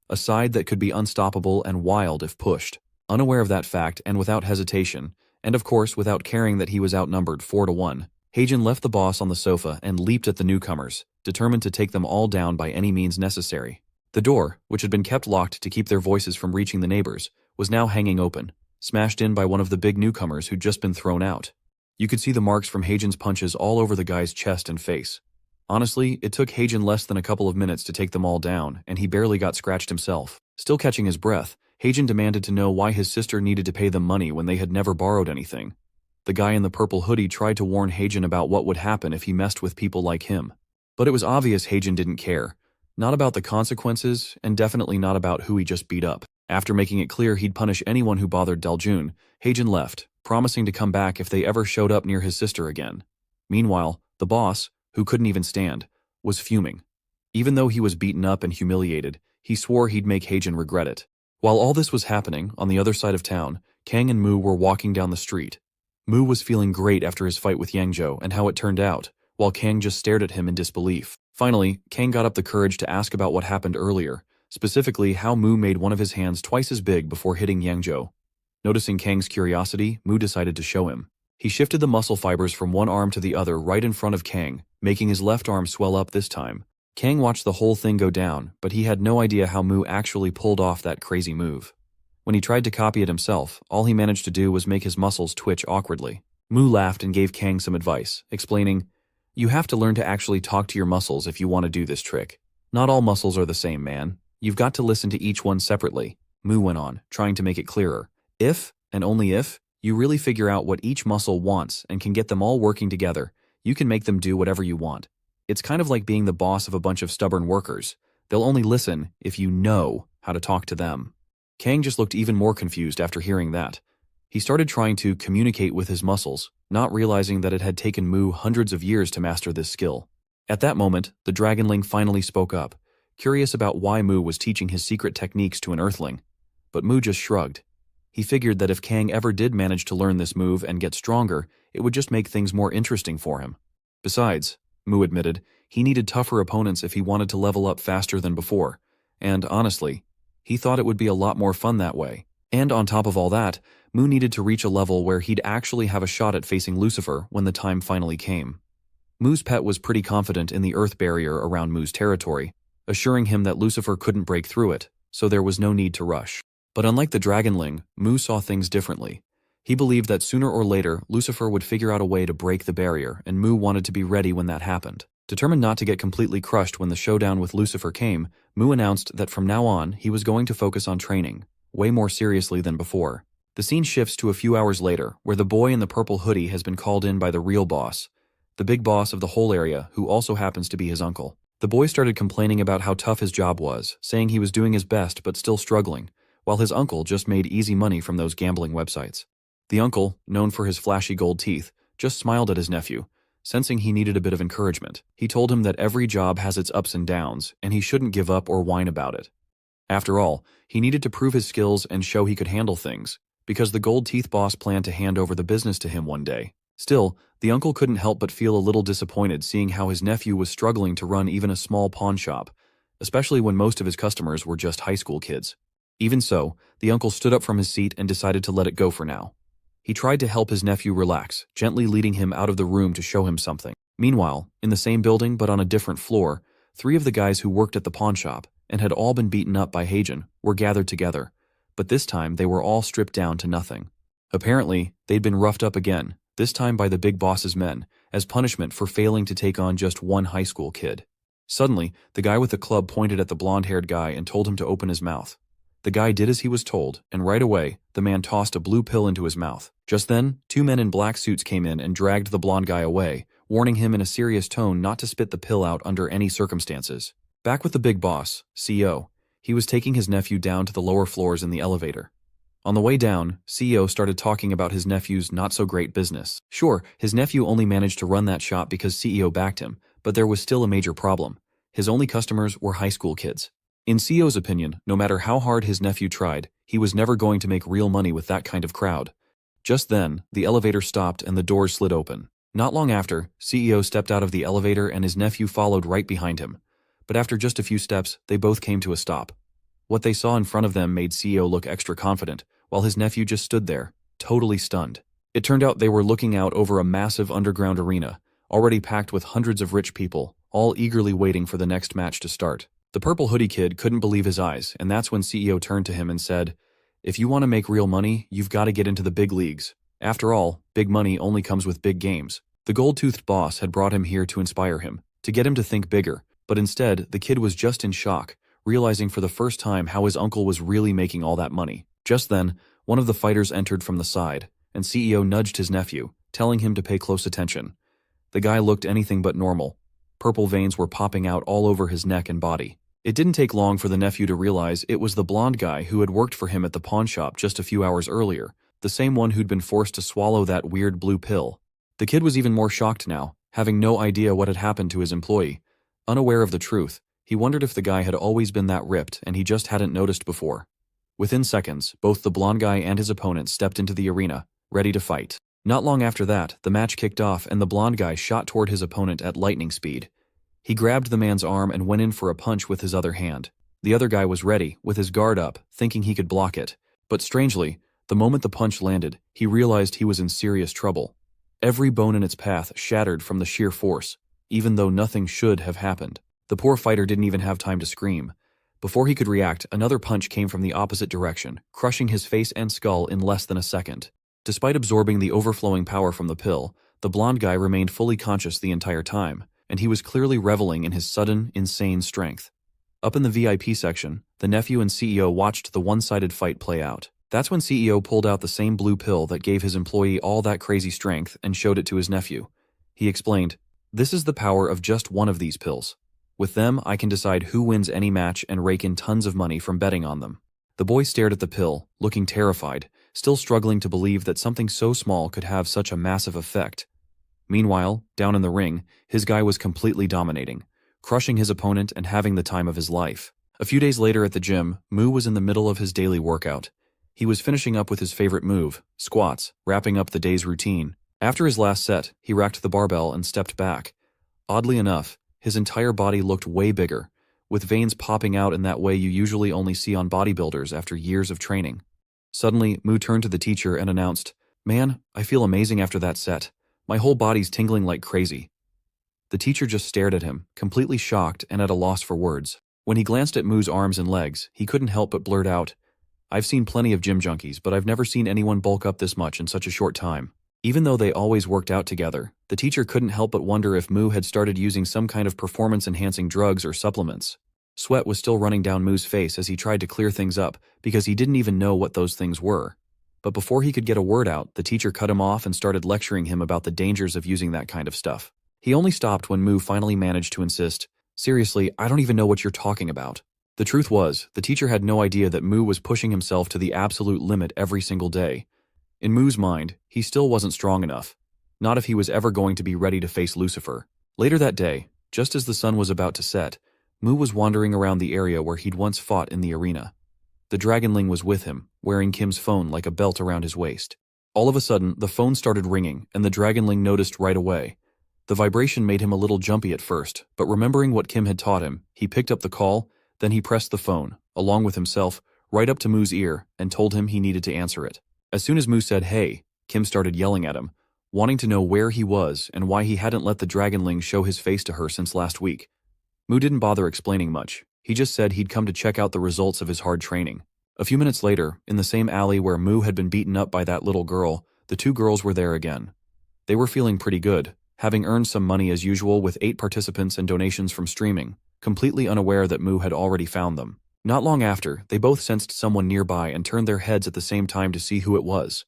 A side that could be unstoppable and wild if pushed. Unaware of that fact and without hesitation, and of course without caring that he was outnumbered 4-1, Heijin left the boss on the sofa and leaped at the newcomers, determined to take them all down by any means necessary. The door, which had been kept locked to keep their voices from reaching the neighbors, was now hanging open, smashed in by one of the big newcomers who'd just been thrown out. You could see the marks from Heijin's punches all over the guy's chest and face. Honestly, it took Heijin less than a couple of minutes to take them all down, and he barely got scratched himself. Still catching his breath, Heijin demanded to know why his sister needed to pay them money when they had never borrowed anything. The guy in the purple hoodie tried to warn Heijin about what would happen if he messed with people like him. But it was obvious Heijin didn't care. Not about the consequences, and definitely not about who he just beat up. After making it clear he'd punish anyone who bothered Daljun, Heijin left, promising to come back if they ever showed up near his sister again. Meanwhile, the boss, who couldn't even stand, was fuming. Even though he was beaten up and humiliated, he swore he'd make Heijin regret it. While all this was happening, on the other side of town, Kang and Mu were walking down the street. Mu was feeling great after his fight with Yangzhou and how it turned out, while Kang just stared at him in disbelief. Finally, Kang got up the courage to ask about what happened earlier, specifically how Mu made one of his hands twice as big before hitting Yangzhou. Noticing Kang's curiosity, Mu decided to show him. He shifted the muscle fibers from one arm to the other right in front of Kang, making his left arm swell up this time. Kang watched the whole thing go down, but he had no idea how Mu actually pulled off that crazy move. When he tried to copy it himself, all he managed to do was make his muscles twitch awkwardly. Mu laughed and gave Kang some advice, explaining, "You have to learn to actually talk to your muscles if you want to do this trick. Not all muscles are the same, man. You've got to listen to each one separately," Mu went on, trying to make it clearer. "If, and only if, you really figure out what each muscle wants and can get them all working together, you can make them do whatever you want. It's kind of like being the boss of a bunch of stubborn workers. They'll only listen if you know how to talk to them." Kang just looked even more confused after hearing that. He started trying to communicate with his muscles, not realizing that it had taken Mu hundreds of years to master this skill. At that moment, the Dragonling finally spoke up, curious about why Mu was teaching his secret techniques to an Earthling. But Mu just shrugged. He figured that if Kang ever did manage to learn this move and get stronger, it would just make things more interesting for him. Besides, Mu admitted, he needed tougher opponents if he wanted to level up faster than before, and honestly, he thought it would be a lot more fun that way. And on top of all that, Mu needed to reach a level where he'd actually have a shot at facing Lucifer when the time finally came. Mu's pet was pretty confident in the earth barrier around Mu's territory, assuring him that Lucifer couldn't break through it, so there was no need to rush. But unlike the Dragonling, Mu saw things differently. He believed that sooner or later, Lucifer would figure out a way to break the barrier, and Mu wanted to be ready when that happened. Determined not to get completely crushed when the showdown with Lucifer came, Mu announced that from now on, he was going to focus on training, way more seriously than before. The scene shifts to a few hours later, where the boy in the purple hoodie has been called in by the real boss. the big boss of the whole area, who also happens to be his uncle. The boy started complaining about how tough his job was, saying he was doing his best but still struggling, while his uncle just made easy money from those gambling websites. The uncle, known for his flashy gold teeth, just smiled at his nephew, sensing he needed a bit of encouragement. He told him that every job has its ups and downs, and he shouldn't give up or whine about it. After all, he needed to prove his skills and show he could handle things, because the gold teeth boss planned to hand over the business to him one day. Still, the uncle couldn't help but feel a little disappointed seeing how his nephew was struggling to run even a small pawn shop, especially when most of his customers were just high school kids. Even so, the uncle stood up from his seat and decided to let it go for now. He tried to help his nephew relax, gently leading him out of the room to show him something. Meanwhile, in the same building but on a different floor, 3 of the guys who worked at the pawn shop and had all been beaten up by Heijin were gathered together, but this time they were all stripped down to nothing. Apparently, they'd been roughed up again, this time by the big boss's men, as punishment for failing to take on just one high school kid. Suddenly, the guy with the club pointed at the blonde-haired guy and told him to open his mouth. The guy did as he was told, and right away, the man tossed a blue pill into his mouth. Just then, 2 men in black suits came in and dragged the blonde guy away, warning him in a serious tone not to spit the pill out under any circumstances. Back with the big boss, CEO, he was taking his nephew down to the lower floors in the elevator. On the way down, CEO started talking about his nephew's not-so-great business. Sure, his nephew only managed to run that shop because CEO backed him, but there was still a major problem. His only customers were high school kids. In CEO's opinion, no matter how hard his nephew tried, he was never going to make real money with that kind of crowd. Just then, the elevator stopped and the doors slid open. Not long after, CEO stepped out of the elevator and his nephew followed right behind him. But after just a few steps, they both came to a stop. What they saw in front of them made CEO look extra confident, while his nephew just stood there, totally stunned. It turned out they were looking out over a massive underground arena, already packed with hundreds of rich people, all eagerly waiting for the next match to start. The purple hoodie kid couldn't believe his eyes, and that's when CEO turned to him and said, "If you want to make real money, you've got to get into the big leagues. After all, big money only comes with big games." The gold-toothed boss had brought him here to inspire him, to get him to think bigger, but instead, the kid was just in shock, realizing for the first time how his uncle was really making all that money. Just then, one of the fighters entered from the side, and CEO nudged his nephew, telling him to pay close attention. The guy looked anything but normal. Purple veins were popping out all over his neck and body. It didn't take long for the nephew to realize it was the blonde guy who had worked for him at the pawn shop just a few hours earlier, the same one who'd been forced to swallow that weird blue pill. The kid was even more shocked now, having no idea what had happened to his employee. Unaware of the truth, he wondered if the guy had always been that ripped and he just hadn't noticed before. Within seconds, both the blonde guy and his opponent stepped into the arena, ready to fight. Not long after that, the match kicked off and the blonde guy shot toward his opponent at lightning speed. He grabbed the man's arm and went in for a punch with his other hand. The other guy was ready, with his guard up, thinking he could block it. But strangely, the moment the punch landed, he realized he was in serious trouble. Every bone in its path shattered from the sheer force, even though nothing should have happened. The poor fighter didn't even have time to scream. Before he could react, another punch came from the opposite direction, crushing his face and skull in less than a second. Despite absorbing the overflowing power from the pill, the blonde guy remained fully conscious the entire time, and he was clearly reveling in his sudden, insane strength. Up in the VIP section, the nephew and CEO watched the one-sided fight play out. That's when CEO pulled out the same blue pill that gave his employee all that crazy strength and showed it to his nephew. He explained, "This is the power of just one of these pills. With them, I can decide who wins any match and rake in tons of money from betting on them." The boy stared at the pill, looking terrified, still struggling to believe that something so small could have such a massive effect. Meanwhile, down in the ring, his guy was completely dominating, crushing his opponent and having the time of his life. A few days later at the gym, Mu was in the middle of his daily workout. He was finishing up with his favorite move, squats, wrapping up the day's routine. After his last set, he racked the barbell and stepped back. Oddly enough, his entire body looked way bigger, with veins popping out in that way you usually only see on bodybuilders after years of training. Suddenly, Mu turned to the teacher and announced, "Man, I feel amazing after that set. My whole body's tingling like crazy." The teacher just stared at him, completely shocked and at a loss for words. When he glanced at Mu's arms and legs, he couldn't help but blurt out, "I've seen plenty of gym junkies, but I've never seen anyone bulk up this much in such a short time." Even though they always worked out together, the teacher couldn't help but wonder if Mu had started using some kind of performance-enhancing drugs or supplements. Sweat was still running down Mu's face as he tried to clear things up because he didn't even know what those things were. But before he could get a word out, the teacher cut him off and started lecturing him about the dangers of using that kind of stuff. He only stopped when Mu finally managed to insist, "Seriously, I don't even know what you're talking about." The truth was, the teacher had no idea that Mu was pushing himself to the absolute limit every single day. In Mu's mind, he still wasn't strong enough. Not if he was ever going to be ready to face Lucifer. Later that day, just as the sun was about to set, Mu was wandering around the area where he'd once fought in the arena. The dragonling was with him, wearing Kim's phone like a belt around his waist. All of a sudden, the phone started ringing, and the dragonling noticed right away. The vibration made him a little jumpy at first, but remembering what Kim had taught him, he picked up the call, then he pressed the phone, along with himself, right up to Mu's ear and told him he needed to answer it. As soon as Mu said hey, Kim started yelling at him, wanting to know where he was and why he hadn't let the dragonling show his face to her since last week. Mu didn't bother explaining much. He just said he'd come to check out the results of his hard training. A few minutes later, in the same alley where Mu had been beaten up by that little girl, the two girls were there again. They were feeling pretty good, having earned some money as usual with 8 participants and donations from streaming, completely unaware that Mu had already found them. Not long after, they both sensed someone nearby and turned their heads at the same time to see who it was.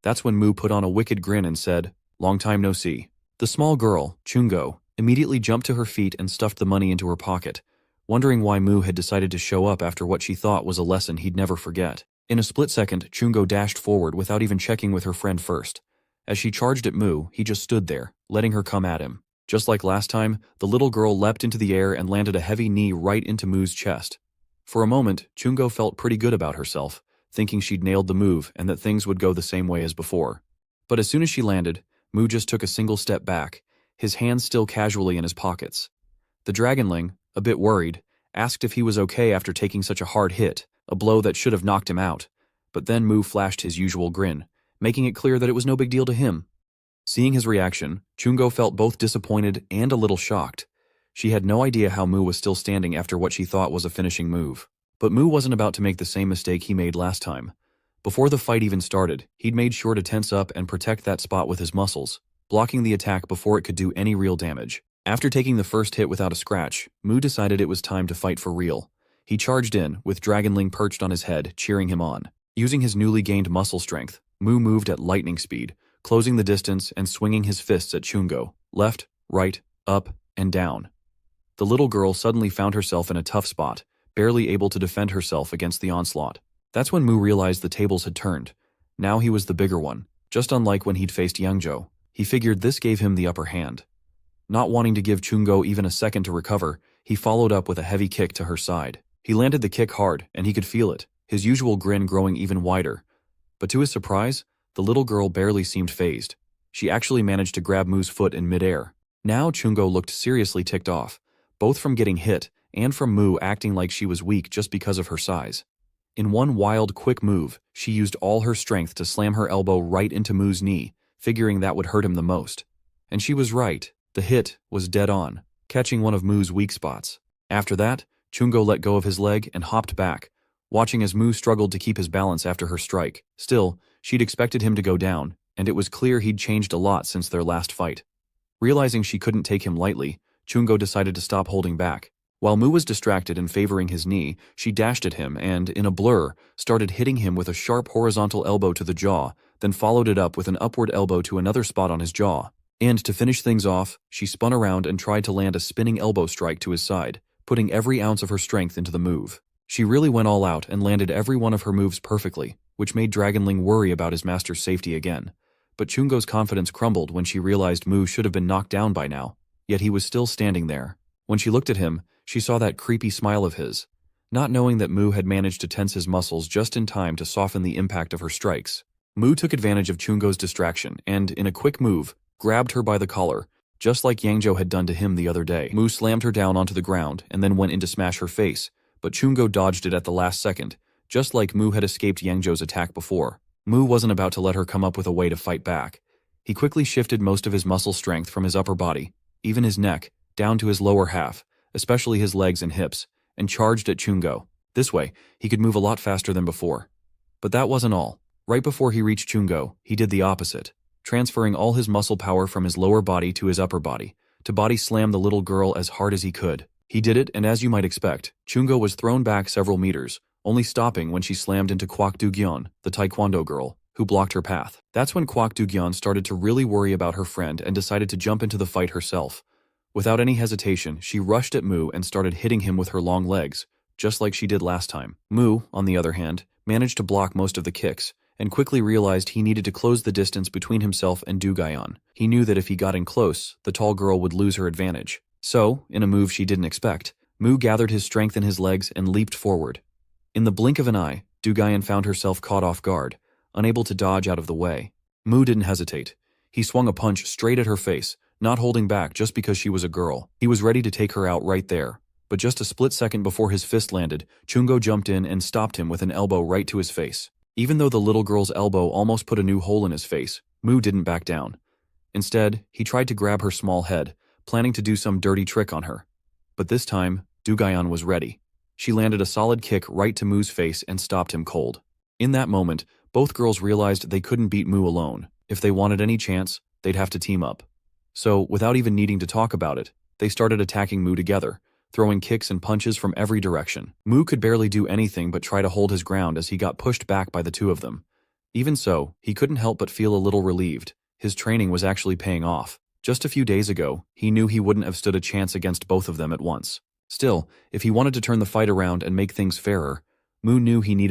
That's when Mu put on a wicked grin and said, "Long time no see." The small girl, Chungo, immediately jumped to her feet and stuffed the money into her pocket, wondering why Mu had decided to show up after what she thought was a lesson he'd never forget. In a split second, Chungo dashed forward without even checking with her friend first. As she charged at Mu, he just stood there, letting her come at him. Just like last time, the little girl leapt into the air and landed a heavy knee right into Mu's chest. For a moment, Chungo felt pretty good about herself, thinking she'd nailed the move and that things would go the same way as before. But as soon as she landed, Mu just took a single step back, his hands still casually in his pockets. The dragonling, a bit worried, asked if he was okay after taking such a hard hit, a blow that should have knocked him out. But then Mu flashed his usual grin, making it clear that it was no big deal to him. Seeing his reaction, Chungo felt both disappointed and a little shocked. She had no idea how Mu was still standing after what she thought was a finishing move. But Mu wasn't about to make the same mistake he made last time. Before the fight even started, he'd made sure to tense up and protect that spot with his muscles, blocking the attack before it could do any real damage. After taking the first hit without a scratch, Mu decided it was time to fight for real. He charged in, with Dragonling perched on his head, cheering him on. Using his newly gained muscle strength, Mu moved at lightning speed, closing the distance and swinging his fists at Chungo, left, right, up, and down. The little girl suddenly found herself in a tough spot, barely able to defend herself against the onslaught. That's when Mu realized the tables had turned. Now he was the bigger one, just unlike when he'd faced Yangzhou. He figured this gave him the upper hand. Not wanting to give Chungo even a second to recover, he followed up with a heavy kick to her side. He landed the kick hard, and he could feel it, his usual grin growing even wider. But to his surprise, the little girl barely seemed fazed. She actually managed to grab Mu's foot in midair. Now Chungo looked seriously ticked off, both from getting hit and from Mu acting like she was weak just because of her size. In one wild, quick move, she used all her strength to slam her elbow right into Mu's knee, figuring that would hurt him the most. And she was right. The hit was dead on, catching one of Mu's weak spots. After that, Chungo let go of his leg and hopped back, watching as Mu struggled to keep his balance after her strike. Still, she'd expected him to go down, and it was clear he'd changed a lot since their last fight. Realizing she couldn't take him lightly, Chungo decided to stop holding back. While Mu was distracted and favoring his knee, she dashed at him and, in a blur, started hitting him with a sharp horizontal elbow to the jaw, then followed it up with an upward elbow to another spot on his jaw. And to finish things off, she spun around and tried to land a spinning elbow strike to his side, putting every ounce of her strength into the move. She really went all out and landed every one of her moves perfectly, which made Dragonling worry about his master's safety again. But Chungo's confidence crumbled when she realized Mu should have been knocked down by now, yet he was still standing there. When she looked at him, she saw that creepy smile of his, not knowing that Mu had managed to tense his muscles just in time to soften the impact of her strikes. Mu took advantage of Chungo's distraction and, in a quick move, grabbed her by the collar, just like Yangzhou had done to him the other day. Mu slammed her down onto the ground and then went in to smash her face, but Chungo dodged it at the last second, just like Mu had escaped Yangzhou's attack before. Mu wasn't about to let her come up with a way to fight back. He quickly shifted most of his muscle strength from his upper body, even his neck, down to his lower half, especially his legs and hips, and charged at Chungo. This way, he could move a lot faster than before. But that wasn't all. Right before he reached Chungo, he did the opposite, transferring all his muscle power from his lower body to his upper body, to body slam the little girl as hard as he could. He did it, and as you might expect, Chungo was thrown back several meters, only stopping when she slammed into Kwak Du-gyeon, the taekwondo girl. who blocked her path. That's when Kwak Dugyeon started to really worry about her friend and decided to jump into the fight herself. Without any hesitation, she rushed at Mu and started hitting him with her long legs, just like she did last time. Mu, on the other hand, managed to block most of the kicks, and quickly realized he needed to close the distance between himself and Dugyeon. He knew that if he got in close, the tall girl would lose her advantage. So, in a move she didn't expect, Mu gathered his strength in his legs and leaped forward. In the blink of an eye, Dugyeon found herself caught off guard, unable to dodge out of the way. Mu didn't hesitate. He swung a punch straight at her face, not holding back just because she was a girl. He was ready to take her out right there. But just a split second before his fist landed, Chungo jumped in and stopped him with an elbow right to his face. Even though the little girl's elbow almost put a new hole in his face, Mu didn't back down. Instead, he tried to grab her small head, planning to do some dirty trick on her. But this time, Dugyeon was ready. She landed a solid kick right to Mu's face and stopped him cold. In that moment, both girls realized they couldn't beat Mu alone. If they wanted any chance, they'd have to team up. So, without even needing to talk about it, they started attacking Mu together, throwing kicks and punches from every direction. Mu could barely do anything but try to hold his ground as he got pushed back by the two of them. Even so, he couldn't help but feel a little relieved. His training was actually paying off. Just a few days ago, he knew he wouldn't have stood a chance against both of them at once. Still, if he wanted to turn the fight around and make things fairer, Mu knew he needed